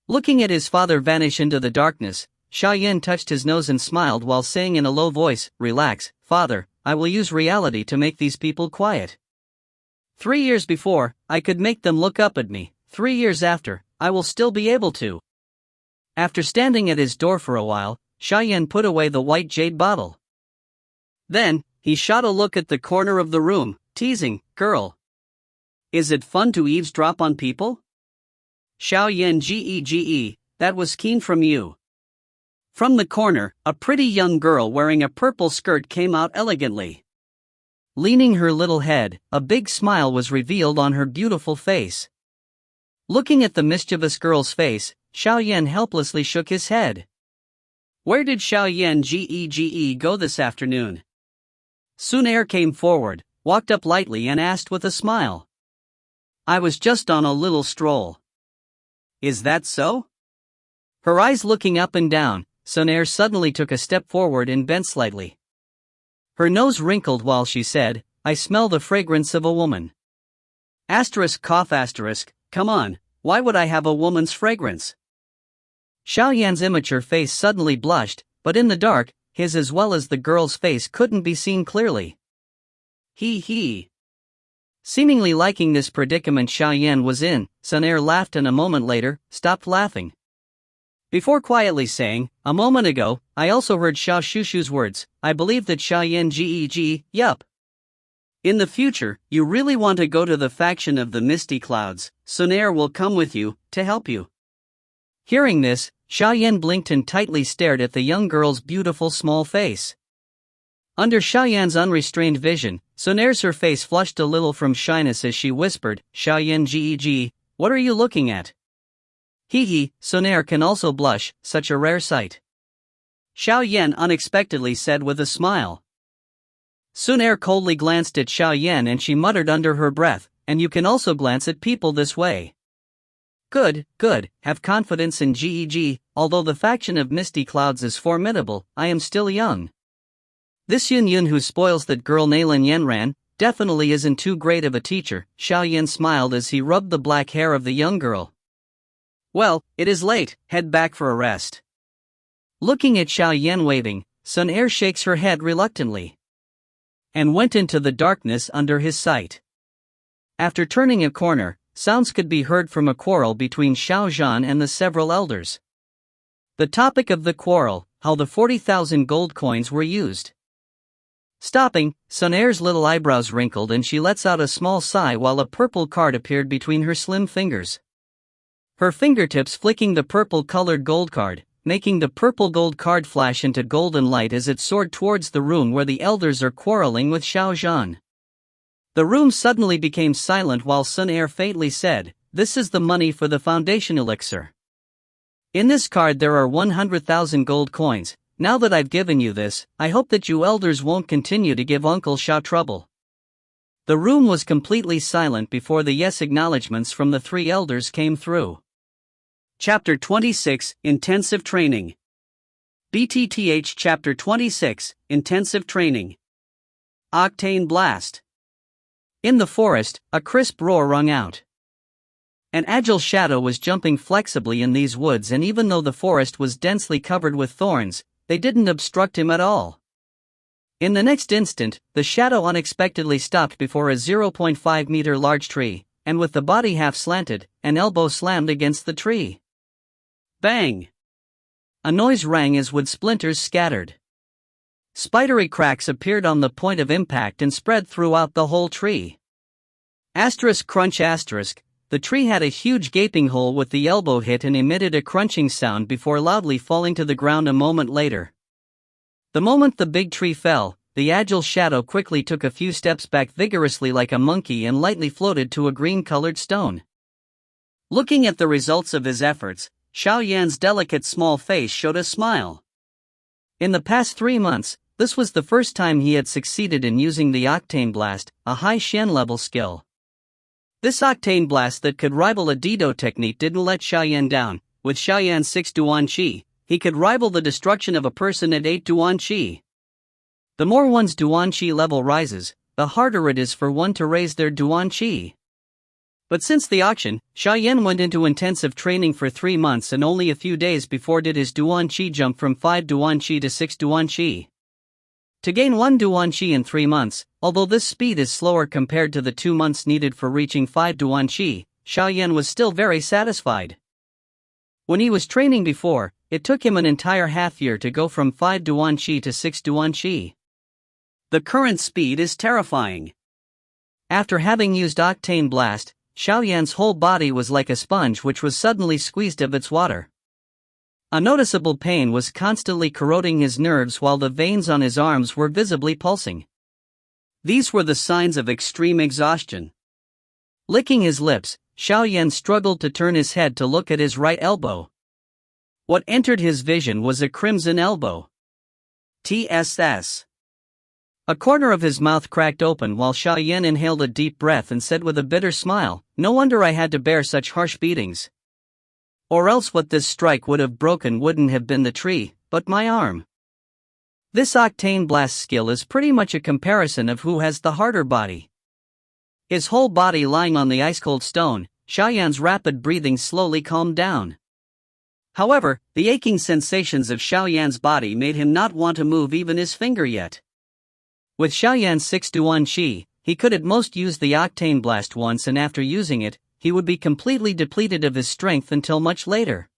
Looking at his father vanish into the darkness, Xiao Yan touched his nose and smiled while saying in a low voice, Relax, father, I will use reality to make these people quiet. 3 years before, I could make them look up at me. 3 years after, I will still be able to. After standing at his door for a while, Xiao Yan put away the white jade bottle. Then, he shot a look at the corner of the room, teasing, Girl. Is it fun to eavesdrop on people? Xiao Yan gege, that was keen from you. From the corner, a pretty young girl wearing a purple skirt came out elegantly. Leaning her little head, a big smile was revealed on her beautiful face. Looking at the mischievous girl's face, Xiao Yan helplessly shook his head. Where did Xiao Yan gege go this afternoon? Sun Er came forward, walked up lightly and asked with a smile. I was just on a little stroll. Is that so? Her eyes looking up and down, Sun Er suddenly took a step forward and bent slightly. Her nose wrinkled while she said, I smell the fragrance of a woman. Cough asterisk, come on, why would I have a woman's fragrance? Xiao Yan's immature face suddenly blushed, but in the dark, his as well as the girl's face couldn't be seen clearly. He. Seemingly liking this predicament Xiao Yan was in, Sun Er laughed and a moment later, stopped laughing. Before quietly saying, a moment ago, I also heard Xiao Shushu's words, I believe that Xiao Yan gege, yup. In the future, you really want to go to the faction of the Misty Clouds, Sun Er will come with you, to help you. Hearing this, Xiao Yan blinked and tightly stared at the young girl's beautiful small face. Under Xiaoyan's unrestrained vision, Sun'er's her face flushed a little from shyness as she whispered, Xiaoyan Geg, what are you looking at? Hee hee, Sun'er can also blush, such a rare sight. Xiaoyan unexpectedly said with a smile. Sun'er coldly glanced at Xiaoyan and she muttered under her breath, and you can also glance at people this way. Good, have confidence in Geg, although the faction of Misty Clouds is formidable, I am still young. This Yun who spoils that girl Nalan Yenran, definitely isn't too great of a teacher, Xiaoyan smiled as he rubbed the black hair of the young girl. Well, it is late, head back for a rest. Looking at Xiaoyan waving, Sun'er shakes her head reluctantly. And went into the darkness under his sight. After turning a corner, sounds could be heard from a quarrel between Xiao Zhan and the several elders. The topic of the quarrel, how the 40,000 gold coins were used. Stopping, Sun'er's little eyebrows wrinkled and she lets out a small sigh while a purple card appeared between her slim fingers. Her fingertips flicking the purple-colored gold card, making the purple gold card flash into golden light as it soared towards the room where the elders are quarreling with Xiao Zhan. The room suddenly became silent while Sun'er faintly said, this is the money for the foundation elixir. In this card there are 100,000 gold coins. Now that I've given you this, I hope that you elders won't continue to give Uncle Xiao trouble. The room was completely silent before the yes acknowledgements from the three elders came through. Chapter 26, Intensive Training. BTTH Chapter 26, Intensive Training. Octane Blast. In the forest, a crisp roar rung out. An agile shadow was jumping flexibly in these woods, and even though the forest was densely covered with thorns, they didn't obstruct him at all. In the next instant, the shadow unexpectedly stopped before a 0.5 meter large tree, and with the body half slanted, an elbow slammed against the tree. Bang! A noise rang as wood splinters scattered. Spidery cracks appeared on the point of impact and spread throughout the whole tree. Crunch asterisk, the tree had a huge gaping hole with the elbow hit and emitted a crunching sound before loudly falling to the ground a moment later. The moment the big tree fell, the agile shadow quickly took a few steps back vigorously like a monkey and lightly floated to a green-colored stone. Looking at the results of his efforts, Xiaoyan's delicate small face showed a smile. In the past 3 months, this was the first time he had succeeded in using the Octane Blast, a high Shen level skill. This Octane Blast that could rival a Dido technique didn't let Xiaoyan down. With Xiaoyan's 6 Duan Qi, he could rival the destruction of a person at 8 Duan Qi. The more one's Duan Qi level rises, the harder it is for one to raise their Duan Qi. But since the auction, Xiaoyan went into intensive training for 3 months and only a few days before did his Duan Qi jump from 5 Duan Qi to 6 Duan Qi. To gain 1 Duan Qi in 3 months, although this speed is slower compared to the 2 months needed for reaching 5 Duan Qi, Xiaoyan was still very satisfied. When he was training before, it took him an entire half year to go from 5 Duan Qi to 6 Duan Qi. The current speed is terrifying. After having used Octane Blast, Xiaoyan's whole body was like a sponge which was suddenly squeezed of its water. A noticeable pain was constantly corroding his nerves while the veins on his arms were visibly pulsing. These were the signs of extreme exhaustion. Licking his lips, Xiaoyan struggled to turn his head to look at his right elbow. What entered his vision was a crimson elbow. TSS. A corner of his mouth cracked open while Xiaoyan inhaled a deep breath and said with a bitter smile, "No wonder I had to bear such harsh beatings. Or else what this strike would have broken wouldn't have been the tree, but my arm." This Octane Blast skill is pretty much a comparison of who has the harder body. His whole body lying on the ice-cold stone, Xiaoyan's rapid breathing slowly calmed down. However, the aching sensations of Xiaoyan's body made him not want to move even his finger yet. With Xiaoyan's 6 Duan Qi, he could at most use the Octane Blast once, and after using it, he would be completely depleted of his strength until much later.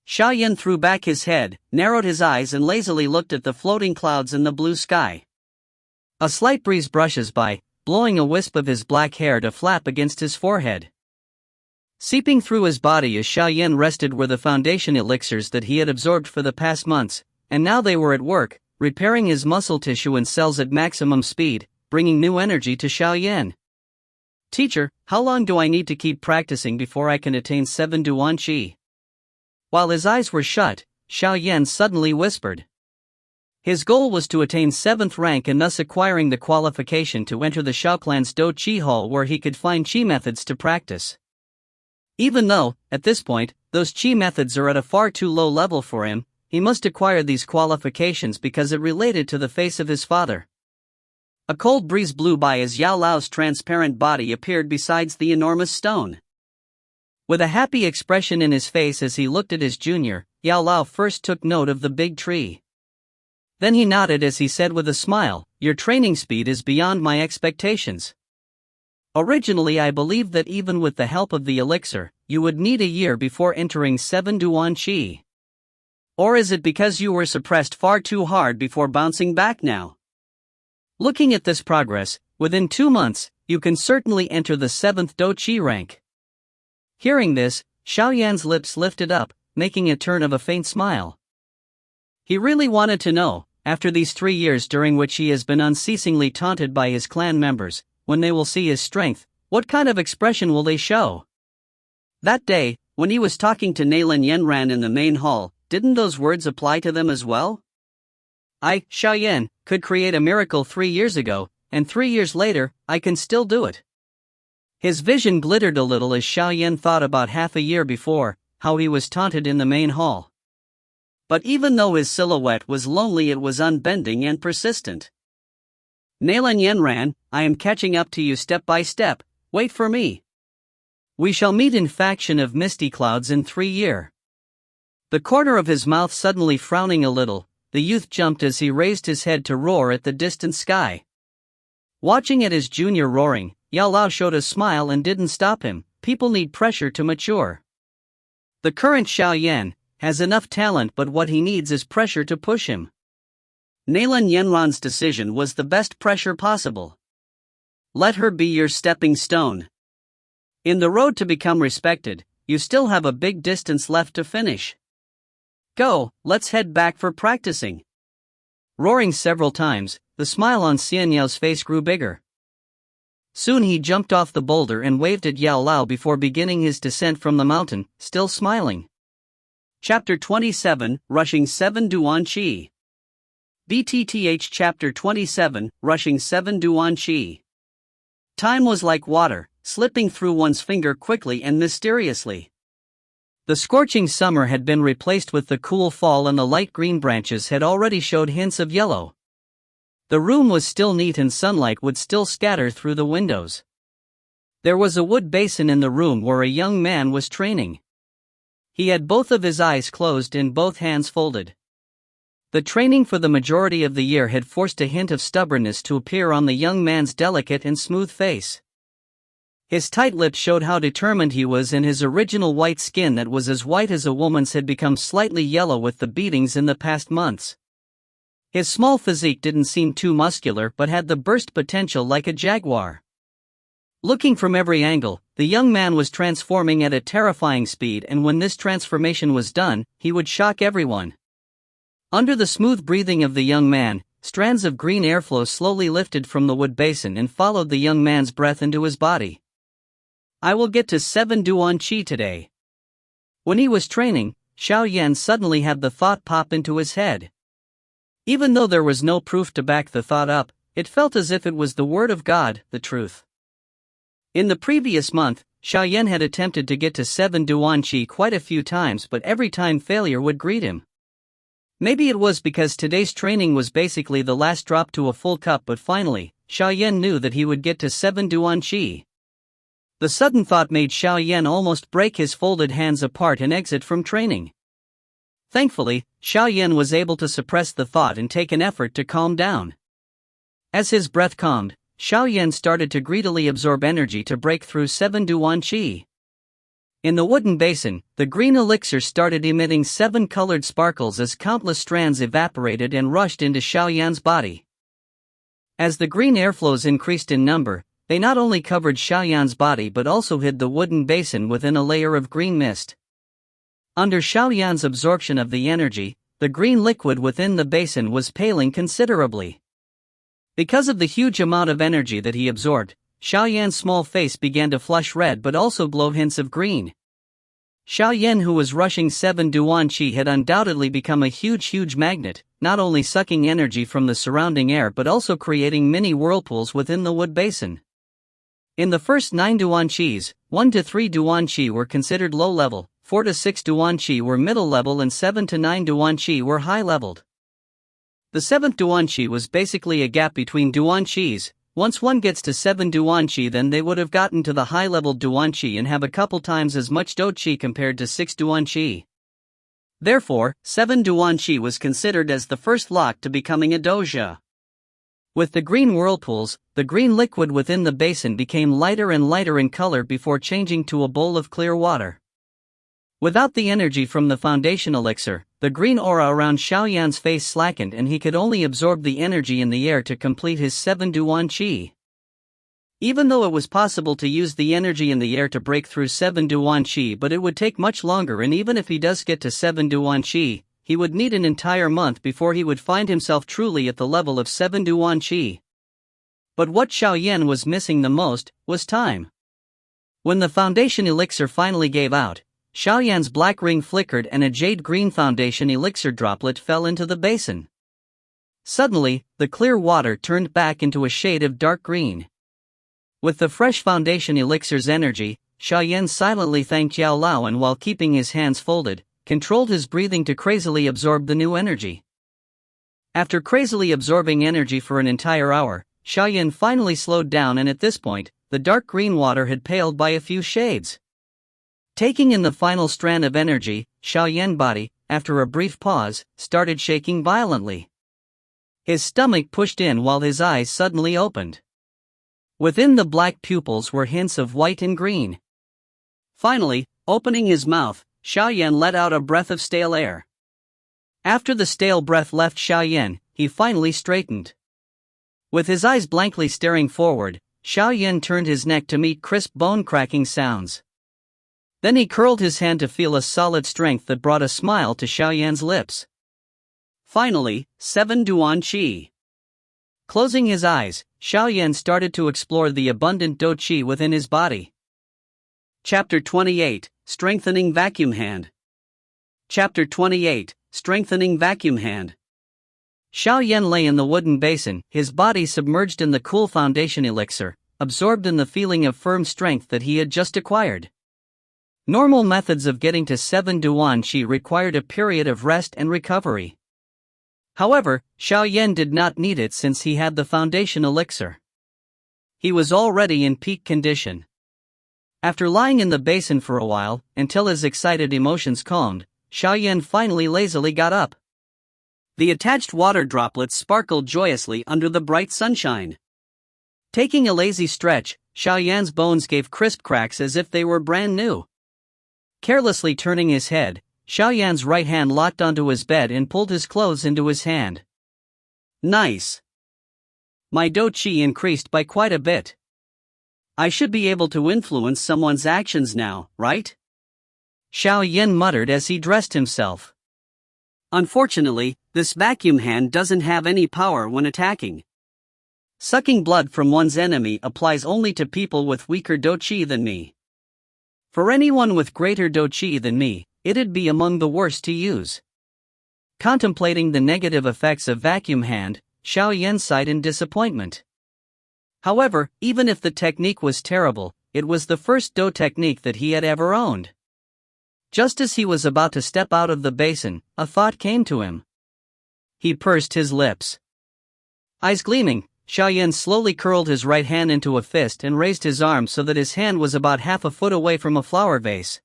Xiaoyan threw back his head, narrowed his eyes and lazily looked at the floating clouds in the blue sky. A slight breeze brushes by, blowing a wisp of his black hair to flap against his forehead. Seeping through his body as Xiaoyan rested were the foundation elixirs that he had absorbed for the past months, and now they were at work, repairing his muscle tissue and cells at maximum speed, bringing new energy to Xiaoyan. Teacher, how long do I need to keep practicing before I can attain 7 Duan Qi? While his eyes were shut, Xiaoyan suddenly whispered. His goal was to attain 7th rank and thus acquiring the qualification to enter the Shaoclan's Do Qi Hall where he could find Qi methods to practice. Even though, at this point, those Qi methods are at a far too low level for him, he must acquire these qualifications because it related to the face of his father. A cold breeze blew by as Yao Lao's transparent body appeared beside the enormous stone. With a happy expression in his face as he looked at his junior, Yao Lao first took note of the big tree. Then he nodded as he said with a smile, "Your training speed is beyond my expectations. Originally I believed that even with the help of the elixir, you would need a year before entering 7 Duan Qi. Or is it because you were suppressed far too hard before bouncing back now? Looking at this progress, within 2 months, you can certainly enter the 7th Do Qi rank." Hearing this, Xiaoyan's lips lifted up, making a turn of a faint smile. He really wanted to know, after these 3 years during which he has been unceasingly taunted by his clan members, when they will see his strength, what kind of expression will they show? That day, when he was talking to Nailan Yenran in the main hall, didn't those words apply to them as well? I, Xiaoyan, could create a miracle 3 years ago, and 3 years later, I can still do it. His vision glittered a little as Xiaoyan thought about half a year before, how he was taunted in the main hall. But even though his silhouette was lonely, it was unbending and persistent. Nailan Yenran, I am catching up to you step by step, wait for me. We shall meet in faction of misty clouds in 3 years. The corner of his mouth suddenly frowning a little, the youth jumped as he raised his head to roar at the distant sky. Watching at his junior roaring, Yao Lao showed a smile and didn't stop him. People need pressure to mature. The current Xiaoyan has enough talent, but what he needs is pressure to push him. Nailan Yenran's decision was the best pressure possible. Let her be your stepping stone. In the road to become respected, you still have a big distance left to finish. Go, let's head back for practicing. Roaring several times, the smile on Xian Yao's face grew bigger. Soon he jumped off the boulder and waved at Yao Lao before beginning his descent from the mountain, still smiling. Chapter 27, Rushing 7 Duan Qi. BTTH Chapter 27, Rushing 7 Duan Qi. Time was like water, slipping through one's finger quickly and mysteriously. The scorching summer had been replaced with the cool fall and the light green branches had already showed hints of yellow. The room was still neat and sunlight would still scatter through the windows. There was a wood basin in the room where a young man was training. He had both of his eyes closed and both hands folded. The training for the majority of the year had forced a hint of stubbornness to appear on the young man's delicate and smooth face. His tight lips showed how determined he was, and his original white skin that was as white as a woman's had become slightly yellow with the beatings in the past months. His small physique didn't seem too muscular but had the burst potential like a jaguar. Looking from every angle, the young man was transforming at a terrifying speed, and when this transformation was done, he would shock everyone. Under the smooth breathing of the young man, strands of green airflow slowly lifted from the wood basin and followed the young man's breath into his body. I will get to 7 Duan Qi today. When he was training, Xiaoyan suddenly had the thought pop into his head. Even though there was no proof to back the thought up, it felt as if it was the word of God, the truth. In the previous month, Xiaoyan had attempted to get to 7 Duan Qi quite a few times, but every time failure would greet him. Maybe it was because today's training was basically the last drop to a full cup, but finally, Xiaoyan knew that he would get to 7 Duan Qi. The sudden thought made Xiaoyan almost break his folded hands apart and exit from training. Thankfully, Xiaoyan was able to suppress the thought and take an effort to calm down. As his breath calmed, Xiaoyan started to greedily absorb energy to break through 7 Duan Qi. In the wooden basin, the green elixir started emitting 7 colored sparkles as countless strands evaporated and rushed into Xiaoyan's body. As the green airflows increased in number, they not only covered Xiaoyan's body but also hid the wooden basin within a layer of green mist. Under Xiaoyan's absorption of the energy, the green liquid within the basin was paling considerably. Because of the huge amount of energy that he absorbed, Xiaoyan's small face began to flush red but also glow hints of green. Xiaoyan, who was rushing 7 Duan Qi, had undoubtedly become a huge magnet, not only sucking energy from the surrounding air but also creating mini whirlpools within the wood basin. In the first 9 Duan Qis, 1 to 3 Duan Qi were considered low-level, 4 to 6 Duan Qi were middle-level and 7 to 9 Duan Qi were high-leveled. The 7th Duan Qi was basically a gap between Duan Qis. Once one gets to 7 Duan Qi, then they would have gotten to the high-leveled Duan Qi and have a couple times as much Do Qi compared to 6 Duan Qi. Therefore, 7 Duan Qi was considered as the first lock to becoming a Doja. With the green whirlpools, the green liquid within the basin became lighter and lighter in color before changing to a bowl of clear water. Without the energy from the foundation elixir, the green aura around Xiaoyan's face slackened and he could only absorb the energy in the air to complete his 7 Duan Qi. Even though it was possible to use the energy in the air to break through 7 Duan Qi, but it would take much longer, and even if he does get to 7 Duan Qi, he would need an entire month before he would find himself truly at the level of 7 Duan Qi. But what Xiaoyan was missing the most was time. When the foundation elixir finally gave out, Xiaoyan's black ring flickered and a jade-green foundation elixir droplet fell into the basin. Suddenly, the clear water turned back into a shade of dark green. With the fresh foundation elixir's energy, Xiaoyan silently thanked Yao Lao and, while keeping his hands folded, controlled his breathing to crazily absorb the new energy. After crazily absorbing energy for an entire hour, Xiaoyan finally slowed down, and at this point, the dark green water had paled by a few shades. Taking in the final strand of energy, Xiaoyan's body, after a brief pause, started shaking violently. His stomach pushed in while his eyes suddenly opened. Within the black pupils were hints of white and green. Finally, opening his mouth, Xiaoyan let out a breath of stale air. After the stale breath left Xiaoyan, he finally straightened. With his eyes blankly staring forward, Xiaoyan turned his neck to meet crisp bone-cracking sounds. Then he curled his hand to feel a solid strength that brought a smile to Xiaoyan's lips. Finally, 7 Duan Qi. Closing his eyes, Xiaoyan started to explore the abundant Do Qi within his body. Chapter 28, Strengthening Vacuum Hand. Chapter 28, Strengthening Vacuum Hand. Xiaoyan lay in the wooden basin, his body submerged in the cool foundation elixir, absorbed in the feeling of firm strength that he had just acquired. Normal methods of getting to 7 Duan Qi required a period of rest and recovery. However, Xiaoyan did not need it since he had the foundation elixir. He was already in peak condition. After lying in the basin for a while, until his excited emotions calmed, Xiaoyan finally lazily got up. The attached water droplets sparkled joyously under the bright sunshine. Taking a lazy stretch, Xiaoyan's bones gave crisp cracks as if they were brand new. Carelessly turning his head, Xiaoyan's right hand locked onto his bed and pulled his clothes into his hand. Nice. My Do Qi increased by quite a bit. I should be able to influence someone's actions now, right? Xiaoyan muttered as he dressed himself. Unfortunately, this vacuum hand doesn't have any power when attacking. Sucking blood from one's enemy applies only to people with weaker Do Qi than me. For anyone with greater Do Qi than me, it'd be among the worst to use. Contemplating the negative effects of vacuum hand, Xiaoyan sighed in disappointment. However, even if the technique was terrible, it was the first Do technique that he had ever owned. Just as he was about to step out of the basin, a thought came to him. He pursed his lips. Eyes gleaming, Xiaoyan slowly curled his right hand into a fist and raised his arm so that his hand was about half a foot away from a flower vase.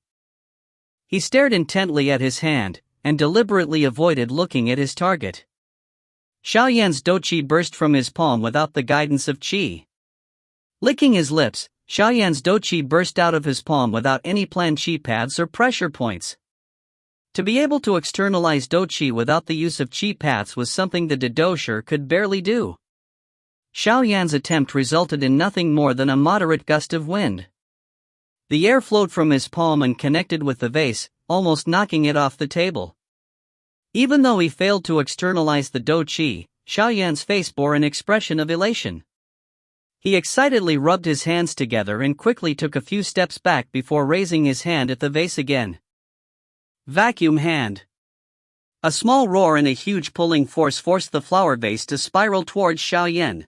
He stared intently at his hand, and deliberately avoided looking at his target. Xiaoyan's Do Qi burst from his palm without the guidance of Qi. Licking his lips, Xiaoyan's Do Qi burst out of his palm without any planned Qi paths or pressure points. To be able to externalize Do Qi without the use of Qi paths was something the Dosher could barely do. Xiaoyan's attempt resulted in nothing more than a moderate gust of wind. The air flowed from his palm and connected with the vase, almost knocking it off the table. Even though he failed to externalize the dou qi, Xiaoyan's face bore an expression of elation. He excitedly rubbed his hands together and quickly took a few steps back before raising his hand at the vase again. Vacuum hand. A small roar and a huge pulling force forced the flower vase to spiral towards Xiaoyan.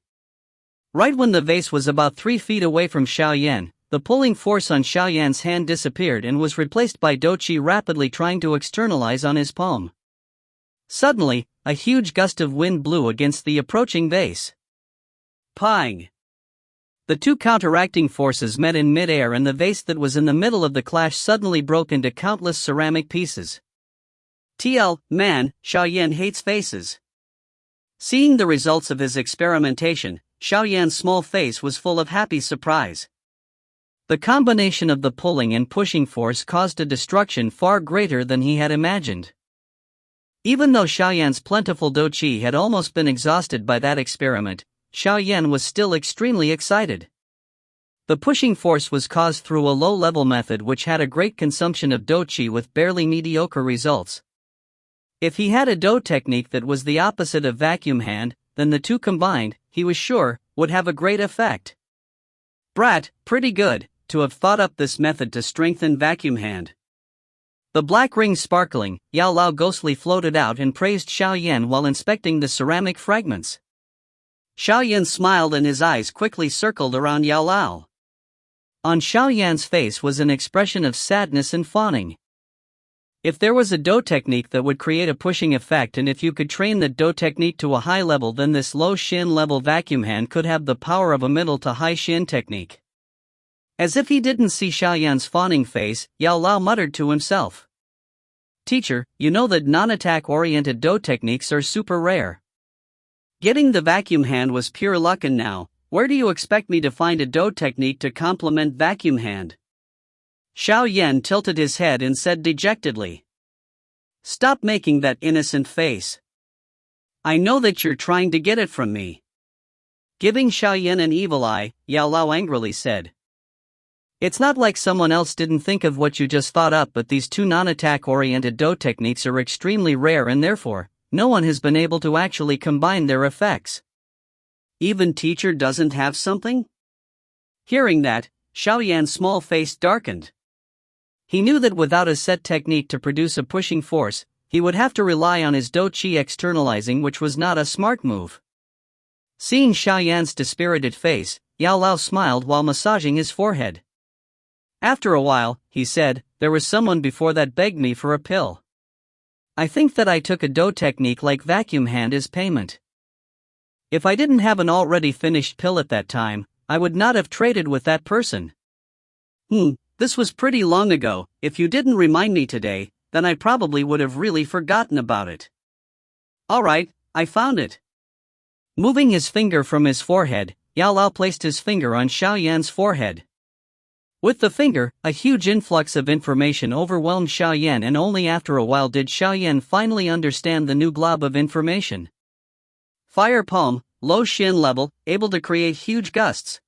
Right when the vase was about 3 feet away from Xiaoyan, the pulling force on Xiaoyan's hand disappeared and was replaced by dou qi rapidly trying to externalize on his palm. Suddenly, a huge gust of wind blew against the approaching vase. Pang! The two counteracting forces met in mid-air and the vase that was in the middle of the clash suddenly broke into countless ceramic pieces. Man, Xiaoyan hates faces. Seeing the results of his experimentation, Xiaoyan's small face was full of happy surprise. The combination of the pulling and pushing force caused a destruction far greater than he had imagined. Even though Xiaoyan's plentiful dou qi had almost been exhausted by that experiment, Xiaoyan was still extremely excited. The pushing force was caused through a low-level method which had a great consumption of dou qi with barely mediocre results. If he had a dou technique that was the opposite of vacuum hand, then the two combined, he was sure, would have a great effect. Brat, pretty good, to have thought up this method to strengthen vacuum hand. The black ring sparkling, Yao Lao ghostly floated out and praised Xiaoyan while inspecting the ceramic fragments. Xiaoyan smiled and his eyes quickly circled around Yao Lao. On Xiaoyan's face was an expression of sadness and fawning. If there was a dou technique that would create a pushing effect and if you could train the dou technique to a high level, then this low Xin level vacuum hand could have the power of a middle to high Xin technique. As if he didn't see Xiaoyan's fawning face, Yao Lao muttered to himself. Teacher, you know that non-attack oriented dou techniques are super rare. Getting the vacuum hand was pure luck, and now, where do you expect me to find a dou technique to complement vacuum hand? Xiaoyan tilted his head and said dejectedly. Stop making that innocent face. I know that you're trying to get it from me. Giving Xiaoyan an evil eye, Yao Lao angrily said. It's not like someone else didn't think of what you just thought up, but these two non-attack oriented dou techniques are extremely rare and therefore, no one has been able to actually combine their effects. Even teacher doesn't have something? Hearing that, Xiaoyan's small face darkened. He knew that without a set technique to produce a pushing force, he would have to rely on his dou qi externalizing, which was not a smart move. Seeing Xiaoyan's dispirited face, Yao Lao smiled while massaging his forehead. After a while, he said, there was someone before that begged me for a pill. I think that I took a dou technique like vacuum hand as payment. If I didn't have an already finished pill at that time, I would not have traded with that person. This was pretty long ago. If you didn't remind me today, then I probably would have really forgotten about it. Alright, I found it. Moving his finger from his forehead, Yao Lao placed his finger on Xiaoyan's forehead. With the finger, a huge influx of information overwhelmed Xiaoyan, and only after a while did Xiaoyan finally understand the new glob of information. Fire palm, low Xin level, able to create huge gusts.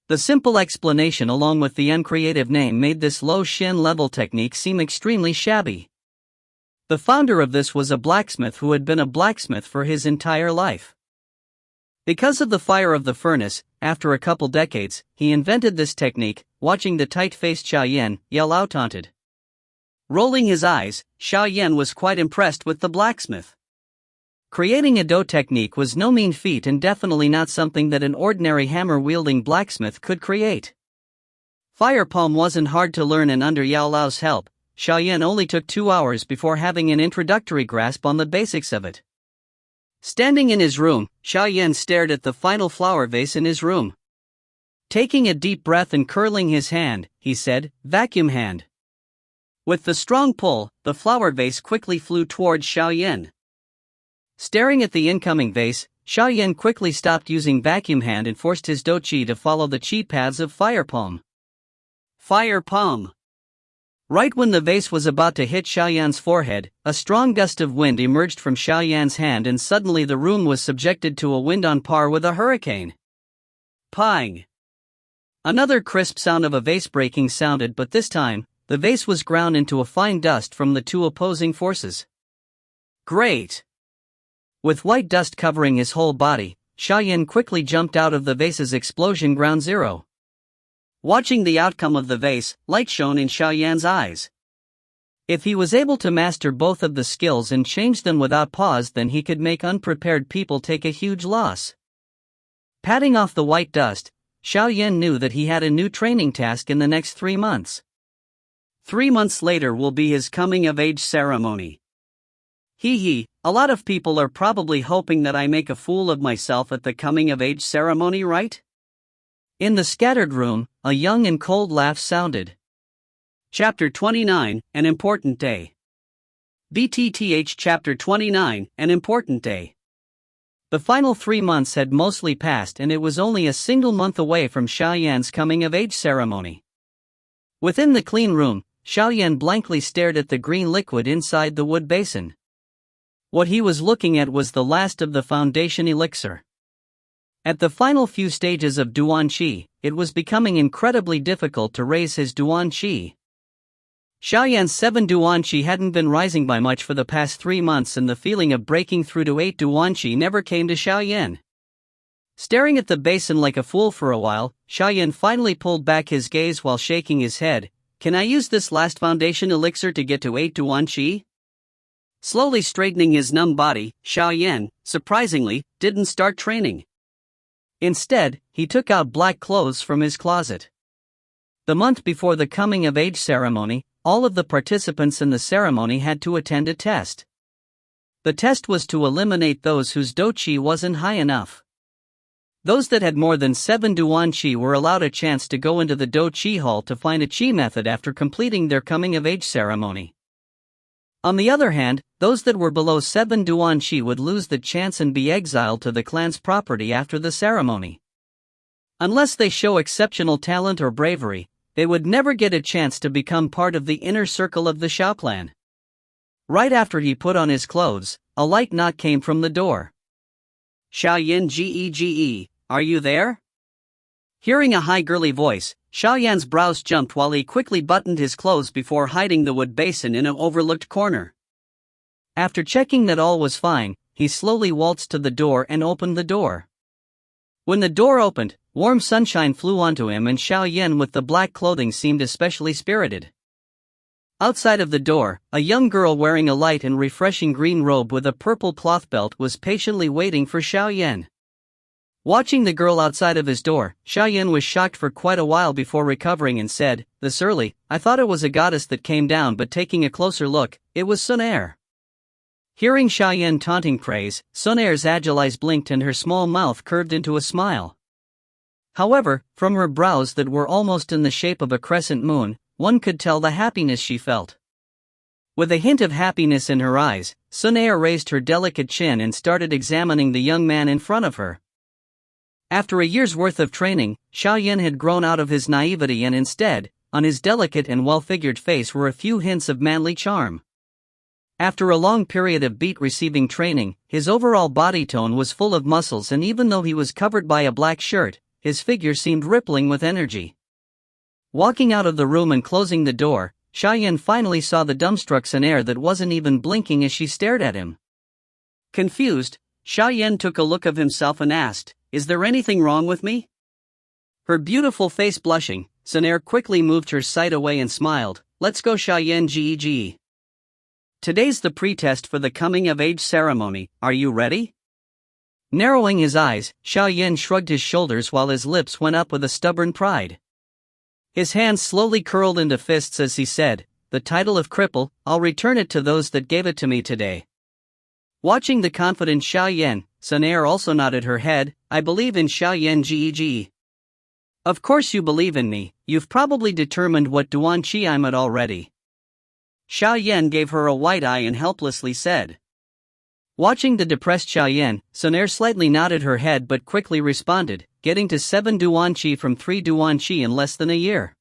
The simple explanation along with the uncreative name made this low Xin level technique seem extremely shabby. The founder of this was a blacksmith who had been a blacksmith for his entire life. Because of the fire of the furnace, after a couple decades, he invented this technique. Watching the tight-faced Xiaoyan, Yao Lao taunted. Rolling his eyes, Xiaoyan was quite impressed with the blacksmith. Creating a dou technique was no mean feat and definitely not something that an ordinary hammer-wielding blacksmith could create. Fire palm wasn't hard to learn, and under Yao Lao's help, Xiaoyan only took 2 hours before having an introductory grasp on the basics of it. Standing in his room, Xiaoyan stared at the final flower vase in his room. Taking a deep breath and curling his hand, he said, vacuum hand. With the strong pull, the flower vase quickly flew towards Xiaoyan. Staring at the incoming vase, Xiaoyan quickly stopped using vacuum hand and forced his dou qi to follow the qi paths of fire palm. Fire palm. Right when the vase was about to hit Xiaoyan's forehead, a strong gust of wind emerged from Xiaoyan's hand and suddenly the room was subjected to a wind on par with a hurricane. Pang! Another crisp sound of a vase breaking sounded, but this time, the vase was ground into a fine dust from the two opposing forces. Great! With white dust covering his whole body, Xiaoyan quickly jumped out of the vase's explosion ground zero. Watching the outcome of the vase, light shone in Xiaoyan's eyes. If he was able to master both of the skills and change them without pause, then he could make unprepared people take a huge loss. Patting off the white dust, Xiaoyan knew that he had a new training task in the next 3 months. 3 months later will be his coming-of-age ceremony. A lot of people are probably hoping that I make a fool of myself at the coming-of-age ceremony, right? In the scattered room, a young and cold laugh sounded. Chapter 29, An Important Day. BTTH Chapter 29, An Important Day. The final 3 months had mostly passed and it was only a single month away from Xiaoyan's coming-of-age ceremony. Within the clean room, Xiaoyan blankly stared at the green liquid inside the wood basin. What he was looking at was the last of the foundation elixir. At the final few stages of Duan Qi, it was becoming incredibly difficult to raise his Duan Qi. Xiaoyan's 7 Duan Qi hadn't been rising by much for the past 3 months and the feeling of breaking through to 8 Duan Qi never came to Xiaoyan. Staring at the basin like a fool for a while, Xiaoyan finally pulled back his gaze while shaking his head. Can I use this last foundation elixir to get to 8 Duan Qi? Slowly straightening his numb body, Xiaoyan, surprisingly, didn't start training. Instead, he took out black clothes from his closet. The month before the coming-of-age ceremony, all of the participants in the ceremony had to attend a test. The test was to eliminate those whose Do Qi wasn't high enough. Those that had more than 7 Duan Qi were allowed a chance to go into the Do Qi hall to find a Qi method after completing their coming-of-age ceremony. On the other hand, those that were below 7 Duan Qi would lose the chance and be exiled to the clan's property after the ceremony. Unless they show exceptional talent or bravery, they would never get a chance to become part of the inner circle of the Xiao clan. Right after he put on his clothes, a light knock came from the door. Xiaoyan Gege, are you there? Hearing a high girly voice, Xiaoyan's brows jumped while he quickly buttoned his clothes before hiding the wood basin in an overlooked corner. After checking that all was fine, he slowly waltzed to the door and opened the door. When the door opened, warm sunshine flew onto him and Xiaoyan with the black clothing seemed especially spirited. Outside of the door, a young girl wearing a light and refreshing green robe with a purple cloth belt was patiently waiting for Xiaoyan. Watching the girl outside of his door, Xiaoyan was shocked for quite a while before recovering and said, "This early, I thought it was a goddess that came down, but taking a closer look, it was Sun Er." Hearing Xiaoyan taunting praise, Sun Er's agile eyes blinked and her small mouth curved into a smile. However, from her brows that were almost in the shape of a crescent moon, one could tell the happiness she felt. With a hint of happiness in her eyes, Sun Er raised her delicate chin and started examining the young man in front of her. After a year's worth of training, Xiaoyan had grown out of his naivety and instead, on his delicate and well-figured face were a few hints of manly charm. After a long period of beat-receiving training, his overall body tone was full of muscles and even though he was covered by a black shirt, his figure seemed rippling with energy. Walking out of the room and closing the door, Xiaoyan finally saw the dumbstruck Sun Er that wasn't even blinking as she stared at him. Confused, Xiaoyan took a look of himself and asked, "Is there anything wrong with me?" Her beautiful face blushing, Sun Er quickly moved her sight away and smiled, "Let's go Xiaoyan Gege. Today's the pretest for the coming-of-age ceremony, are you ready?" Narrowing his eyes, Xiaoyan shrugged his shoulders while his lips went up with a stubborn pride. His hands slowly curled into fists as he said, "The title of cripple, I'll return it to those that gave it to me today." Watching the confident Xiaoyan, Sun Er also nodded her head, "I believe in Xiaoyan Gege. Of course you believe in me, you've probably determined what Duan Qi I'm at already." Xiaoyan gave her a wide eye and helplessly said. Watching the depressed Xiaoyan, Sun Er slightly nodded her head but quickly responded, "Getting to 7 Duan Qi from 3 Duan Qi in less than a year."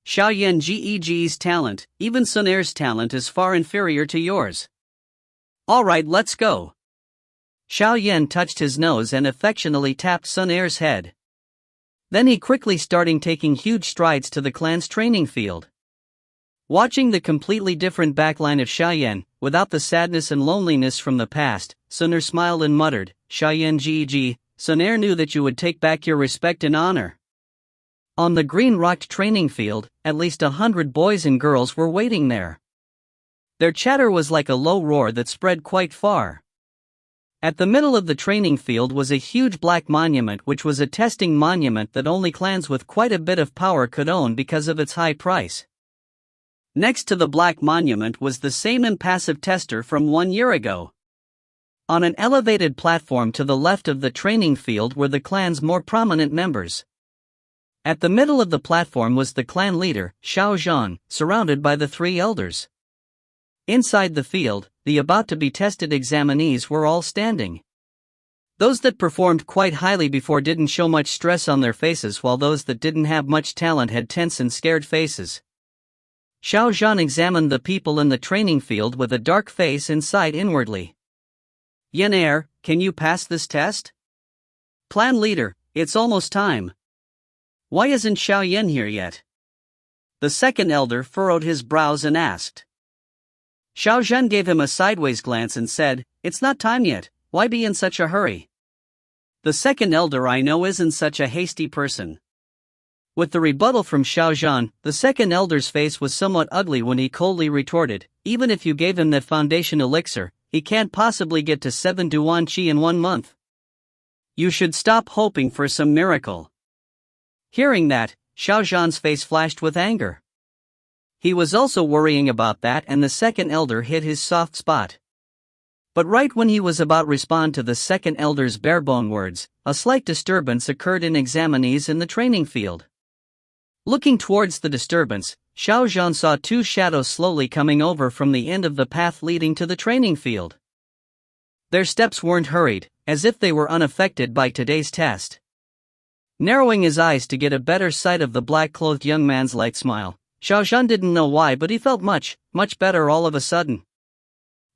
Xiaoyan Gege's talent, even Sun Er's talent is far inferior to yours. Alright, let's go. Xiaoyan touched his nose and affectionately tapped Sun Er's head. Then he quickly started taking huge strides to the clan's training field. Watching the completely different backline of Xiaoyan, without the sadness and loneliness from the past, Sun Er smiled and muttered, "Xiaoyan Ji, Sun Er knew that you would take back your respect and honor." On the green-rocked training field, at least 100 boys and girls were waiting there. Their chatter was like a low roar that spread quite far. At the middle of the training field was a huge black monument, which was a testing monument that only clans with quite a bit of power could own because of its high price. Next to the black monument was the same impassive tester from 1 year ago. On an elevated platform to the left of the training field were the clan's more prominent members. At the middle of the platform was the clan leader, Xiao Zhan, surrounded by the 3 elders. Inside the field, the about-to-be-tested examinees were all standing. Those that performed quite highly before didn't show much stress on their faces, while those that didn't have much talent had tense and scared faces. Xiao Zhan examined the people in the training field with a dark face and sighed inwardly. "Yan Er, can you pass this test?" "Clan leader, it's almost time." "Why isn't Xiaoyan here yet?" The second elder furrowed his brows and asked. Xiao Zhan gave him a sideways glance and said, "It's not time yet, why be in such a hurry?" "The second elder I know isn't such a hasty person." With the rebuttal from Xiao Zhan, the second elder's face was somewhat ugly when he coldly retorted, "Even if you gave him that foundation elixir, he can't possibly get to 7 Duan Qi in 1 month. You should stop hoping for some miracle." Hearing that, Xiao Zhan's face flashed with anger. He was also worrying about that, and the second elder hit his soft spot. But right when he was about to respond to the second elder's barebone words, a slight disturbance occurred in examinees in the training field. Looking towards the disturbance, Xiao Zhan saw 2 shadows slowly coming over from the end of the path leading to the training field. Their steps weren't hurried, as if they were unaffected by today's test. Narrowing his eyes to get a better sight of the black-clothed young man's light smile, Xiao Zhan didn't know why, but he felt much better all of a sudden.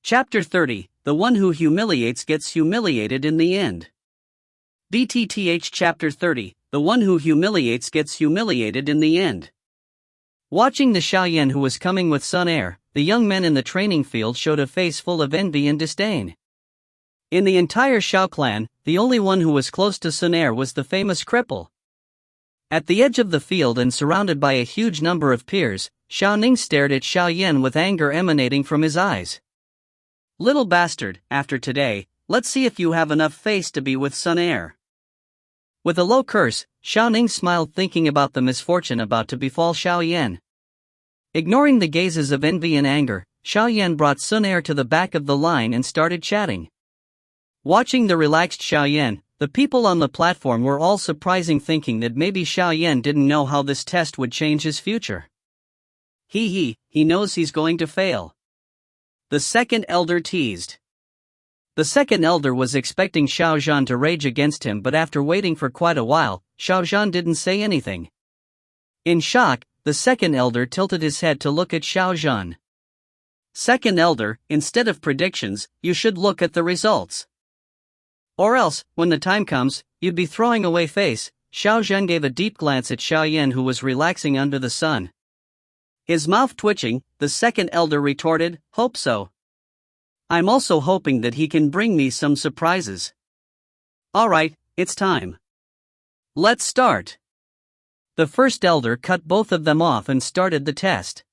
Chapter 30, The One Who Humiliates Gets Humiliated in the End. DTTH Chapter 30, The One Who Humiliates Gets Humiliated in the End. Watching the Xiaoyan who was coming with Sun Er, the young men in the training field showed a face full of envy and disdain. In the entire Xiao clan, the only one who was close to Sun Er was the famous cripple. At the edge of the field and surrounded by a huge number of peers, Xiao Ning stared at Xiaoyan with anger emanating from his eyes. "Little bastard, after today, let's see if you have enough face to be with Sun Er." With a low curse, Xiao Ning smiled, thinking about the misfortune about to befall Xiaoyan. Ignoring the gazes of envy and anger, Xiaoyan brought Sun Er to the back of the line and started chatting. Watching the relaxed Xiaoyan, the people on the platform were all surprising, thinking that maybe Xiaoyan didn't know how this test would change his future. He knows he's going to fail. The second elder teased. The second elder was expecting Xiao Zhan to rage against him, but after waiting for quite a while, Xiao Zhan didn't say anything. In shock, the second elder tilted his head to look at Xiao Zhan. "Second elder, instead of predictions, you should look at the results. Or else, when the time comes, you'd be throwing away face." Xiao Zhan gave a deep glance at Xiaoyan, who was relaxing under the sun. His mouth twitching, the second elder retorted, "Hope so. I'm also hoping that he can bring me some surprises." "Alright, it's time. Let's start." The first elder cut both of them off and started the test.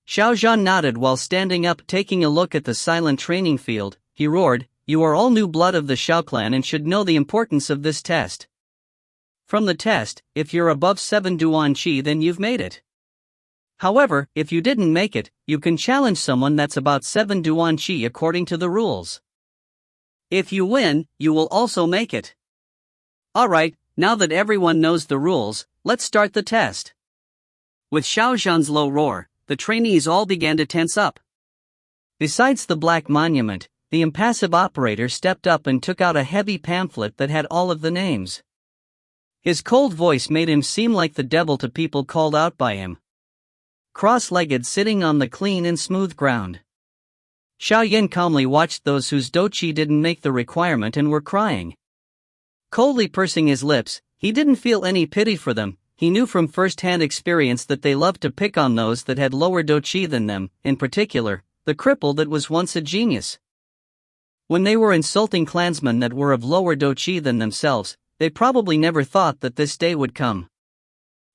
Xiao Zhan nodded while standing up, taking a look at the silent training field. He roared, "You are all new blood of the Xiao clan and should know the importance of this test. From the test, if you're above 7 Duan Qi, then you've made it. However, if you didn't make it, you can challenge someone that's about 7 Duan Qi according to the rules. If you win, you will also make it. Alright, now that everyone knows the rules, let's start the test." With Xiao Zhan's low roar, the trainees all began to tense up. Besides the black monument, the impassive operator stepped up and took out a heavy pamphlet that had all of the names. His cold voice made him seem like the devil to people called out by him. Cross-legged, sitting on the clean and smooth ground, Xiaoyan calmly watched those whose doqi didn't make the requirement and were crying. Coldly pursing his lips, he didn't feel any pity for them. he knew from first-hand experience that they loved to pick on those that had lower dochi than them, in particular, the cripple that was once a genius. When they were insulting clansmen that were of lower dochi than themselves, they probably never thought that this day would come.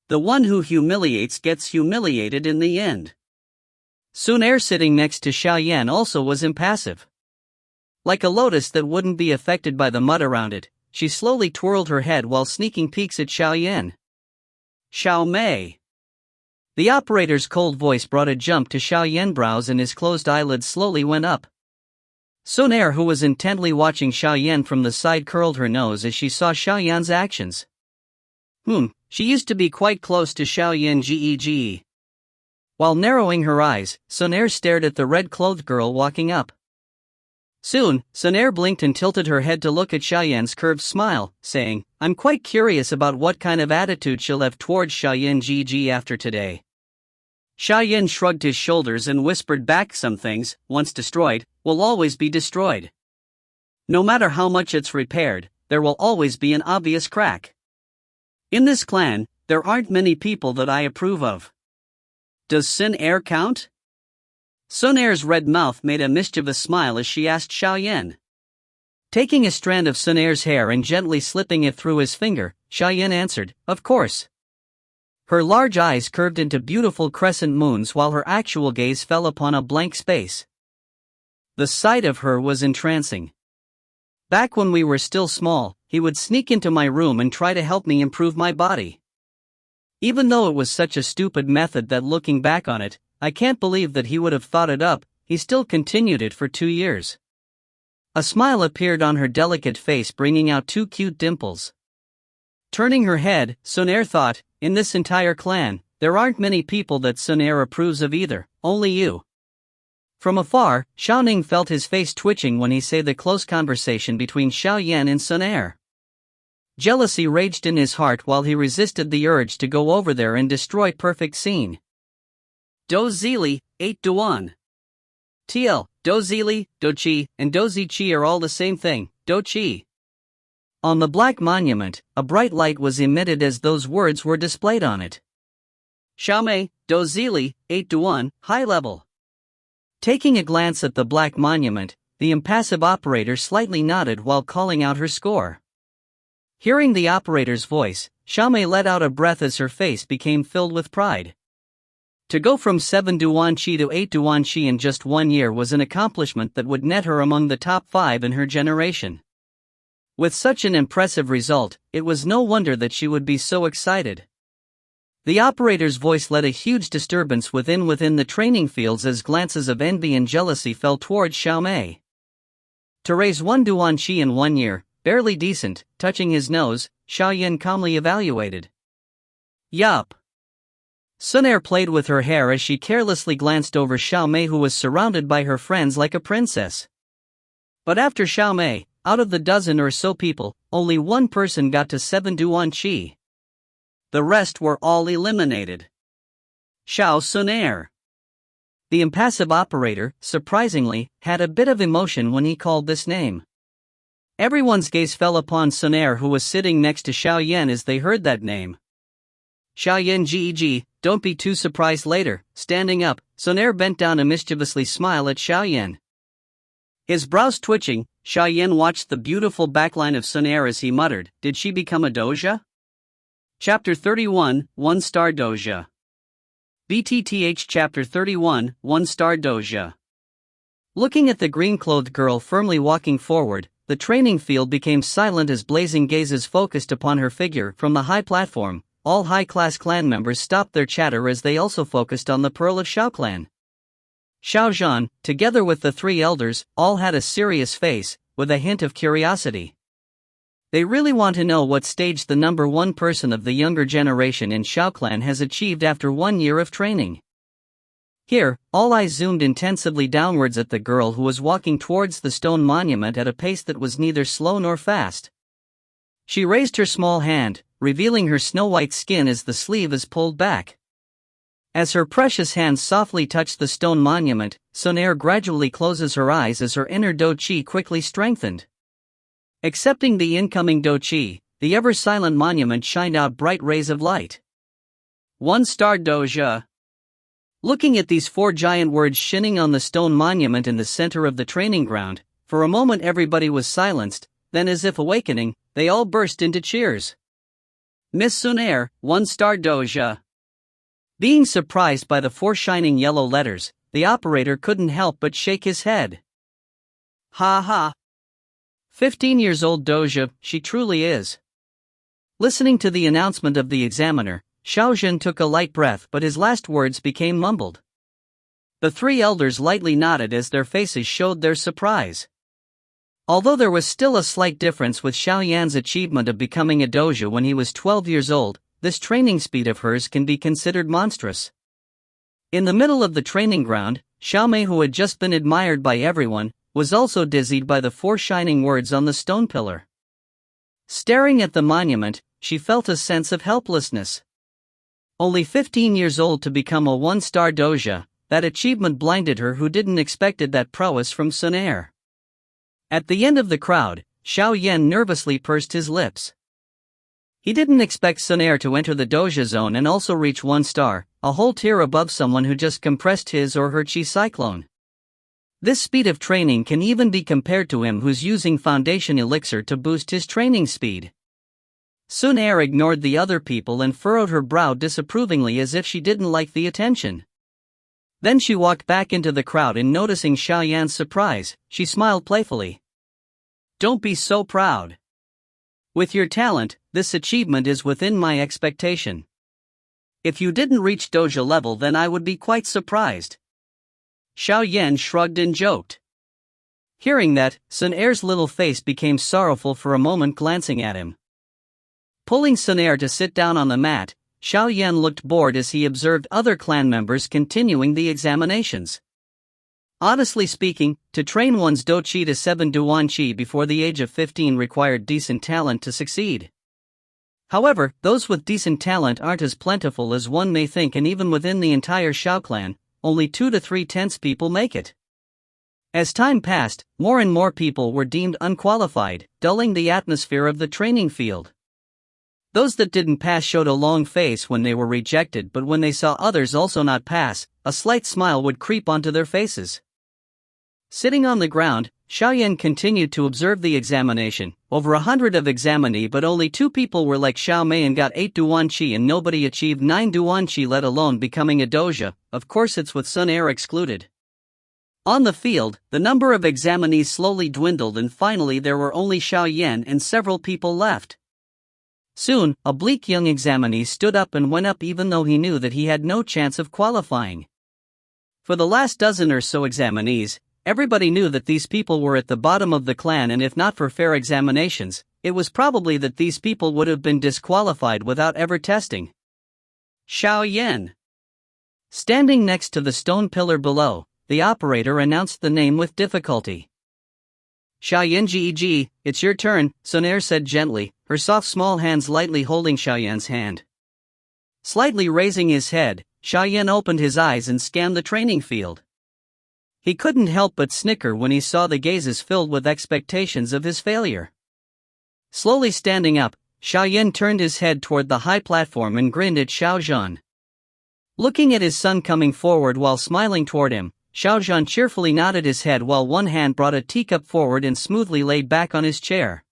The one who humiliates gets humiliated in the end. Sun-Er sitting next to Xiaoyan also was impassive. Like a lotus that wouldn't be affected by the mud around it, she slowly twirled her head while sneaking peeks at Xiaoyan. Xiao Mei. The operator's cold voice brought a jump to Xiaoyan's brows and his closed eyelids slowly went up. Sun-Er, who was intently watching Xiaoyan from the side, curled her nose as she saw Xiaoyan's actions. She used to be quite close to Xiaoyan Gege. While narrowing her eyes, Sun-Er stared at the red-clothed girl walking up. Soon, Sun-Er blinked and tilted her head to look at Xiaoyan's curved smile, saying, "I'm quite curious about what kind of attitude she'll have towards Xiaoyan Gege after today." Xiaoyan shrugged his shoulders and whispered back, "Some things, once destroyed, will always be destroyed. No matter how much it's repaired, there will always be an obvious crack. In this clan, there aren't many people that I approve of. Does Sun-Er count?" Sun-Er's red mouth made a mischievous smile as she asked Xiaoyan. Taking a strand of Sun-Er's hair and gently slipping it through his finger, Xiaoyan answered, "Of course." Her large eyes curved into beautiful crescent moons while her actual gaze fell upon a blank space. The sight of her was entrancing. Back when we were still small, he would sneak into my room and try to help me improve my body. Even though it was such a stupid method that, looking back on it, I can't believe that he would have thought it up, he still continued it for 2 years. A smile appeared on her delicate face, bringing out 2 cute dimples. Turning her head, Sun-Er thought, in this entire clan, there aren't many people that Sun-Er approves of either, only you. From afar, Xiaoning felt his face twitching when he saw the close conversation between Xiaoyan and Sun-Er. Jealousy raged in his heart while he resisted the urge to go over there and destroy perfect scene. Do Zili, 8 to 1. TL, Do Zili, Do Chi, and Do Zi are all the same thing, Do Chi. On the black monument, a bright light was emitted as those words were displayed on it. Xiaomei, Do Zili, 8 to 1, high level. Taking a glance at the black monument, the impassive operator slightly nodded while calling out her score. Hearing the operator's voice, Xiaomei let out a breath as her face became filled with pride. To go from 7 Duan Qi to 8 Duan Qi in just 1 year was an accomplishment that would net her among the top 5 in her generation. With such an impressive result, it was no wonder that she would be so excited. The operator's voice led a huge disturbance within the training fields as glances of envy and jealousy fell towards Xiaomei. To raise 1 Duan Qi in 1 year, barely decent, touching his nose, Xiaoyan calmly evaluated. Yup. Sun-Er played with her hair as she carelessly glanced over Xiaomei, who was surrounded by her friends like a princess. But after Xiaomei, out of the dozen or so people, only 1 person got to 7 Duan Qi. The rest were all eliminated. Xiao Sun-Er. The impassive operator, surprisingly, had a bit of emotion when he called this name. Everyone's gaze fell upon Sun-Er, who was sitting next to Xiaoyan as they heard that name. Xiaoyan Gege, don't be too surprised later. Standing up, Sun-Er bent down to mischievously smile at Xiaoyan. His brows twitching, Xiaoyan watched the beautiful backline of Sun-Er as he muttered, "Did she become a doja?" Chapter 31, 1-star doja. BTTH Chapter 31, 1-star doja. Looking at the green-clothed girl firmly walking forward, the training field became silent as blazing gazes focused upon her figure from the high platform. All high-class clan members stopped their chatter as they also focused on the Pearl of Xiao clan. Xiao Zhan, together with the 3 elders, all had a serious face, with a hint of curiosity. They really want to know what stage the number 1 person of the younger generation in Xiao clan has achieved after 1 year of training. Here, all eyes zoomed intensively downwards at the girl who was walking towards the stone monument at a pace that was neither slow nor fast. She raised her small hand, revealing her snow-white skin as the sleeve is pulled back. As her precious hands softly touched the stone monument, Sun-Er gradually closes her eyes as her inner do-chi quickly strengthened. Accepting the incoming do-chi, the ever-silent monument shined out bright rays of light. 1-star doja. Looking at these 4 giant words shining on the stone monument in the center of the training ground, for a moment everybody was silenced, then as if awakening, they all burst into cheers. Miss Sunair, 1-star doja. Being surprised by the 4 shining yellow letters, the operator couldn't help but shake his head. Ha ha. 15 years old doja, she truly is. Listening to the announcement of the examiner, Xiaojun took a light breath, but his last words became mumbled. The 3 elders lightly nodded as their faces showed their surprise. Although there was still a slight difference with Xiaoyan's achievement of becoming a doja when he was 12 years old, this training speed of hers can be considered monstrous. In the middle of the training ground, Xiaomei, who had just been admired by everyone, was also dizzied by the 4 shining words on the stone pillar. Staring at the monument, she felt a sense of helplessness. Only 15 years old to become a 1-star doja, that achievement blinded her who didn't expected that prowess from Sunair. At the end of the crowd, Xiao Yan nervously pursed his lips. He didn't expect Sunair to enter the doja zone and also reach 1 star, a whole tier above someone who just compressed his or her chi cyclone. This speed of training can even be compared to him who's using foundation elixir to boost his training speed. Sunair ignored the other people and furrowed her brow disapprovingly as if she didn't like the attention. Then she walked back into the crowd and noticing Xiaoyan's surprise, she smiled playfully. Don't be so proud. With your talent, this achievement is within my expectation. If you didn't reach doja level, then I would be quite surprised. Xiaoyan shrugged and joked. Hearing that, Sunair's little face became sorrowful for a moment, glancing at him. Pulling Sunair to sit down on the mat, Xiaoyan looked bored as he observed other clan members continuing the examinations. Honestly speaking, to train one's do chi to 7 duan chi before the age of 15 required decent talent to succeed. However, those with decent talent aren't as plentiful as one may think, and even within the entire Xiao clan, only 2 to 3/10 people make it. As time passed, more and more people were deemed unqualified, dulling the atmosphere of the training field. Those that didn't pass showed a long face when they were rejected, but when they saw others also not pass, a slight smile would creep onto their faces. Sitting on the ground, Xiaoyan continued to observe the examination. Over 100 of examinee, but only 2 people were like Xiaomei and got 8 duan chi, and nobody achieved 9 duan chi, let alone becoming a doja. Of course it's with Sunair excluded. On the field, the number of examinees slowly dwindled and finally there were only Xiaoyan and several people left. Soon, a bleak young examinee stood up and went up even though he knew that he had no chance of qualifying. For the last dozen or so examinees, everybody knew that these people were at the bottom of the clan, and if not for fair examinations, it was probably that these people would have been disqualified without ever testing. Xiaoyan. Standing next to the stone pillar below, the operator announced the name with difficulty. Xiaoyan Geg, it's your turn, Sunair said gently, her soft small hands lightly holding Xiaoyan's hand. Slightly raising his head, Xiaoyan opened his eyes and scanned the training field. He couldn't help but snicker when he saw the gazes filled with expectations of his failure. Slowly standing up, Xiaoyan turned his head toward the high platform and grinned at Xiaozhan. Looking at his son coming forward while smiling toward him, Xiaozhan cheerfully nodded his head while one hand brought a teacup forward and smoothly laid back on his chair.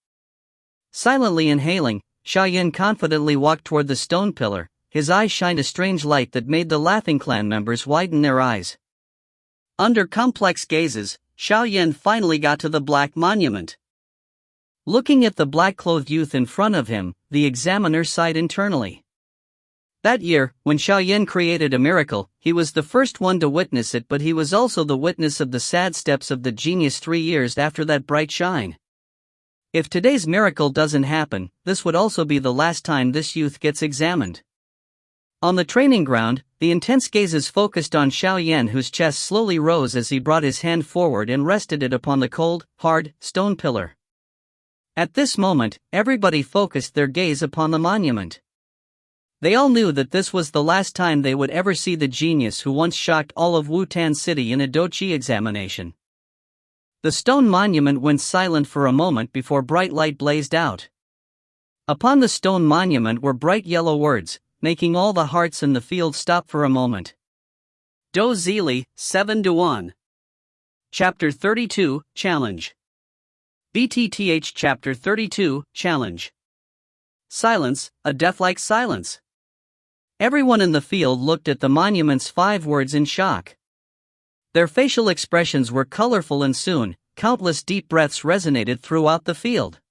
Silently inhaling, Xiaoyan confidently walked toward the stone pillar. His eyes shined a strange light that made the laughing clan members widen their eyes. Under complex gazes, Xiaoyan finally got to the black monument. Looking at the black-clothed youth in front of him, the examiner sighed internally. That year, when Xiaoyan created a miracle, he was the first one to witness it, but he was also the witness of the sad steps of the genius 3 years after that bright shine. If today's miracle doesn't happen, this would also be the last time this youth gets examined. On the training ground, the intense gazes focused on Xiaoyan, whose chest slowly rose as he brought his hand forward and rested it upon the cold, hard, stone pillar. At this moment, everybody focused their gaze upon the monument. They all knew that this was the last time they would ever see the genius who once shocked all of Wutan City in a Dochi examination. The stone monument went silent for a moment before bright light blazed out. Upon the stone monument were bright yellow words, making all the hearts in the field stop for a moment. Do Zili, 7-1. Chapter 32, Challenge. BTTH Chapter 32, Challenge. Silence, a deathlike silence. Everyone in the field looked at the monument's 5 words in shock. Their facial expressions were colorful and soon, countless deep breaths resonated throughout the field.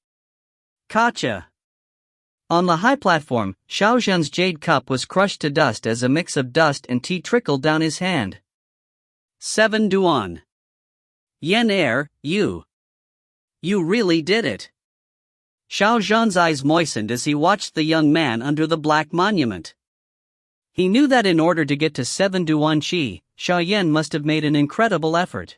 Gotcha. On the high platform, Xiao Zhan's jade cup was crushed to dust as a mix of dust and tea trickled down his hand. 7-1. Yen Air, you really did it. Xiao Zhan's eyes moistened as he watched the young man under the black monument. He knew that in order to get to 7-1 Qi, Xiao Yan must have made an incredible effort.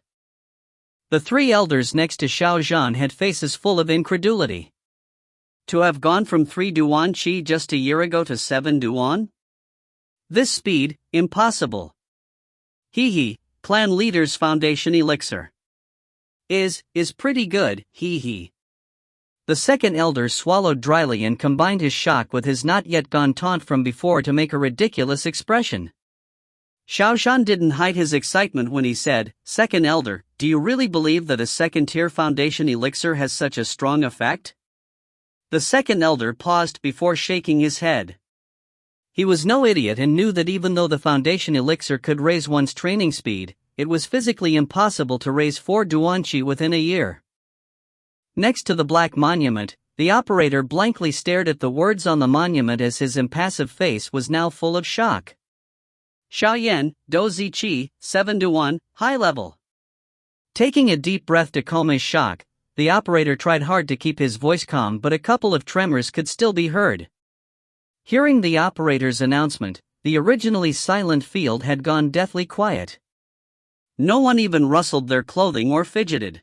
The 3 elders next to Xiao Zhan had faces full of incredulity. To have gone from 3-1 Qi just a year ago to 7-1? This speed, impossible. Hee, clan leader's foundation elixir. Is pretty good, hee. The second elder swallowed dryly and combined his shock with his not yet gone taunt from before to make a ridiculous expression. Xiao Zhan didn't hide his excitement when he said, "Second elder, do you really believe that a second-tier foundation elixir has such a strong effect?" The second elder paused before shaking his head. He was no idiot and knew that even though the foundation elixir could raise one's training speed, it was physically impossible to raise 4 Duanqi within a year. Next to the black monument, the operator blankly stared at the words on the monument as his impassive face was now full of shock. Xiao Yan, Do Zi Qi, 7-1, high level. Taking a deep breath to calm his shock, the operator tried hard to keep his voice calm, but a couple of tremors could still be heard. Hearing the operator's announcement, the originally silent field had gone deathly quiet. No one even rustled their clothing or fidgeted.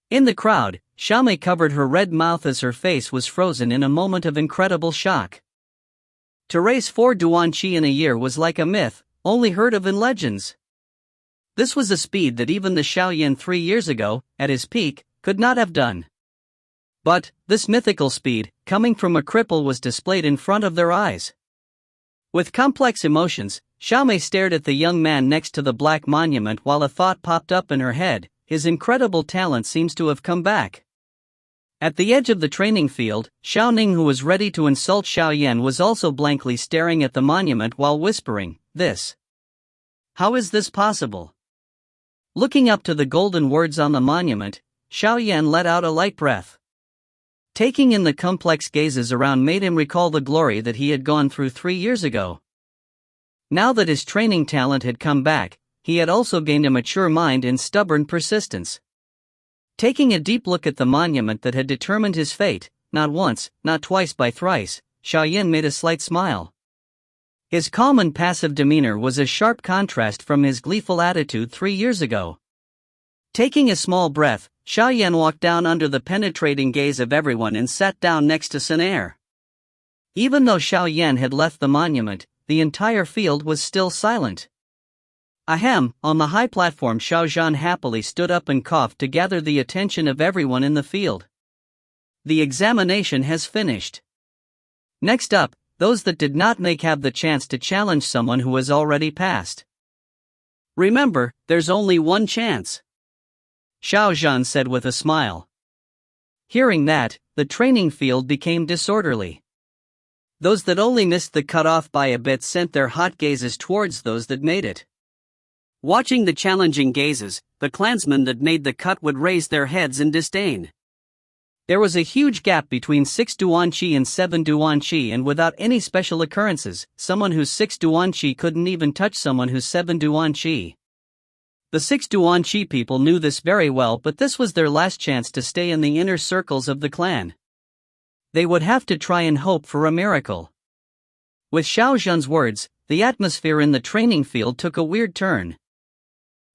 In the crowd, Xiaomei covered her red mouth as her face was frozen in a moment of incredible shock. To raise 4 Duanqi in a year was like a myth, only heard of in legends. This was a speed that even the Xiao Yan 3 years ago, at his peak, could not have done. But, this mythical speed, coming from a cripple, was displayed in front of their eyes. With complex emotions, Xiaomei stared at the young man next to the black monument while a thought popped up in her head: his incredible talent seems to have come back. At the edge of the training field, Xiao Ning, who was ready to insult Xiao Yan, was also blankly staring at the monument while whispering, "This. How is this possible?" Looking up to the golden words on the monument, Xiao Yan let out a light breath. Taking in the complex gazes around made him recall the glory that he had gone through 3 years ago. Now that his training talent had come back, he had also gained a mature mind and stubborn persistence. Taking a deep look at the monument that had determined his fate, not once, not twice but thrice, Xiao Yan made a slight smile. His calm and passive demeanor was a sharp contrast from his gleeful attitude 3 years ago. Taking a small breath, Xiao Yan walked down under the penetrating gaze of everyone and sat down next to Sun Air. Even though Xiao Yan had left the monument, the entire field was still silent. Ahem, on the high platform, Xiao Zhan happily stood up and coughed to gather the attention of everyone in the field. The examination has finished. Next up, those that did not have the chance to challenge someone who has already passed. Remember, there's only one chance, Xiao Zhan said with a smile. Hearing that, the training field became disorderly. Those that only missed the cutoff by a bit sent their hot gazes towards those that made it. Watching the challenging gazes, the clansmen that made the cut would raise their heads in disdain. There was a huge gap between 6 Duanqi and 7 Duanqi, and without any special occurrences, someone who's 6 Duanqi couldn't even touch someone who's 7 Duanqi. The 6 Duanqi people knew this very well, but this was their last chance to stay in the inner circles of the clan. They would have to try and hope for a miracle. With Xiao Zhan's words, the atmosphere in the training field took a weird turn.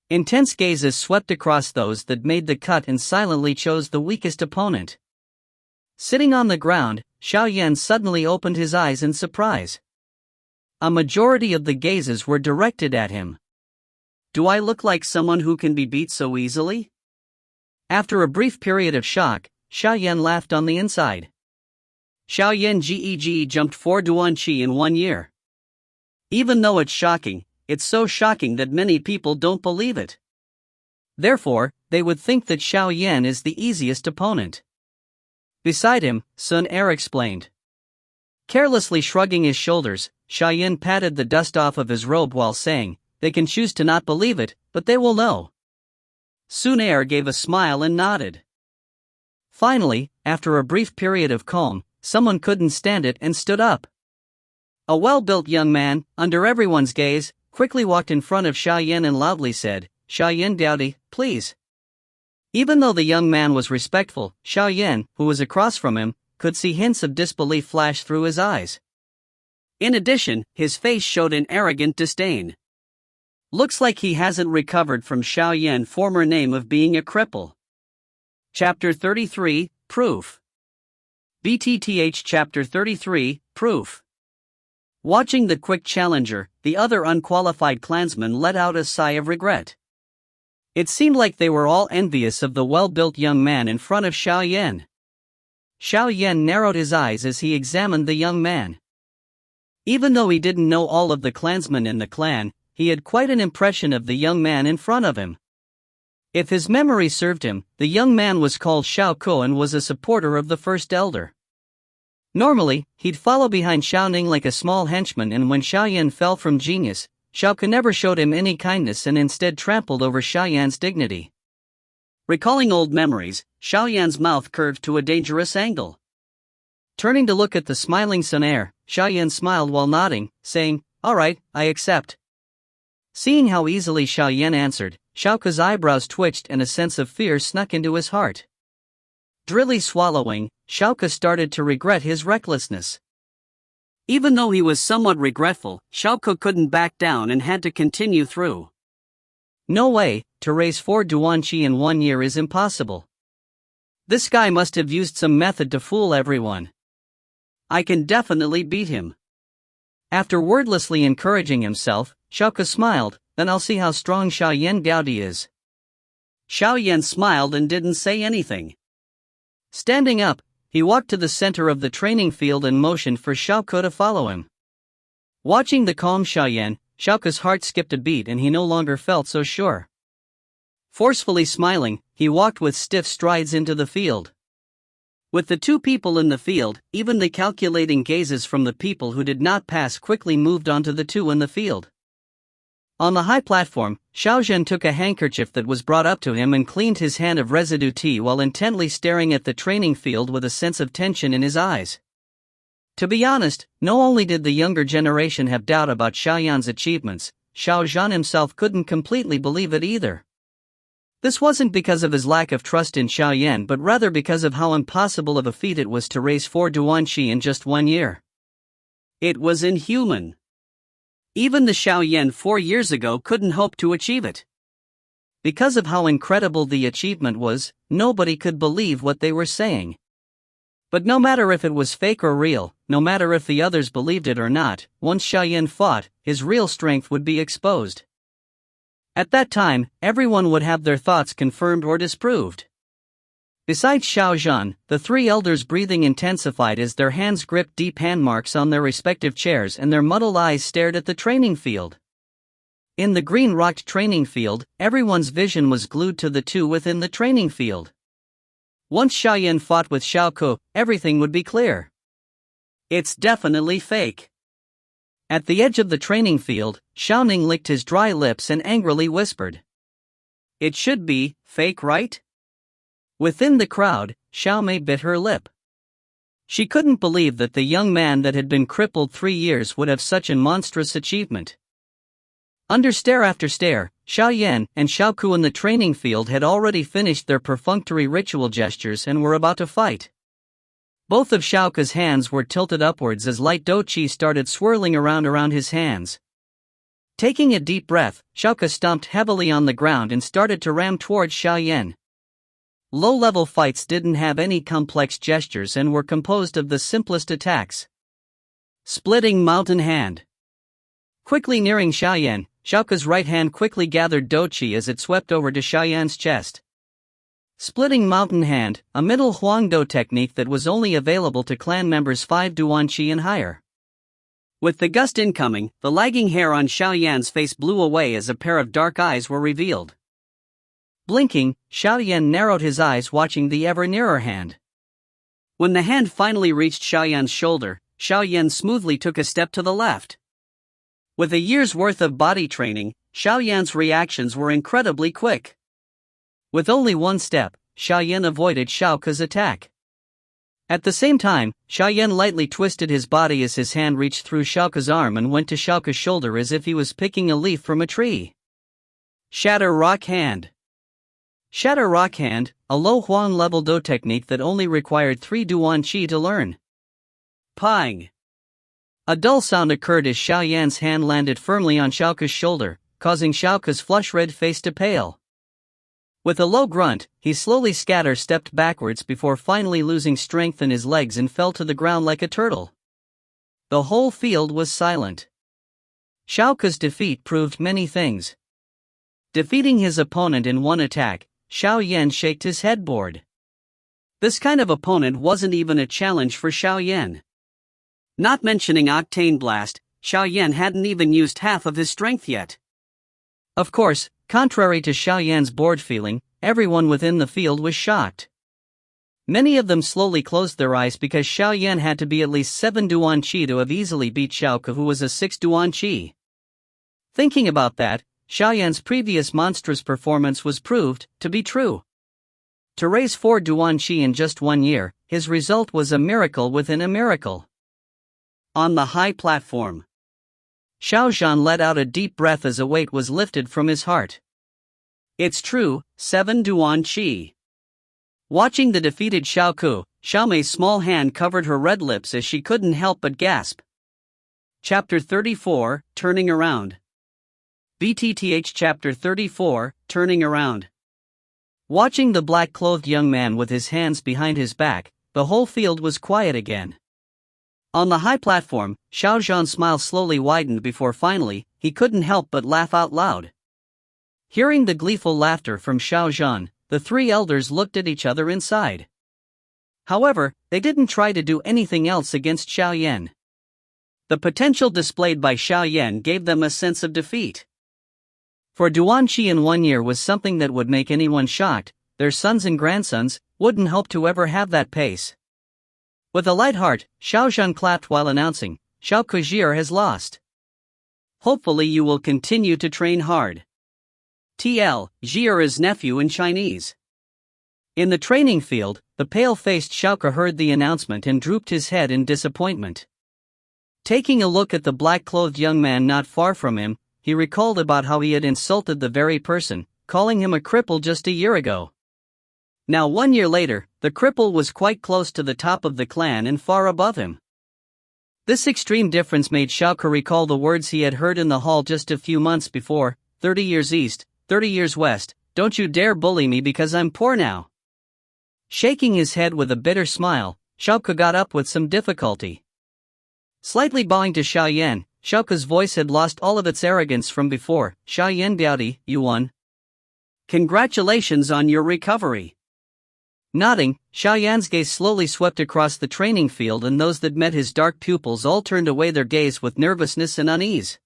Intense gazes swept across those that made the cut and silently chose the weakest opponent. Sitting on the ground, Xiao Yan suddenly opened his eyes in surprise. A majority of the gazes were directed at him. Do I look like someone who can be beat so easily? After a brief period of shock, Xiao Yan laughed on the inside. Xiaoyan Geg jumped 4 Duan Qi in 1 year. Even though it's shocking, it's so shocking that many people don't believe it. Therefore, they would think that Xiaoyan is the easiest opponent. Beside him, Sun Er explained. Carelessly shrugging his shoulders, Xiaoyan patted the dust off of his robe while saying, "They can choose to not believe it, but they will know." Sun Er gave a smile and nodded. Finally, after a brief period of calm, someone couldn't stand it and stood up. A well-built young man, under everyone's gaze, quickly walked in front of Xiaoyan and loudly said, "Xiaoyan Daodi, please." Even though the young man was respectful, Xiaoyan, who was across from him, could see hints of disbelief flash through his eyes. In addition, his face showed an arrogant disdain. Looks like he hasn't recovered from Xiaoyan's former name of being a cripple. Chapter 33, Proof. BTTH Chapter 33, Proof. Watching the quick challenger, the other unqualified clansmen let out a sigh of regret. It seemed like they were all envious of the well-built young man in front of Xiaoyan. Xiaoyan narrowed his eyes as he examined the young man. Even though he didn't know all of the clansmen in the clan, he had quite an impression of the young man in front of him. If his memory served him, the young man was called Xiao Ko and was a supporter of the first elder. Normally, he'd follow behind Xiaoning like a small henchman, and when Xiaoyan fell from genius, Xiao Ko never showed him any kindness and instead trampled over Xiaoyan's dignity. Recalling old memories, Xiaoyan's mouth curved to a dangerous angle. Turning to look at the smiling Sun Er, Xiaoyan smiled while nodding, saying, "All right, I accept." Seeing how easily Xiaoyan answered, Xiao Ko's eyebrows twitched and a sense of fear snuck into his heart. Drily swallowing, Xiao Ko started to regret his recklessness. Even though he was somewhat regretful, Xiao Ko couldn't back down and had to continue through. No way, to raise 4 Duan Qi in 1 year is impossible. This guy must have used some method to fool everyone. I can definitely beat him. After wordlessly encouraging himself, Xiao Ko smiled, "Then I'll see how strong Xiaoyan Daodi is." Xiaoyan smiled and didn't say anything. Standing up, he walked to the center of the training field and motioned for Xiao Ko to follow him. Watching the calm Xiaoyan, Xiao Ko's heart skipped a beat and he no longer felt so sure. Forcefully smiling, he walked with stiff strides into the field. With the two people in the field, even the calculating gazes from the people who did not pass quickly moved on to the two in the field. On the high platform, Xiaozhen took a handkerchief that was brought up to him and cleaned his hand of residue tea while intently staring at the training field with a sense of tension in his eyes. To be honest, not only did the younger generation have doubt about Xiaoyan's achievements, Xiaozhen himself couldn't completely believe it either. This wasn't because of his lack of trust in Xiaoyan but rather because of how impossible of a feat it was to raise 4 Duan Qi in just 1 year. It was inhuman. Even the Xiaoyan 4 years ago couldn't hope to achieve it. Because of how incredible the achievement was, nobody could believe what they were saying. But no matter if it was fake or real, no matter if the others believed it or not, once Xiaoyan fought, his real strength would be exposed. At that time, everyone would have their thoughts confirmed or disproved. Besides Xiaozhen, the three elders' breathing intensified as their hands gripped deep hand marks on their respective chairs and their muddled eyes stared at the training field. In the green-rocked training field, everyone's vision was glued to the two within the training field. Once Xiaoyan fought with Xiao Ko, everything would be clear. It's definitely fake. At the edge of the training field, Xiaoning licked his dry lips and angrily whispered. It should be fake, right? Within the crowd, Xiaomei bit her lip. She couldn't believe that the young man that had been crippled 3 years would have such a monstrous achievement. Under stare after stare, Xiaoyan and Xiao Ku in the training field had already finished their perfunctory ritual gestures and were about to fight. Both of Xiao Ku's hands were tilted upwards as light dou qi started swirling around his hands. Taking a deep breath, Xiao Ku stomped heavily on the ground and started to ram towards Xiaoyan. Low-level fights didn't have any complex gestures and were composed of the simplest attacks. Splitting mountain hand. Quickly nearing Xiaoyan, Xiao Ku's right hand quickly gathered dou qi as it swept over to Xiaoyan's chest. Splitting Mountain Hand, a middle Huangdo technique that was only available to clan members 5 Duanqi and higher. With the gust incoming, the lagging hair on Xiao Yan's face blew away as a pair of dark eyes were revealed. Blinking, Xiao Yan narrowed his eyes watching the ever-nearer hand. When the hand finally reached Xiao Yan's shoulder, Xiao Yan smoothly took a step to the left. With a year's worth of body training, Xiao Yan's reactions were incredibly quick. With only one step, Xiao Yan avoided Xiao Ke's attack. At the same time, Xiao Yan lightly twisted his body as his hand reached through Xiao Ke's arm and went to Xiao Ke's shoulder as if he was picking a leaf from a tree. Shatter Rock Hand. Shatter Rock Hand, a low Huang level Do technique that only required 3 Duanqi to learn. Pang! A dull sound occurred as Xiao Yan's hand landed firmly on Xiao Ke's shoulder, causing Xiao Ke's flush-red face to pale. With a low grunt, he slowly stepped backwards before finally losing strength in his legs and fell to the ground like a turtle. The whole field was silent. Xiao Ke's defeat proved many things. Defeating his opponent in one attack, Xiao Yan shaked his headboard. This kind of opponent wasn't even a challenge for Xiao Yan. Not mentioning Octane Blast, Xiao Yan hadn't even used half of his strength yet. Of course, contrary to Xiao Yan's bored feeling, everyone within the field was shocked. Many of them slowly closed their eyes because Xiao Yan had to be at least 7 Duanqi to have easily beat Xiao Ke, who was a 6 Duanqi. Thinking about that, Xiao Yan's previous monstrous performance was proved to be true. To raise 4 Duanqi in just 1 year, his result was a miracle within a miracle. On the high platform, Xiao Zhan let out a deep breath as a weight was lifted from his heart. It's true, 7 Duanqi. Watching the defeated Xiao Ke, Xiao Mei's small hand covered her red lips as she couldn't help but gasp. Chapter 34, Turning Around. BTTH Chapter 34, Turning Around. Watching the black-clothed young man with his hands behind his back, the whole field was quiet again. On the high platform, Xiao Zhan's smile slowly widened before finally, he couldn't help but laugh out loud. Hearing the gleeful laughter from Xiao Zhan, the 3 elders looked at each other inside. However, they didn't try to do anything else against Xiao Yan. The potential displayed by Xiao Yan gave them a sense of defeat. For Duanqi in 1 year was something that would make anyone shocked. Their sons and grandsons wouldn't hope to ever have that pace. With a light heart, Xiao Zhan clapped while announcing, Xiao Ke has lost. Hopefully you will continue to train hard. TL, Jier is nephew in Chinese. In the training field, the pale-faced Xiao Ke heard the announcement and drooped his head in disappointment. Taking a look at the black-clothed young man not far from him, he recalled about how he had insulted the very person, calling him a cripple just a year ago. Now 1 year later, the cripple was quite close to the top of the clan and far above him. This extreme difference made Xiao Ke recall the words he had heard in the hall just a few months before, 30 years east, 30 years west, don't you dare bully me because I'm poor now. Shaking his head with a bitter smile, Xiao Ke got up with some difficulty. Slightly bowing to Xiao Yan, Xiao Ke's voice had lost all of its arrogance from before. Xiao Yan Biaodi, you won. Congratulations on your recovery. Nodding, Xiao Yan's gaze slowly swept across the training field and those that met his dark pupils all turned away their gaze with nervousness and unease.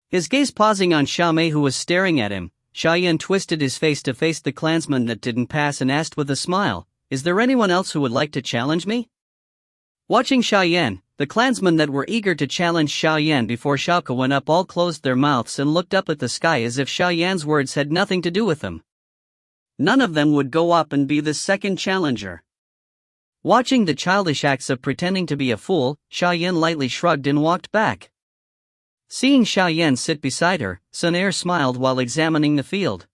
His gaze pausing on Xiao Mei who was staring at him, Xiao Yan twisted his face to face the clansman that didn't pass and asked with a smile, is there anyone else who would like to challenge me? Watching Xiao Yan, the clansmen that were eager to challenge Xiao Yan before Xiao Ke went up all closed their mouths and looked up at the sky as if Xiao Yan's words had nothing to do with them. None of them would go up and be the second challenger. Watching the childish acts of pretending to be a fool, Xiao Yan lightly shrugged and walked back. Seeing Xiao Yan sit beside her, Sun Er smiled while examining the field.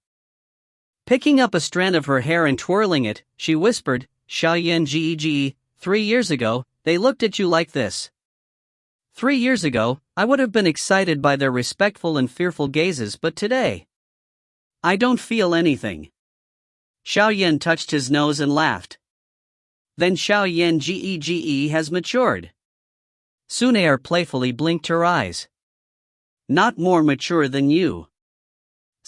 Picking up a strand of her hair and twirling it, she whispered, Xiao Yan Ge, 3 years ago, they looked at you like this. 3 years ago, I would have been excited by their respectful and fearful gazes, but today, I don't feel anything. Xiao Yan touched his nose and laughed. Then Xiao Yan Ge has matured. Sun Er playfully blinked her eyes. Not more mature than you.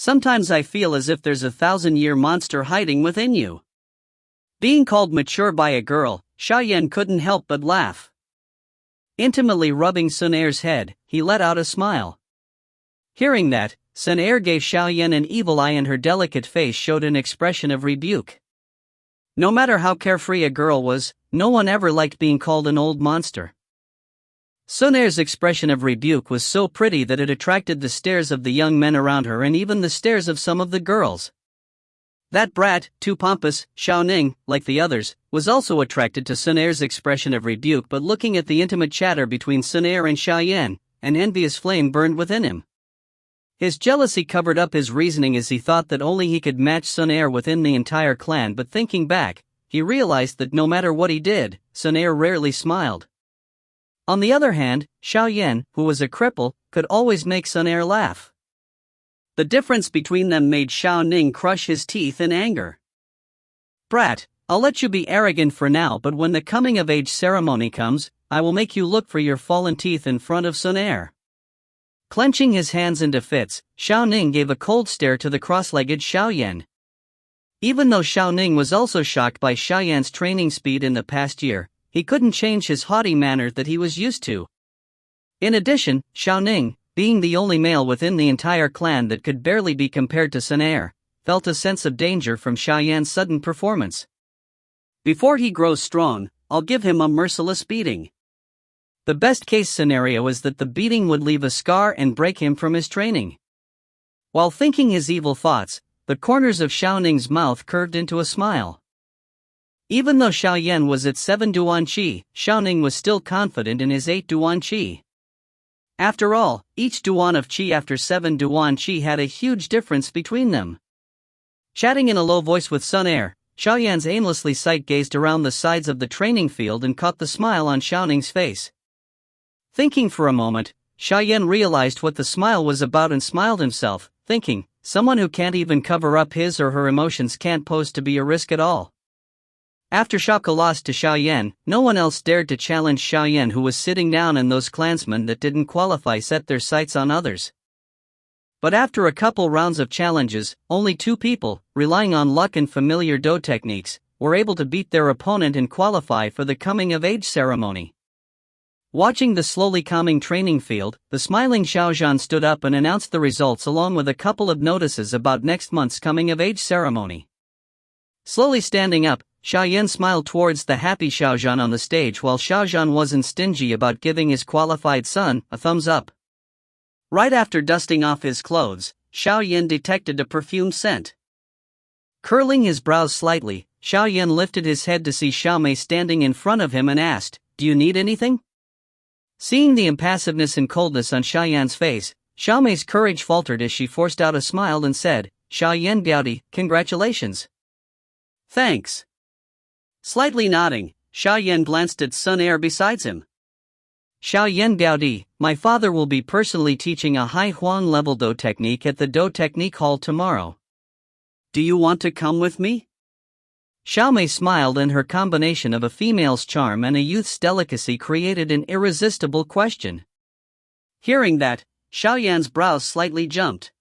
Sometimes I feel as if there's a 1,000-year monster hiding within you. Being called mature by a girl, Xiaoyan couldn't help but laugh. Intimately rubbing Sun Er's head, he let out a smile. Hearing that, Sun Er gave Xiaoyan an evil eye and her delicate face showed an expression of rebuke. No matter how carefree a girl was, no one ever liked being called an old monster. Sun Er's expression of rebuke was so pretty that it attracted the stares of the young men around her and even the stares of some of the girls. That brat, too pompous, Xiao Ning, like the others, was also attracted to Sun Er's expression of rebuke, but looking at the intimate chatter between Sun Er and Xiaoyan, an envious flame burned within him. His jealousy covered up his reasoning as he thought that only he could match Sun Er within the entire clan, but thinking back, he realized that no matter what he did, Sun Er rarely smiled. On the other hand, Xiaoyan, who was a cripple, could always make Sun Er laugh. The difference between them made Xiao Ning crush his teeth in anger. Brat, I'll let you be arrogant for now, but when the coming-of-age ceremony comes, I will make you look for your fallen teeth in front of Sun Er. Clenching his hands into fists, Xiao Ning gave a cold stare to the cross-legged Xiaoyan. Even though Xiao Ning was also shocked by Xiaoyan's training speed in the past year, he couldn't change his haughty manner that he was used to. In addition, Xiao Ning, being the only male within the entire clan that could barely be compared to Sun Er, felt a sense of danger from Xiaoyan's sudden performance. Before he grows strong, I'll give him a merciless beating. The best-case scenario is that the beating would leave a scar and break him from his training. While thinking his evil thoughts, the corners of Xiao Ning's mouth curved into a smile. Even though Xiaoyan was at 7 Duan Qi, Xiao Ning was still confident in his 8 Duan Qi. After all, each Duan of Qi after 7 Duan Qi had a huge difference between them. Chatting in a low voice with Sun Er, Xiaoyan's aimlessly sight-gazed around the sides of the training field and caught the smile on Xiao Ning's face. Thinking for a moment, Xiaoyan realized what the smile was about and smiled himself, thinking, someone who can't even cover up his or her emotions can't pose to be a risk at all. After Shaka lost to Xiaoyan, no one else dared to challenge Xiaoyan, who was sitting down, and those clansmen that didn't qualify set their sights on others. But after a couple rounds of challenges, only 2 people, relying on luck and familiar do techniques, were able to beat their opponent and qualify for the coming-of-age ceremony. Watching the slowly calming training field, the smiling Xiaozhan stood up and announced the results along with a couple of notices about next month's coming-of-age ceremony. Slowly standing up, Xiaoyan smiled towards the happy Xiaozhan on the stage, while Xiaozhan wasn't stingy about giving his qualified son a thumbs up. Right after dusting off his clothes, Xiaoyan detected a perfume scent. Curling his brows slightly, Xiaoyan lifted his head to see Xiaomei standing in front of him and asked, "Do you need anything?" Seeing the impassiveness and coldness on Xiaoyan's face, Xiaomei's courage faltered as she forced out a smile and said, "Xiaoyan Biaodi, congratulations." "Thanks." Slightly nodding, Xiaoyan glanced at Sun Er besides him. "Xiaoyan Biaodi, my father will be personally teaching a high Huang level Do technique at the Do Technique Hall tomorrow. Do you want to come with me?" Xiaomei smiled, and her combination of a female's charm and a youth's delicacy created an irresistible question. Hearing that, Xiaoyan's brows slightly jumped.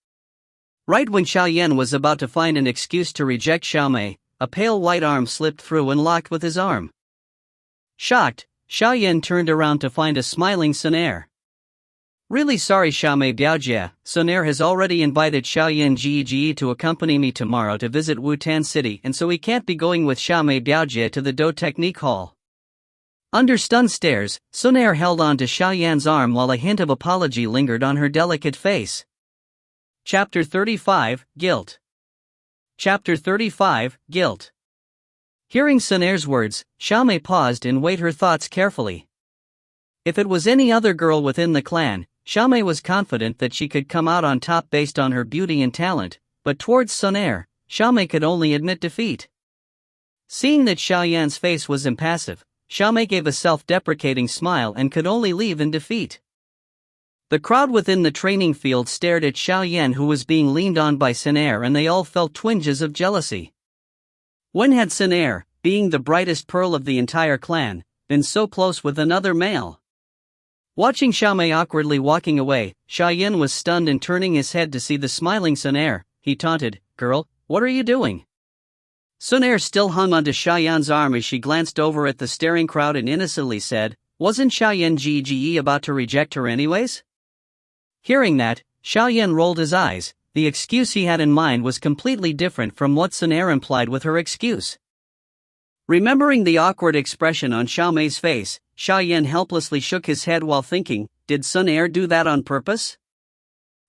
Right when Xiaoyan was about to find an excuse to reject Xiaomei, a pale white arm slipped through and locked with his arm. Shocked, Xiaoyan turned around to find a smiling Sun Er. "Really sorry, Xiaomei Biaojie, Sun Er has already invited Xiaoyan Ji to accompany me tomorrow to visit Wutan City, and so he can't be going with Xiaomei Biaojie to the Do Technique Hall." Under stunned stares, Sun Er held on to Xiaoyan's arm while a hint of apology lingered on her delicate face. Chapter 35, Guilt. Chapter 35, Guilt. Hearing Sun Er's words, Xiaomei paused and weighed her thoughts carefully. If it was any other girl within the clan, Xiaomei was confident that she could come out on top based on her beauty and talent, but towards Sun Er, Xiaomei could only admit defeat. Seeing that Xiaoyan's face was impassive, Xiaomei gave a self-deprecating smile and could only leave in defeat. The crowd within the training field stared at Xiaoyan, who was being leaned on by Sun Er, and they all felt twinges of jealousy. When had Sun Er, being the brightest pearl of the entire clan, been so close with another male? Watching Xiaomei awkwardly walking away, Xiaoyan was stunned, and turning his head to see the smiling Sun Er, he taunted, "Girl, what are you doing?" Sun Air still hung onto Xiaoyan's arm as she glanced over at the staring crowd and innocently said, "Wasn't Xiaoyan Gge about to reject her anyways?" Hearing that, Xiaoyan rolled his eyes. The excuse he had in mind was completely different from what Sun Air implied with her excuse. Remembering the awkward expression on Xiaomei's face, Xiaoyan helplessly shook his head while thinking, did Sun Air do that on purpose?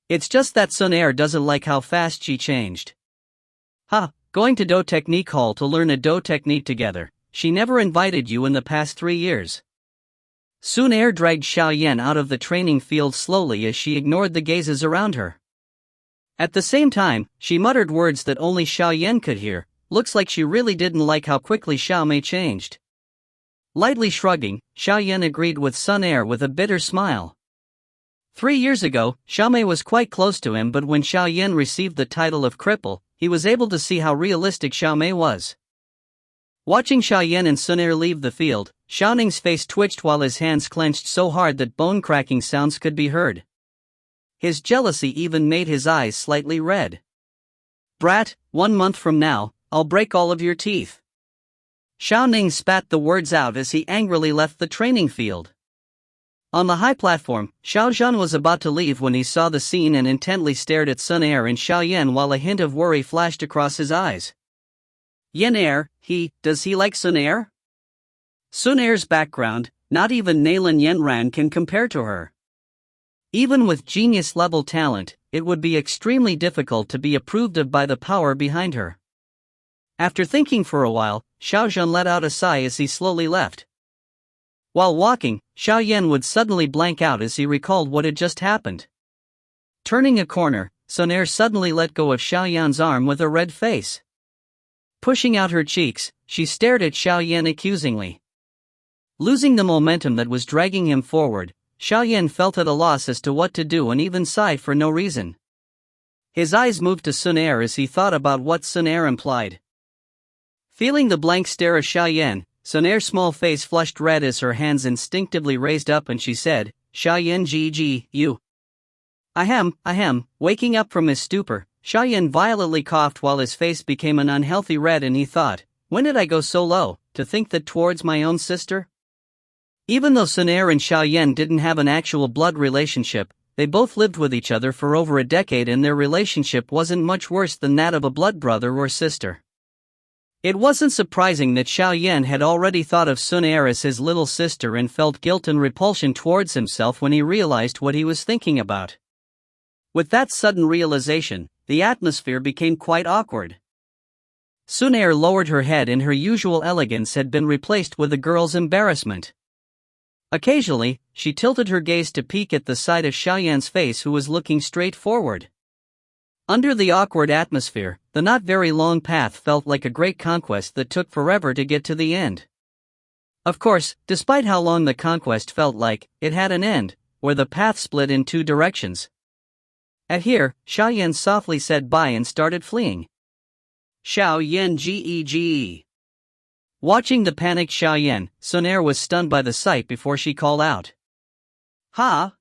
It's just that Sun Air doesn't like how fast she changed. Going to Do Technique Hall to learn a Do technique together. She never invited you in the past 3 years. Sun Air dragged Xiaoyan out of the training field slowly as she ignored the gazes around her. At the same time, she muttered words that only Xiaoyan could hear. Looks like she really didn't like how quickly Xiaomei changed. Lightly shrugging, Xiaoyan agreed with Sun Air with a bitter smile. 3 years ago, Xiaomei was quite close to him, but when Xiaoyan received the title of cripple, he was able to see how realistic Xiaomei was. Watching Xiaoyan and Sun Air leave the field, Xiaoning's face twitched while his hands clenched so hard that bone-cracking sounds could be heard. His jealousy even made his eyes slightly red. "Brat, 1 month from now, I'll break all of your teeth." Xiaoning spat the words out as he angrily left the training field. On the high platform, Xiaozhan was about to leave when he saw the scene and intently stared at Sun Air and Xiaoyan while a hint of worry flashed across his eyes. Yen Air, does he like Sun Air? Sun Air's background, not even Nalan Yenran can compare to her. Even with genius-level talent, it would be extremely difficult to be approved of by the power behind her. After thinking for a while, Xiaozhan let out a sigh as he slowly left. While walking, Xiaoyan would suddenly blank out as he recalled what had just happened. Turning a corner, Sun Air suddenly let go of Xiaoyan's arm with a red face. Pushing out her cheeks, she stared at Xiaoyan accusingly. Losing the momentum that was dragging him forward, Xiaoyan felt at a loss as to what to do and even sighed for no reason. His eyes moved to Sun Air as he thought about what Sun Air implied. Feeling the blank stare of Xiaoyan, Sun Air's small face flushed red as her hands instinctively raised up and she said, "Xiaoyan Gge, you." Ahem, waking up from his stupor, Xiaoyan violently coughed while his face became an unhealthy red and he thought, when did I go so low, to think that towards my own sister? Even though Sun Air and Xiaoyan didn't have an actual blood relationship, they both lived with each other for over a decade and their relationship wasn't much worse than that of a blood brother or sister. It wasn't surprising that Xiaoyan had already thought of Sun Air as his little sister and felt guilt and repulsion towards himself when he realized what he was thinking about. With that sudden realization, the atmosphere became quite awkward. Sun Air lowered her head and her usual elegance had been replaced with a girl's embarrassment. Occasionally, she tilted her gaze to peek at the side of Xiaoyan's face who was looking straight forward. Under the awkward atmosphere, the not very long path felt like a great conquest that took forever to get to the end. Of course, despite how long the conquest felt like, it had an end, where the path split in 2 directions. At here, Xiaoyan softly said bye and started fleeing. Xiaoyan Gege. Watching the panicked Xiaoyan, Sun Air was stunned by the sight before she called out. "Ha!"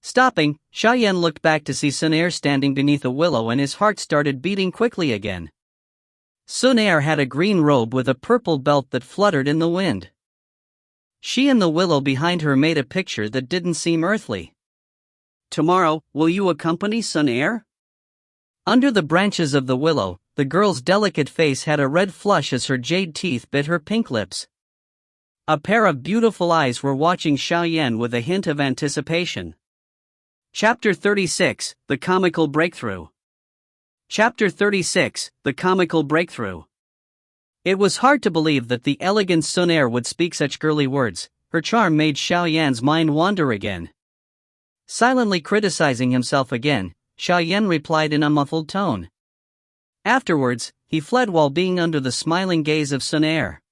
Stopping, Xiaoyan looked back to see Sun Air standing beneath a willow and his heart started beating quickly again. Sun Air had a green robe with a purple belt that fluttered in the wind. She and the willow behind her made a picture that didn't seem earthly. "Tomorrow, will you accompany Sun Air?" Under the branches of the willow, the girl's delicate face had a red flush as her jade teeth bit her pink lips. A pair of beautiful eyes were watching Xiaoyan with a hint of anticipation. Chapter 36, The Comical Breakthrough. Chapter 36, The Comical Breakthrough. It was hard to believe that the elegant Sun Air would speak such girly words. Her charm made Xiaoyan's mind wander again. Silently criticizing himself again, Xiaoyan replied in a muffled tone. Afterwards, he fled while being under the smiling gaze of Sun Air.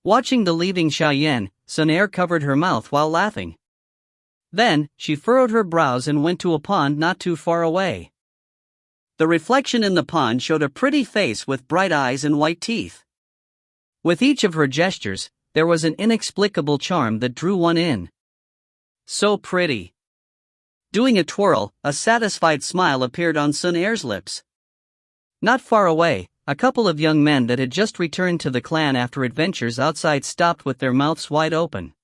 Watching the leaving Xiaoyan, Sun Air covered her mouth while laughing. Then, she furrowed her brows and went to a pond not too far away. The reflection in the pond showed a pretty face with bright eyes and white teeth. With each of her gestures, there was an inexplicable charm that drew one in. So pretty. Doing a twirl, a satisfied smile appeared on Sun Air's lips. Not far away, a couple of young men that had just returned to the clan after adventures outside stopped with their mouths wide open.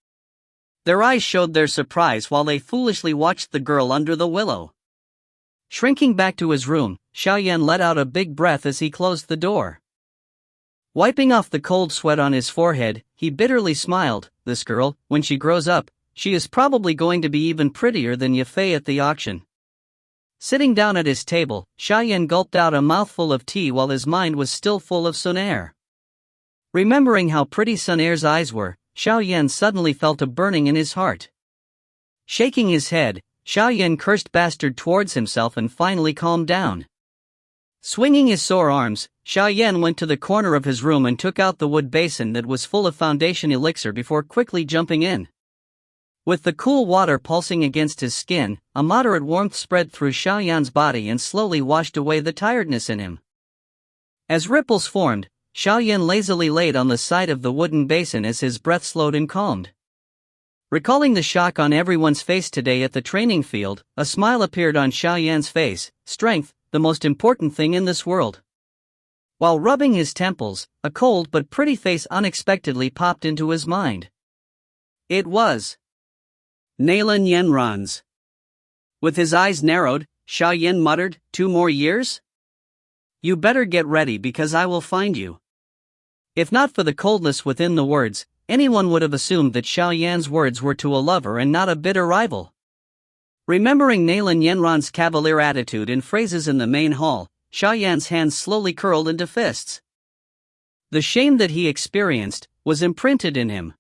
Their eyes showed their surprise while they foolishly watched the girl under the willow. Shrinking back to his room, Xiaoyan let out a big breath as he closed the door. Wiping off the cold sweat on his forehead, he bitterly smiled. This girl, when she grows up, she is probably going to be even prettier than Yafei at the auction. Sitting down at his table, Xiaoyan gulped out a mouthful of tea while his mind was still full of Sun Air. Remembering how pretty Sun Air's eyes were, Xiaoyan suddenly felt a burning in his heart. Shaking his head, Xiaoyan cursed bastard towards himself and finally calmed down. Swinging his sore arms, Xiaoyan went to the corner of his room and took out the wood basin that was full of foundation elixir before quickly jumping in. With the cool water pulsing against his skin, a moderate warmth spread through Xiaoyan's body and slowly washed away the tiredness in him. As ripples formed, Xiaoyan lazily laid on the side of the wooden basin as his breath slowed and calmed. Recalling the shock on everyone's face today at the training field, a smile appeared on Xiaoyan's face. Strength, the most important thing in this world. While rubbing his temples, a cold but pretty face unexpectedly popped into his mind. It was Nalan Yenran's. With his eyes narrowed, Xiaoyan muttered, 2 more years? You better get ready because I will find you. If not for the coldness within the words, anyone would have assumed that Xiaoyan's words were to a lover and not a bitter rival. Remembering Nalan Yenran's cavalier attitude and phrases in the main hall, Xiaoyan's hands slowly curled into fists. The shame that he experienced was imprinted in him.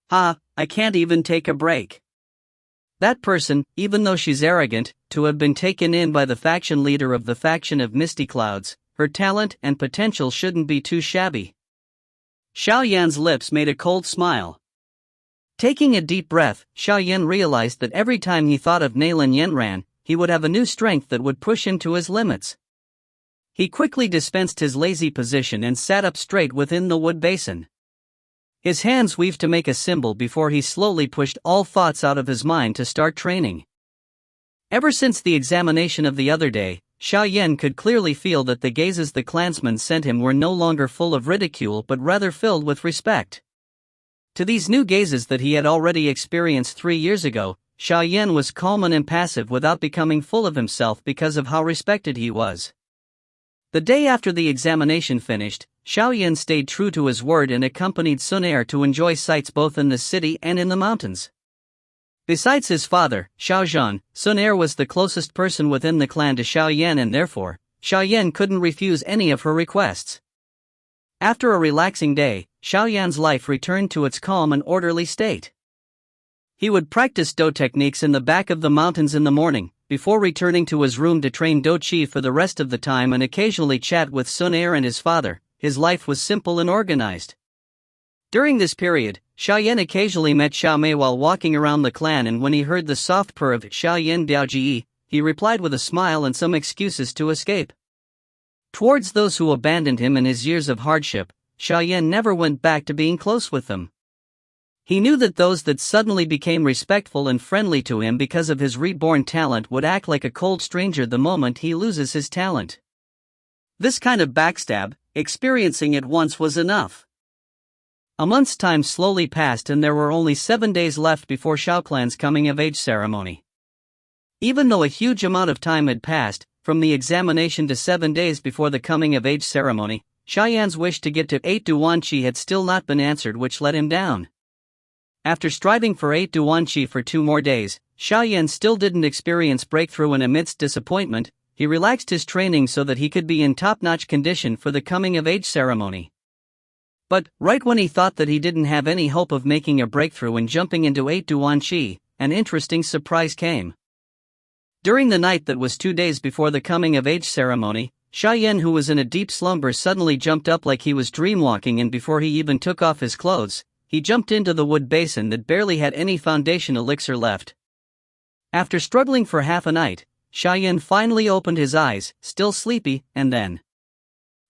I can't even take a break. That person, even though she's arrogant, to have been taken in by the faction leader of the faction of Misty Clouds, her talent and potential shouldn't be too shabby. Xiaoyan's lips made a cold smile. Taking a deep breath, Xiaoyan realized that every time he thought of Nalan Yenran, he would have a new strength that would push him to his limits. He quickly dispensed his lazy position and sat up straight within the wood basin. His hands weaved to make a symbol before he slowly pushed all thoughts out of his mind to start training. Ever since the examination of the other day, Xiaoyan could clearly feel that the gazes the clansmen sent him were no longer full of ridicule but rather filled with respect. To these new gazes that he had already experienced 3 years ago, Xiaoyan was calm and impassive without becoming full of himself because of how respected he was. The day after the examination finished, Xiaoyan stayed true to his word and accompanied Sun Air to enjoy sights both in the city and in the mountains. Besides his father, Xiaozhan, Sun Air was the closest person within the clan to Xiaoyan and therefore, Xiaoyan couldn't refuse any of her requests. After a relaxing day, Xiaoyan's life returned to its calm and orderly state. He would practice Do techniques in the back of the mountains in the morning, before returning to his room to train Do Chi for the rest of the time and occasionally chat with Sun Air and his father. His life was simple and organized. During this period, Xiaoyan occasionally met Xiaomei while walking around the clan, and when he heard the soft purr of Xiaoyan Daoji, he replied with a smile and some excuses to escape. Towards those who abandoned him in his years of hardship, Xiaoyan never went back to being close with them. He knew that those that suddenly became respectful and friendly to him because of his reborn talent would act like a cold stranger the moment he loses his talent. This kind of backstab, experiencing it once was enough. A month's time slowly passed and there were only 7 days left before Xiaoclan's coming-of-age ceremony. Even though a huge amount of time had passed, from the examination to 7 days before the coming-of-age ceremony, Xiaoyan's wish to get to 8 Duanqi had still not been answered, which let him down. After striving for 8 Duanqi for 2 more days, Xiaoyan still didn't experience breakthrough, and amidst disappointment, he relaxed his training so that he could be in top-notch condition for the coming-of-age ceremony. But, right when he thought that he didn't have any hope of making a breakthrough and jumping into 8 Duanqi, an interesting surprise came. During the night that was 2 days before the coming-of-age ceremony, Xiaoyan, who was in a deep slumber, suddenly jumped up like he was dreamwalking, and before he even took off his clothes, he jumped into the wood basin that barely had any foundation elixir left. After struggling for half a night, Xiaoyan finally opened his eyes, still sleepy, and then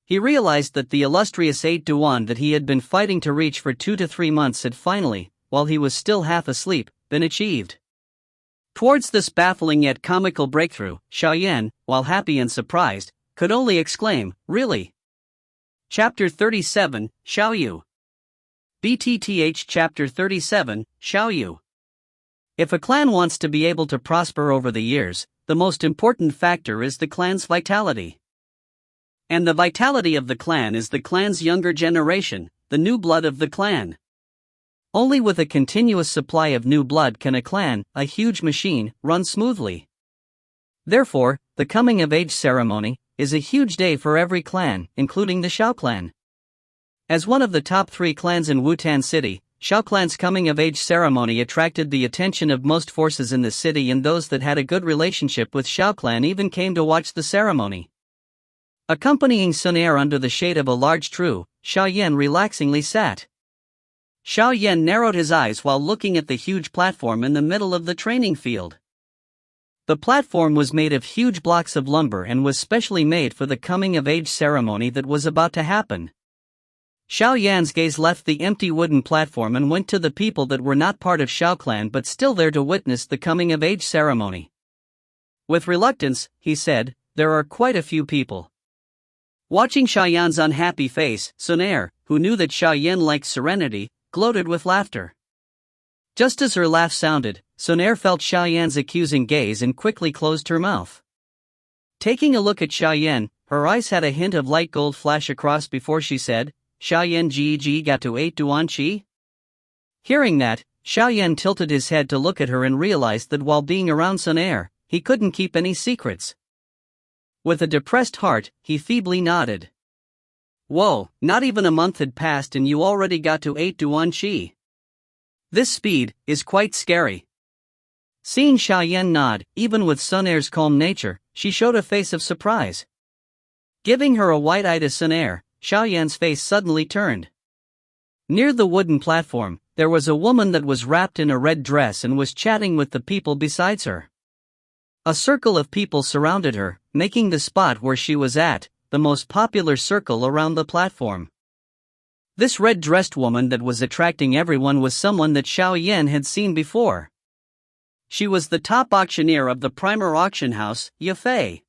he realized that the illustrious 8 Duan that he had been fighting to reach for 2 to 3 months had finally, while he was still half asleep, been achieved. Towards this baffling yet comical breakthrough, Xiaoyan, while happy and surprised, could only exclaim, "Really?" Chapter 37, Xiaoyu. BTTH Chapter 37, Xiaoyu. If a clan wants to be able to prosper over the years, the most important factor is the clan's vitality. And the vitality of the clan is the clan's younger generation, the new blood of the clan. Only with a continuous supply of new blood can a clan, a huge machine, run smoothly. Therefore, the coming-of-age ceremony is a huge day for every clan, including the Xiao clan. As one of the top 3 clans in Wutan City, Xiao clan's coming-of-age ceremony attracted the attention of most forces in the city, and those that had a good relationship with Xiao clan even came to watch the ceremony. Accompanying Sun Er under the shade of a large tree, Xiaoyan relaxingly sat. Xiaoyan narrowed his eyes while looking at the huge platform in the middle of the training field. The platform was made of huge blocks of lumber and was specially made for the coming-of-age ceremony that was about to happen. Xiaoyan's gaze left the empty wooden platform and went to the people that were not part of Xiao clan but still there to witness the coming-of-age ceremony. With reluctance, he said, "There are quite a few people." Watching Xiaoyan's unhappy face, Sun Er, who knew that Xiaoyan liked serenity, gloated with laughter. Just as her laugh sounded, Sun Er felt Xiaoyan's accusing gaze and quickly closed her mouth. Taking a look at Xiaoyan, her eyes had a hint of light gold flash across before she said, "Xiaoyan Ji got to 8 Duan Qi?" Hearing that, Xiaoyan tilted his head to look at her and realized that while being around Sun Er, he couldn't keep any secrets. With a depressed heart, he feebly nodded. "Whoa, not even a month had passed and you already got to 8 Duan Qi. This speed is quite scary." Seeing Xiaoyan nod, even with Sun Er's calm nature, she showed a face of surprise. Giving her a wide eye to Sun Er, Xiaoyan's face suddenly turned. Near the wooden platform, there was a woman that was wrapped in a red dress and was chatting with the people besides her. A circle of people surrounded her, making the spot where she was at the most popular circle around the platform. This red-dressed woman that was attracting everyone was someone that Xiaoyan had seen before. She was the top auctioneer of the primer auction house, Yafei.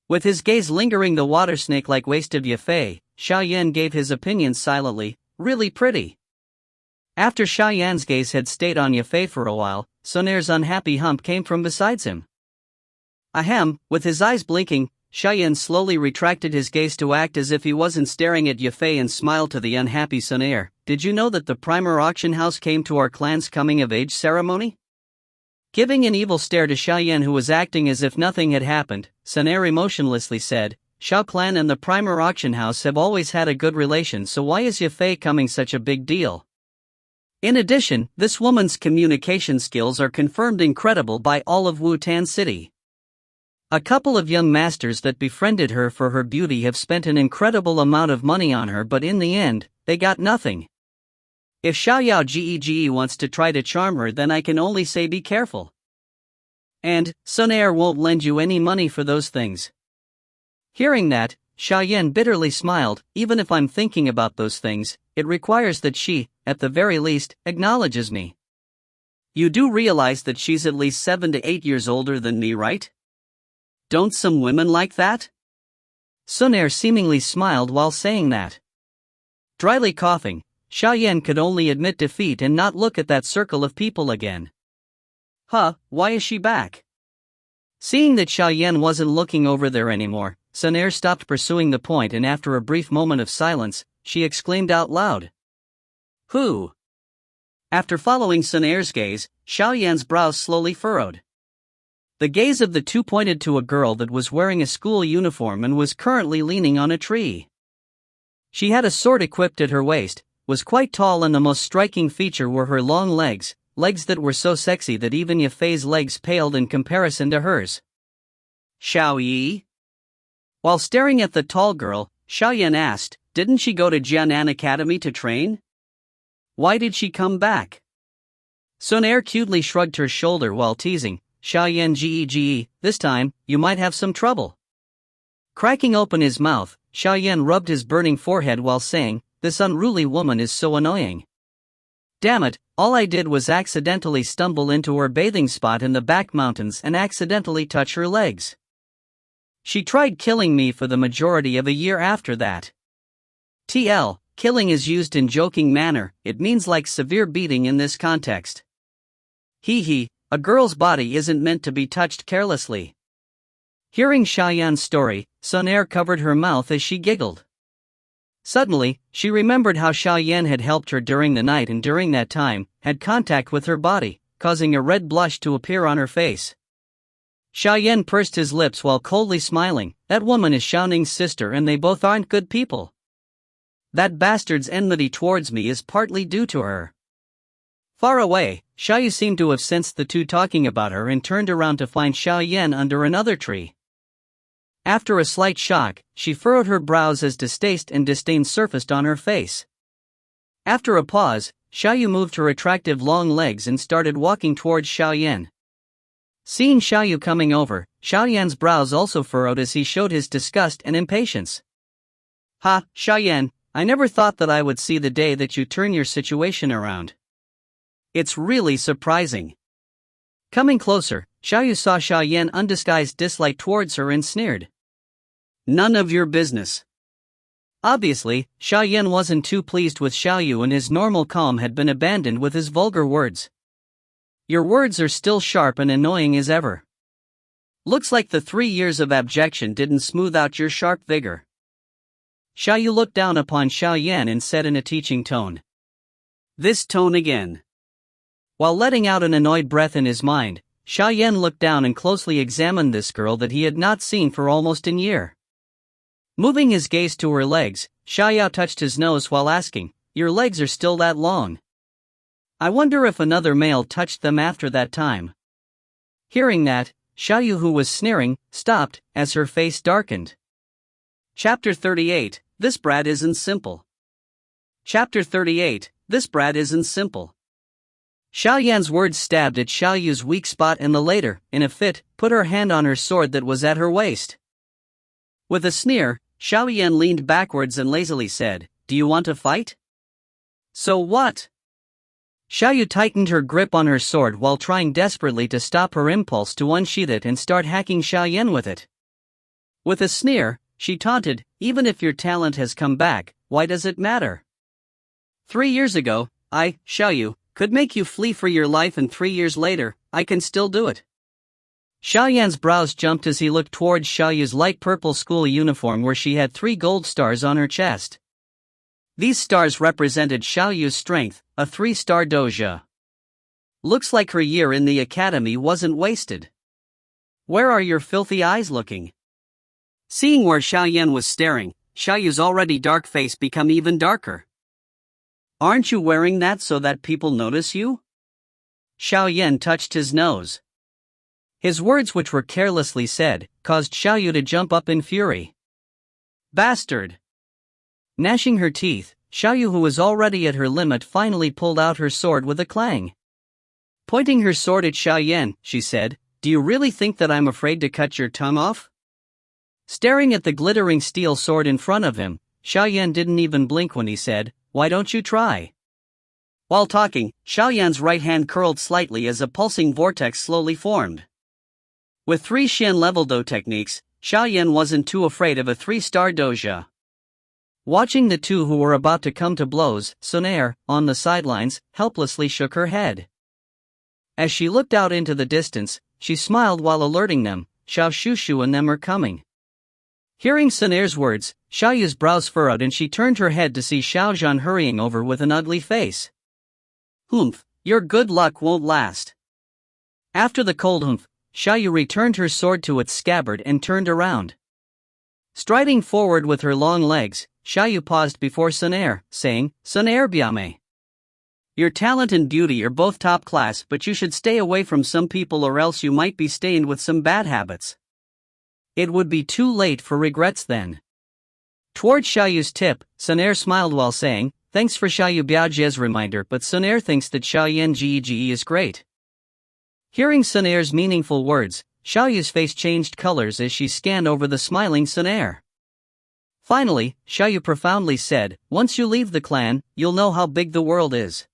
With his gaze lingering the water snake-like waist of Yafei, Xiaoyan gave his opinion silently, "Really pretty." After Xiaoyan's gaze had stayed on Yafei for a while, Sun Er's unhappy hump came from beside him. Ahem, with his eyes blinking, Xiaoyan slowly retracted his gaze to act as if he wasn't staring at Yafei and smiled to the unhappy Sun Er. "Did you know that the primer auction house came to our clan's coming-of-age ceremony?" Giving an evil stare to Xiaoyan, who was acting as if nothing had happened, Sun Er emotionlessly said, "Xiao clan and the primer auction house have always had a good relation, so why is Yafei coming such a big deal?" In addition, this woman's communication skills are confirmed incredible by all of Wutan City. A couple of young masters that befriended her for her beauty have spent an incredible amount of money on her, but in the end, they got nothing. If Xiaoyao Gege wants to try to charm her, then I can only say be careful. And Sun Er won't lend you any money for those things. Hearing that, Xiaoyan bitterly smiled. "Even if I'm thinking about those things, it requires that she, at the very least, acknowledges me. You do realize that she's at least 7 to 8 years older than me, right? Don't some women like that?" Sun Er seemingly smiled while saying that. Dryly coughing, Xiaoyan could only admit defeat and not look at that circle of people again. Why is she back? Seeing that Xiaoyan wasn't looking over there anymore, Sun Er stopped pursuing the point, and after a brief moment of silence, she exclaimed out loud, "Who?" After following Sun Er's gaze, Xiaoyan's brows slowly furrowed. The gaze of the two pointed to a girl that was wearing a school uniform and was currently leaning on a tree. She had a sword equipped at her waist, was quite tall, and the most striking feature were her long legs that were so sexy that even Yafei's legs paled in comparison to hers. "Xiao Yi?" While staring at the tall girl, Xiaoyan asked, "Didn't she go to Jianan Academy to train? Why did she come back?" Sun Er cutely shrugged her shoulder while teasing, "Xiaoyan Gege, this time, you might have some trouble." Cracking open his mouth, Xiaoyan rubbed his burning forehead while saying, "This unruly woman is so annoying." Damn it, all I did was accidentally stumble into her bathing spot in the back mountains and accidentally touch her legs. She tried killing me for the majority of a year after that. TL, killing is used in joking manner, it means like severe beating in this context. Hee hee, a girl's body isn't meant to be touched carelessly. Hearing Xiaoyan's story, Sonair covered her mouth as she giggled. Suddenly, she remembered how Xiaoyan had helped her during the night and during that time, had contact with her body, causing a red blush to appear on her face. Xiaoyan pursed his lips while coldly smiling, that woman is Xiaoning's sister and they both aren't good people. That bastard's enmity towards me is partly due to her. Far away, Xiaoyu seemed to have sensed the two talking about her and turned around to find Xiaoyan under another tree. After a slight shock, she furrowed her brows as distaste and disdain surfaced on her face. After a pause, Xiaoyu moved her attractive long legs and started walking towards Xiaoyan. Seeing Xiaoyu coming over, Xiaoyan's brows also furrowed as he showed his disgust and impatience. Ha, Xiaoyan, I never thought that I would see the day that you turn your situation around. It's really surprising. Coming closer, Xiaoyu saw Xiaoyan undisguised dislike towards her and sneered. None of your business. Obviously, Xiaoyan wasn't too pleased with Xiaoyu and his normal calm had been abandoned with his vulgar words. Your words are still sharp and annoying as ever. Looks like the 3 years of abjection didn't smooth out your sharp vigor. Xiaoyu looked down upon Xiaoyan and said in a teaching tone. This tone again. While letting out an annoyed breath in his mind, Xiaoyan looked down and closely examined this girl that he had not seen for almost a year. Moving his gaze to her legs, Xiaoyu touched his nose while asking, your legs are still that long? I wonder if another male touched them after that time. Hearing that, Xiaoyu, who was sneering, stopped, as her face darkened. Chapter 38, This Brat Isn't Simple. Chapter 38, This Brat Isn't Simple. Xiaoyan's words stabbed at Xiaoyu's weak spot and the later, in a fit, put her hand on her sword that was at her waist. With a sneer, Xiaoyan leaned backwards and lazily said, Do you want to fight? So what? Xiaoyu tightened her grip on her sword while trying desperately to stop her impulse to unsheath it and start hacking Xiaoyan with it. With a sneer, she taunted, Even if your talent has come back, why does it matter? 3 years ago, I, Xiaoyu, could make you flee for your life and 3 years later, I can still do it. Xiaoyan's brows jumped as he looked towards Xiaoyu's light purple school uniform where she had 3 gold stars on her chest. These stars represented Xiaoyu's strength, a 3-star doja. Looks like her year in the academy wasn't wasted. Where are your filthy eyes looking? Seeing where Xiaoyan was staring, Xiaoyu's already dark face became even darker. Aren't you wearing that so that people notice you? Xiaoyan touched his nose. His words, which were carelessly said, caused Xiaoyu to jump up in fury. Bastard! Gnashing her teeth, Xiaoyu, who was already at her limit, finally pulled out her sword with a clang. Pointing her sword at Xiaoyan, she said, Do you really think that I'm afraid to cut your tongue off? Staring at the glittering steel sword in front of him, Xiaoyan didn't even blink when he said, Why don't you try? While talking, Xiaoyan's right hand curled slightly as a pulsing vortex slowly formed. With 3 Xian level Do techniques, Xiaoyan wasn't too afraid of a 3-star doja. Watching the two who were about to come to blows, Sonair, on the sidelines, helplessly shook her head. As she looked out into the distance, she smiled while alerting them, Xiao Shushu and them are coming. Hearing Sonair's words, Xiaoyu's brows furrowed and she turned her head to see Xiao Zhan hurrying over with an ugly face. Humph, your good luck won't last. After the cold humph, Xiaoyu returned her sword to its scabbard and turned around. Striding forward with her long legs, Xiaoyu paused before Sonair, saying, Sonair Biame. Your talent and beauty are both top class, but you should stay away from some people or else you might be stained with some bad habits. It would be too late for regrets then. Towards Xiaoyu's tip, Sonair smiled while saying, Thanks for Xiaoyu Biaojia's reminder, but Sonair thinks that Xiaoyan Ge is great. Hearing Sonair's meaningful words, Xiaoyu's face changed colors as she scanned over the smiling Sonair. Finally, Xiaoyu profoundly said, Once you leave the clan, you'll know how big the world is.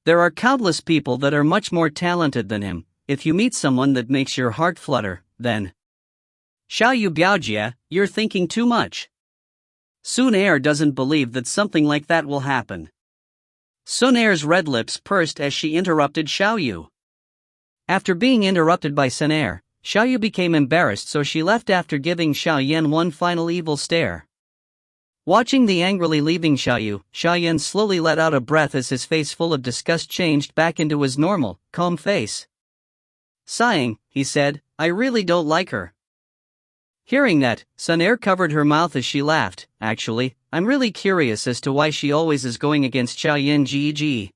There are countless people that are much more talented than him. If you meet someone that makes your heart flutter, then Xiao Yu Biaojia, you're thinking too much. Sun Er doesn't believe that something like that will happen. Sun Er's red lips pursed as she interrupted Xiao Yu. After being interrupted by Sun Er, Xiao Yu became embarrassed, so she left after giving Xiao Yan one final evil stare. Watching the angrily leaving Xiao Yu, Xiao Yan slowly let out a breath as his face full of disgust changed back into his normal, calm face. Sighing, he said, I really don't like her. Hearing that, Sun Er covered her mouth as she laughed. Actually, I'm really curious as to why she always is going against Xiao Yan Gg.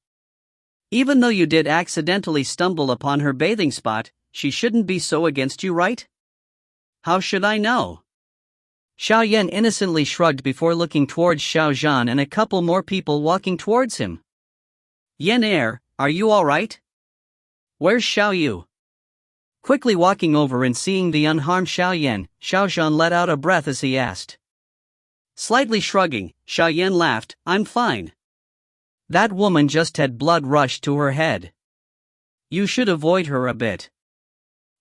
Even though you did accidentally stumble upon her bathing spot, she shouldn't be so against you, right? How should I know? Xiao Yan innocently shrugged before looking towards Xiao Zhan and a couple more people walking towards him. Yan Er, are you alright? Where's Xiao Yu? Quickly walking over and seeing the unharmed Xiao Yan, Xiao Zhan let out a breath as he asked. Slightly shrugging, Xiao Yan laughed, I'm fine. That woman just had blood rush to her head. You should avoid her a bit.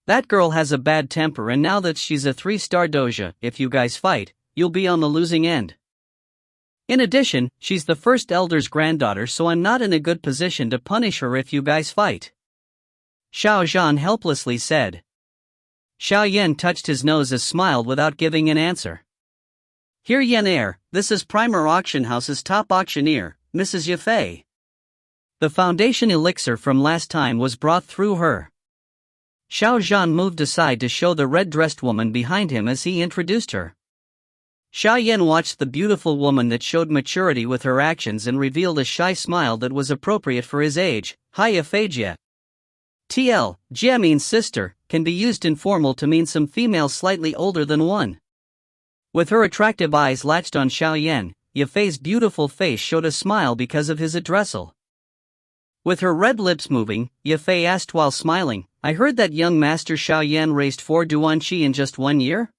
That girl has a bad temper, and now that she's a 3-star doja, if you guys fight, you'll be on the losing end. In addition, she's the first elder's granddaughter, so I'm not in a good position to punish her if you guys fight. Xiao Zhan helplessly said. Xiao Yan touched his nose and smiled without giving an answer. Here Yan Er, this is Primer Auction House's top auctioneer, Mrs. Yafei. The foundation elixir from last time was brought through her. Xiao Zhan moved aside to show the red-dressed woman behind him as he introduced her. Xiao Yan watched the beautiful woman that showed maturity with her actions and revealed a shy smile that was appropriate for his age. Hi Yafei. TL, Jia means sister, can be used informal to mean some female slightly older than one. With her attractive eyes latched on Xiao Yan, Yafei's beautiful face showed a smile because of his addressal. With her red lips moving, Yafei asked while smiling, I heard that young master Xiao Yan raised 4 Duanqi in just 1 year?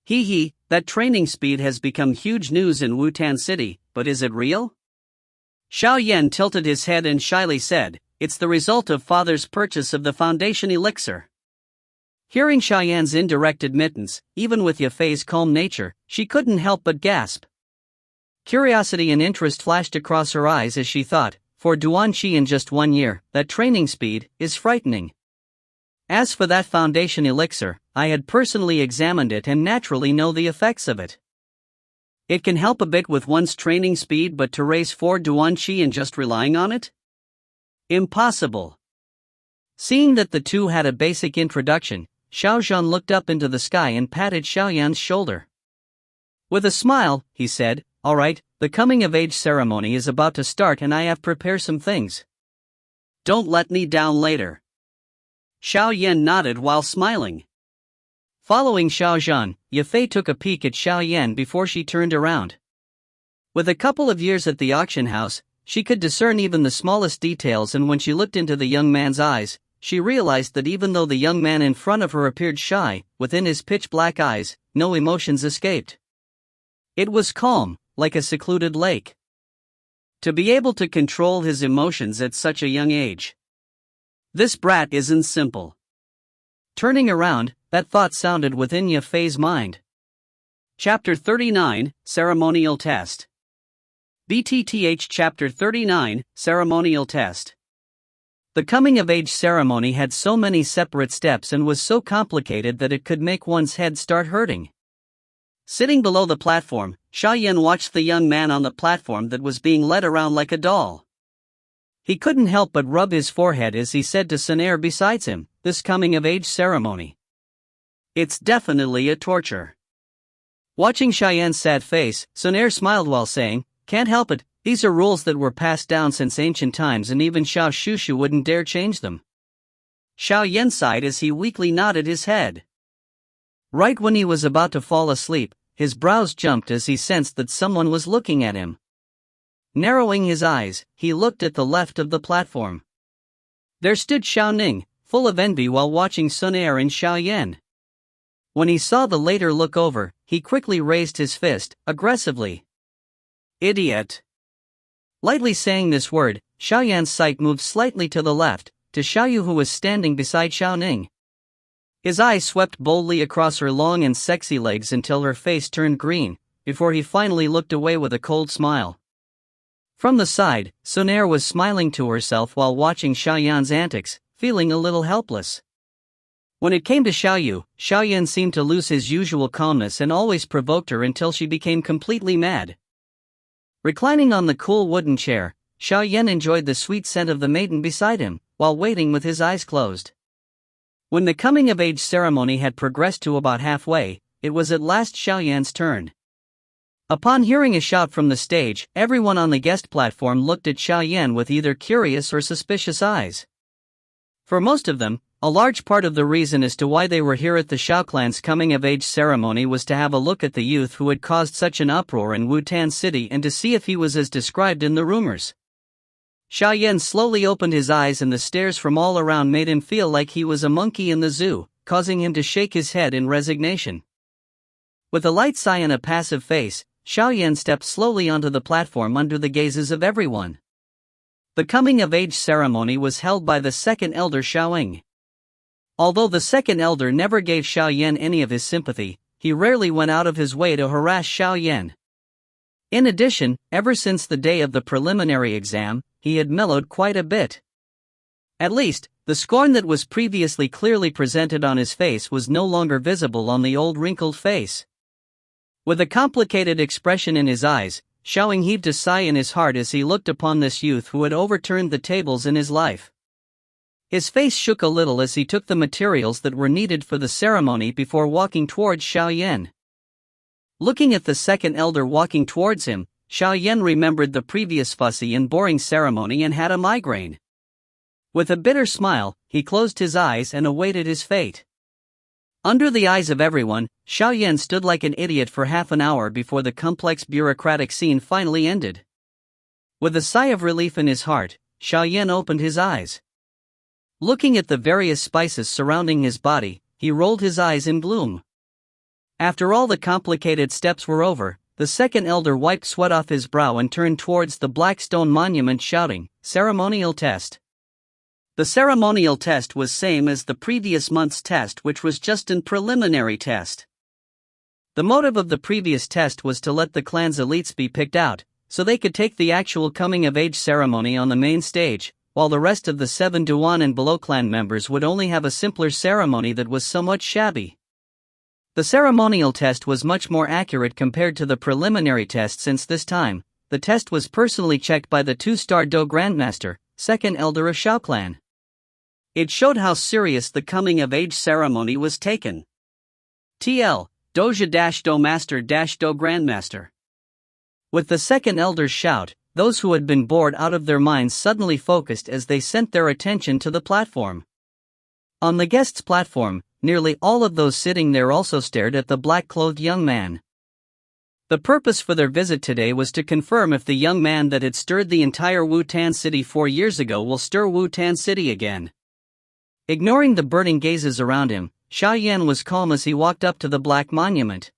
Hee, that training speed has become huge news in Wutan City, but is it real? Xiao Yan tilted his head and shyly said, it's the result of father's purchase of the foundation elixir. Hearing Xiao Yan's indirect admittance, even with Yafei's calm nature, she couldn't help but gasp. Curiosity and interest flashed across her eyes as she thought, for Duanqi in just 1 year, that training speed is frightening. As for that foundation elixir, I had personally examined it and naturally know the effects of it. It can help a bit with one's training speed, but to raise 4 Duanqi and just relying on it? Impossible. Seeing that the two had a basic introduction, Xiao Zhan looked up into the sky and patted Xiao Yan's shoulder. With a smile, he said, Alright, the coming-of-age ceremony is about to start and I have prepared some things. Don't let me down later. Xiao Yan nodded while smiling. Following Xiao Zhan, Yafei took a peek at Xiao Yan before she turned around. With a couple of years at the auction house, she could discern even the smallest details, and when she looked into the young man's eyes, she realized that even though the young man in front of her appeared shy, within his pitch-black eyes, no emotions escaped. It was calm, like a secluded lake. To be able to control his emotions at such a young age. This brat isn't simple. Turning around, that thought sounded within Yafei's mind. Chapter 39, Ceremonial Test. BTTH Chapter 39, Ceremonial Test. The coming-of-age ceremony had so many separate steps and was so complicated that it could make one's head start hurting. Sitting below the platform, Xiao Yan watched the young man on the platform that was being led around like a doll. He couldn't help but rub his forehead as he said to Sun Er besides him, this coming-of-age ceremony. It's definitely a torture. Watching Xiao Yan's sad face, Sun Er smiled while saying, Can't help it, these are rules that were passed down since ancient times and even Xiao Shushu wouldn't dare change them. Xiao Yan sighed as he weakly nodded his head. Right when he was about to fall asleep, his brows jumped as he sensed that someone was looking at him. Narrowing his eyes, he looked at the left of the platform. There stood Xiao Ning, full of envy while watching Sun Er and Xiao Yan. When he saw the latter look over, he quickly raised his fist, aggressively. Idiot. Lightly saying this word, Xiaoyan's sight moved slightly to the left, to Xiaoyu, who was standing beside Xiaoning. His eyes swept boldly across her long and sexy legs until her face turned green, before he finally looked away with a cold smile. From the side, Sonaire was smiling to herself while watching Xiaoyan's antics, feeling a little helpless. When it came to Xiaoyu, Xiaoyan seemed to lose his usual calmness and always provoked her until she became completely mad. Reclining on the cool wooden chair, Xiaoyan enjoyed the sweet scent of the maiden beside him, while waiting with his eyes closed. When the coming-of-age ceremony had progressed to about halfway, it was at last Xiaoyan's turn. Upon hearing a shout from the stage, everyone on the guest platform looked at Xiaoyan with either curious or suspicious eyes. For most of them, a large part of the reason as to why they were here at the Xiao clan's coming-of-age ceremony was to have a look at the youth who had caused such an uproar in Wutan City and to see if he was as described in the rumors. Xiaoyan slowly opened his eyes, and the stares from all around made him feel like he was a monkey in the zoo, causing him to shake his head in resignation. With a light sigh and a passive face, Xiaoyan stepped slowly onto the platform under the gazes of everyone. The coming-of-age ceremony was held by the second elder Xiaoying. Although the second elder never gave Xiaoyan any of his sympathy, he rarely went out of his way to harass Xiaoyan. In addition, ever since the day of the preliminary exam, he had mellowed quite a bit. At least, the scorn that was previously clearly presented on his face was no longer visible on the old wrinkled face. With a complicated expression in his eyes, Xiaoying heaved a sigh in his heart as he looked upon this youth who had overturned the tables in his life. His face shook a little as he took the materials that were needed for the ceremony before walking towards Xiaoyan. Looking at the second elder walking towards him, Xiaoyan remembered the previous fussy and boring ceremony and had a migraine. With a bitter smile, he closed his eyes and awaited his fate. Under the eyes of everyone, Xiaoyan stood like an idiot for half an hour before the complex bureaucratic scene finally ended. With a sigh of relief in his heart, Xiaoyan opened his eyes. Looking at the various spices surrounding his body, he rolled his eyes in gloom. After all the complicated steps were over, the second elder wiped sweat off his brow and turned towards the black stone monument shouting, "Ceremonial test." The ceremonial test was same as the previous month's test, which was just an preliminary test. The motive of the previous test was to let the clan's elites be picked out, so they could take the actual coming-of-age ceremony on the main stage, while the rest of the 7 Duan and below clan members would only have a simpler ceremony that was somewhat shabby. The ceremonial test was much more accurate compared to the preliminary test, since this time, the test was personally checked by the 2-star Do Grandmaster, second elder of Xiao clan. It showed how serious the coming-of-age ceremony was taken. TL, Doja-Do Master-Do Grandmaster. With the second elder's shout, those who had been bored out of their minds suddenly focused as they sent their attention to the platform. On the guests' platform, nearly all of those sitting there also stared at the black-clothed young man. The purpose for their visit today was to confirm if the young man that had stirred the entire Wutan City 4 years ago will stir Wutan City again. Ignoring the burning gazes around him, Xiaoyan was calm as he walked up to the black monument.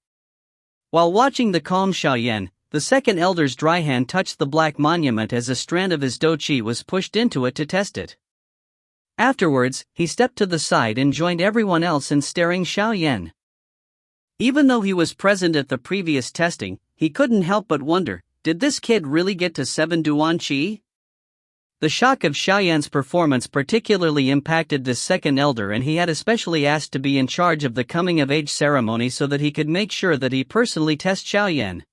While watching the calm Xiaoyan, the second elder's dry hand touched the black monument as a strand of his do qi was pushed into it to test it. Afterwards, he stepped to the side and joined everyone else in staring Xiaoyan. Even though he was present at the previous testing, he couldn't help but wonder, did this kid really get to 7 Duan Qi? The shock of Xiaoyan's performance particularly impacted this second elder, and he had especially asked to be in charge of the coming-of-age ceremony so that he could make sure that he personally test Xiaoyan.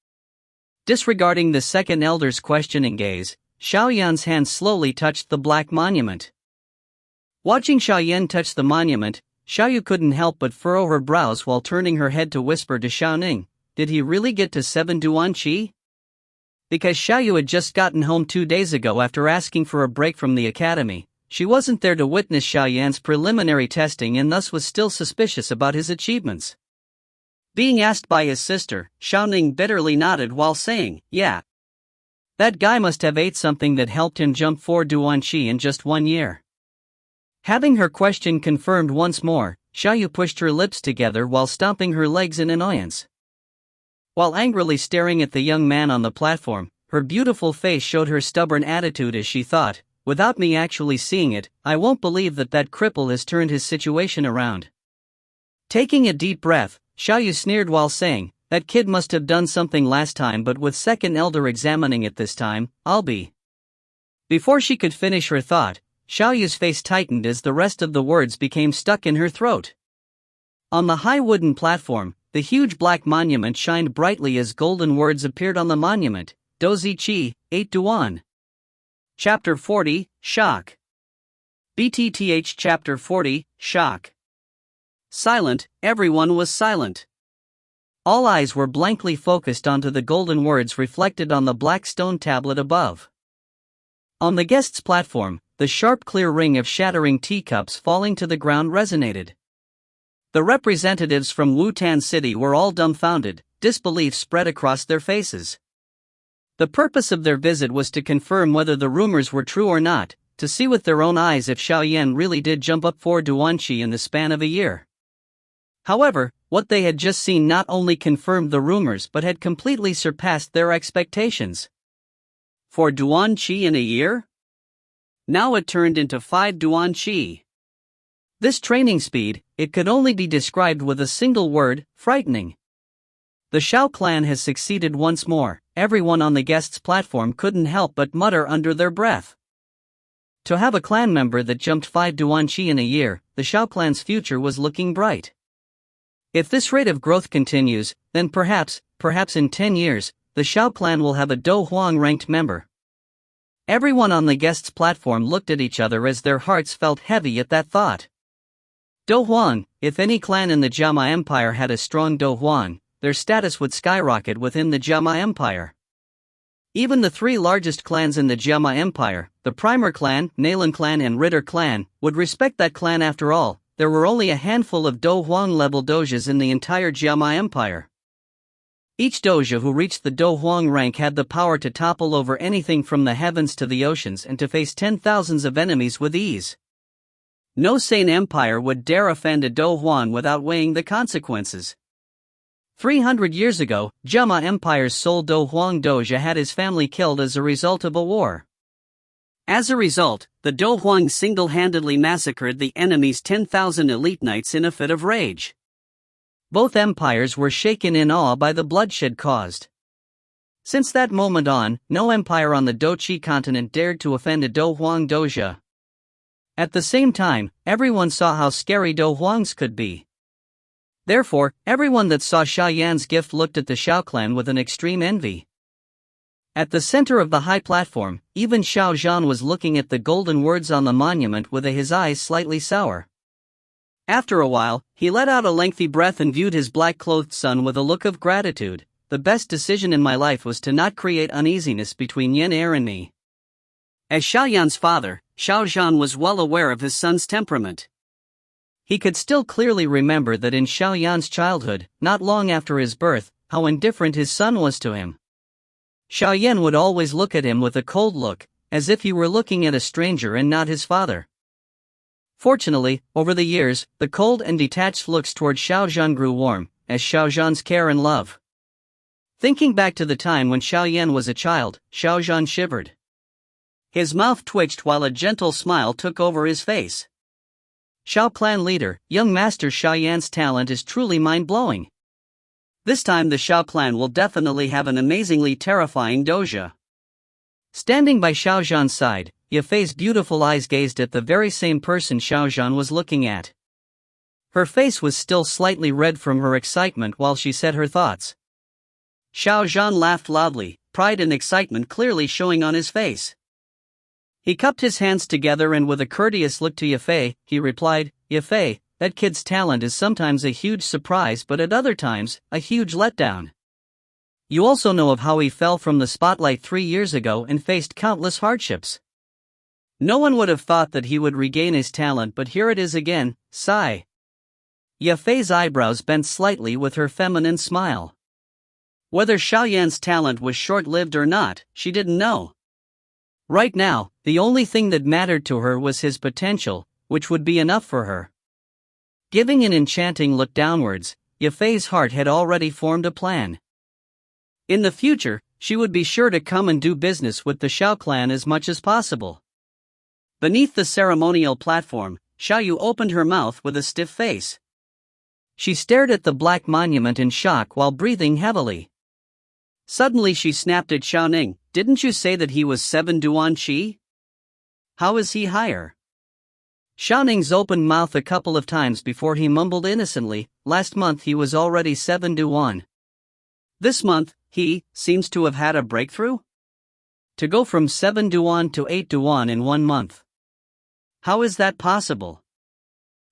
Disregarding the second elder's questioning gaze, Xiaoyan's hand slowly touched the black monument. Watching Xiaoyan touch the monument, Xiaoyu couldn't help but furrow her brows while turning her head to whisper to Xiaoning, did he really get to 7 Duan Qi? Because Xiaoyu had just gotten home 2 days ago after asking for a break from the academy, she wasn't there to witness Xiaoyan's preliminary testing and thus was still suspicious about his achievements. Being asked by his sister, Xiaoning bitterly nodded while saying, "Yeah. That guy must have ate something that helped him jump 4 Duan Qi in just 1 year." Having her question confirmed once more, Xiaoyu pushed her lips together while stomping her legs in annoyance. While angrily staring at the young man on the platform, her beautiful face showed her stubborn attitude as she thought, without me actually seeing it, I won't believe that cripple has turned his situation around. Taking a deep breath, Xiaoyu sneered while saying, that kid must have done something last time, but with second elder examining it this time, I'll be. Before she could finish her thought, Xiaoyu's face tightened as the rest of the words became stuck in her throat. On the high wooden platform, the huge black monument shined brightly as golden words appeared on the monument, Dozi Chi, 8 Duan. Chapter 40, Shock. BTTH Chapter 40, Shock. Silent, everyone was silent. All eyes were blankly focused onto the golden words reflected on the black stone tablet above. On the guests' platform, the sharp clear ring of shattering teacups falling to the ground resonated. The representatives from Wutan City were all dumbfounded, disbelief spread across their faces. The purpose of their visit was to confirm whether the rumors were true or not, to see with their own eyes if Xiaoyan really did jump up 4 Duanqi in the span of a year. However, what they had just seen not only confirmed the rumors but had completely surpassed their expectations. 4 Duanqi in a year? Now it turned into 5 Duanqi. This training speed, it could only be described with a single word, frightening. The Xiao clan has succeeded once more, everyone on the guests' platform couldn't help but mutter under their breath. To have a clan member that jumped 5 Duanqi in a year, the Xiao clan's future was looking bright. If this rate of growth continues, then perhaps in 10 years, the Xiao clan will have a Do Huang ranked member. Everyone on the guests' platform looked at each other as their hearts felt heavy at that thought. Do Huang, if any clan in the Jiama Empire had a strong Do Huang, their status would skyrocket within the Jiama Empire. Even the 3 largest clans in the Jiama Empire, the Primer clan, Nalan clan and Ritter clan, would respect that clan. After all, there were only a handful of Do Huang level doges in the entire Jiama Empire. Each doja who reached the Do Huang rank had the power to topple over anything from the heavens to the oceans and to face 10,000s of enemies with ease. No sane empire would dare offend a Do Huang without weighing the consequences. 300 years ago, Jiama Empire's sole Do Huang doja had his family killed as a result of a war. As a result, the Do Huang single-handedly massacred the enemy's 10,000 elite knights in a fit of rage. Both empires were shaken in awe by the bloodshed caused. Since that moment on, no empire on the Doqi continent dared to offend a Do Huang doja. At the same time, everyone saw how scary Do Huangs could be. Therefore, everyone that saw Xiaoyan's gift looked at the Xiao clan with an extreme envy. At the center of the high platform, even Xiao Zhan was looking at the golden words on the monument with his eyes slightly sour. After a while, he let out a lengthy breath and viewed his black-clothed son with a look of gratitude. The best decision in my life was to not create uneasiness between Yen Er and me. As Xiaoyan's father, Xiao Zhan was well aware of his son's temperament. He could still clearly remember that in Xiaoyan's childhood, not long after his birth, how indifferent his son was to him. Xiaoyan would always look at him with a cold look, as if he were looking at a stranger and not his father. Fortunately, over the years, the cold and detached looks toward Xiao Zhan grew warm, as Xiao Zhan's care and love. Thinking back to the time when Xiaoyan was a child, Xiao Zhan shivered. His mouth twitched while a gentle smile took over his face. Xiao clan leader, young master Xiaoyan's talent is truly mind-blowing. This time the Xiao clan will definitely have an amazingly terrifying doja. Standing by Xiao Zhan's side, Yafei's beautiful eyes gazed at the very same person Xiao Zhan was looking at. Her face was still slightly red from her excitement while she said her thoughts. Xiao Zhan laughed loudly, pride and excitement clearly showing on his face. He cupped his hands together and with a courteous look to Yafei, he replied, "Yafei, that kid's talent is sometimes a huge surprise but at other times, a huge letdown. You also know of how he fell from the spotlight 3 years ago and faced countless hardships. No one would have thought that he would regain his talent, but here it is again, sigh." Yafei's eyebrows bent slightly with her feminine smile. Whether Xiaoyan's talent was short-lived or not, she didn't know. Right now, the only thing that mattered to her was his potential, which would be enough for her. Giving an enchanting look downwards, Yafei's heart had already formed a plan. In the future, she would be sure to come and do business with the Xiao clan as much as possible. Beneath the ceremonial platform, Xiao Yu opened her mouth with a stiff face. She stared at the black monument in shock while breathing heavily. Suddenly she snapped at Xiao Ning, "Didn't you say that he was 7 Duan Qi? How is he higher?" Xiao Ning's opened mouth a couple of times before he mumbled innocently, "Last month he was already 7 Duan. This month, he seems to have had a breakthrough? To go from 7 Duan to 8 Duan in 1 month. How is that possible?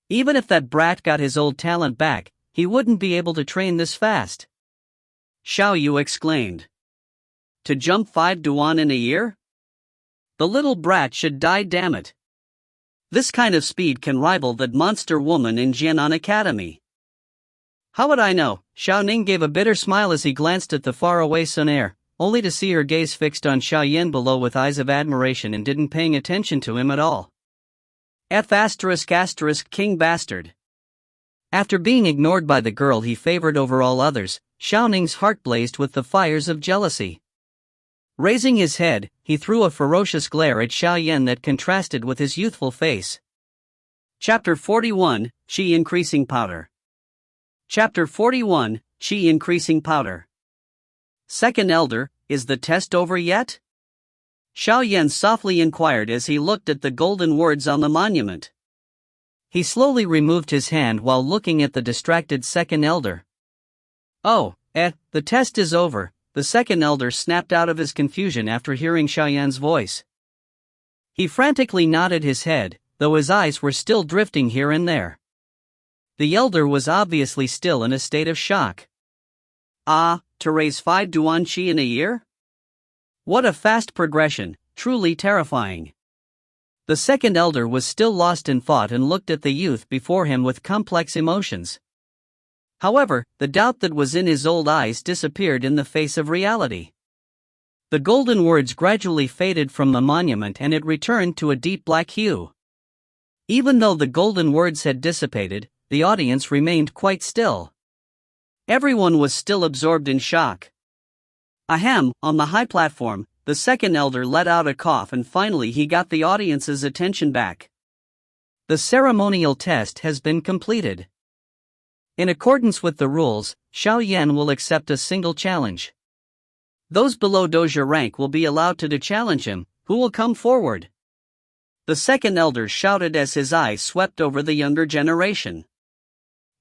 Even if that brat got his old talent back, he wouldn't be able to train this fast." Xiao Yu exclaimed. "To jump 5 Duan in a year? The little brat should die, damn it. This kind of speed can rival that monster woman in Jianan Academy." "How would I know?" Xiao Ning gave a bitter smile as he glanced at the faraway Sun Air, only to see her gaze fixed on Xiao Yan below with eyes of admiration and didn't paying attention to him at all. King bastard. After being ignored by the girl he favored over all others, Xiao Ning's heart blazed with the fires of jealousy. Raising his head, he threw a ferocious glare at Xiao Yan that contrasted with his youthful face. Chapter 41, Qi Increasing Powder. Chapter 41, Qi Increasing Powder. Second Elder, is the test over yet? Xiao Yan softly inquired as he looked at the golden words on the monument. He slowly removed his hand while looking at the distracted Second Elder. "Oh, the test is over," the Second Elder snapped out of his confusion after hearing Xiao Yan's voice. He frantically nodded his head, though his eyes were still drifting here and there. The Elder was obviously still in a state of shock. To raise 5 Duan Qi in a year? What a fast progression, truly terrifying. The Second Elder was still lost in thought and looked at the youth before him with complex emotions. However, the doubt that was in his old eyes disappeared in the face of reality. The golden words gradually faded from the monument and it returned to a deep black hue. Even though the golden words had dissipated, the audience remained quite still. Everyone was still absorbed in shock. Ahem, on the high platform, the Second Elder let out a cough and finally he got the audience's attention back. The ceremonial test has been completed. In accordance with the rules, Xiao Yan will accept a single challenge. Those below doja rank will be allowed to challenge him. Who will come forward? The Second Elder shouted as his eyes swept over the younger generation.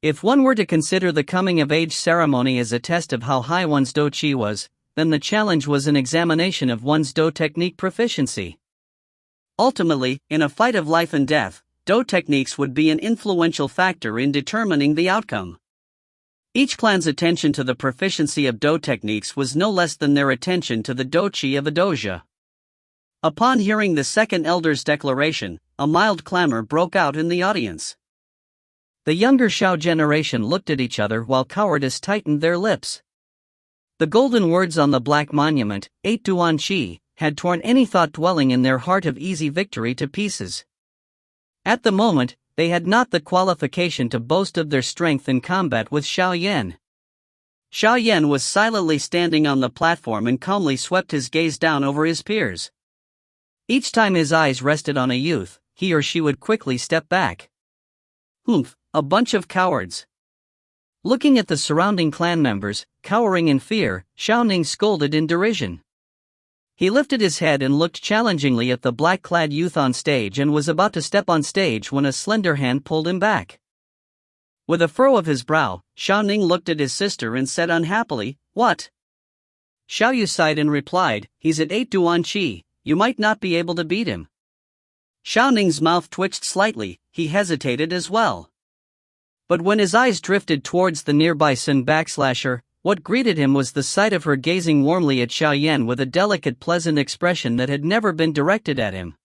If one were to consider the coming-of-age ceremony as a test of how high one's do qi was, then the challenge was an examination of one's do technique proficiency. Ultimately, in a fight of life and death, do techniques would be an influential factor in determining the outcome. Each clan's attention to the proficiency of do techniques was no less than their attention to the do qi of a doja. Upon hearing the Second Elder's declaration, a mild clamor broke out in the audience. The younger Xiao generation looked at each other while cowardice tightened their lips. The golden words on the black monument, 8 Duan Qi, had torn any thought dwelling in their heart of easy victory to pieces. At the moment, they had not the qualification to boast of their strength in combat with Xiao Yan. Xiao Yan was silently standing on the platform and calmly swept his gaze down over his peers. Each time his eyes rested on a youth, he or she would quickly step back. "Humph, a bunch of cowards." Looking at the surrounding clan members, cowering in fear, Xiao Ning scolded in derision. He lifted his head and looked challengingly at the black-clad youth on stage and was about to step on stage when a slender hand pulled him back. With a furrow of his brow, Xiao Ning looked at his sister and said unhappily, "What?" Xiao Yu sighed and replied, "He's at 8 Duan Qi, you might not be able to beat him." Xiao Ning's mouth twitched slightly, he hesitated as well. But when his eyes drifted towards the nearby Sun backslasher, what greeted him was the sight of her gazing warmly at Xiao Yan with a delicate pleasant expression that had never been directed at him.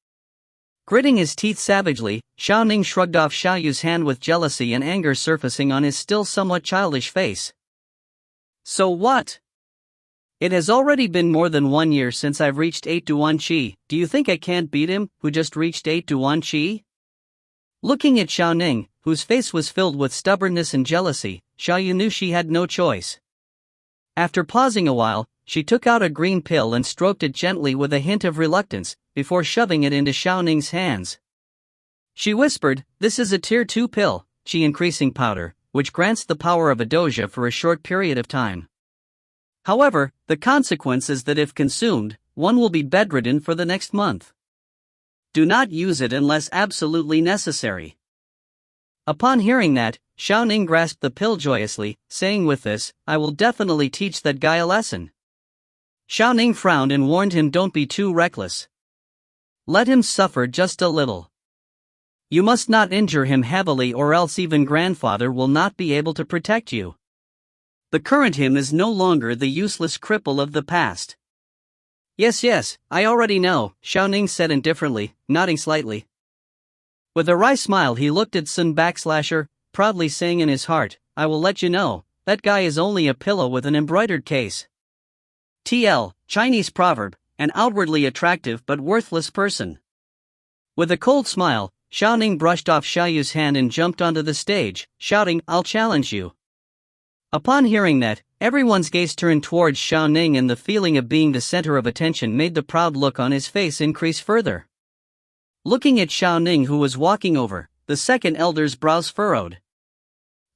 Gritting his teeth savagely, Xiao Ning shrugged off Xiao Yu's hand with jealousy and anger surfacing on his still somewhat childish face. "So what? It has already been more than 1 year since I've reached 8 Duan Qi, do you think I can't beat him, who just reached 8 Duan Qi?" Looking at Xiao Ning, whose face was filled with stubbornness and jealousy, Xiao Yu knew she had no choice. After pausing a while, she took out a green pill and stroked it gently with a hint of reluctance, before shoving it into Xiaoning's hands. She whispered, "This is a tier 2 pill, Qi increasing powder, which grants the power of a doja for a short period of time. However, the consequence is that if consumed, one will be bedridden for the next month. Do not use it unless absolutely necessary." Upon hearing that, Xiaoning grasped the pill joyously, saying, "With this, I will definitely teach that guy a lesson." Xiaoning frowned and warned him, "Don't be too reckless. Let him suffer just a little. You must not injure him heavily, or else even grandfather will not be able to protect you. The current him is no longer the useless cripple of the past." Yes, I already know," Xiaoning said indifferently, nodding slightly. With a wry smile he looked at Sun Backslasher, proudly saying in his heart, "I will let you know, that guy is only a pillow with an embroidered case." TL, Chinese proverb, an outwardly attractive but worthless person. With a cold smile, Xiaoning brushed off Xiaoyu's hand and jumped onto the stage, shouting, "I'll challenge you." Upon hearing that, everyone's gaze turned towards Xiaoning, and the feeling of being the center of attention made the proud look on his face increase further. Looking at Xiaoning, who was walking over, the second elder's brows furrowed.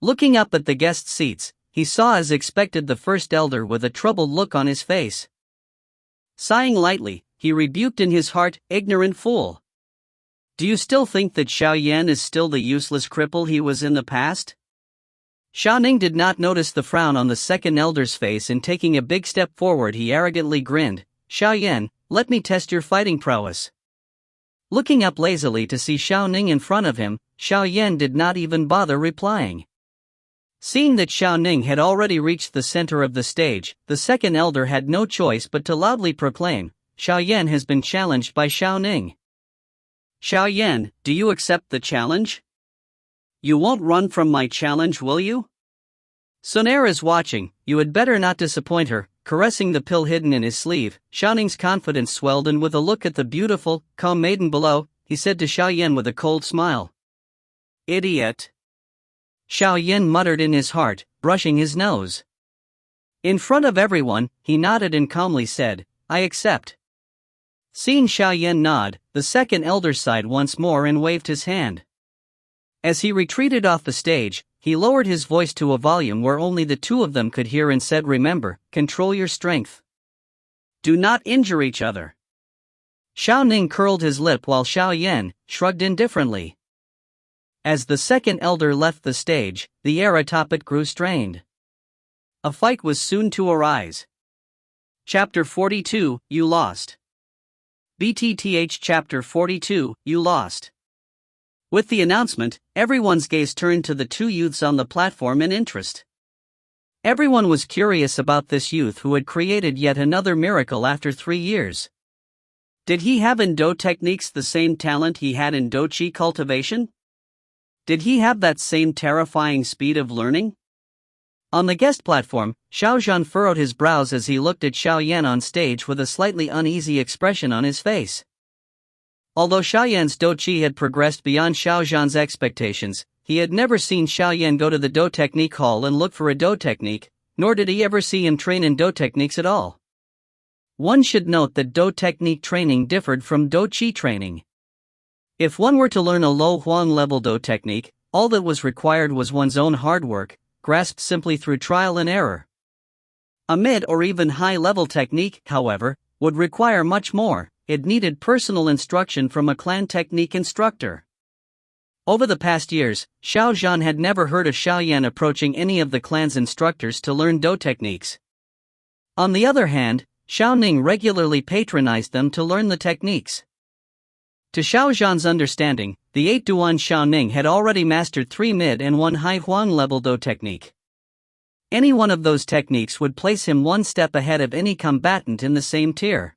Looking up at the guest seats, he saw as expected the first elder with a troubled look on his face. Sighing lightly, he rebuked in his heart, "Ignorant fool! Do you still think that Xiao Yan is still the useless cripple he was in the past?" Xiaoning did not notice the frown on the second elder's face, and taking a big step forward he arrogantly grinned, "Xiao Yan, let me test your fighting prowess." Looking up lazily to see Xiaoning in front of him, Xiao Yan did not even bother replying. Seeing that Xiaoning had already reached the center of the stage, the second elder had no choice but to loudly proclaim, "Xiao Yan has been challenged by Xiaoning. Xiao Yan, do you accept the challenge? You won't run from my challenge, will you? Sonaire is watching, you had better not disappoint her." Caressing the pill hidden in his sleeve, Xiaoning's confidence swelled, and with a look at the beautiful, calm maiden below, he said to Xiao Yan with a cold smile, "Idiot." Xiao Yan muttered in his heart, brushing his nose. In front of everyone, he nodded and calmly said, "I accept." Seeing Xiao Yan nod, the second elder sighed once more and waved his hand. As he retreated off the stage, he lowered his voice to a volume where only the two of them could hear and said, "Remember, control your strength. Do not injure each other." Xiaoning curled his lip while Xiao Yan shrugged indifferently. As the second elder left the stage, the air atop it grew strained. A fight was soon to arise. Chapter 42, You Lost. BTTH Chapter 42, You Lost. With the announcement, everyone's gaze turned to the two youths on the platform in interest. Everyone was curious about this youth who had created yet another miracle after 3 years. Did he have in Do techniques the same talent he had in Do Qi cultivation? Did he have that same terrifying speed of learning? On the guest platform, Xiaozhan furrowed his brows as he looked at Xiao Yan on stage with a slightly uneasy expression on his face. Although Xiao Yan's Do Qi had progressed beyond Xiaozhan's expectations, he had never seen Xiao Yan go to the Do Technique Hall and look for a Do Technique, nor did he ever see him train in Do Techniques at all. One should note that Do Technique training differed from Do Qi training. If one were to learn a low Huang level Do Technique, all that was required was one's own hard work, grasped simply through trial and error. A mid or even high level technique, however, would require much more. It needed personal instruction from a clan technique instructor. Over the past years, Xiaozhan had never heard of Xiao Yan approaching any of the clan's instructors to learn Do techniques. On the other hand, Xiaoning regularly patronized them to learn the techniques. To Xiaozhan's understanding, the 8 Duan Xiaoning had already mastered 3 mid and 1 high Huang level Do technique. Any one of those techniques would place him one step ahead of any combatant in the same tier.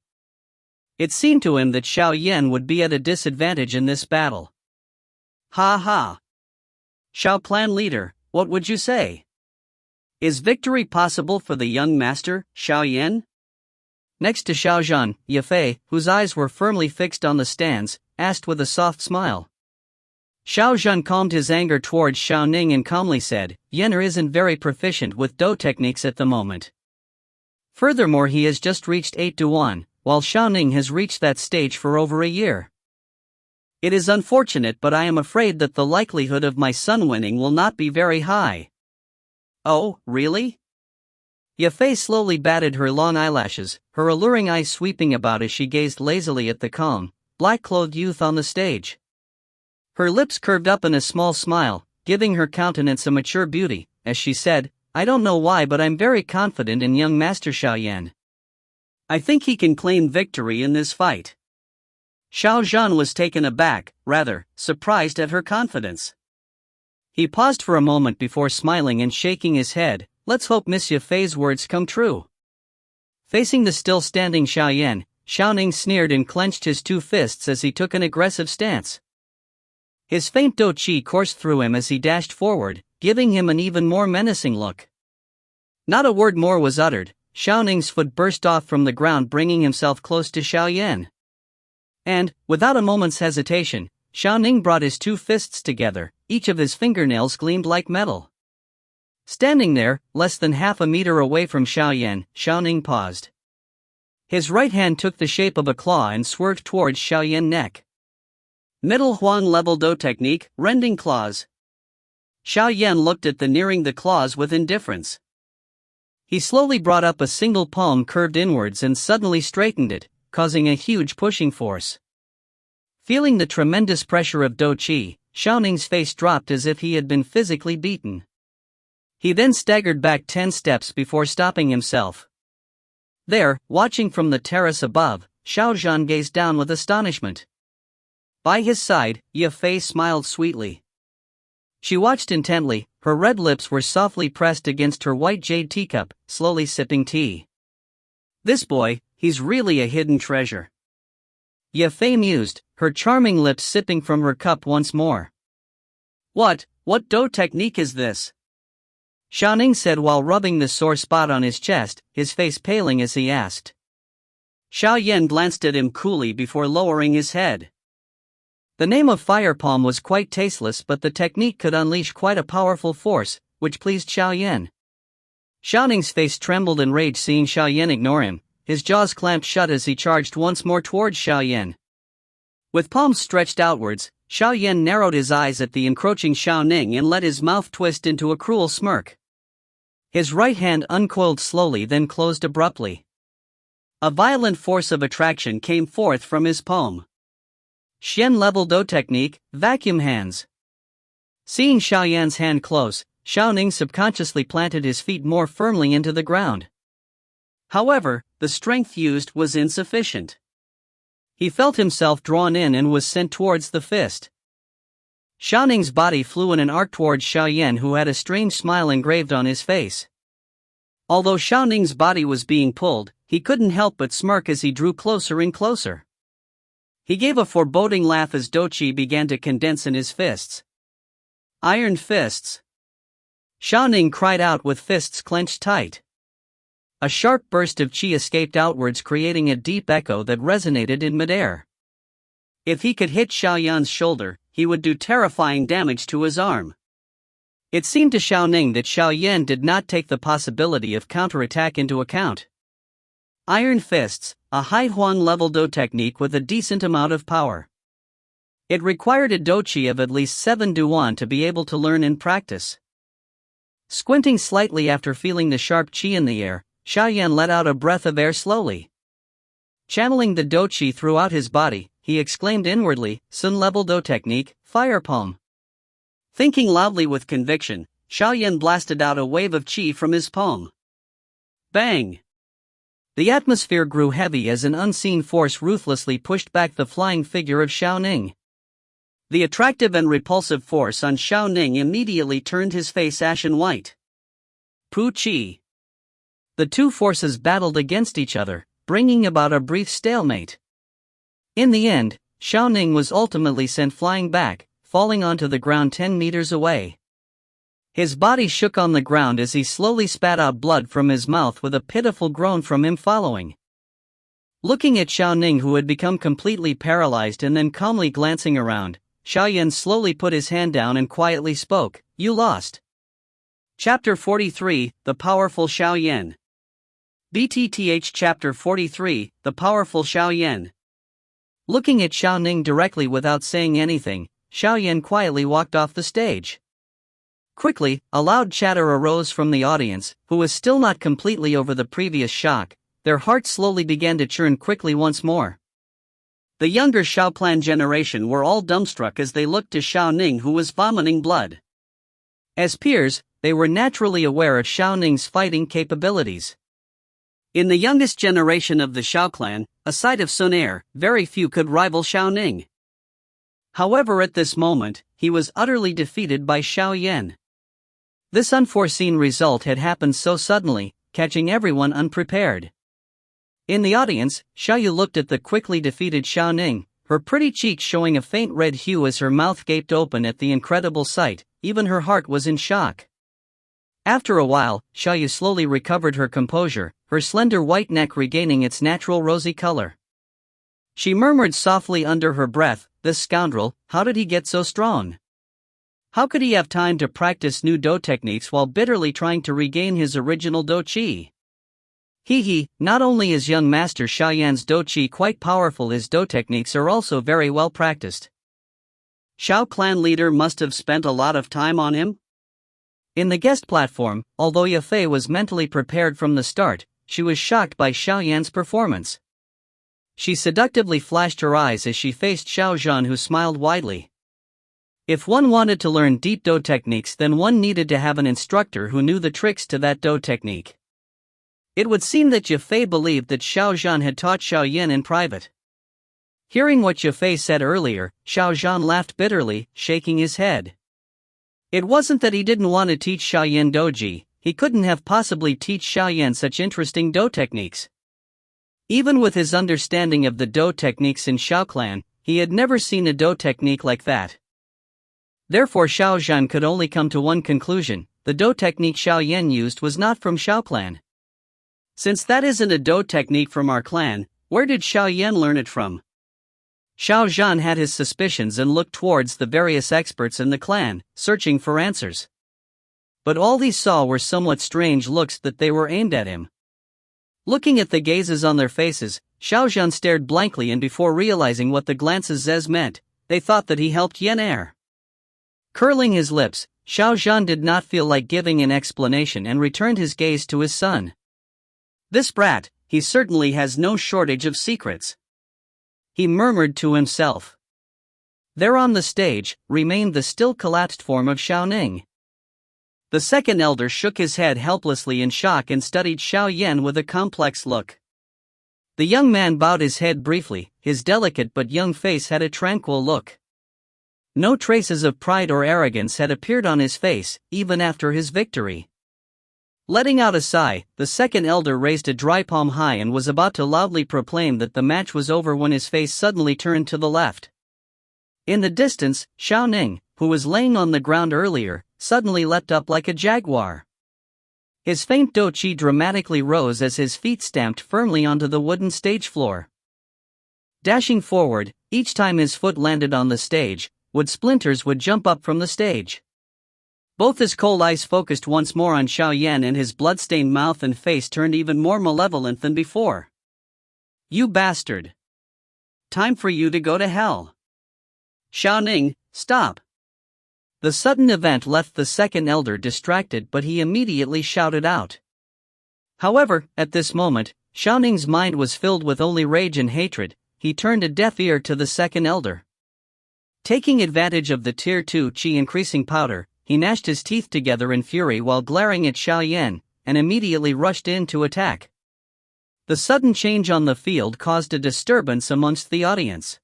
It seemed to him that Xiao Yan would be at a disadvantage in this battle. Ha ha! Xiao Clan leader, what would you say? Is victory possible for the young master, Xiao Yan? Next to Xiaozhan, Yafei, whose eyes were firmly fixed on the stands, asked with a soft smile. Xiaozhan calmed his anger towards Xiaoning and calmly said, "Yener isn't very proficient with Do techniques at the moment. Furthermore, he has just reached 8 to 1, while Xiaoning has reached that stage for over a year. It is unfortunate, but I am afraid that the likelihood of my son winning will not be very high. Oh, really? Yafei slowly batted her long eyelashes, her alluring eyes sweeping about as she gazed lazily at the calm, black-clothed youth on the stage. Her lips curved up in a small smile, giving her countenance a mature beauty, as she said, I don't know why, but I'm very confident in young Master Xiaoyan. I think he can claim victory in this fight. Xiao Zhan was taken aback, rather, surprised at her confidence. He paused for a moment before smiling and shaking his head. Let's hope Miss Yafei's words come true. Facing the still standing Xiaoyan, Xiaoning sneered and clenched his two fists as he took an aggressive stance. His faint dou qi coursed through him as he dashed forward, giving him an even more menacing look. Not a word more was uttered. Xiaoning's foot burst off from the ground, bringing himself close to Xiaoyan. And, without a moment's hesitation, Xiaoning brought his two fists together, each of his fingernails gleamed like metal. Standing there, less than half a meter away from Xiaoyan, Xiaoning paused. His right hand took the shape of a claw and swerved towards Xiaoyan's neck. Middle Huang level Dou technique, rending claws. Xiaoyan looked at the nearing the claws with indifference. He slowly brought up a single palm curved inwards and suddenly straightened it, causing a huge pushing force. Feeling the tremendous pressure of dou qi, Xiaoning's face dropped as if he had been physically beaten. He then staggered back 10 steps before stopping himself. There, watching from the terrace above, Xiao Zhan gazed down with astonishment. By his side, Yafei smiled sweetly. She watched intently, her red lips were softly pressed against her white jade teacup, slowly sipping tea. This boy, he's really a hidden treasure. Yafei mused, her charming lips sipping from her cup once more. What dou technique is this? Xiaoning said while rubbing the sore spot on his chest, his face paling as he asked. Xiaoyan glanced at him coolly before lowering his head. The name of Fire Palm was quite tasteless, but the technique could unleash quite a powerful force, which pleased Xiaoyan. Xiaoning's face trembled in rage seeing Xiaoyan ignore him, his jaws clamped shut as he charged once more towards Xiaoyan. With palms stretched outwards, Xiaoyan narrowed his eyes at the encroaching Xiaoning and let his mouth twist into a cruel smirk. His right hand uncoiled slowly, then closed abruptly. A violent force of attraction came forth from his palm. Xian level Dou technique, vacuum hands. Seeing Xiaoyan's hand close, Xiaoning subconsciously planted his feet more firmly into the ground. However, the strength used was insufficient. He felt himself drawn in and was sent towards the fist. Xiaoning's body flew in an arc towards Xiaoyan, who had a strange smile engraved on his face. Although Xiaoning's body was being pulled, he couldn't help but smirk as he drew closer and closer. He gave a foreboding laugh as dou qi began to condense in his fists. Iron fists. Xiaoning cried out with fists clenched tight. A sharp burst of qi escaped outwards, creating a deep echo that resonated in midair. If he could hit Xiaoyan's shoulder, he would do terrifying damage to his arm. It seemed to Xiaoning that Xiaoyan did not take the possibility of counterattack into account. Iron fists, a high Huang level Dou technique with a decent amount of power. It required a dou qi of at least 7 to 1 to be able to learn and practice. Squinting slightly after feeling the sharp qi in the air, Xiaoyan let out a breath of air slowly. Channeling the dou qi throughout his body, he exclaimed inwardly, Sun level Dou technique, Fire Palm. Thinking loudly with conviction, Xiaoyan blasted out a wave of qi from his palm. Bang! The atmosphere grew heavy as an unseen force ruthlessly pushed back the flying figure of Xiaoning. The attractive and repulsive force on Xiaoning immediately turned his face ashen white. Pu Qi. The two forces battled against each other, bringing about a brief stalemate. In the end, Xiaoning was ultimately sent flying back, falling onto the ground 10 meters away. His body shook on the ground as he slowly spat out blood from his mouth, with a pitiful groan from him following. Looking at Xiaoning, who had become completely paralyzed, and then calmly glancing around, Xiaoyan slowly put his hand down and quietly spoke, You lost. Chapter 43, The Powerful Xiaoyan. BTTH Chapter 43, The Powerful Xiao Yan. Looking at Xiao Ning directly without saying anything, Xiao Yan quietly walked off the stage. Quickly, a loud chatter arose from the audience, who was still not completely over the previous shock. Their hearts slowly began to churn quickly once more. The younger Xiaoclan generation were all dumbstruck as they looked to Xiao Ning, who was vomiting blood. As peers, they were naturally aware of Xiao Ning's fighting capabilities. In the youngest generation of the Xiao clan, aside of Sun Er, very few could rival Xiao Ning. However, at this moment, he was utterly defeated by Xiao Yan. This unforeseen result had happened so suddenly, catching everyone unprepared. In the audience, Xiao Yu looked at the quickly defeated Xiao Ning, her pretty cheeks showing a faint red hue as her mouth gaped open at the incredible sight. Even her heart was in shock. After a while, Xiao Yu slowly recovered her composure, her slender white neck regaining its natural rosy color. She murmured softly under her breath, "This scoundrel, how did he get so strong? How could he have time to practice new Do techniques while bitterly trying to regain his original Do Chi?" Not only is young master Xiao Yan's Do Chi quite powerful, his Do techniques are also very well practiced. Xiao clan leader must have spent a lot of time on him? In the guest platform, although Yafei was mentally prepared from the start, she was shocked by Xiao Yan's performance. She seductively flashed her eyes as she faced Xiao Zhan, who smiled widely. If one wanted to learn deep Do techniques, then one needed to have an instructor who knew the tricks to that Do technique. It would seem that Yafei believed that Xiao Zhan had taught Xiao Yan in private. Hearing what Yafei said earlier, Xiao Zhan laughed bitterly, shaking his head. It wasn't that he didn't want to teach Xiao Yan Doji, he couldn't have possibly teach Xiao Yan such interesting Do techniques. Even with his understanding of the Do techniques in Xiao clan, he had never seen a Do technique like that. Therefore Xiao Zhan could only come to one conclusion: the Do technique Xiao Yan used was not from Xiao clan. Since that isn't a Do technique from our clan, where did Xiao Yan learn it from? Xiao Zhan had his suspicions and looked towards the various experts in the clan, searching for answers. But all he saw were somewhat strange looks that they were aimed at him. Looking at the gazes on their faces, Xiao Zhan stared blankly, and before realizing what the glances meant, they thought that he helped Yan Er. Curling his lips, Xiao Zhan did not feel like giving an explanation and returned his gaze to his son. This brat, he certainly has no shortage of secrets, he murmured to himself. There on the stage, remained the still collapsed form of Xiao Ning. The second elder shook his head helplessly in shock and studied Xiao Yan with a complex look. The young man bowed his head briefly, his delicate but young face had a tranquil look. No traces of pride or arrogance had appeared on his face, even after his victory. Letting out a sigh, the second elder raised a dry palm high and was about to loudly proclaim that the match was over when his face suddenly turned to the left. In the distance, Xiao Ning, who was laying on the ground earlier, suddenly leapt up like a jaguar. His faint Do Chi dramatically rose as his feet stamped firmly onto the wooden stage floor. Dashing forward, each time his foot landed on the stage, wood splinters would jump up from the stage. Both his cold eyes focused once more on Xiao Yan, and his blood-stained mouth and face turned even more malevolent than before. "You bastard! Time for you to go to hell! Xiao Ning, stop!" The sudden event left the second elder distracted, but he immediately shouted out. However, at this moment, Xiao Ning's mind was filled with only rage and hatred. He turned a deaf ear to the second elder. Taking advantage of the Tier 2 Qi increasing powder, he gnashed his teeth together in fury while glaring at Xiao Yan, and immediately rushed in to attack. The sudden change on the field caused a disturbance amongst the audience.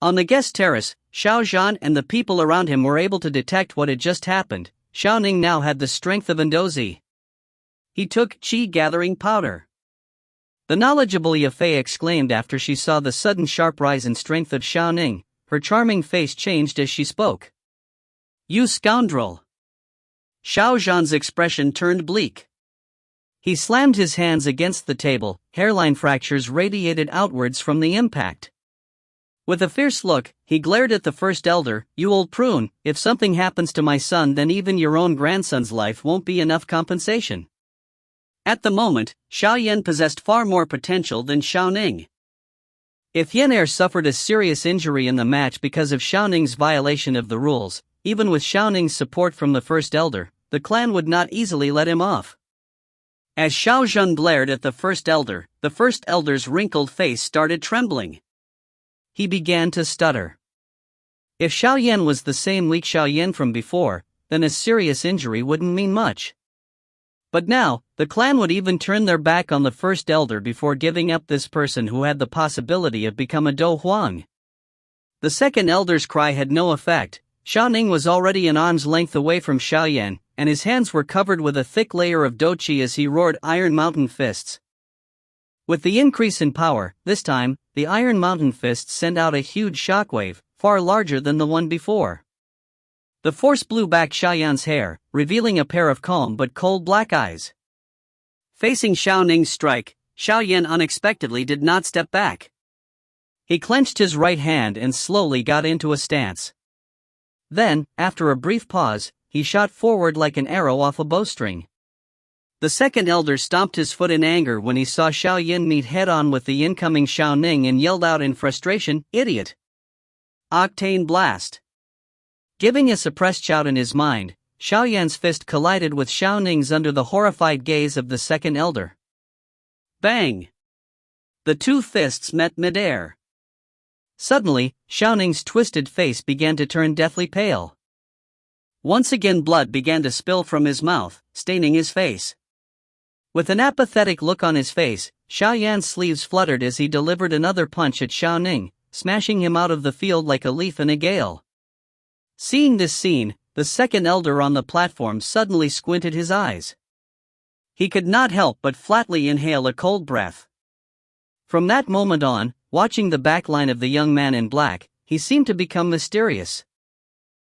On the guest terrace, Xiao Zhan and the people around him were able to detect what had just happened. Xiao Ning now had the strength of Ndozi. He took Qi-gathering powder. The knowledgeable Yafei exclaimed after she saw the sudden sharp rise in strength of Xiao Ning. Her charming face changed as she spoke. "You scoundrel!" Xiao Zhan's expression turned bleak. He slammed his hands against the table, hairline fractures radiated outwards from the impact. With a fierce look, he glared at the first elder. "You old prune, if something happens to my son, then even your own grandson's life won't be enough compensation." At the moment, Xiao Yan possessed far more potential than Xiao Ning. If Yan Er suffered a serious injury in the match because of Xiao Ning's violation of the rules, even with Xiao Ning's support from the First Elder, the clan would not easily let him off. As Xiao Zhen glared at the First Elder's wrinkled face started trembling. He began to stutter. If Xiao Yan was the same weak Xiao Yan from before, then a serious injury wouldn't mean much. But now, the clan would even turn their back on the First Elder before giving up this person who had the possibility of becoming a Do Huang. The Second Elder's cry had no effect. Xiao Ning was already an arm's length away from Xiao Yan, and his hands were covered with a thick layer of Do Qi as he roared Iron Mountain Fists. With the increase in power, this time, the Iron Mountain Fists sent out a huge shockwave, far larger than the one before. The force blew back Xiao Yan's hair, revealing a pair of calm but cold black eyes. Facing Xiao Ning's strike, Xiao Yan unexpectedly did not step back. He clenched his right hand and slowly got into a stance. Then, after a brief pause, he shot forward like an arrow off a bowstring. The Second Elder stomped his foot in anger when he saw Xiao Yan meet head-on with the incoming Xiao Ning and yelled out in frustration, "Idiot!" Octane Blast. Giving a suppressed shout in his mind, Xiao Yan's fist collided with Xiao Ning's under the horrified gaze of the Second Elder. Bang! The two fists met midair. Suddenly, Xiao Ning's twisted face began to turn deathly pale. Once again blood began to spill from his mouth, staining his face. With an apathetic look on his face, Xiao Yan's sleeves fluttered as he delivered another punch at Xiao Ning, smashing him out of the field like a leaf in a gale. Seeing this scene, the Second Elder on the platform suddenly squinted his eyes. He could not help but flatly inhale a cold breath. From that moment on, watching the backline of the young man in black, he seemed to become mysterious.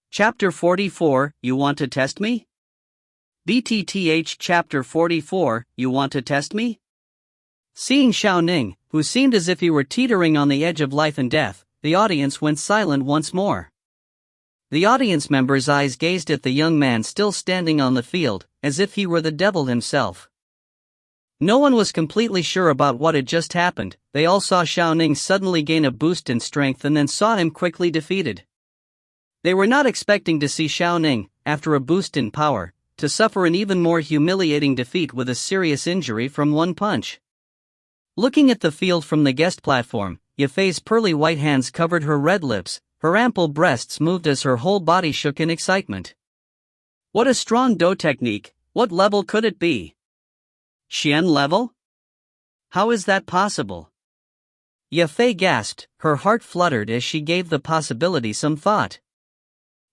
Chapter 44, You Want to Test Me? BTTH Chapter 44, You Want to Test Me? Seeing Xiao Ning, who seemed as if he were teetering on the edge of life and death, the audience went silent once more. The audience members' eyes gazed at the young man still standing on the field, as if he were the devil himself. No one was completely sure about what had just happened. They all saw Xiao Ning suddenly gain a boost in strength and then saw him quickly defeated. They were not expecting to see Xiao Ning, after a boost in power, to suffer an even more humiliating defeat with a serious injury from one punch. Looking at the field from the guest platform, Yafei's pearly white hands covered her red lips, her ample breasts moved as her whole body shook in excitement. What a strong Do technique! What level could it be? Xian level? How is that possible? Yafei gasped, her heart fluttered as she gave the possibility some thought.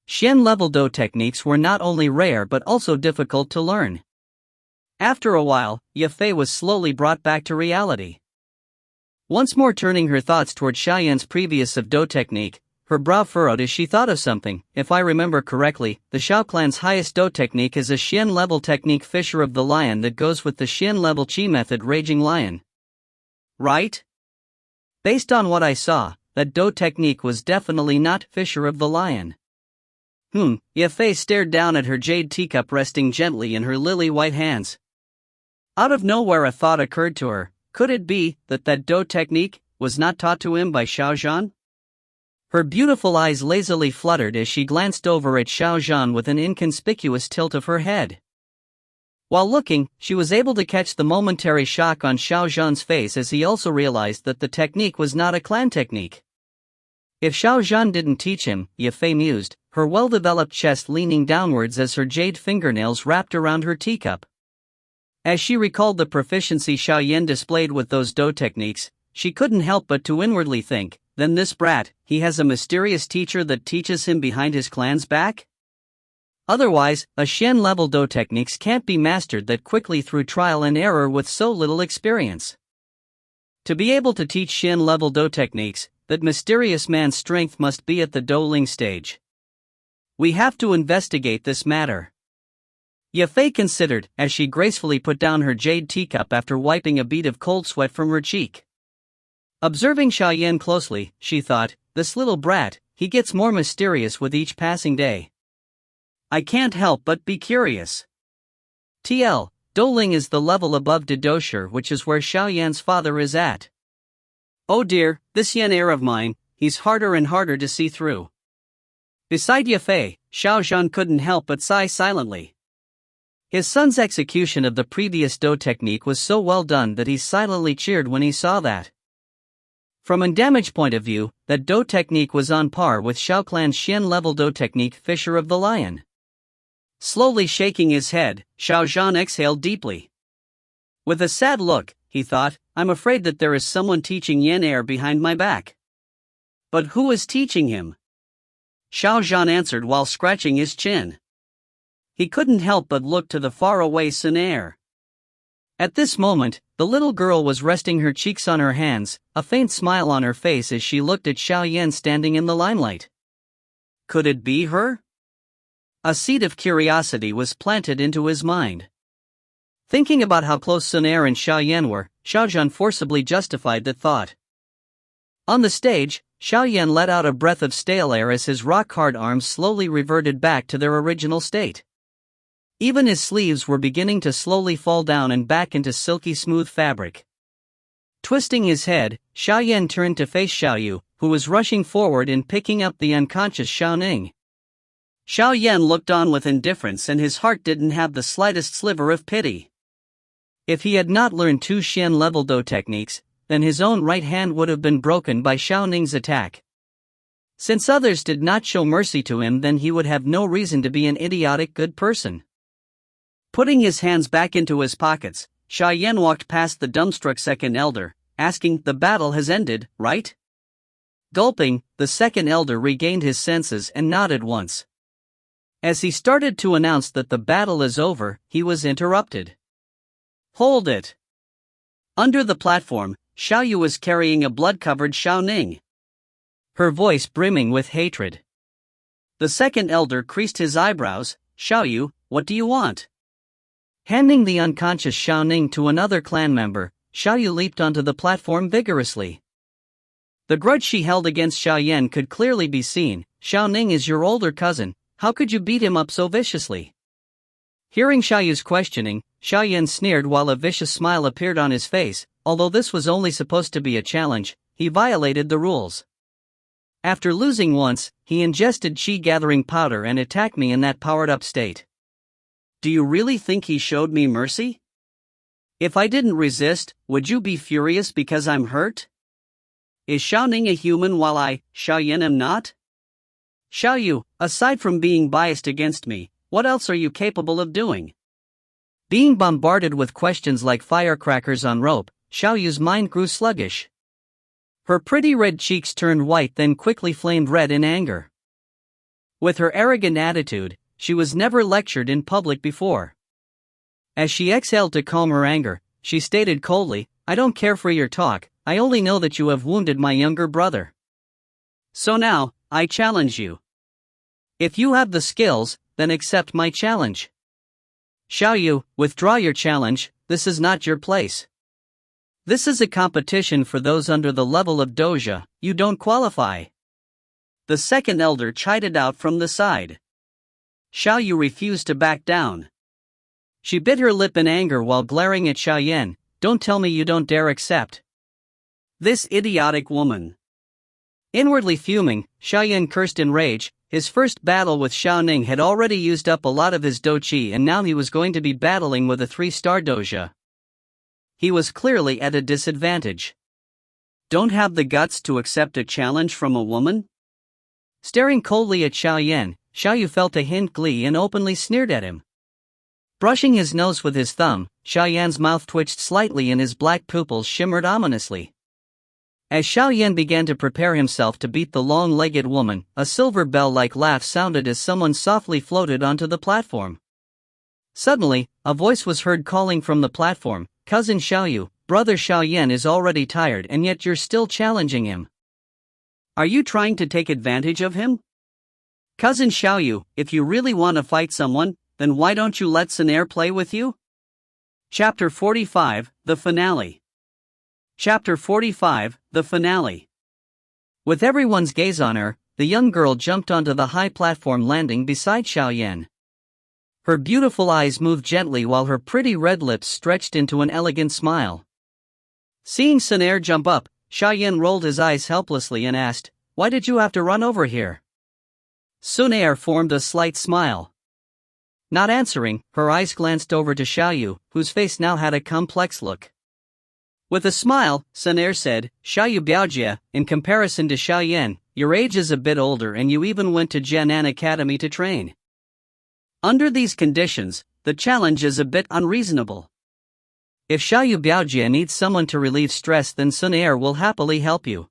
Xian level Do techniques were not only rare but also difficult to learn. After a while, Yafei was slowly brought back to reality. Once more turning her thoughts toward Xiao Yan's previous of Do technique, her brow furrowed as she thought of something. If I remember correctly, the Xiao clan's highest Do technique is a Xian level technique Fissure of the Lion that goes with the Xian level Qi method Raging Lion. Right? Based on what I saw, that Do technique was definitely not Fissure of the Lion. Yafei stared down at her jade teacup resting gently in her lily-white hands. Out of nowhere a thought occurred to her. Could it be that Do technique was not taught to him by Xiao Zhan? Her beautiful eyes lazily fluttered as she glanced over at Xiao Zhan with an inconspicuous tilt of her head. While looking, she was able to catch the momentary shock on Xiao Zhan's face as he also realized that the technique was not a clan technique. If Xiao Zhan didn't teach him, Yafei mused, her well-developed chest leaning downwards as her jade fingernails wrapped around her teacup. As she recalled the proficiency Xiao Yan displayed with those Do techniques, she couldn't help but to inwardly think, then this brat, he has a mysterious teacher that teaches him behind his clan's back? Otherwise, a Xian level Do techniques can't be mastered that quickly through trial and error with so little experience. To be able to teach Xian level Do techniques, that mysterious man's strength must be at the Do Ling stage. We have to investigate this matter. Yafei considered, as she gracefully put down her jade teacup after wiping a bead of cold sweat from her cheek. Observing Xiao Yan closely, she thought, this little brat, he gets more mysterious with each passing day. I can't help but be curious. TL, Doling is the level above Dodosher, which is where Xiaoyan's father is at. Oh dear, this Yan heir of mine, he's harder and harder to see through. Beside Yafei, Xiao Zhan couldn't help but sigh silently. His son's execution of the previous Do technique was so well done that he silently cheered when he saw that. From a damage point of view, that Do technique was on par with Xiao Clan's Xian level Do technique, Fisher of the Lion. Slowly shaking his head, Xiao Zhan exhaled deeply. With a sad look, he thought, I'm afraid that there is someone teaching Yan heir behind my back. But who is teaching him? Xiao Zhan answered while scratching his chin. He couldn't help but look to the faraway Sun heir. At this moment, the little girl was resting her cheeks on her hands, a faint smile on her face as she looked at Xiao Yan standing in the limelight. Could it be her? A seed of curiosity was planted into his mind. Thinking about how close Sun heir and Xiao Yan were, Xiao Zhan forcibly justified the thought. On the stage, Xiao Yan let out a breath of stale air as his rock-hard arms slowly reverted back to their original state. Even his sleeves were beginning to slowly fall down and back into silky smooth fabric. Twisting his head, Xiao Yan turned to face Xiao Yu, who was rushing forward and picking up the unconscious Xiao Ning. Xiao Yan looked on with indifference and his heart didn't have the slightest sliver of pity. If he had not learned 2 Xian level Do techniques, then his own right hand would have been broken by Xiao Ning's attack. Since others did not show mercy to him, then he would have no reason to be an idiotic good person. Putting his hands back into his pockets, Xiao Yan walked past the dumbstruck second elder, asking, the battle has ended, right? Gulping, the second elder regained his senses and nodded once. As he started to announce that the battle is over, he was interrupted. Hold it! Under the platform, Xiao Yu was carrying a blood-covered Xiao Ning, her voice brimming with hatred. The second elder creased his eyebrows. Xiao Yu, what do you want? Handing the unconscious Xiao Ning to another clan member, Xiao Yu leaped onto the platform vigorously. The grudge she held against Xiao Yan could clearly be seen. Xiao Ning is your older cousin, how could you beat him up so viciously? Hearing Xiao Yu's questioning, Xiao Yan sneered while a vicious smile appeared on his face. Although this was only supposed to be a challenge, he violated the rules. After losing once, he ingested chi-gathering powder and attacked me in that powered-up state. Do you really think he showed me mercy? If I didn't resist, would you be furious because I'm hurt? Is Xiao Ning a human while I, Xiao Yan, am not? Xiao Yu, aside from being biased against me, what else are you capable of doing? Being bombarded with questions like firecrackers on rope, Xiao Yu's mind grew sluggish. Her pretty red cheeks turned white, then quickly flamed red in anger. With her arrogant attitude, she was never lectured in public before. As she exhaled to calm her anger, she stated coldly, I don't care for your talk, I only know that you have wounded my younger brother. So now, I challenge you. If you have the skills, then accept my challenge. Xiao Yu, withdraw your challenge, this is not your place. This is a competition for those under the level of Doja, you don't qualify. The second elder chided out from the side. Xiao Yu refused to back down. She bit her lip in anger while glaring at Xiao Yan, don't tell me you don't dare accept. This idiotic woman. Inwardly fuming, Xiao Yan cursed in rage. His first battle with Xiao Ning had already used up a lot of his Do Chi and now he was going to be battling with a 3-star Doja. He was clearly at a disadvantage. Don't have the guts to accept a challenge from a woman? Staring coldly at Xiao Yan, Xiao Yu felt a hint glee and openly sneered at him. Brushing his nose with his thumb, Xiao Yan's mouth twitched slightly and his black pupils shimmered ominously. As Xiao Yan began to prepare himself to beat the long-legged woman, a silver bell-like laugh sounded as someone softly floated onto the platform. Suddenly, a voice was heard calling from the platform, Cousin Xiao Yu, Brother Xiao Yan is already tired and yet you're still challenging him. Are you trying to take advantage of him? Cousin Xiao Yu, if you really want to fight someone, then why don't you let Sun heir play with you? Chapter 45, The Finale. Chapter 45, The Finale. With everyone's gaze on her, the young girl jumped onto the high platform landing beside Xiao Yan. Her beautiful eyes moved gently while her pretty red lips stretched into an elegant smile. Seeing Sun Er jump up, Xiaoyan rolled his eyes helplessly and asked, "Why did you have to run over here?" Sun Er formed a slight smile. Not answering, her eyes glanced over to Xiaoyu, whose face now had a complex look. With a smile, Sun Er said, "Xiaoyu Biaojie, in comparison to Xiaoyan, your age is a bit older and you even went to Jianan Academy to train. Under these conditions, the challenge is a bit unreasonable. If Xiaoyu Biaojie needs someone to relieve stress, then Sun Er will happily help you."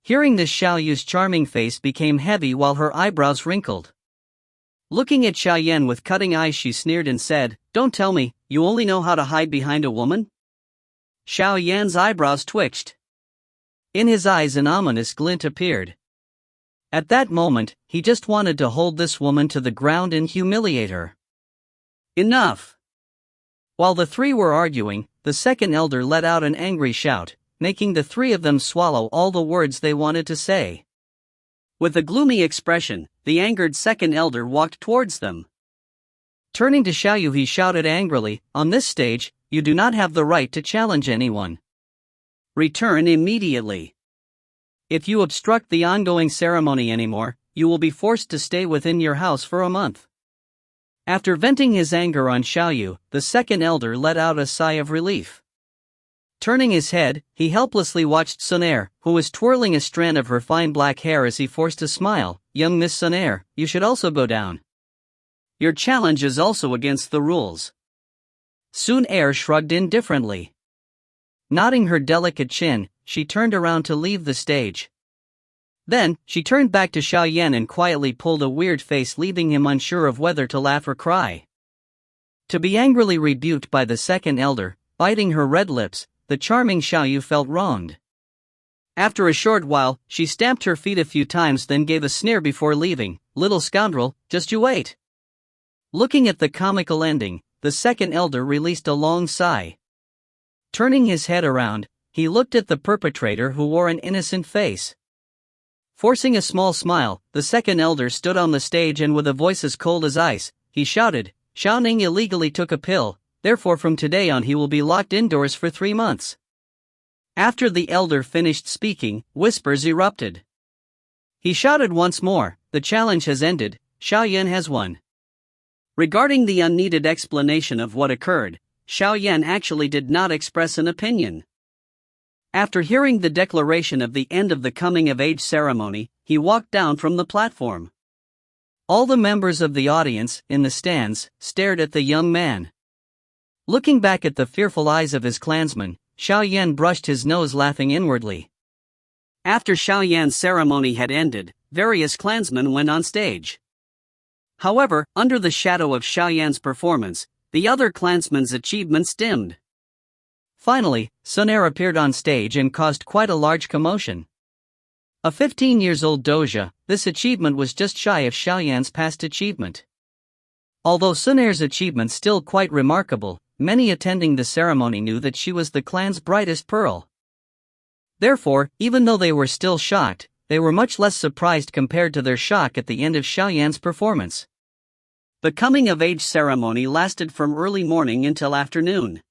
Hearing this, Xiaoyu's charming face became heavy while her eyebrows wrinkled. Looking at Xiaoyan with cutting eyes, she sneered and said, "Don't tell me, you only know how to hide behind a woman?" Xiaoyan's eyebrows twitched. In his eyes an ominous glint appeared. At that moment, he just wanted to hold this woman to the ground and humiliate her. Enough! While the three were arguing, the second elder let out an angry shout, making the three of them swallow all the words they wanted to say. With a gloomy expression, the angered second elder walked towards them. Turning to Xiaoyu, he shouted angrily, "On this stage, you do not have the right to challenge anyone. Return immediately. If you obstruct the ongoing ceremony anymore, you will be forced to stay within your house for a month." After venting his anger on Xiaoyu, the second elder let out a sigh of relief. Turning his head, he helplessly watched Sun Er, who was twirling a strand of her fine black hair as he forced a smile. "Young Miss Sun Er, you should also go down. Your challenge is also against the rules." Sun Er shrugged indifferently. Nodding her delicate chin, she turned around to leave the stage. Then, she turned back to Xiaoyan and quietly pulled a weird face, leaving him unsure of whether to laugh or cry. To be angrily rebuked by the second elder, biting her red lips, the charming Xiaoyu felt wronged. After a short while, she stamped her feet a few times, then gave a sneer before leaving. "Little scoundrel, just you wait." Looking at the comical ending, the second elder released a long sigh. Turning his head around, he looked at the perpetrator, who wore an innocent face. Forcing a small smile, the second elder stood on the stage and with a voice as cold as ice, he shouted, "Xiaoning illegally took a pill, therefore from today on he will be locked indoors for 3 months. After the elder finished speaking, whispers erupted. He shouted once more, "The challenge has ended, Xiaoyan has won." Regarding the unneeded explanation of what occurred, Xiaoyan actually did not express an opinion. After hearing the declaration of the end of the coming-of-age ceremony, he walked down from the platform. All the members of the audience, in the stands, stared at the young man. Looking back at the fearful eyes of his clansmen, Xiaoyan brushed his nose, laughing inwardly. After Xiaoyan's ceremony had ended, various clansmen went on stage. However, under the shadow of Xiaoyan's performance, the other clansmen's achievements dimmed. Finally, Sun Er appeared on stage and caused quite a large commotion. A 15-year-old doja, this achievement was just shy of Xiaoyan's past achievement. Although Sun Er's achievement still quite remarkable, many attending the ceremony knew that she was the clan's brightest pearl. Therefore, even though they were still shocked, they were much less surprised compared to their shock at the end of Xiaoyan's performance. The coming-of-age ceremony lasted from early morning until afternoon.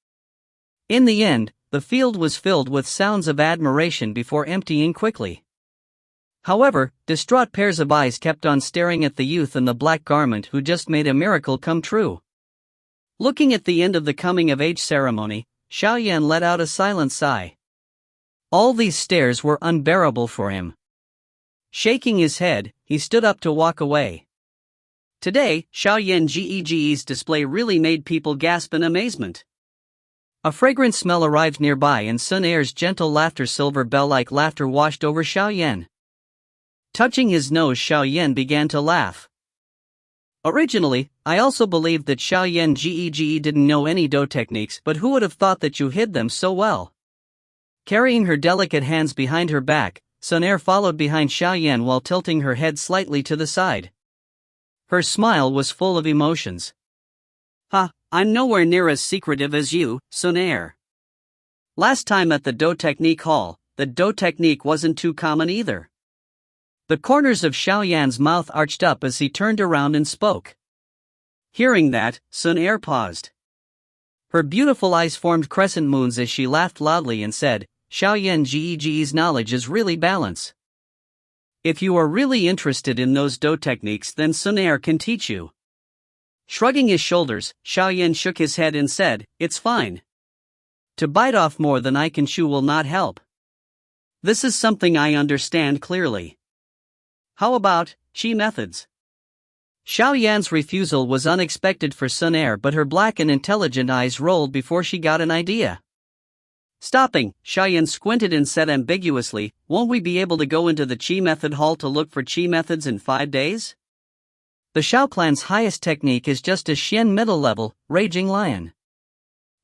In the end, the field was filled with sounds of admiration before emptying quickly. However, distraught pairs of eyes kept on staring at the youth in the black garment who just made a miracle come true. Looking at the end of the coming-of-age ceremony, Xiaoyan let out a silent sigh. All these stares were unbearable for him. Shaking his head, he stood up to walk away. Today, Xiaoyan Gege's display really made people gasp in amazement. A fragrant smell arrived nearby and Sun Er's gentle laughter, silver bell-like laughter, washed over Xiaoyan. Touching his nose, Xiaoyan began to laugh. Originally, I also believed that Xiaoyan Gege didn't know any do techniques, but who would have thought that you hid them so well? Carrying her delicate hands behind her back, Sun Er followed behind Xiaoyan while tilting her head slightly to the side. Her smile was full of emotions. "Ha, I'm nowhere near as secretive as you, Sun Er. Last time at the Do Technique Hall, the Do Technique wasn't too common either." The corners of Xiaoyan's mouth arched up as he turned around and spoke. Hearing that, Sun Er paused. Her beautiful eyes formed crescent moons as she laughed loudly and said, Xiaoyan Ge's knowledge is really balance. If you are really interested in those Do techniques, then Sun Er can teach you. Shrugging his shoulders, Xiaoyan shook his head and said, It's fine. To bite off more than I can chew will not help. This is something I understand clearly. How about Qi methods? Xiaoyan's refusal was unexpected for Sun Er, but her black and intelligent eyes rolled before she got an idea. Stopping, Xiaoyan squinted and said ambiguously, Won't we be able to go into the Qi method hall to look for Qi methods in 5 days? The Xiao clan's highest technique is just a Xian middle level, Raging Lion.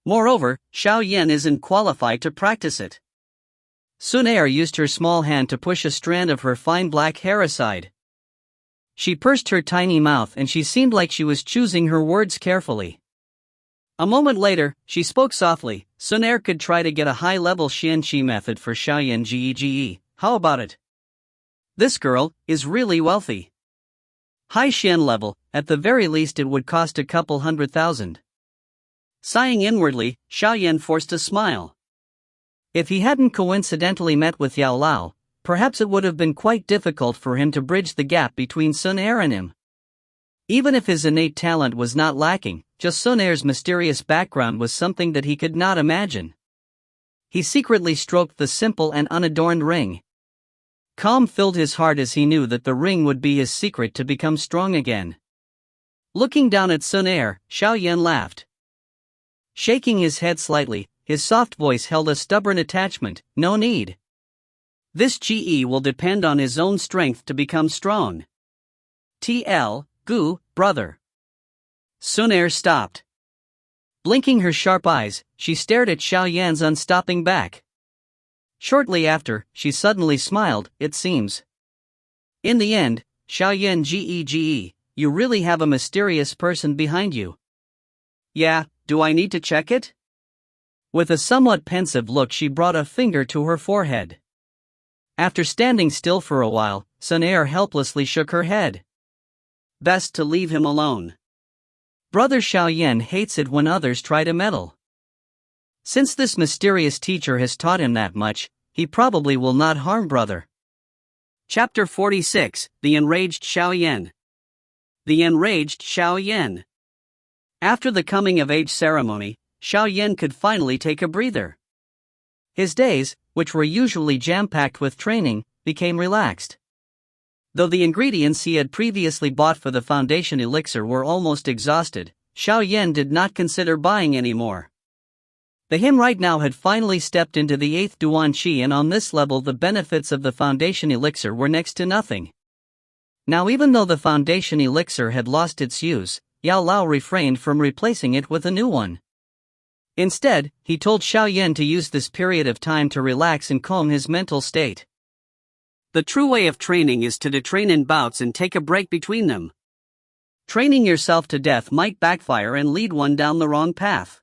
Moreover, Xiaoyan isn't qualified to practice it. Sun Er used her small hand to push a strand of her fine black hair aside. She pursed her tiny mouth and she seemed like she was choosing her words carefully. A moment later, she spoke softly. Sun Er could try to get a high-level Xian Qi method for Xiaoyan Ge. How about it? This girl is really wealthy. High Xian level, at the very least it would cost a couple 100,000. Sighing inwardly, Xiaoyan forced a smile. If he hadn't coincidentally met with Yao Lao, perhaps it would have been quite difficult for him to bridge the gap between Sun Er and him. Even if his innate talent was not lacking, just Sun Er's mysterious background was something that he could not imagine. He secretly stroked the simple and unadorned ring. Calm filled his heart as he knew that the ring would be his secret to become strong again. Looking down at Sun Er, Xiaoyan laughed. Shaking his head slightly, his soft voice held a stubborn attachment. No need. This Qi will depend on his own strength to become strong. TL, Gu, brother. Sun Er stopped. Blinking her sharp eyes, she stared at Xiaoyan's unstopping back. Shortly after, she suddenly smiled, it seems. In the end, Xiaoyan Ge, you really have a mysterious person behind you. Yeah, do I need to check it? With a somewhat pensive look, she brought a finger to her forehead. After standing still for a while, Sun Er helplessly shook her head. Best to leave him alone. Brother Xiaoyan hates it when others try to meddle. Since this mysterious teacher has taught him that much, he probably will not harm brother. Chapter 46, The Enraged Xiaoyan. The Enraged Xiaoyan. After the coming-of-age ceremony, Xiaoyan could finally take a breather. His days, which were usually jam-packed with training, became relaxed. Though the ingredients he had previously bought for the foundation elixir were almost exhausted, Xiaoyan did not consider buying any more. The him right now had finally stepped into the 8th Duan Qi, and on this level the benefits of the foundation elixir were next to nothing. Now, even though the foundation elixir had lost its use, Yao Lao refrained from replacing it with a new one. Instead, he told Xiaoyan to use this period of time to relax and calm his mental state. The true way of training is to detrain in bouts and take a break between them. Training yourself to death might backfire and lead one down the wrong path.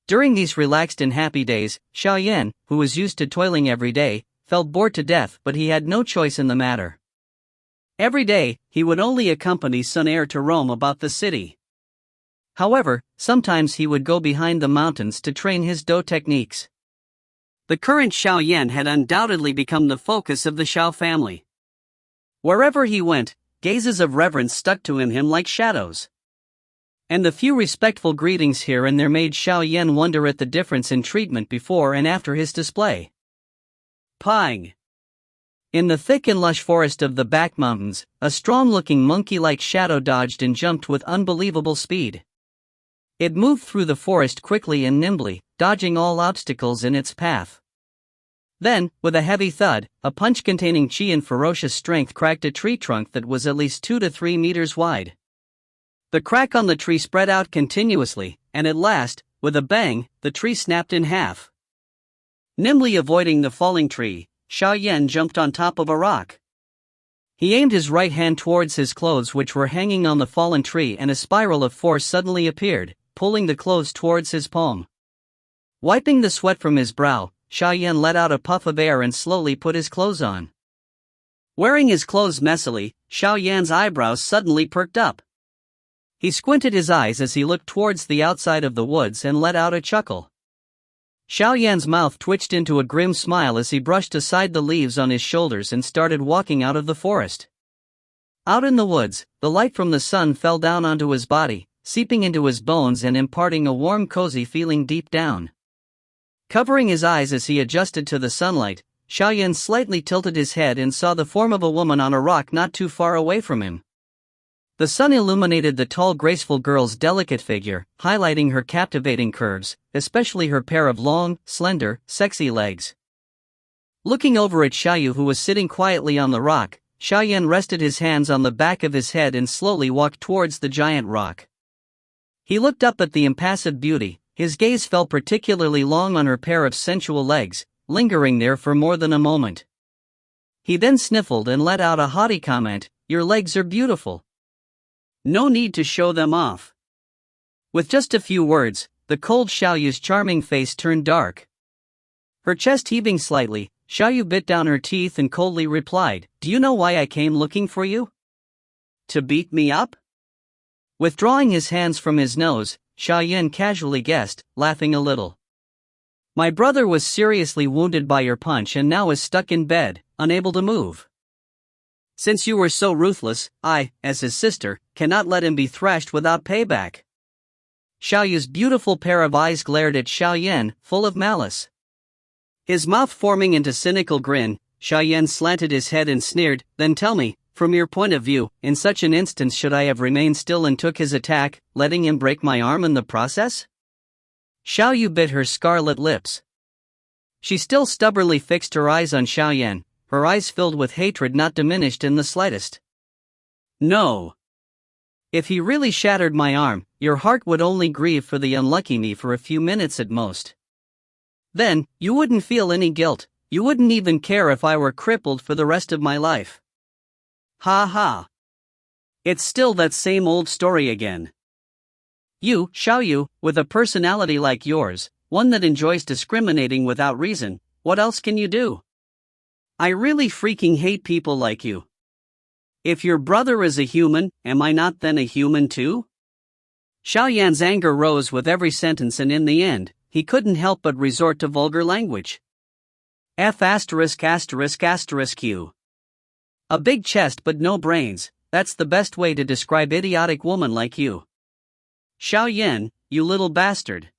During these relaxed and happy days, Xiaoyan, who was used to toiling every day, felt bored to death, but he had no choice in the matter. Every day, he would only accompany Sun Er to roam about the city. However, sometimes he would go behind the mountains to train his Do techniques. The current Xiaoyan had undoubtedly become the focus of the Xiao family. Wherever he went, gazes of reverence stuck to him like shadows. And the few respectful greetings here and there made Xiaoyan wonder at the difference in treatment before and after his display. Pang. In the thick and lush forest of the back mountains, a strong-looking monkey-like shadow dodged and jumped with unbelievable speed. It moved through the forest quickly and nimbly, dodging all obstacles in its path. Then, with a heavy thud, a punch containing qi and ferocious strength cracked a tree trunk that was at least 2 to 3 meters wide. The crack on the tree spread out continuously, and at last, with a bang, the tree snapped in half. Nimbly avoiding the falling tree, Xiaoyan jumped on top of a rock. He aimed his right hand towards his clothes which were hanging on the fallen tree, and a spiral of force suddenly appeared, pulling the clothes towards his palm. Wiping the sweat from his brow, Xiaoyan let out a puff of air and slowly put his clothes on. Wearing his clothes messily, Xiaoyan's eyebrows suddenly perked up. He squinted his eyes as he looked towards the outside of the woods and let out a chuckle. Xiao Yan's mouth twitched into a grim smile as he brushed aside the leaves on his shoulders and started walking out of the forest. Out in the woods, the light from the sun fell down onto his body, seeping into his bones and imparting a warm, cozy feeling deep down. Covering his eyes as he adjusted to the sunlight, Xiao Yan slightly tilted his head and saw the form of a woman on a rock not too far away from him. The sun illuminated the tall, graceful girl's delicate figure, highlighting her captivating curves, especially her pair of long, slender, sexy legs. Looking over at Xiaoyu, who was sitting quietly on the rock, Xiao Yan rested his hands on the back of his head and slowly walked towards the giant rock. He looked up at the impassive beauty, his gaze fell particularly long on her pair of sensual legs, lingering there for more than a moment. He then sniffled and let out a haughty comment, "Your legs are beautiful. No need to show them off." With just a few words, the cold Xiaoyu's charming face turned dark. Her chest heaving slightly, Xiaoyu bit down her teeth and coldly replied, "Do you know why I came looking for you? To beat me up?" Withdrawing his hands from his nose, Xiao Yan casually guessed, laughing a little. "My brother was seriously wounded by your punch and now is stuck in bed, unable to move. Since you were so ruthless, I, as his sister, cannot let him be thrashed without payback." Xiaoyu's beautiful pair of eyes glared at Xiao Yan, full of malice. His mouth forming into cynical grin, Xiao Yan slanted his head and sneered, "Then tell me, from your point of view, in such an instance should I have remained still and took his attack, letting him break my arm in the process?" Xiaoyu bit her scarlet lips. She still stubbornly fixed her eyes on Xiao Yan, her eyes filled with hatred not diminished in the slightest. "No. If he really shattered my arm, your heart would only grieve for the unlucky me for a few minutes at most. Then, you wouldn't feel any guilt, you wouldn't even care if I were crippled for the rest of my life. Ha ha. It's still that same old story again. You, Xiaoyu, with a personality like yours, one that enjoys discriminating without reason, what else can you do? I really freaking hate people like you. If your brother is a human, am I not then a human too?" Xiao Yan's anger rose with every sentence and in the end, he couldn't help but resort to vulgar language. Q. A big chest but no brains, that's the best way to describe idiotic woman like you. Xiao Yan, you little bastard.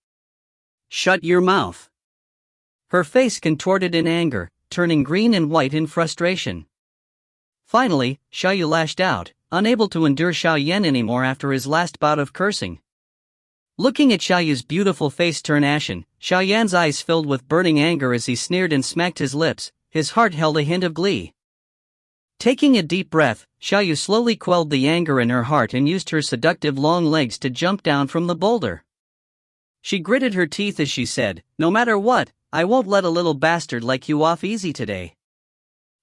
Shut your mouth. Her face contorted in anger, turning green and white in frustration. Finally, Xiaoyu lashed out, unable to endure Xiao Yan anymore after his last bout of cursing. Looking at Xiaoyu's beautiful face turn ashen, Xiao Yan's eyes filled with burning anger as he sneered and smacked his lips, his heart held a hint of glee. Taking a deep breath, Xiaoyu slowly quelled the anger in her heart and used her seductive long legs to jump down from the boulder. She gritted her teeth as she said, "No matter what, I won't let a little bastard like you off easy today."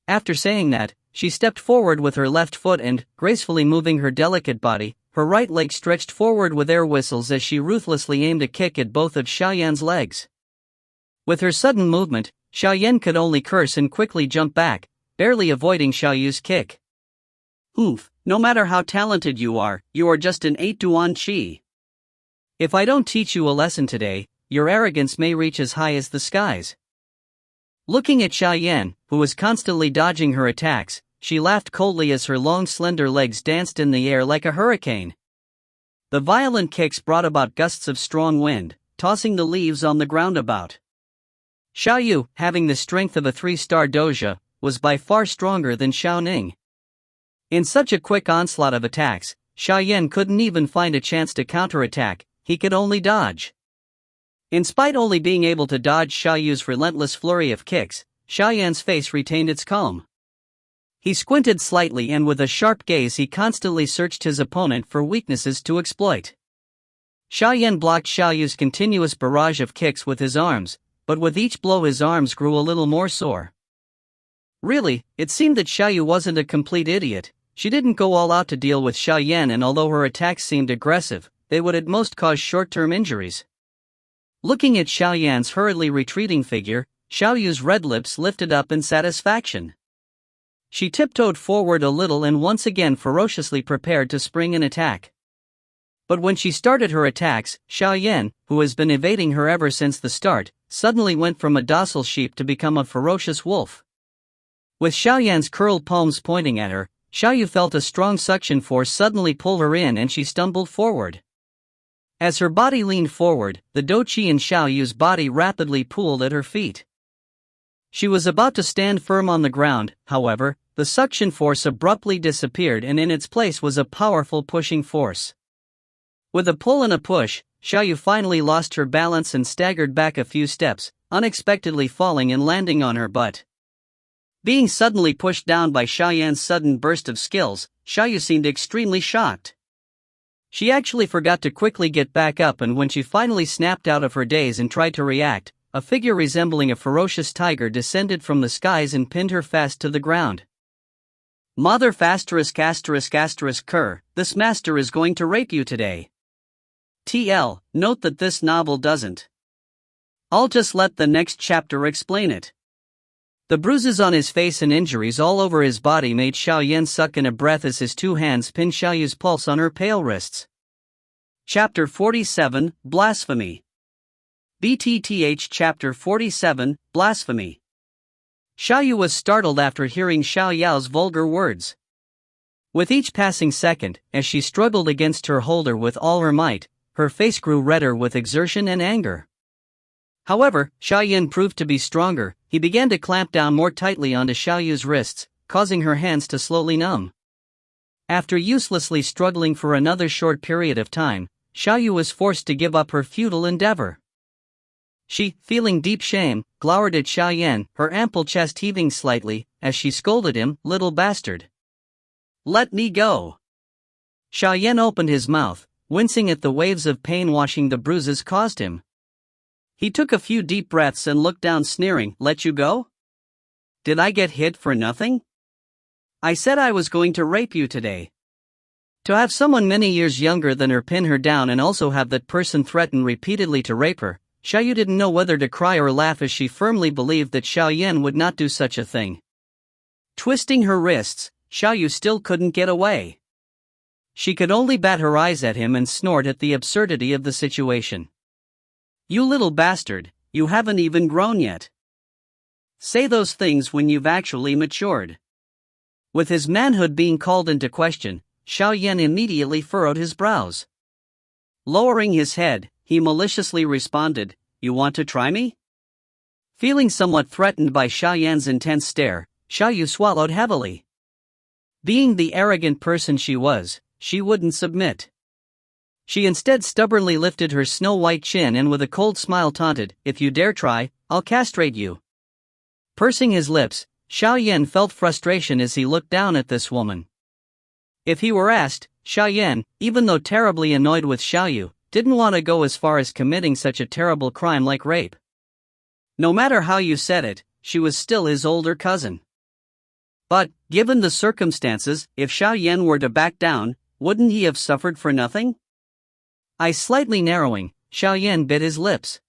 After saying that, she stepped forward with her left foot and, gracefully moving her delicate body, her right leg stretched forward with air whistles as she ruthlessly aimed a kick at both of Xiao Yan's legs. With her sudden movement, Xiao Yan could only curse and quickly jump back, barely avoiding Xiaoyu's kick. "Oof, no matter how talented you are just an 8-to-1 chi. If I don't teach you a lesson today, your arrogance may reach as high as the skies." Looking at Xiao Yan, who was constantly dodging her attacks, she laughed coldly as her long slender legs danced in the air like a hurricane. The violent kicks brought about gusts of strong wind, tossing the leaves on the ground about. Xiaoyu, having the strength of a 3-star doja, was by far stronger than Xiao Ning. In such a quick onslaught of attacks, Xiao Yan couldn't even find a chance to counterattack, he could only dodge. In spite only being able to dodge Xiaoyu's relentless flurry of kicks, Xiao Yan's face retained its calm. He squinted slightly and with a sharp gaze he constantly searched his opponent for weaknesses to exploit. Xiao Yan blocked Xiaoyu's continuous barrage of kicks with his arms, but with each blow his arms grew a little more sore. Really, it seemed that Xiaoyu wasn't a complete idiot. She didn't go all out to deal with Xiao Yan, and although her attacks seemed aggressive, they would at most cause short-term injuries. Looking at Xiao Yan's hurriedly retreating figure, Xiaoyu's red lips lifted up in satisfaction. She tiptoed forward a little and once again ferociously prepared to spring an attack. But when she started her attacks, Xiao Yan, who has been evading her ever since the start, suddenly went from a docile sheep to become a ferocious wolf. With Xiao Yan's curled palms pointing at her, Xiao Yu felt a strong suction force suddenly pull her in and she stumbled forward. As her body leaned forward, the Douqi in Xiao Yu's body rapidly pooled at her feet. She was about to stand firm on the ground, however, the suction force abruptly disappeared and in its place was a powerful pushing force. With a pull and a push, Xiao Yu finally lost her balance and staggered back a few steps, unexpectedly falling and landing on her butt. Being suddenly pushed down by Xiao Yan's sudden burst of skills, Xiao Yu seemed extremely shocked. She actually forgot to quickly get back up, and when she finally snapped out of her daze and tried to react, a figure resembling a ferocious tiger descended from the skies and pinned her fast to the ground. Mother cur, this master is going to rape you today. TL, note that this novel doesn't. I'll just let the next chapter explain it. The bruises on his face and injuries all over his body made Xiao Yan suck in a breath as his two hands pinned Xiao Yu's pulse on her pale wrists. Chapter 47, Blasphemy. BTTH Chapter 47, Blasphemy. Xiao Yu was startled after hearing Xiao Yao's vulgar words. With each passing second, as she struggled against her holder with all her might, her face grew redder with exertion and anger. However, Xiao Yan proved to be stronger. He began to clamp down more tightly onto Xiao Yu's wrists, causing her hands to slowly numb. After uselessly struggling for another short period of time, Xiao Yu was forced to give up her futile endeavor. She, feeling deep shame, glowered at Xiao Yan, her ample chest heaving slightly, as she scolded him, "Little bastard. Let me go." Xiao Yan opened his mouth, wincing at the waves of pain washing the bruises caused him. He took a few deep breaths and looked down, sneering, "Let you go? Did I get hit for nothing? I said I was going to rape you today." To have someone many years younger than her pin her down and also have that person threaten repeatedly to rape her, Xiao Yu didn't know whether to cry or laugh, as she firmly believed that Xiao Yan would not do such a thing. Twisting her wrists, Xiao Yu still couldn't get away. She could only bat her eyes at him and snort at the absurdity of the situation. "You little bastard, you haven't even grown yet. Say those things when you've actually matured." With his manhood being called into question, Xiao Yan immediately furrowed his brows. Lowering his head, he maliciously responded, "You want to try me?" Feeling somewhat threatened by Xiao Yan's intense stare, Xiao Yu swallowed heavily. Being the arrogant person she was, she wouldn't submit. She instead stubbornly lifted her snow-white chin and with a cold smile taunted, "If you dare try, I'll castrate you." Pursing his lips, Xiao Yan felt frustration as he looked down at this woman. If he were asked, Xiao Yan, even though terribly annoyed with Xiao Yu, didn't want to go as far as committing such a terrible crime like rape. No matter how you said it, she was still his older cousin. But, given the circumstances, if Xiao Yan were to back down, wouldn't he have suffered for nothing? Eyes slightly narrowing, Xiao Yan bit his lips.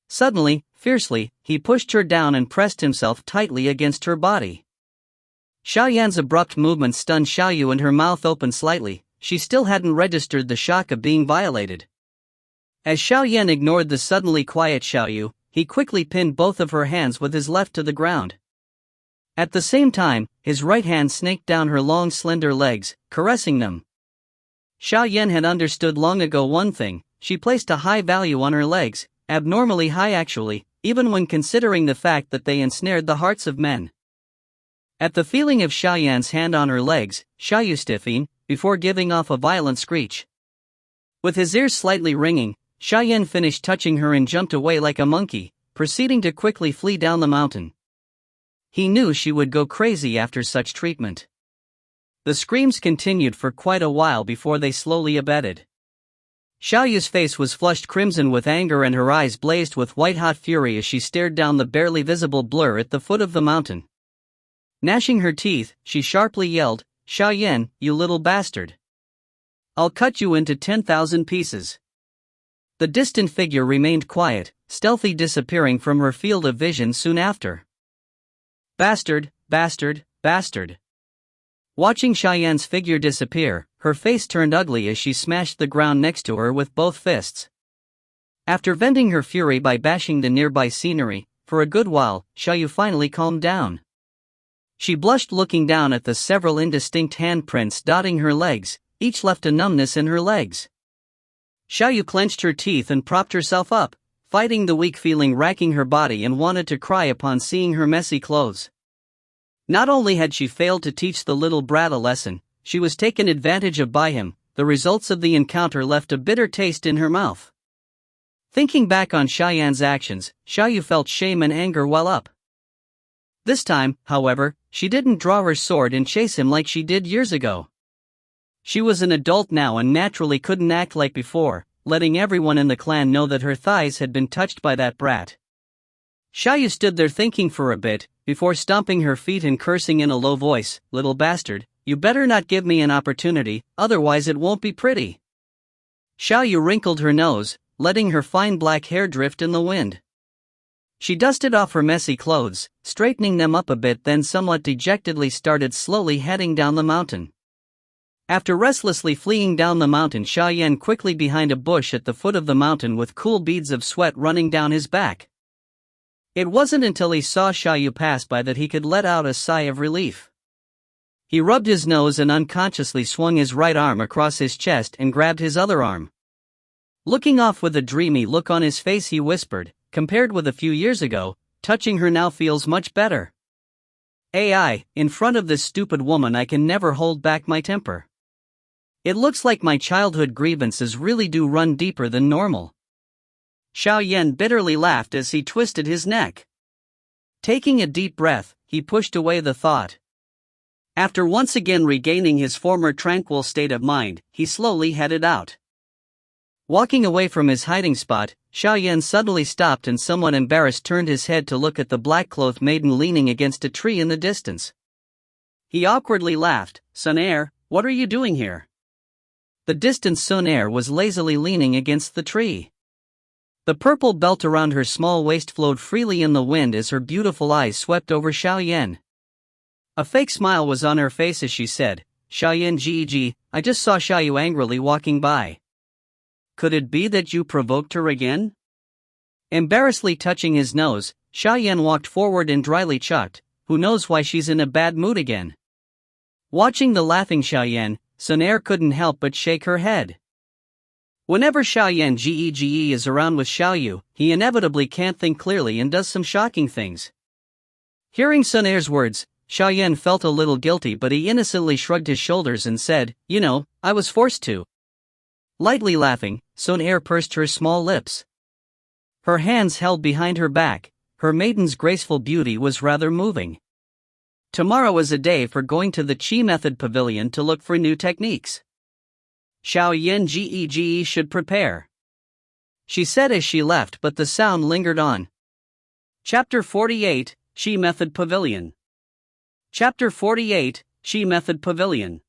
Suddenly, fiercely, he pushed her down and pressed himself tightly against her body. Xiao Yan's abrupt movement stunned Xiao Yu and her mouth opened slightly. She still hadn't registered the shock of being violated. As Xiao Yan ignored the suddenly quiet Xiao Yu, he quickly pinned both of her hands with his left to the ground. At the same time, his right hand snaked down her long slender legs, caressing them. Xiao Yan had understood long ago one thing: she placed a high value on her legs, abnormally high actually, even when considering the fact that they ensnared the hearts of men. At the feeling of Xiao Yan's hand on her legs, Xiao Yu stiffened, before giving off a violent screech. With his ears slightly ringing, Xiao Yan finished touching her and jumped away like a monkey, proceeding to quickly flee down the mountain. He knew she would go crazy after such treatment. The screams continued for quite a while before they slowly abated. Xiao Yu's face was flushed crimson with anger and her eyes blazed with white-hot fury as she stared down the barely visible blur at the foot of the mountain. Gnashing her teeth, she sharply yelled, "Xiao Yan, you little bastard. I'll cut you into 10,000 pieces." The distant figure remained quiet, stealthily disappearing from her field of vision soon after. "Bastard, bastard, bastard. Watching Cheyenne's figure disappear, her face turned ugly as she smashed the ground next to her with both fists. After venting her fury by bashing the nearby scenery, for a good while, Xiaoyu finally calmed down. She blushed looking down at the several indistinct handprints dotting her legs, each left a numbness in her legs. Xiaoyu clenched her teeth and propped herself up, fighting the weak feeling racking her body and wanted to cry upon seeing her messy clothes. Not only had she failed to teach the little brat a lesson, she was taken advantage of by him. The results of the encounter left a bitter taste in her mouth. Thinking back on Cheyenne's actions, Xiaoyu felt shame and anger well up. This time, however, she didn't draw her sword and chase him like she did years ago. She was an adult now and naturally couldn't act like before, letting everyone in the clan know that her thighs had been touched by that brat. Xiaoyu stood there thinking for a bit, before stomping her feet and cursing in a low voice, "Little bastard, you better not give me an opportunity, otherwise it won't be pretty." Xiaoyu wrinkled her nose, letting her fine black hair drift in the wind. She dusted off her messy clothes, straightening them up a bit, then somewhat dejectedly started slowly heading down the mountain. After restlessly fleeing down the mountain, Xiaoyan quickly behind a bush at the foot of the mountain with cool beads of sweat running down his back. It wasn't until he saw Xiaoyu pass by that he could let out a sigh of relief. He rubbed his nose and unconsciously swung his right arm across his chest and grabbed his other arm. Looking off with a dreamy look on his face, he whispered, "Compared with a few years ago, touching her now feels much better. In front of this stupid woman I can never hold back my temper. It looks like my childhood grievances really do run deeper than normal." Xiaoyan bitterly laughed as he twisted his neck. Taking a deep breath, he pushed away the thought. After once again regaining his former tranquil state of mind, he slowly headed out. Walking away from his hiding spot, Xiaoyan suddenly stopped and somewhat embarrassed turned his head to look at the black-clothed maiden leaning against a tree in the distance. He awkwardly laughed. "Sun Air, what are you doing here?" The distant Sun Air was lazily leaning against the tree. The purple belt around her small waist flowed freely in the wind as her beautiful eyes swept over Xiaoyan. A fake smile was on her face as she said, "Xiaoyan Geg, I just saw Xiaoyu angrily walking by. Could it be that you provoked her again?" Embarrassedly touching his nose, Xiaoyan walked forward and dryly chucked, "Who knows why she's in a bad mood again?" Watching the laughing Xiaoyan, Sun Air couldn't help but shake her head. Whenever Xiaoyan Gege is around with Xiaoyu, he inevitably can't think clearly and does some shocking things. Hearing Sun Air's words, Xiaoyan felt a little guilty, but he innocently shrugged his shoulders and said, "You know, I was forced to." Lightly laughing, Sun Air pursed her small lips. Her hands held behind her back, her maiden's graceful beauty was rather moving. Tomorrow is a day for going to the Chi Method Pavilion to look for new techniques. Xiaoyan Gege should prepare, she said as she left, but the sound lingered on. Chapter 48, Chi Method Pavilion. Chapter 48, Chi Method Pavilion.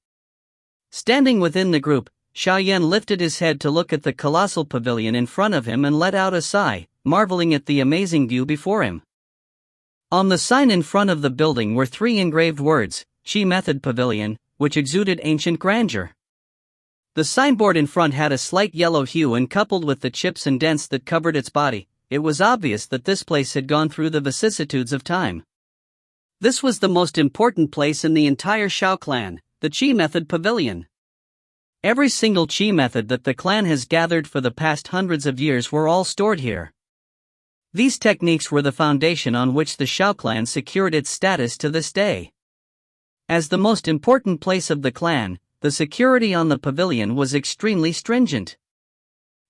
Standing within the group, Xiaoyan lifted his head to look at the colossal pavilion in front of him and let out a sigh, marveling at the amazing view before him. On the sign in front of the building were 3 engraved words, Chi Method Pavilion, which exuded ancient grandeur. The signboard in front had a slight yellow hue, and coupled with the chips and dents that covered its body, it was obvious that this place had gone through the vicissitudes of time. This was the most important place in the entire Shao clan, the Chi Method Pavilion. Every single Chi method that the clan has gathered for the past hundreds of years were all stored here. These techniques were the foundation on which the Shao clan secured its status to this day. As the most important place of the clan, the security on the pavilion was extremely stringent.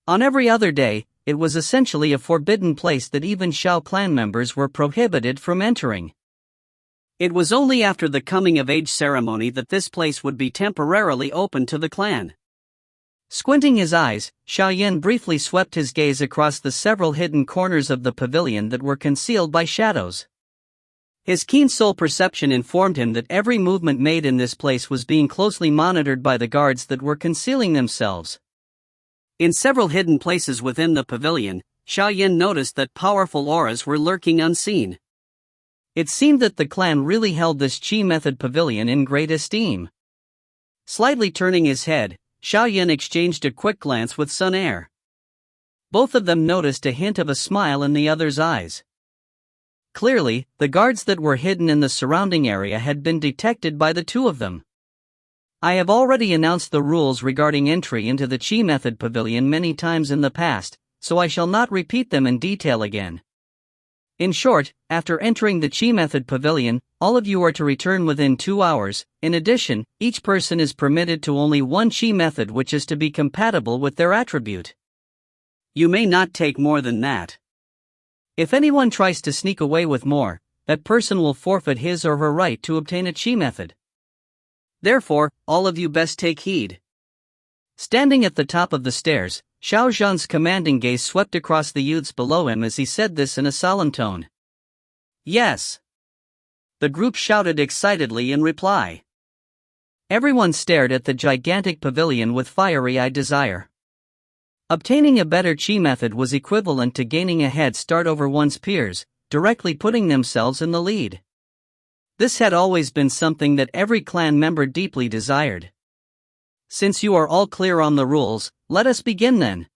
On every other day, it was essentially a forbidden place that even Shao clan members were prohibited from entering. It was only after the coming-of-age ceremony that this place would be temporarily open to the clan. Squinting his eyes, Xiaoyan briefly swept his gaze across the several hidden corners of the pavilion that were concealed by shadows. His keen soul perception informed him that every movement made in this place was being closely monitored by the guards that were concealing themselves. In several hidden places within the pavilion, Xiaoyan noticed that powerful auras were lurking unseen. It seemed that the clan really held this Chi method pavilion in great esteem. Slightly turning his head, Xiaoyan exchanged a quick glance with Sun Air. Both of them noticed a hint of a smile in the other's eyes. Clearly, the guards that were hidden in the surrounding area had been detected by the two of them. I have already announced the rules regarding entry into the Chi method pavilion many times in the past, so I shall not repeat them in detail again. In short, after entering the Chi method pavilion, all of you are to return within 2 hours. In addition, each person is permitted to only one Chi method which is to be compatible with their attribute. You may not take more than that. If anyone tries to sneak away with more, that person will forfeit his or her right to obtain a Chi method. Therefore, all of you best take heed. Standing at the top of the stairs, Xiao Zhan's commanding gaze swept across the youths below him as he said this in a solemn tone. Yes. The group shouted excitedly in reply. Everyone stared at the gigantic pavilion with fiery-eyed desire. Obtaining a better Chi method was equivalent to gaining a head start over one's peers, directly putting themselves in the lead. This had always been something that every clan member deeply desired. Since you are all clear on the rules, let us begin then.